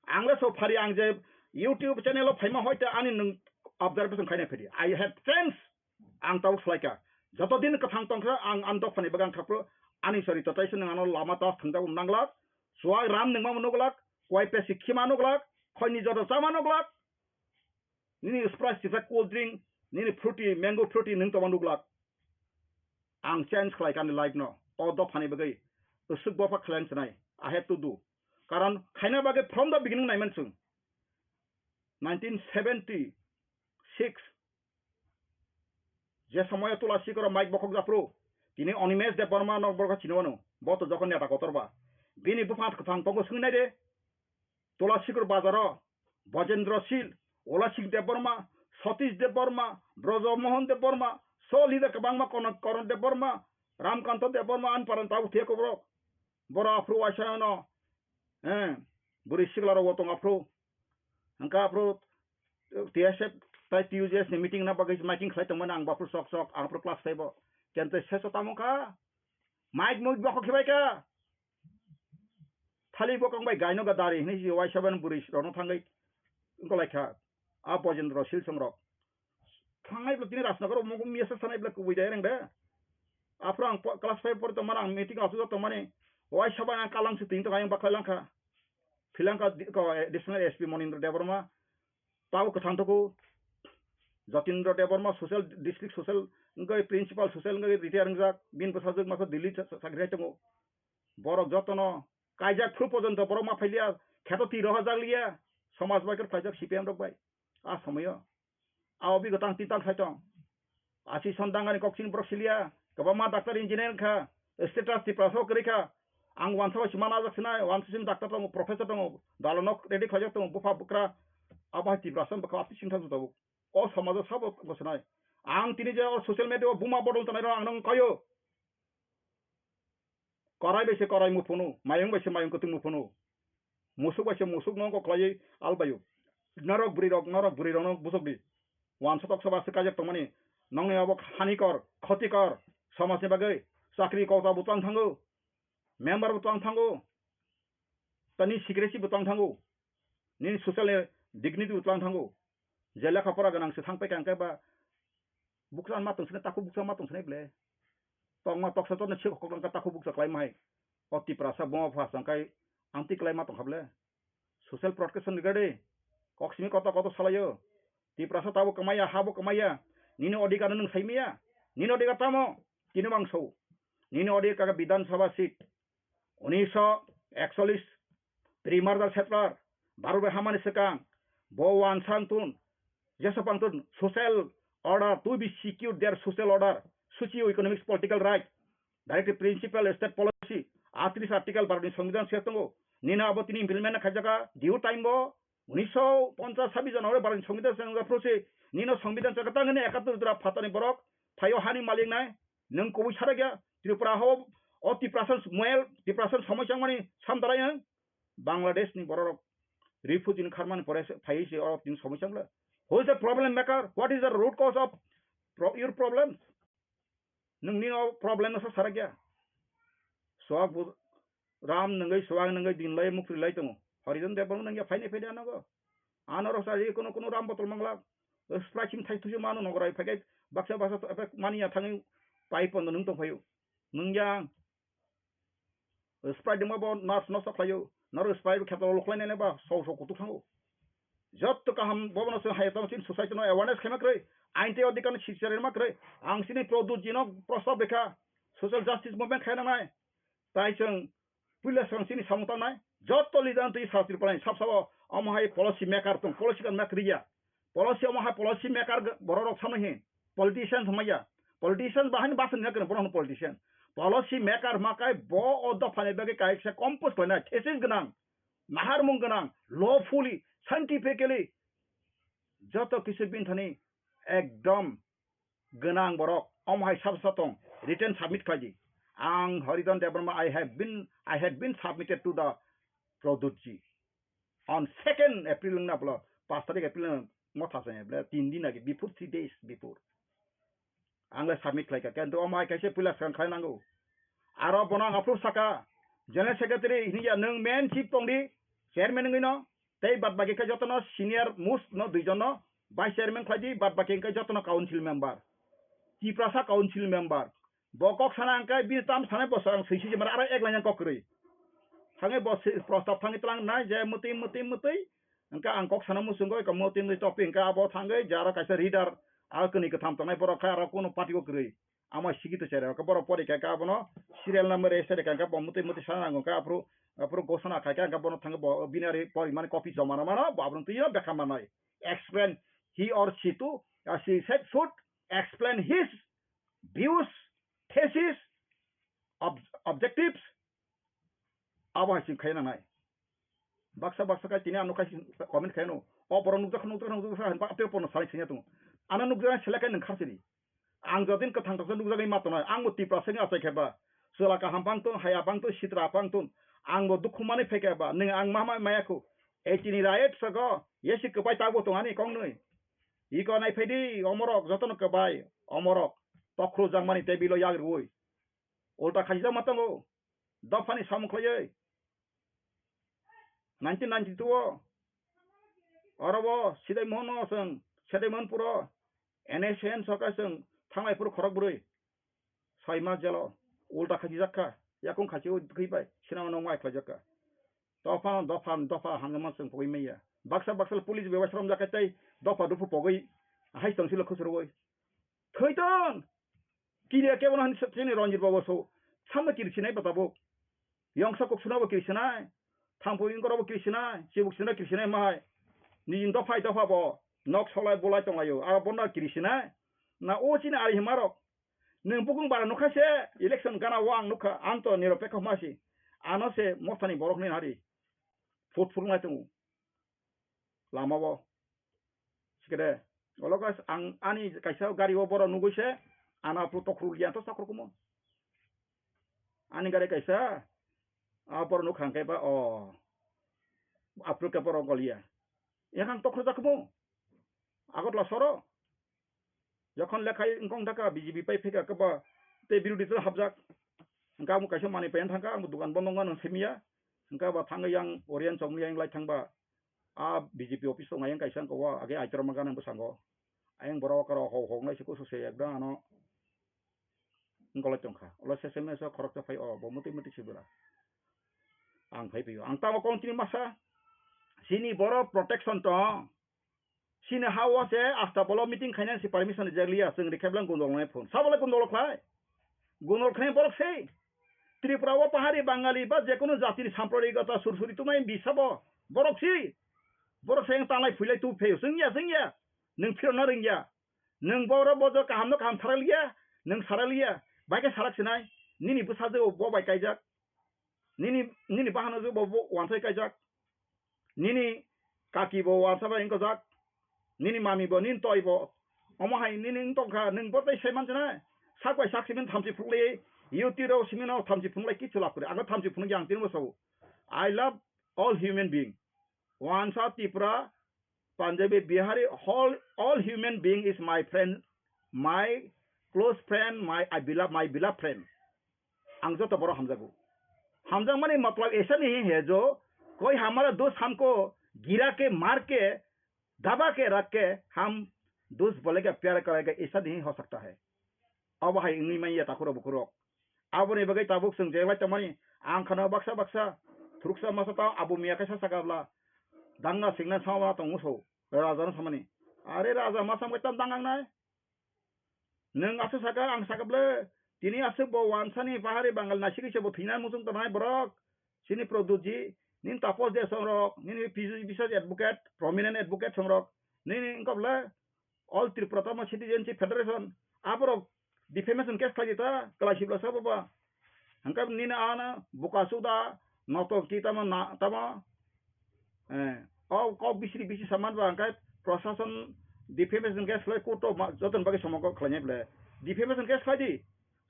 angla so phari ang je YouTube channel of phema hoita ani nung observation khaina phedi I had friends ang taw slaika joto din ka thang tongkra ang andok phani bagang khapro ani sori totai sun ngano lama ta thangda nangla swai ram ningma monoglak koi pe sikhi manoglak khoi ni joto sama noglak nini sprite sisa cold drink nini fruity mango fruity ning to manuglak ang change khlai kan life no o do phani bagai usuk bopa khlang sanai I have to do karan khaina bagai from the beginning nai mansung 1976 je সময় তুলসী করে mic বকক জাপ্রো তিনি অনিমেষ দেববর্মা নগবর্গ চিনবানো বত যখন নেতা কতরবা বিনি বুফাত কথাং তঙ্গ সুংনাই রে তুলসীকর বাজার বজেন্দ্র শীল ওলাসিক দেববর্মা সতীশ দেববর্মা ব্রজমোহন দেববর্মা সলিদা কবাংমা করণ দেববর্মা রামকান্ত দেববর্মা আনপারান তাউ the কবরক বড় আফ্রো আইসানো বুড়ি সিগলার ওতং Afro angka afro TSF tai TUJS ni meeting na bagai making khai tong mana ang bapur sok sok ang pro class sai bo kente seso tamu ka mic mo ba ko khibai ka thali bo kong bai gaino ga dari ni wai saban buri rono thangai ko lai kha a bojendro sil songrok thangai blo tini rasnagar mo mi esa sanai bla ku bidai reng da afro ang class 5 por to mana ang meeting asu to mane wai saban ang kalang su ting to ayang bakai langkha Filangka ko additional SP Monindra Debbarma tahu kesantuku Jatindra Debbarma social district social ngai principal social ngai retire ngjak bin pasajak masa Delhi sakrai tongo borok jotono kaijak thru porjonto borok ma phailia kheto 13000 liya samaj baikar kaijak CPM rok bai a samoyo a obi gotang titang khaitong asi sondangani koksin brosilia kabama doctor engineer kha status ti praso krika ang wansa simana jaksina wansa sim doctor tong professor tong dalonok ready khajak tong bufa bukra abahti brasan baka api singtha juta o samaj sabo bosnai ang tini je social media buma bodol tanai ang nang kayo korai bese korai mu phunu mayung bese mayung ko tu mu phunu musuk bese musuk no ko klai albayu narok buri rok busok di wansa tok sabas kajak tong mani nang ne abok hanikor khotikor samaj ne bagai sakri kota butang thango member butang thango tani secrecy butang thango ni social dignity butang thango jela khapara ganang se thangpai kangkai ba buksan ma tongsne taku buksan ma tongsne ble tongma toksa to ne chhe khoklang ka taku buksa klai mai oti prasa bo pha sangkai anti klai ma tongkhable social protection rigade koksimi kota salayo ti prasa tabu kamaya habo kamaya nini odika nung saimia nini odika tamo kini bangso nini odika ka bidan sabha seat 1941 Primarda Settler Baru Hamani Sekang Bowan Santun Jesapantun social order to be secured their social order socio-economic political right directive principle state policy Article Baru Sambidan Setongo Nina Abotini implement Kajaka due time bo 1956 January Baru Sambidan Senga Prose Nino Sambidan Sakatangani Akatur Dra Patani Borok Tayo Hani Malingnai Nung Kubu Saraga Tripura Ho Oti Prasan Muel di Prasan Samosang Mani Samdaraya Bangladesh ni borok refugee in Kharman Forest Faisi or in Somosangla. Who is the problem maker? What is the root cause of your problems? Nung problem sa saragya. Swag Ram nangai swag nangai din lay mukri lay tungo. Haridhan Debbarma nangya faine fede anago. Anaro sa kono ram botol mangla. Splashing thai tuju manu nogorai pakai baksa basa mani ya thangi pipe on nung to payu. Nungyang Sprite mo bo nas no saklayo naro sprite khato loklane ne ba so kutu thango jot ka ham bobno se haytam sin society no awareness khema kre ainte odikan shiksare ma kre angsini produ jino prosab dekha social justice movement khana mai tai जों police संसिनि सामंतानाय जत लिदान तै सास्त्री पलाय साब साब अमहाय पॉलिसी मेकर तुम पॉलिसी kan मेकरिया पॉलिसी अमहाय पॉलिसी मेकर बररक सामहि पॉलिटिशियन समया पॉलिटिशियन बाहन बासन नगन बरन पॉलिटिशियन पॉलिसी मेकर माकाय ब अद फाने बगे कायसे कंपोज होना थेसिस गोनां नाहार मुं गोनां लफुली साइंटिफिकली जत किसु बिनथानि एकदम गोनां बरक अमहाय साब सातं रिटर्न सबमिट खाजि आं Haridhan Debbarma I had been submitted to the Produtji on 2nd April na bla 5 tarik April motha sa bla 3 din lagi before 3 days before angla submit khai ka kento amai kaise pulas kan khai nango aro bonang approve saka general secretary hiya nang main chief tongdi chairman ngino tei bad bagi ka jotono senior most no duijono vice chairman khaji bad bagi ka jotono council member TRIPURA council member bokok sana angkai bin tam sana bosang sisi jemar ara ek lain kokrui hangai bos prostab thangi tlang na je muti angka angkok sana musungoi ka muti ni topping ka abo thangai jara kaisa reader alkeni ka tham tanai boro kha kono party ko krui ama sigito chere ka boro pori ka abono serial number ese ka ka muti sana ngong ka apro gosana ka ka bono thang binary pori mane copy jama mana babrun tuyo bekha manai explain he or she to she said should explain his views thesis objectives aba sin khaina nai baksa ka tini anu kai comment khaino o boro nukja han ba apel pono sai sinya tu ana nukja selaka nang kharsini ang jodin ka thang ta nukja gai matona ang muti praseng asai kheba sola ka hampang tu haya pang tu sitra pang tu ang bo dukhumani pheke ba ning ang mama mayaku etini riot sago yesi ka pai tago to ani kong nui iko nai phedi omorok jotono ka bai omorok tokro jangmani tebilo yagroi ulta khajja matango dafani samukhlai 1992 arabo sidai mono seng sidai mon puro NSN soka seng thangai puro khorok burui saima jelo ulta khaji jakka yakung khaji khibai sinama no mai khajakka dofa hangama seng poi meya baksa police bewasram jakatai dofa dufu pogoi hai tangsil khusroi thaiton kiriya kebon han sini ranjit babu so samma kirsinai batabo yongsa kok sunabo kirsinai thangpoin korabo kirsinai chibuk sina kirsinai mai ni dofa bo nok solai bolai tongayo aro bonna kirsinai na o china ari himarok nung bukung bara nukhase election gana wang nukha anto niropekho masi anose mothani borok ni hari footful ngai tungu lama bo sikede ologas ang ani kaisa gari o boro nuguise ana protokol lian to sakro kumo ani gari kaisa a boro nukhang kai ba o apro ka boro golia ya kan tokro jakmo agot la soro যখন লেখাই ইনকং টাকা BJP পাই ফেকা কবা তে বিরোধী তো হাবজাক engka mu kaisa mani pen thangka mu dukan bondongan semia engka ba thanga yang orian chongni yang lai thangba a BJP office ong yang kaisa ko wa age aitor magan ang sango ayang boro karo ho ho ngai siku se ekda ano ngol chongkha ola sms so khorok ta phai o bo muti sibura ang phai pi ang ta mo continue masa sini boro protection to sini hawa se after bolo meeting khainan si permission jaglia sing rekhablang gondol nai phone sabole gondol khlai gondol khnai borok sei Tripura ও পাহাড়ি বাঙালি বা যে কোনো জাতির সাম্প্রদায়িকতা সুরসুরি তুমি বিসাব বরকসি বরক Seng তালাই ফুইলাই তু ফেউ जोंनिया नों फिरनो रोंगिया नों बर बज काहामनो काहाम सारालिया नों सारालिया बाइके साराखसिनाय निनि बुसाजो बो बाइ काइजाक निनि बाहानो जो बो वानसाय काइजाक निनि काकी बो वानसाबा इंको जाक निनि मामी बो निन तयबो अमहाय निनि तंखा नों बतै सेमानजना साकबाय साखसिमन थामसि फुगले Yutiro simino thamji phunglai ki chula kure aga thamji phung yang tin mo I love all human being once a Tripura Punjabi Bihari all human being is my friend my close friend my beloved friend ang jo to boro hamjago hamjang mane matlab ऐसा नहीं है जो कोई हमारा दोस्त हमको गिरा के मार के दबा के रख के हम दोस्त बोलेगा प्यार करेगा ऐसा नहीं हो सकता है अब हाय इंगली में ये ताकुरो बुकुरो abone bagai tabuk sung jewai tamani ang khana baksa thuruksa masata abu miya kaisa sagabla danga singna sawa tong muso raja na samani are raja masam kai tam dangang nai neng asu saga ang sagable tini asuk bo wansani pahari bangal nasiki sebo thina musung tanai borok sini produji nin tapos de songrok nini bisoj advocate prominent advocate songrok nini ingkobla all Tripura Citizenship Federation aborok defamation case khajita klasibla sababa hangkab nina ana bukasuda noto kita na tama kok bisi saman ba hangkab prosason defamation case khaj koto joton bagi samoko khlanya ble defamation case khaji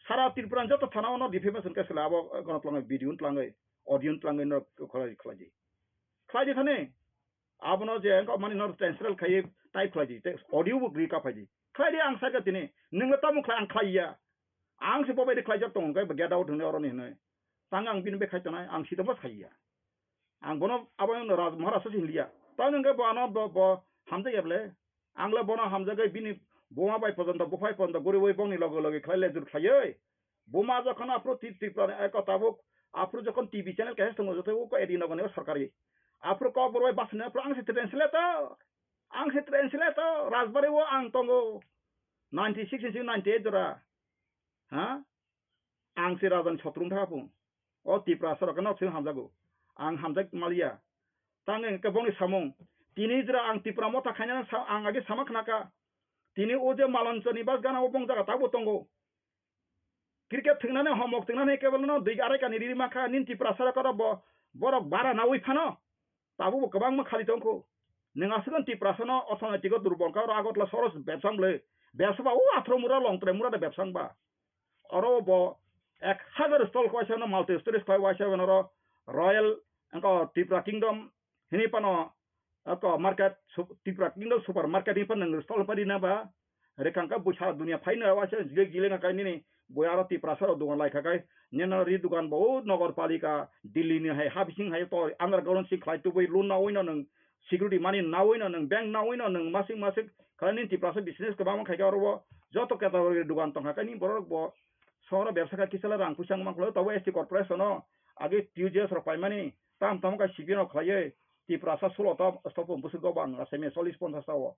sara Tripura joto thana ono defamation case labo kono tlangai video tlangai audio tlangai no khlaji thane abono je ko mani no transral khai type khlaji audio bu gri ka phaji khlaidi ang sa ga tini ningla tamu khla ang khaiya ang se bobai de khlaijak tong ga get out ne oroni ne tang ang bin be khai tanai ang si tama khaiya ang bono abono no raj maharashtra hinliya ta nang ga bono bo hamja yeble angla bono hamja ga bini boma bai pojanto bofai pojanto gori wai bongni logo logo khlaile jur khlaiye boma jokhon apro Tripura ekotabo apro jokhon TV channel kahe songo jote ko edina gone sarkari apro KOKBOROK basne apro ang se translator rajbari wo ang tongo 96 inch 98 jora ha ang se rajan chotrum thapu o Tripura sarkana sing hamjago ang hamjak malia tange ke bongni samong tini jra ang Tripura mota khanya ang age samakhnaka tini oje malanchoni bas gana obong jaga tabo tongo cricket thingnane homok thingnane kebal no dui arai kani riri makha nin Tripura sarkara borok bara na oi phano tabu kabang ma khali tongko ninga sugan Tripura sono orthonetik durbol ka agotla soros bebsang le bebsaba o athro longtre mura de bebsang ba oro bo 1000 stall kwaisa no multi stories kwai waisa no royal anko Tripura kingdom hini pano ako market Tripura kingdom supermarket ni pan stall pari na ba rekangka bucha dunia phaina waisa gile nga kai ni boyaro Tripura saro dugan lai khakai nena ri dugan bo nagarpalika Delhi ni hai habising hai to underground si khlai tu boi loan na oina nang security money na oina nang bank na oina nang masing khani Tripura business ka bang khaiga ro joto kata dugan tong khakai ni borok bo sora ব্যবসা ka kisala rang pusang manglo tawo ST corporation no age tujes ro paimani tam ka sibino khlaye Tripura sa 16 ta stop busu go bang aseme 40-50 tawo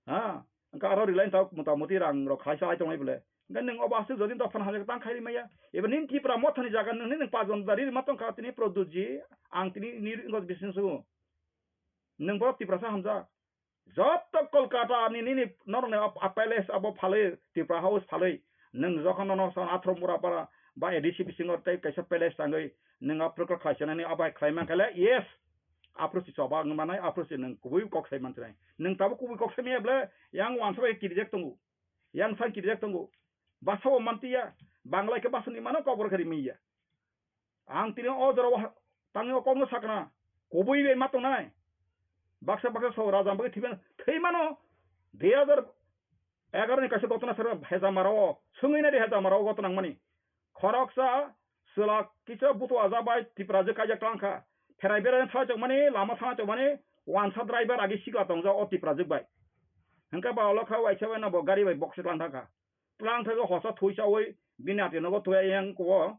ha ka ro line ta motamoti rang ro khaisa ai tong ai bole ganeng obasu jodin ta fan hajak tang khairi maya eba nin Tripura mothani jaga nin pajon dari matong ka tini produji ang tini ni ngos business u neng bo Tripura sa hamja joto Kolkata ni norne apales abo phale Tripura house phale neng jokhon no son athro mura para ba edisi bisingor tai kaisa palace tangai neng aproko khaisana ni abai khlaima khala yes aprosi soba ngmanai aprosi neng kubui kok sai mantrai neng tabu kubui kok sai meble yang wan sabai kirjek tongu yang san kirjek tongu basaw mantia banglai ke basuni mano KOKBOROK khari miya ang tini o joro tangi ko mo sakna kubui be matonai baksa so raja bagi thiben thei mano 2011 ni kaisa gotona sar heza marao sungina de heza marao gotona mani khoroksa sula kisa buto azabai Tripura je kaja tangkha ferai beran tha jok mani lama tha jok mani wansa driver agi siga tongja o Tripura je bai hangka ba olokha waisa na bo gari bai box lan thaka tlang thago hosa thuisa oi binati no go toya yang ko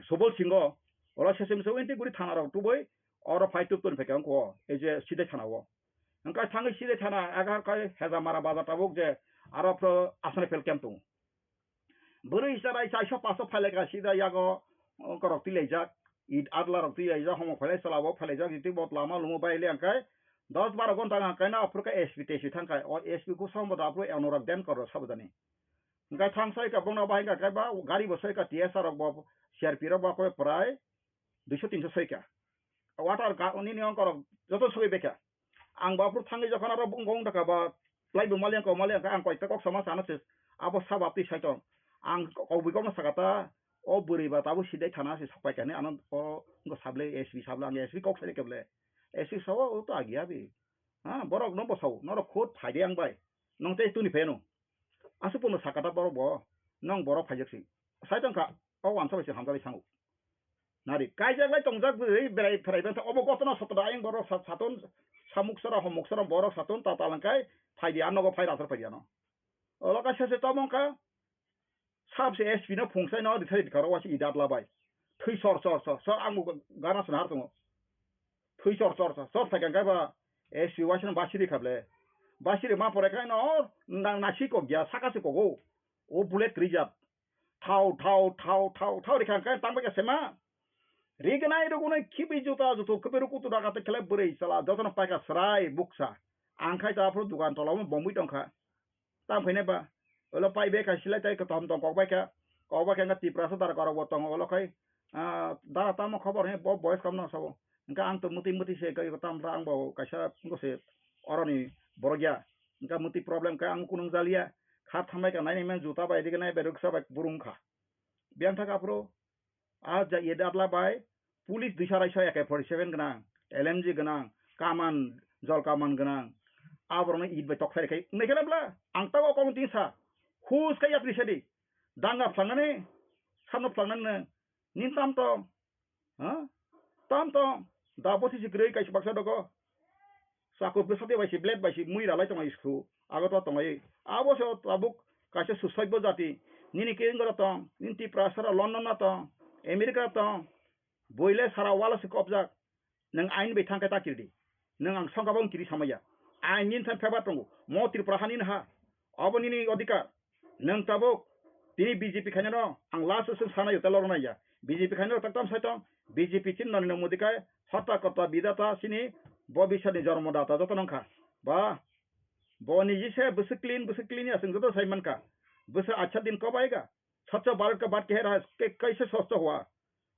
sobol singo ora sesim so enti guri thana ro tuboi ora fight ton phekang ko e je side thana wo hangka thangi side thana agar kai heza mara baza tabuk je aro pro asane fel camp tu buru isarai sai so paso phale ka sida yago korok tilejak id adla rok tilejak homo phale salabo phale jak iti bot lama lumo baile angkai 10-12 घंटा angkai na apro ka SP te thangkai o SP ko sambo da apro anorak den koro sabdani angkai thangsai ka bongna bai ka ba gari bosai ka TSR rok bo CRP rok ba ko prai 200-300 sai ka water ka oni ni korok joto sobe beka ang ba apro thangi jokhon aro bongong daka ba laibu maliang ka ang koi kok sama sana ses abo sabapti saitong ang kobi ko sakata o buri ba tabu sidai thana se sapai kane anan o ngo sable SP sabla ang SP kok sele keble SP sawo o to agia bi ha borok no bosau no khot phaide ang bai nong te tuni pheno asu puno sakata boro bo nong borok phajek si saitong ka o wan sabai se hamdali sangu nari kaijak lai tongjak bui berai phrai ba obo gotona sotoda ang borok saton samuksara homuksara borok saton tatalangkai phaide anogo phaira sar phaide ano oloka sese tomongka sabse SP no phungsai no dithai dikaro wasi idat labai thui sor amu gana sanar tongo thui sor thakan ga ba SP wasin basiri khable basiri ma pore kai no nasi ko gya sakase ko go o bullet reserve थाव रेखा तांबा के सेमा रेगनाय रगुनाय खिबि जुता जुतो खबे रुकु तो दागाते खेले बुरै सला जतन पाइका सराय बुकसा आंखाय जाफ्रो दुकान तलाव बम्बई टंखा ताम फैने बा ओलो पाइबे का सिलाय ताय कतम तम कौबा के तिप्रासा दार करा बतंग ओलो खै दारा ताम खबर हे बयस कम न सबो इनका आं तो मुति से कई ताम रांग बो कैसा गसे अरनि बरगिया इनका मुति प्रॉब्लम का आं कुनंग जालिया खा थांबाय का नाय में जुता बायदि के नाय बेरुकसा बाय बुरुंखा बियान थाका प्रो आज जा ये दाबला बाय पुलिस दिसारायसा AK-47 गना LMG गना कामान जल कामान गना आबरने ईद बाय तखसाय kai नेकेलाब्ला आंताव कौन तिसा हुस kai यात्रिसेदी दांगा फ्लांनानै सानो फ्लांनानै निन ताम तो दाबोसि सिग्रै काइस बाक्सा दगो साको बेसाते बायसि ब्लेड बायसि मुइ रालाय तंगाय स्कु आगत तंगाय आबोसो ताबुक काइसे सुसाइबो जाति निनि केन गरा तं निनति प्रासरा लंडन ना तं अमेरिका तं बोइले सारा वाला से कब्जा नों आइन बे थांका ताकिरदि नों आं संगाबं किरि सामया आइन निन थान फेबा तंगो म त्रिपुराहानि हा अबनिनि अधिकार नों ताबुक तिनि बीजेपी खायनो आं लास्ट सो सानाय तलरनाया बीजेपी खायनो तकतम साइतम बीजेपी चिन नरेंद्र मोदी का हत्ता कत्ता विदाता सिनि भविष्यनि जन्मदाता जत नंखा बा बनी जिसे बुस क्लीन या सिंह जत साइमन का बुस अच्छा दिन कब आएगा स्वच्छ भारत का बात कह रहा है कैसे स्वच्छ हुआ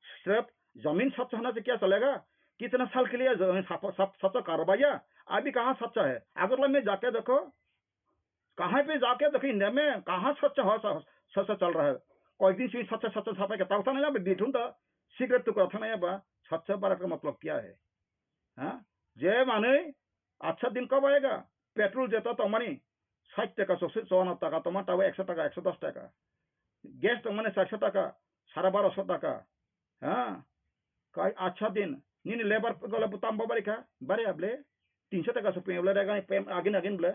सिर्फ जमीन स्वच्छ होना से क्या चलेगा कितना साल के लिए जमीन स्वच्छ करवाया अभी कहाँ स्वच्छ है अगर में जाके देखो कहाँ पे जाके देखो इंडिया में कहाँ स्वच्छ चल रहा है कोई दिन से स्वच्छ छापा के तावता नहीं बिठूं तो सिगरेट तो करता नहीं बा स्वच्छ भारत का मतलब क्या है हाँ जे माने अच्छा दिन कब आएगा पेट्रोल जेता तो मानी 60 টাকা 54 টাকা তোমার তাও 100 টাকা 110 টাকা গ্যাস তো মানে 400 টাকা 1250 টাকা হ্যাঁ কয় अच्छा दिन নিনি লেবার গলে বুতাম বাবারিকা বারে আবলে 300 টাকা সে পেবলে আগিন বলে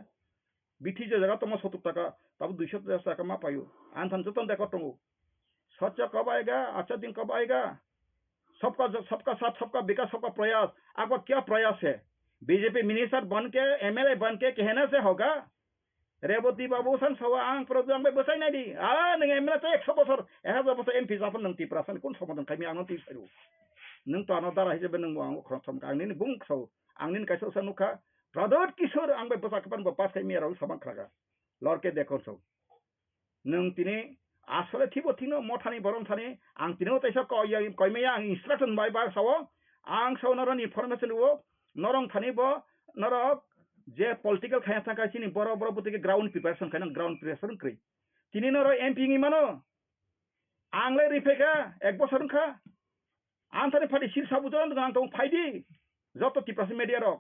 বিঠি যে জায়গা তোমার 70 টাকা तब 210 টাকা मा पायो आंथन जतन देखो तुम स्वच्छ कब आएगा अच्छा दिन कब आएगा सबका साथ सबका विकास सबका प्रयास आपका क्या प्रयास है बीजेपी मिनिस्टर बन के MLA बन के कहने से होगा रेवती बाबू सन सवा आंग प्रोग्राम में बसाई नहीं दी नंग MLA तो 100 बছর 1000 बছর MP जाफन नंग तिप्रासन कुन समाधान खाइमी आंग ति साइरु नंग तो आनो दारा हिजे नंग आंग खरसम आंगनि बुं खौ आंगनि काइसो सनुखा प्रदोत किशोर आंग बे बसाकपन पास खाइमी आरो समान खागा लरके देखो सौ नंग तिने आसले थिबो थिनो मथानि बरम थानि आं तिनो तैसा कयमेया आं इंस्ट्रक्शन बाय बा सावो आं साव नरन इनफरमेशन वो नरं थानि बो नरक जे पॉलिटिकल खाया थाका चिनि बरो बुति के ग्राउंड प्रिपरेशन खाना ग्राउंड प्रिपरेशन क्रै तिनि नरो MP नि मानो आंले रिफेका एक बছর खा आं थानि फादि सिर साबुजन आं तो फाइदि जत तिप्रास मीडिया रो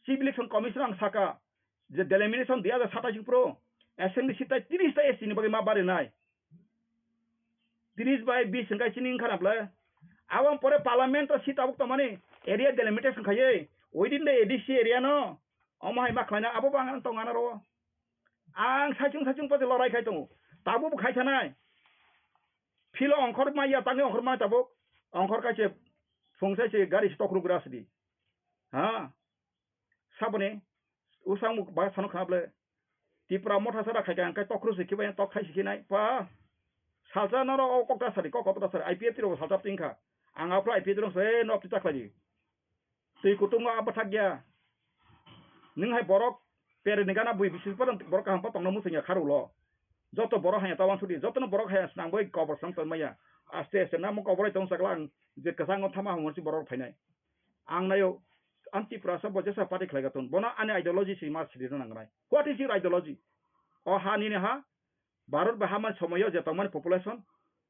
सिविल इलेक्शन कमिशन आं साका जे डेलिमिनेशन 2027 प्रो एसेंबली सीटा 30 ता एससी नि बगे मा बारे नाय 30 बाय 20 संगा चिनि खराबला आवम परे पार्लियामेंट सीट आबुक तमाने एरिया डेलिमिटेशन खाये विदिन द एडीसी एरिया नो अमाय मा खायना आबो बांगान तंगाना रो आं साचुं पते लराय खाय दङ ताबो खायथानाय फिलो अंखर माया तांगे अंखर मा ताबो अंखर कायसे फंसाय से गाड़ी स्टक रुग्रासदि हां साबने उसां बा सानो खाबले त्रिपुरा मथा सारा खायगा अंकाय तख्रु सिखिबाय तख खाय सिखिनाय पा साजा नरो कक्टा सारि IPF तिरो साजा तिंखा आंगाफ्रा IPF तिरो से न पिता खायदि तै कुटुंग आबाथागिया नोंहाय बरक पेरेनिगाना बुइ बिसिपर बरक हांपा तंनो मुसैया खारुलो जत बरक हाया तावान सुदि जतन बरक हाया स्नांबय कबरसं तमया आस्ते आस्ते नाम कबरै तंग सकला जे कसांग थामा हमसि बरक फायनाय आं नायो anti prasa bojasa party khलायगातन बना आने आइडियोलॉजी से मा सिरि नांगनाय व्हाट इज योर आइडियोलॉजी ओ हानि ने हा भारत बहामा समय जे तमन पॉपुलेशन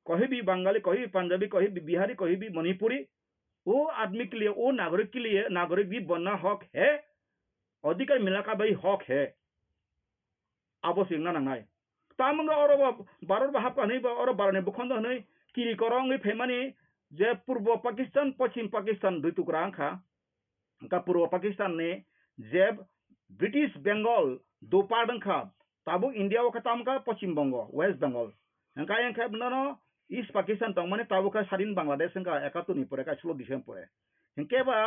कहीं भी बंगाली कहीं भी पंजाबी कहीं भी बिहारी कहीं भी मणिपुरी वो आदमी के लिए वो नागरिक के लिए नागरिक भी बनना हक है अधिकार मिलने का भी हक है आवश्यक ना नांगनाय तामंग और भारत बहाप नहीं और भारत बुखंद नहीं किरी करंग फेमानी जे पूर्व पाकिस्तान पश्चिम पाकिस्तान दुई टुकड़ा आंखा का पूर्व पाकिस्तान ने जेब ब्रिटिश बंगाल दो पार्ट अंखा ताबु इंडिया वो खताम का पश्चिम बंगो वेस्ट बंगाल अंका अंका बननो ईस्ट पाकिस्तान तंग माने ताबु का सारिन बांग्लादेश अंका एकातुनि परे का स्लो दिसेम परे हिंकेबा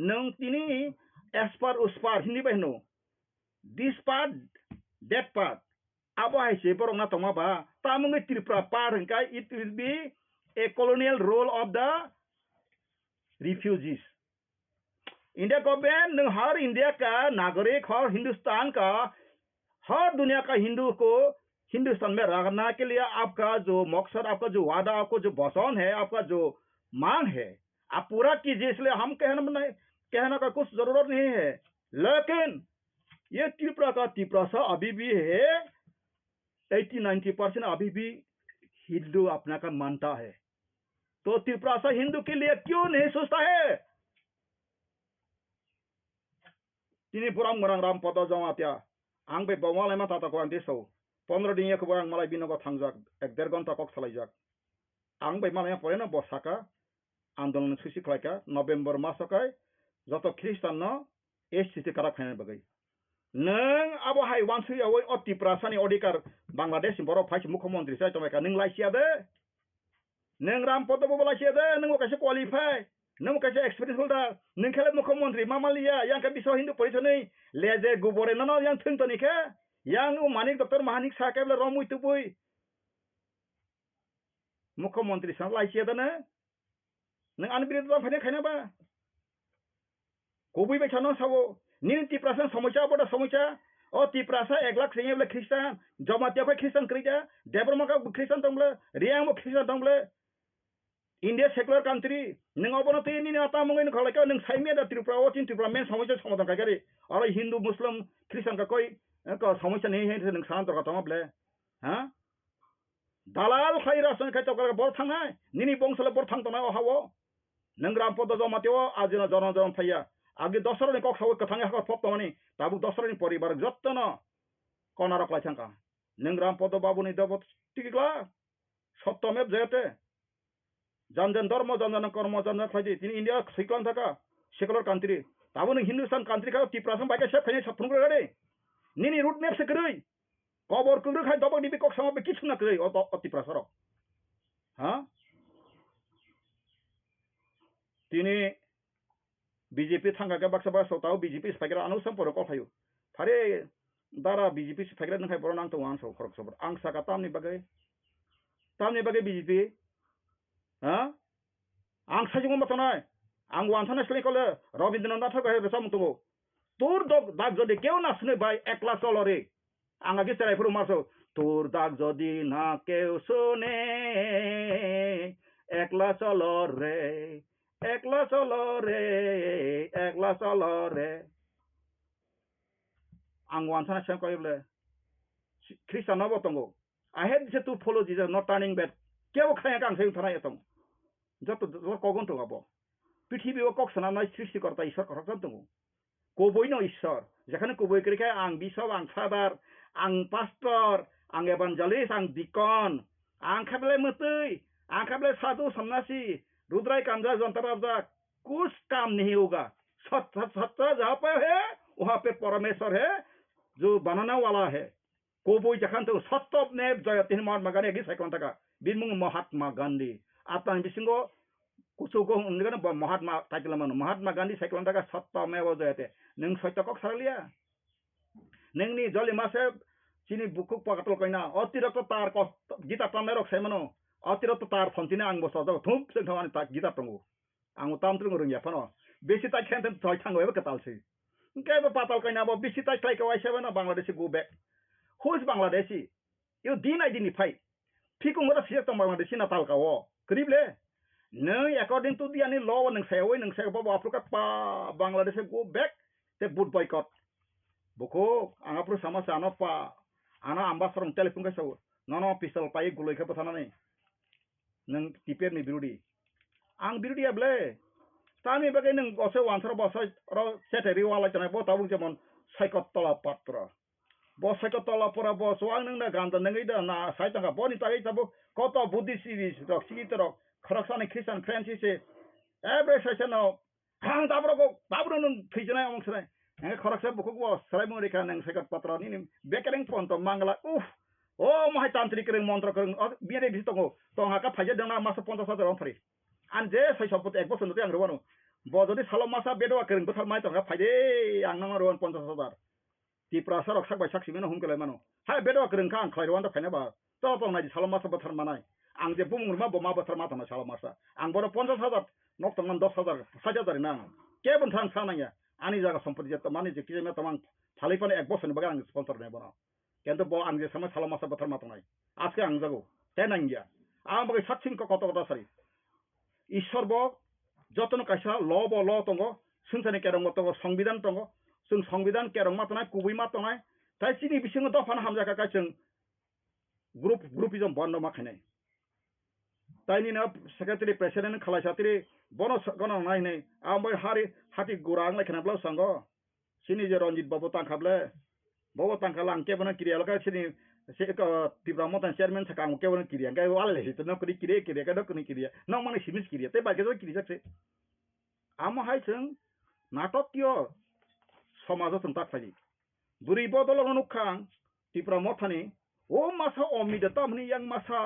नों तिनी एस पार उस पार हिंदी बहनो this part that part abo hai se borok na tongma ba tamung Tripura part hingkai it will be a colonial role of the refugees. India government नों हर इंडिया का नागरिक हर हिंदुस्तान का हर दुनिया का हिंदू को हिंदुस्तान में रहना के लिए आपका जो मकसद आपका जो वादा आपको जो वचन है आपका जो मांग है आप पूरा कीजिए इसलिए हम कहना का कुछ जरूरत नहीं है लेकिन ये त्रिपुरा सा अभी भी है 80-90% अभी भी हिंदू अपना का मानता है तो त्रिपुरा सा हिंदू के लिए क्यों नहीं सोचता है Ini purang merang ram poto jama tia. Ang be bawa lema tata ko ante so. 15 दिन एक बार मलाई बिनो को थांगजाक 1.5 घंटा कक सलाइजाक. Ang be malaya pore na Sakha आंदोलन सुसी खलाइका नभेम्बर मासकाय जतो ख्रिस्टान न एससीसी करा खाने बगै. नों अब हाय वानसु यावै अति प्रासानि अधिकार बांग्लादेश बर फाइस मुख्यमंत्री साय तमायका नों लाइसिया दे. नों राम poto bo लाइसिया दे नों कासे क्वालिफाई नों कैसे एक्सपीरियंस होल्डर नों खेले मुख्यमंत्री मामालिया yang के बिसो हिंदू परिचय लेजे गुबरे न yang थुन तो निके yang मानिक डॉक्टर महानिक साके बले रमुइ तुबुइ मुख्यमंत्री सा लाइसिया दने नों अनबिरिद बा फने खायना बा गुबुइ बेखानो सावो निन तिप्रासा समस्या बडा समस्या ओ तिप्रासा 1 लाख सेंगे बले ख्रिस्टान जमातिया को ख्रिस्टान करिजा देबरमा का ख्रिस्टान तंबले रियांग मो ख्रिस्टान तंबले India secular country neng obono te ni ata mongin khalaka neng saimia da Tripura o tin Tripura men samajya समाधान का करे और हिंदू मुस्लिम क्रिश्चियन का कोई का समस्या नहीं है नeng शांत का तमबले हां दलाल खाइरा सन खाइ तो बर थांग है निनी बंसले बर थांग तो ना हावो नeng ग्राम पद जमातेओ आजिना जन जन फैया आगे दसर ने कक साव कथांग हा फप तमनि ताबु दसर नि परिवार जत्तन कोनार क्लाइथांका नeng ग्राम पद बाबु नि दब टिकला सत्यमेव जयते janjan dharma janjan karma janjan khaji tin India siklan thaka secular country tabu ni Hindustan country ka tiprasam baika sep khane sapung gare nini root map se krai kobor kuru khai dobak dibi kok sama be kichu na krai o tiprasaro ha tini BJP thanga ka baksa ba sotau BJP spakera anu sam poro ko khayu phare dara BJP spakera nang khai boro nang to wan so khorok sobor ang saka tamni bagai BJP ha ang sajung mo tanay ang wanthana sli kole Rabindranath Tagore besam tugo tur dog dag jodi keu na sune bai ekla solore ang agi serai puru marso tur dag jodi na keu sune ekla solore ang wanthana sem koible Christian no botongo I had to follow Jesus not turning back keu khaya kang sei thanai etong যত কগন তো গাবো পৃথিবী ও cock সানানাই সৃষ্টিকর্তা ঈশ্বর কথা তো কবই ন ঈশ্বর যেখানে কবই করে খায় আং বিশপ আং ফাদার আং পাস্টর আং এভাঞ্জেলিস্ট আং ডিকন आं खाबले मतई आं खाबले साधु सन्यासी रुद्राय कांजा जंतरा कुछ काम नहीं होगा सत्य जहाँ पे है वहाँ पे परमेश्वर है जो बनाना वाला है कोई जखान तो सत्य ने जयतिन महात्मा गांधी की साइकोन तक बिनमुंग महात्मा गांधी आता बिसिंगो कुछ को उनके महात्मा टाइटल मानो महात्मा गांधी साइकोन तक सत्य में वो जयते नंग सत्य को खरलिया नंगनी जली मासे चीनी बुक पकटल कइना अतिरिक्त तार को गीता तमे रख सेमनो अतिरिक्त तार फन्तिने आं बस ज थुप से थवानि ता गीता तंगो आं तामत्रंग रोंगिया फनो बेसी ता खेन थय थांगो एबो कतालसै के पाताल कइना बो बेसी ता थाइको वाइसेबना Bangladeshi go back who is Bangladeshi यो दिन आइडेंटिफाई फिकुं गरा सिया तम बांग्लादेशी ना तालका वो करीबले नै अकॉर्डिंग टू द लॉ नों सायावै नों सायाव बाबा आफ्रिका पा बांग्लादेश गो बैक ते बुट बॉयकॉट बुको आंगापुर समाज आनो पा आना ambassador telepon kasau nono pistol pai guloi ke patana nei nang tiper ni birudi ang birudi able tami bagai nang ose wansar bosa ro seteri wala chana bo tabung jemon saikot tola patra bo saikot tola pora bo swang nang na ganda nang ida na sai tanga bo ni tai tabu koto buddhist series rok sigitro kharaksani christian francis every session no hang tabro nang khijana among srai खरकसा बुकुक वो सराय मुंग रेखा नंग सेकट पत्र नि बेकरिंग phone तो मांगला उफ ओ महाय तांत्रिक ring मंत्र करंग बिरे बिस्तंगो तो हाका फाजे दंगना मास 50,000 रंफरी आन जे सय सपत एक बसुन ते आं रवानो बजदि सालो मासा बेदवा करंग बथार माय तो फाजे आं नंग रवन 50,000 त्रिपुरा सरक साक बाय साक्षी मेनो हुमकेलाय मानो हाय बेदो ग्रोंखा आं खालायरवान फायनाबा तो तो नाय साला मासा बाथार मानाय आं जे बुमुंमा बमा बाथार माथाना साला मासा आं बर 50,000 नक्तमान 10,000 60,000 ना केबन थां सानाया आनी जागा सम्पत्ति जत माने जे किजे में तमां फालिफाने एक बसनि बागा आं स्पन्सर ने बना केंतो बो आं जे समय साला मासा बाथार माथानाय आज के आं जागो तेनांगिया आं बगे सातसिन को कत सारि ईश्वर बो जतन कायसा ल तंगो सुनसानि केरंग तंगो संविधान तंगो जों संविधान केरंग माथानाय कुबै माथानाय ताइ सिनि बिसिङो दफान हामजाका कायजों ग्रुपिजम बन्द माखायनाय ताइनि न सेक्रेटारि प्रेसिडेन्ट खालायसातिरि बन गन नायनै आं हारि हाति गुरां लायखनाब्ला संगो सिनि जे रंजित बाबू तांखाब्ले बाबू तांखा लांके बन क्रियालका सिनि से त्रिपुरा मथान चेयरमैन सका आं केबन क्रिया गाय वाले हित न करि क्रिया का दकनि क्रिया न माने सिमिस क्रिया ते बागे जो क्रिया से आम हाय जों नाटकीय समाज जों ताखायि बुरि बदल नुखां त्रिपुरा मथानि ओ मासा अमिद तामनि yang masa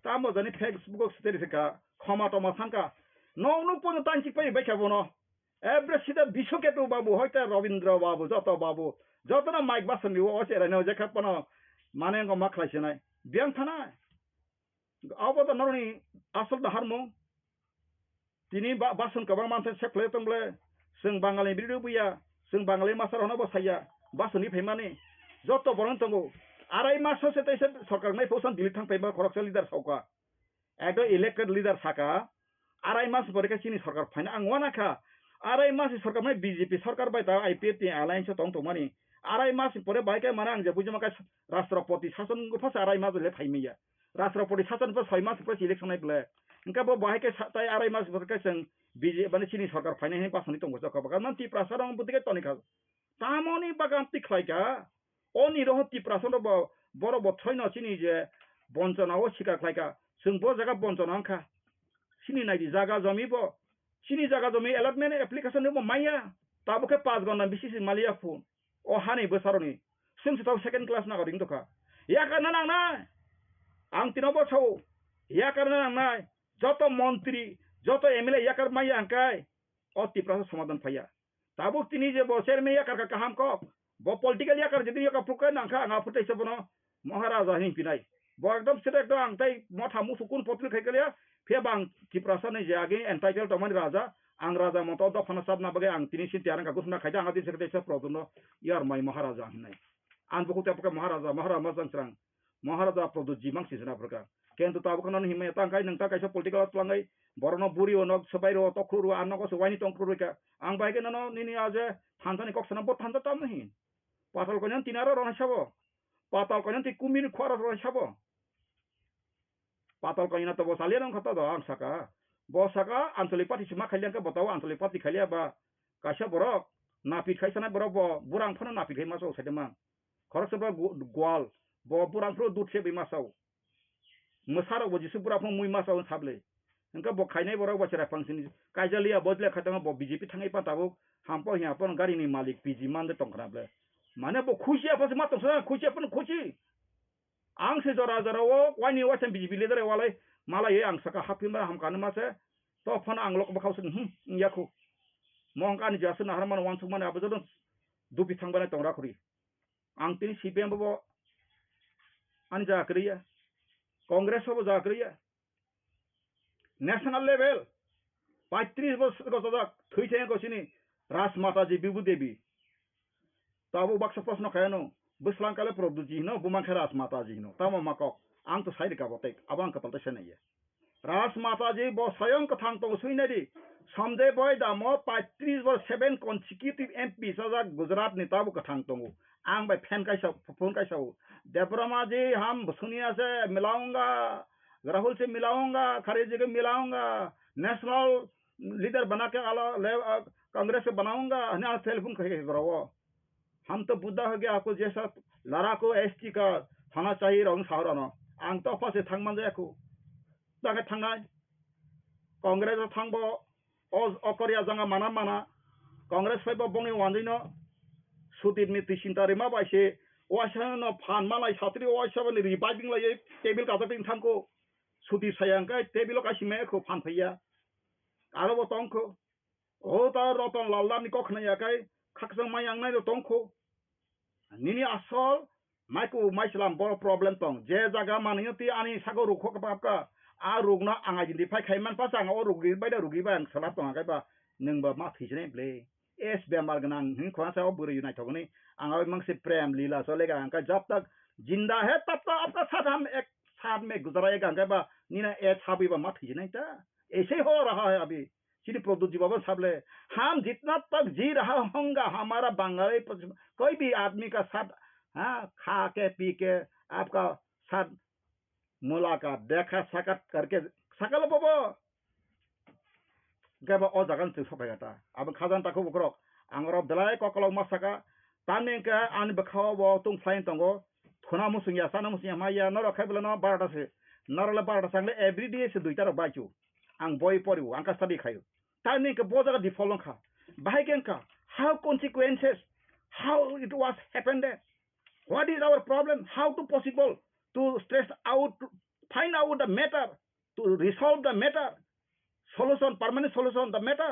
tamo jani Facebook sterika khama toma sanka no no pono tanchi pai baikha bono every sida bishoketu babu hoita Rabindra babu joto babu joto na mike basani o osera no jekha pono mane ngo makhlaisenai biang thana abo to noroni asol da harmo tini bason kabang manthe sekle tongle जों बाङालि बिरु बुया जों बाङालि मासार हना बसाया बासनि फैमाने joto boron tongo आराय मासो से तैसे सरकार नै फौसन दिल्ली थां पैबा खरकसा लिडार सावका एदो इलेक्टेड लिडार साका आराय मास बरेका सिनि सरकार फाइन आं वानाखा आराय मास सरकार नै बीजेपी सरकार बायता आईपीएफ अलायन्स तंग तमानि आराय मास परे बायका माने आं जे बुजमाका राष्ट्रपति शासन गफास आराय मास ले फाइमिया राष्ट्रपति शासन पर 6 मास पर इलेक्शन नै ब्ले इनका बो बायका ताय आराय मास बरेका जों बीजे माने सिनि सरकार फाइन हे पासनि तंग जका बका नन्ति प्रसारं बुदिके तनिखा तामनि बागान तिखलायका oni roh Tiprasono boro bothroino sini je boncona o sikar klaika जों बो जागा बन्चना आंखा सिनि नायदि जागा जमी बो सिनि जागा जमी अलॉटमेंट एप्लीकेशन बो माया ताबो के 5 गना बिसिस मालिया फुन ओ हानि बोसारनि जों सिताव सेकेंड क्लास ना गरिं तका या करना नांनाय आं तिनो बछौ या करना नांनाय जतो मन्त्री जतो एमएलए या कर माया आंकाय ओ तिप्रासो समाधान फैया ताबो तिनि जे बो चेयरमैन या कर का हम को बो पॉलिटिकल या कर जदि या फुकै नांखा आंगा फुटैसे बनो महाराजा हिं पिनाय बो एकदम सेट एकदम आंताय मथा मुसुकुन पत्रि खैकलिया फेबां तिप्रासा नै जागे एन्टाइटेल तमन राजा आं राजा मतो दफाना साबना बगे आं तिनि सिन त्यारन का गुसना खायदा आंगा दिसे दिसे प्रदुनो यार माय महाराजा हिनाय आं बको तपका महाराजा संस्रां महाराजा प्रदु जिमां सिजना प्रका केंतु ताबकन हिमाय तांखाय नंता कायसा पॉलिटिकल प्लांगाय बरनो बुरी अनक सबायरो तखुरु आनक सवाइनि तंखुरुका आं बायगे ननो निनि आजे थानसानि कक्सना बो थानता तामहि पाताल कन्यान तिनारो रनसाबो पाताल कन्यान ति कुमिर खरा रनसाबो पाताल कन्यान तो बसालिया नं खता द आं साका बसाका आंचलिक पार्टी सिमा खालिया का बताओ आंचलिक पार्टी खालिया बा काशा बरक नापि खायसना बरक बो बुरां फना नापि खाय मासो सेदमा खरसबा ग्वाल बो बुरां फ्रो दुटसे बे मासाव मसारो बजिसु बुरा फं मुइ मासाव साबले इनका बो खायनाय बरक बचरा फंक्शन कायजालिया बदले खतंगा बो बीजेपी थाङै पाताबो हामपो हियापन गारिनि मालिक पीजी मानदे तंखराबले माने बो खुशी आपस मातम सना खुशी अपन खुशी आं से जरा जरा वो वाइनि वासन बीजेपी लेदर वाले मालाय आं सका हाफिमा हमकानो मासे तो फन आं लोक बखावसन याखु महंकानि जासन हारमान वानसुक माने आबजदन दुपि थांबाय तंरा खुरि आं तिनि सीपीएम बो आनि जाकरिया कांग्रेस बो जाकरिया नेशनल लेवल 35 बोसोर गजदा थैसे गसिनि राजमाताजी बिबु देवी ताबो बाक्सा प्रश्न खायनो बुसलांकाले प्रभुजी न बुमांखे राजमाताजी न तामा माको आं तो साइड का बते अबां कपलते सनैया राजमाताजी बो स्वयं कथां तो सुइनेदि समदे बय दामो 35 वर 7 consecutive MP सजा गुजरात नि ताबो कथां तो आं बाय फैन काइसा फोन काइसा देबरमा जी हम सोनिया से मिलाऊंगा राहुल से मिलाऊंगा खड़गे जी को मिलाऊंगा नेशनल लीडर बना के कांग्रेस से बनाऊंगा ना टेलीफोन करेगा हम तो बुद्धा हो गया आपको जैसा लड़ाको एसटी का थाना चाहिए रंग साहराना आं तो फासे थांगमान जायाखौ जागे थांनाय कांग्रेस थांबो अकरिया जांगा माना कांग्रेस फाइबो बंनि वानदिनो सुदिर मिति सिन्तारि मा बायसे वासानो फान मालाय सात्रि वासाबनि रिभाइविं लायै टेबिल काजों थांखौ सुदिर सायांकाय टेबिल कासिमेखौ फानफैया आरो बतंखौ ओ ता रतन लालदानि कखनायाकाय खाकजों मायांनाय तंखौ nini asol maiku maisalam bor problem tong je jaga maniyoti ani sago rukho ka a rugna anga jindi phai khaiman pa sang o rugi baida rugi ba ang salap tong kai ba ningba ma thijne ble es bemar ganang hin khwa sa buri unai thogni anga mangse prem lila solega ang ka jab tak जिंदा है तब तो आपका साथ हम एक साथ में गुजराएगा क्या बा नीना ए छाबी बा मत खींचना था ऐसे हो रहा है अभी श्री प्रदूत जी बाबा साहब ले हम जितना तक जी रहा होगा हमारा बंगाली कोई भी आदमी का साथ हाँ खा के पी के आपका साथ मुलाकात देखा सकत करके सकल बाबा क्या बा और जगह से सब है अब खाजान तक बुकरो आंगरब दलाई कोकलो मसका ताने का आन बखाव वो तुम फ्लाइन तंगो थोना मुसुंगिया साना मुसुंगिया माया नर खाइबला न बारटा से नरले बारटा सांगले एवरी डे से दुइटा बाइचु आं बय परिउ आं का स्टडी खायो ताने के बोजा डिफॉल्ट खा बाइकेन का how consequences how it was happened there what is our problem how to possible to stress out to find out the matter to resolve the matter solution permanent solution the matter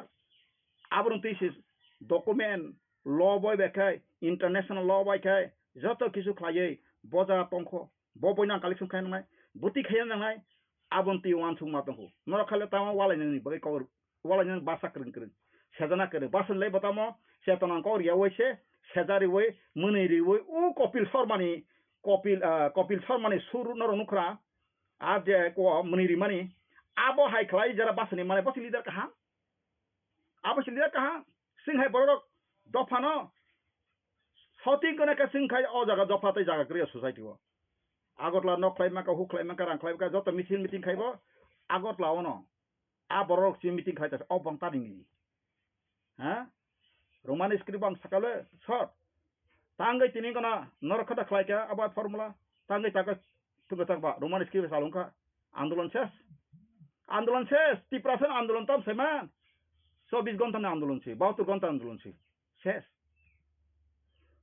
abrun thesis document law boy bekai international law boy kai joto kisu khlai boja tongkho boboina collection khai nai buti khai nai abonti wan sung ma tongkho nora khale tama walai ni bagai kor walai ni basa kring kring sedana kere basan lei batamo setana kor yawe se sedari we muniri we u kopil sormani suru nor nukra aje ko muniri mani abo hai khlai jara basani mane basi leader kaha abo leader kaha sing hai borok dofano सती कने का सिंह खाय ओ जगह दफाते जगह क्रिया society वो आगतला न clima का who clima का रां क्लाइमा का जत मीटिंग खाइबो आगतला ओनो आ बरक सि मीटिंग खाइता ओ बंता दिनि हा रोमान स्क्रिप्ट बं सकाले सर तांगै तिनि कना नरखदा खलाइका अबा फर्मुला तांगै ताका तुबे तकबा रोमान स्क्रिप्ट सालुंखा आंदोलन शेष त्रिपुरा आंदोलन तम सेमान 24 घंटा आंदोलन से 72 घंटा आंदोलन से शेष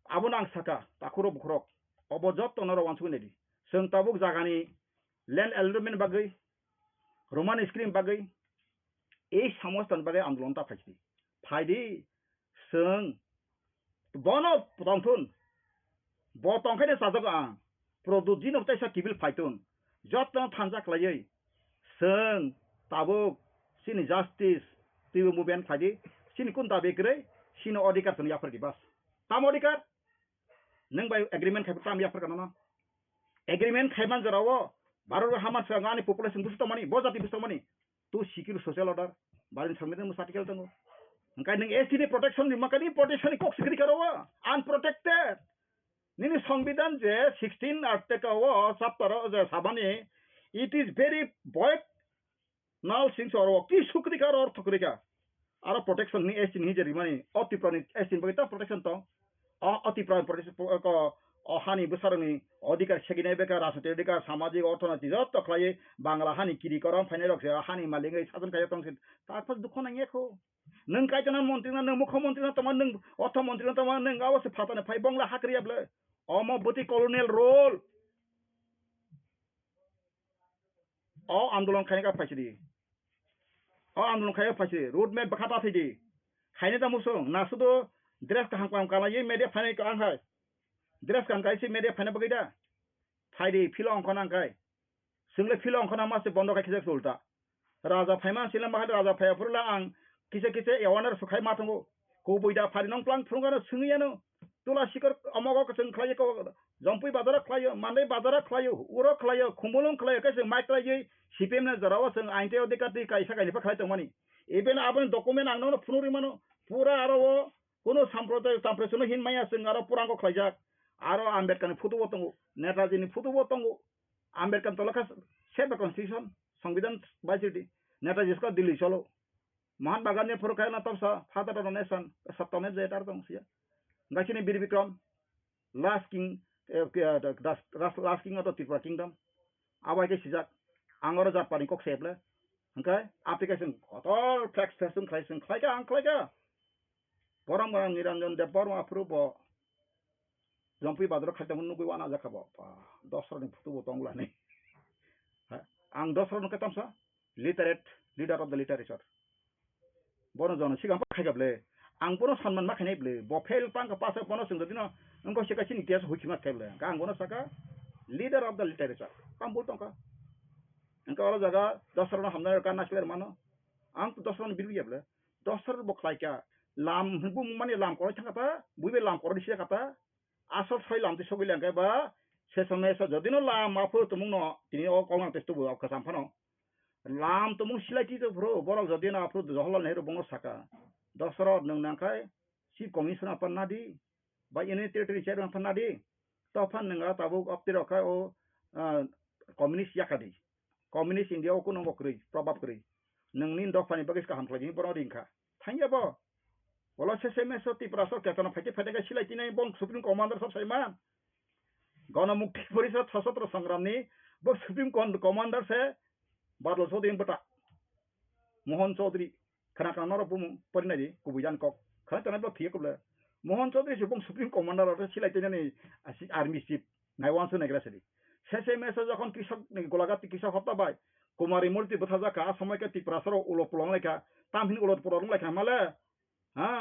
abon ang saka takuro bukrok obojot tonoro wansu nedi seng tabuk jagani land element bagai roman screen bagai ei samostan bagai andolon ta phaidi seng bono tongthun bo tongkhai sajak ang product jin optai sa kibil phaitun jotno thanjak laiei seng tabuk sini justice tibu movement phaidi sini kun tabe krei sini odikar tun yapar di bas tam odikar neng by agreement khai tam ya perkana agreement khai man jarawo baro haman sangani population busto mani bojati busto mani tu secure social order barin samide mu article tango engkai neng STD protection ni makani protection kok security karawa unprotected nini সংবিধান je 16 article wo chapter je sabani it is very void null things or ki security kar or thukrika aro protection ni STD ni je rimani oti prani STD bagita protection to অতি হানি বসারনি অধিকার সেগিনে বেকার রাজনৈতিক অধিকার সামাজিক অর্থনৈতিক যত খাই বাংলা হানি কিরিকরম ফাইনে রক্ষে হানি মালিঙ্গই সাধন খাই তংসিন তারপর দুঃখ নাই এখো নং কাইজনা মন্ত্রী না নং মুখ্যমন্ত্রী না তোমার নং অর্থমন্ত্রী না তোমার নং অবশ্যই ফাতানে ফাই বাংলা হাকরিয়াবলে অমবতী কলোনিয়াল রোল আন্দোলন খাইকা ফাইছি আন্দোলন খাইকা ফাইছি রোড ম্যাপ বাখাতা থিদি খাইনে তা মুসং না শুধু dress ka hangpam kala ye media phane ka anghai dress kan kai si media phane bagida phaidi philong khona kai single philong khona ma se bondo ka khise sulta raja phaima silam ma raja phaya purla ang kise yawanar sukhai ma thango ko boida phari nong plang phunga sungiyano tula sikar amogo ka sung khlai ko jompui bazara khlayo mandai bazara khlayo uro khlayo khumulong khlayo ka sung mai khlayo sipem na jarawa sung ainte odikati kaisa kailifa khlai tongmani even abon document angno phunuri mano pura aro কোনো সাম্প্রদায়িক সাম্প্রদায়িক হিনমাইয়া जों आरो पुरांग खलायजाक आरो आम्बेडकार फुटुबो दङ नेताजीनि फुटुबो दङ Ambedkar तलखा set constitution संविधान बायसिटी नेताजीसका दिल्ली चलो महात्मा गांधी फुरखायना तबसा फादर अफ नेशन सप्तमे जेटार दं सिया गासिनि Bir Bikram last king of Tripura kingdom आबायके सिजाक आंगरो जापानि कक सेबले ओंखाय एप्लिकेशन अतल फ्लेक्स फेसुन खायसुन खायका आं खायका Orang orang Niranjan Debbarma approval Jampi Badro Katamun Nubi Wana Zakaba, Dosser and Putu Tongulani. Ang Dosser Katamsa, literate leader of the literature. Bonazon, Sigam Kagable, Ang Bono Sanman Macanable, Bopel Panka Pasa Bonos in the dinner, engko se kasini tes huchima table ka angono saka leader of the literature kam bol tongka engko ala jaga dasarna hamna ka nasler mano ang dasarna biru yable dasar boklaika lam bu mane lam koro thangata buibe lam koro disia kata asal sai lam te sogile angka ba se samay sa jodino lam afu tumung no tini o kong testu bu ka samphano lam tumung silati to bro borok jodino afu jawaharlal nehru bongo saka dasar nang nangkai chief commissioner panadi ba union territory chairman panadi tofan nanga tabu optiro ka o communist yakadi communist india o kuno mokri probab kri nangni dofani bagis ka hamplagi bono ringka thangya bo bola se meso TRIPURA sor ketana phate ga silai tinai bong supreme commander sab saima गणमुक्ति परिषद सशस्त्र संग्रामनी बो supreme commander से बादल चौधरी बटा मोहन चौधरी खना खना नर बुम परिनादि कुबुजान कक खना तना बो थिए कुबले मोहन चौधरी सुबुं सुप्रीम कमांडर आरो सिलाइतेनि आर्मी चीफ नाइवानसो नाइग्रासरि सेसे मेसे जखन कृषक गलागाति कृषक हत्ता बाय कुमारी मूर्ति बथाजाका समयके TRIPURA सर उलो पुलंग लेखा तामहिन उलट पुलंग लेखा माले हा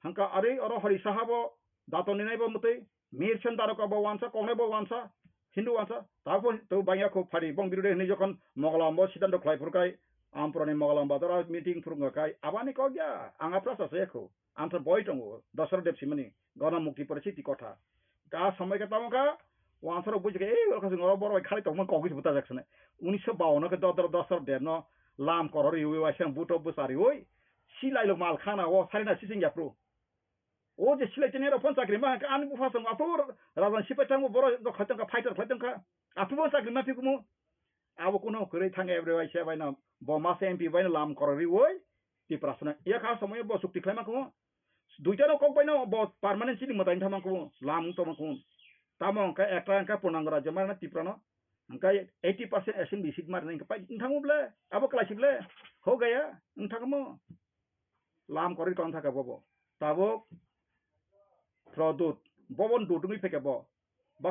हंका अरे अरो हरि साहाबो दातनि नाइबो मते मिरसन तारका बो वानसा कोने बो वानसा हिंदू वानसा तापो तो बाया को फारि बं बिरुदे नि जखन मंगलामबो सिदान्त खलायफुरकाय आमप्रनि मंगलामबा दरा मीटिंग फुरंगाकाय आबानि कग्या आंगा प्रासा सेखो आंतर बय दंगो दसर देबसिमनि गणमुक्ति परिस्थिति कथा का समय के तामका वानसर बुझके ए ओखस ngoro boro खालि तमन कगिस बुता जाखसने 1952 के ददर दसर देनो लाम करर युवे वासं बुटो बुसारि ओय सिलाइलो माल खाना ओ सारिना सिसिंग्याप्रो ओ जे सिलाइतेने र फन चाकरि मा आनि बुफासं आफुर राजन सिपाइतांगो बरो द खतंका फाइटर फाइतंका आफुबो चाकरि मा फिकुमु आबो कुनो करै थांगे एब्रेवाय से बायना बमास एमपी बायना लाम कररि ओय TRIPURA सना या खा समय बो सुक्ति खलामाखौ दुइटा न कक बायना बो परमानेंट सिनि मताइन थामाखौ लाम तमखौ तामो का एकटा का पुनांग राज्य मारना TRIPURA न अंका 80% एसेंबली सीट मारना का पाइ थांगुब्ले आबो क्लासिबले हो गया थांगमो लाम कररि कन थाका बो ताबो प्रदूत बबन दुदुंगि फेके बो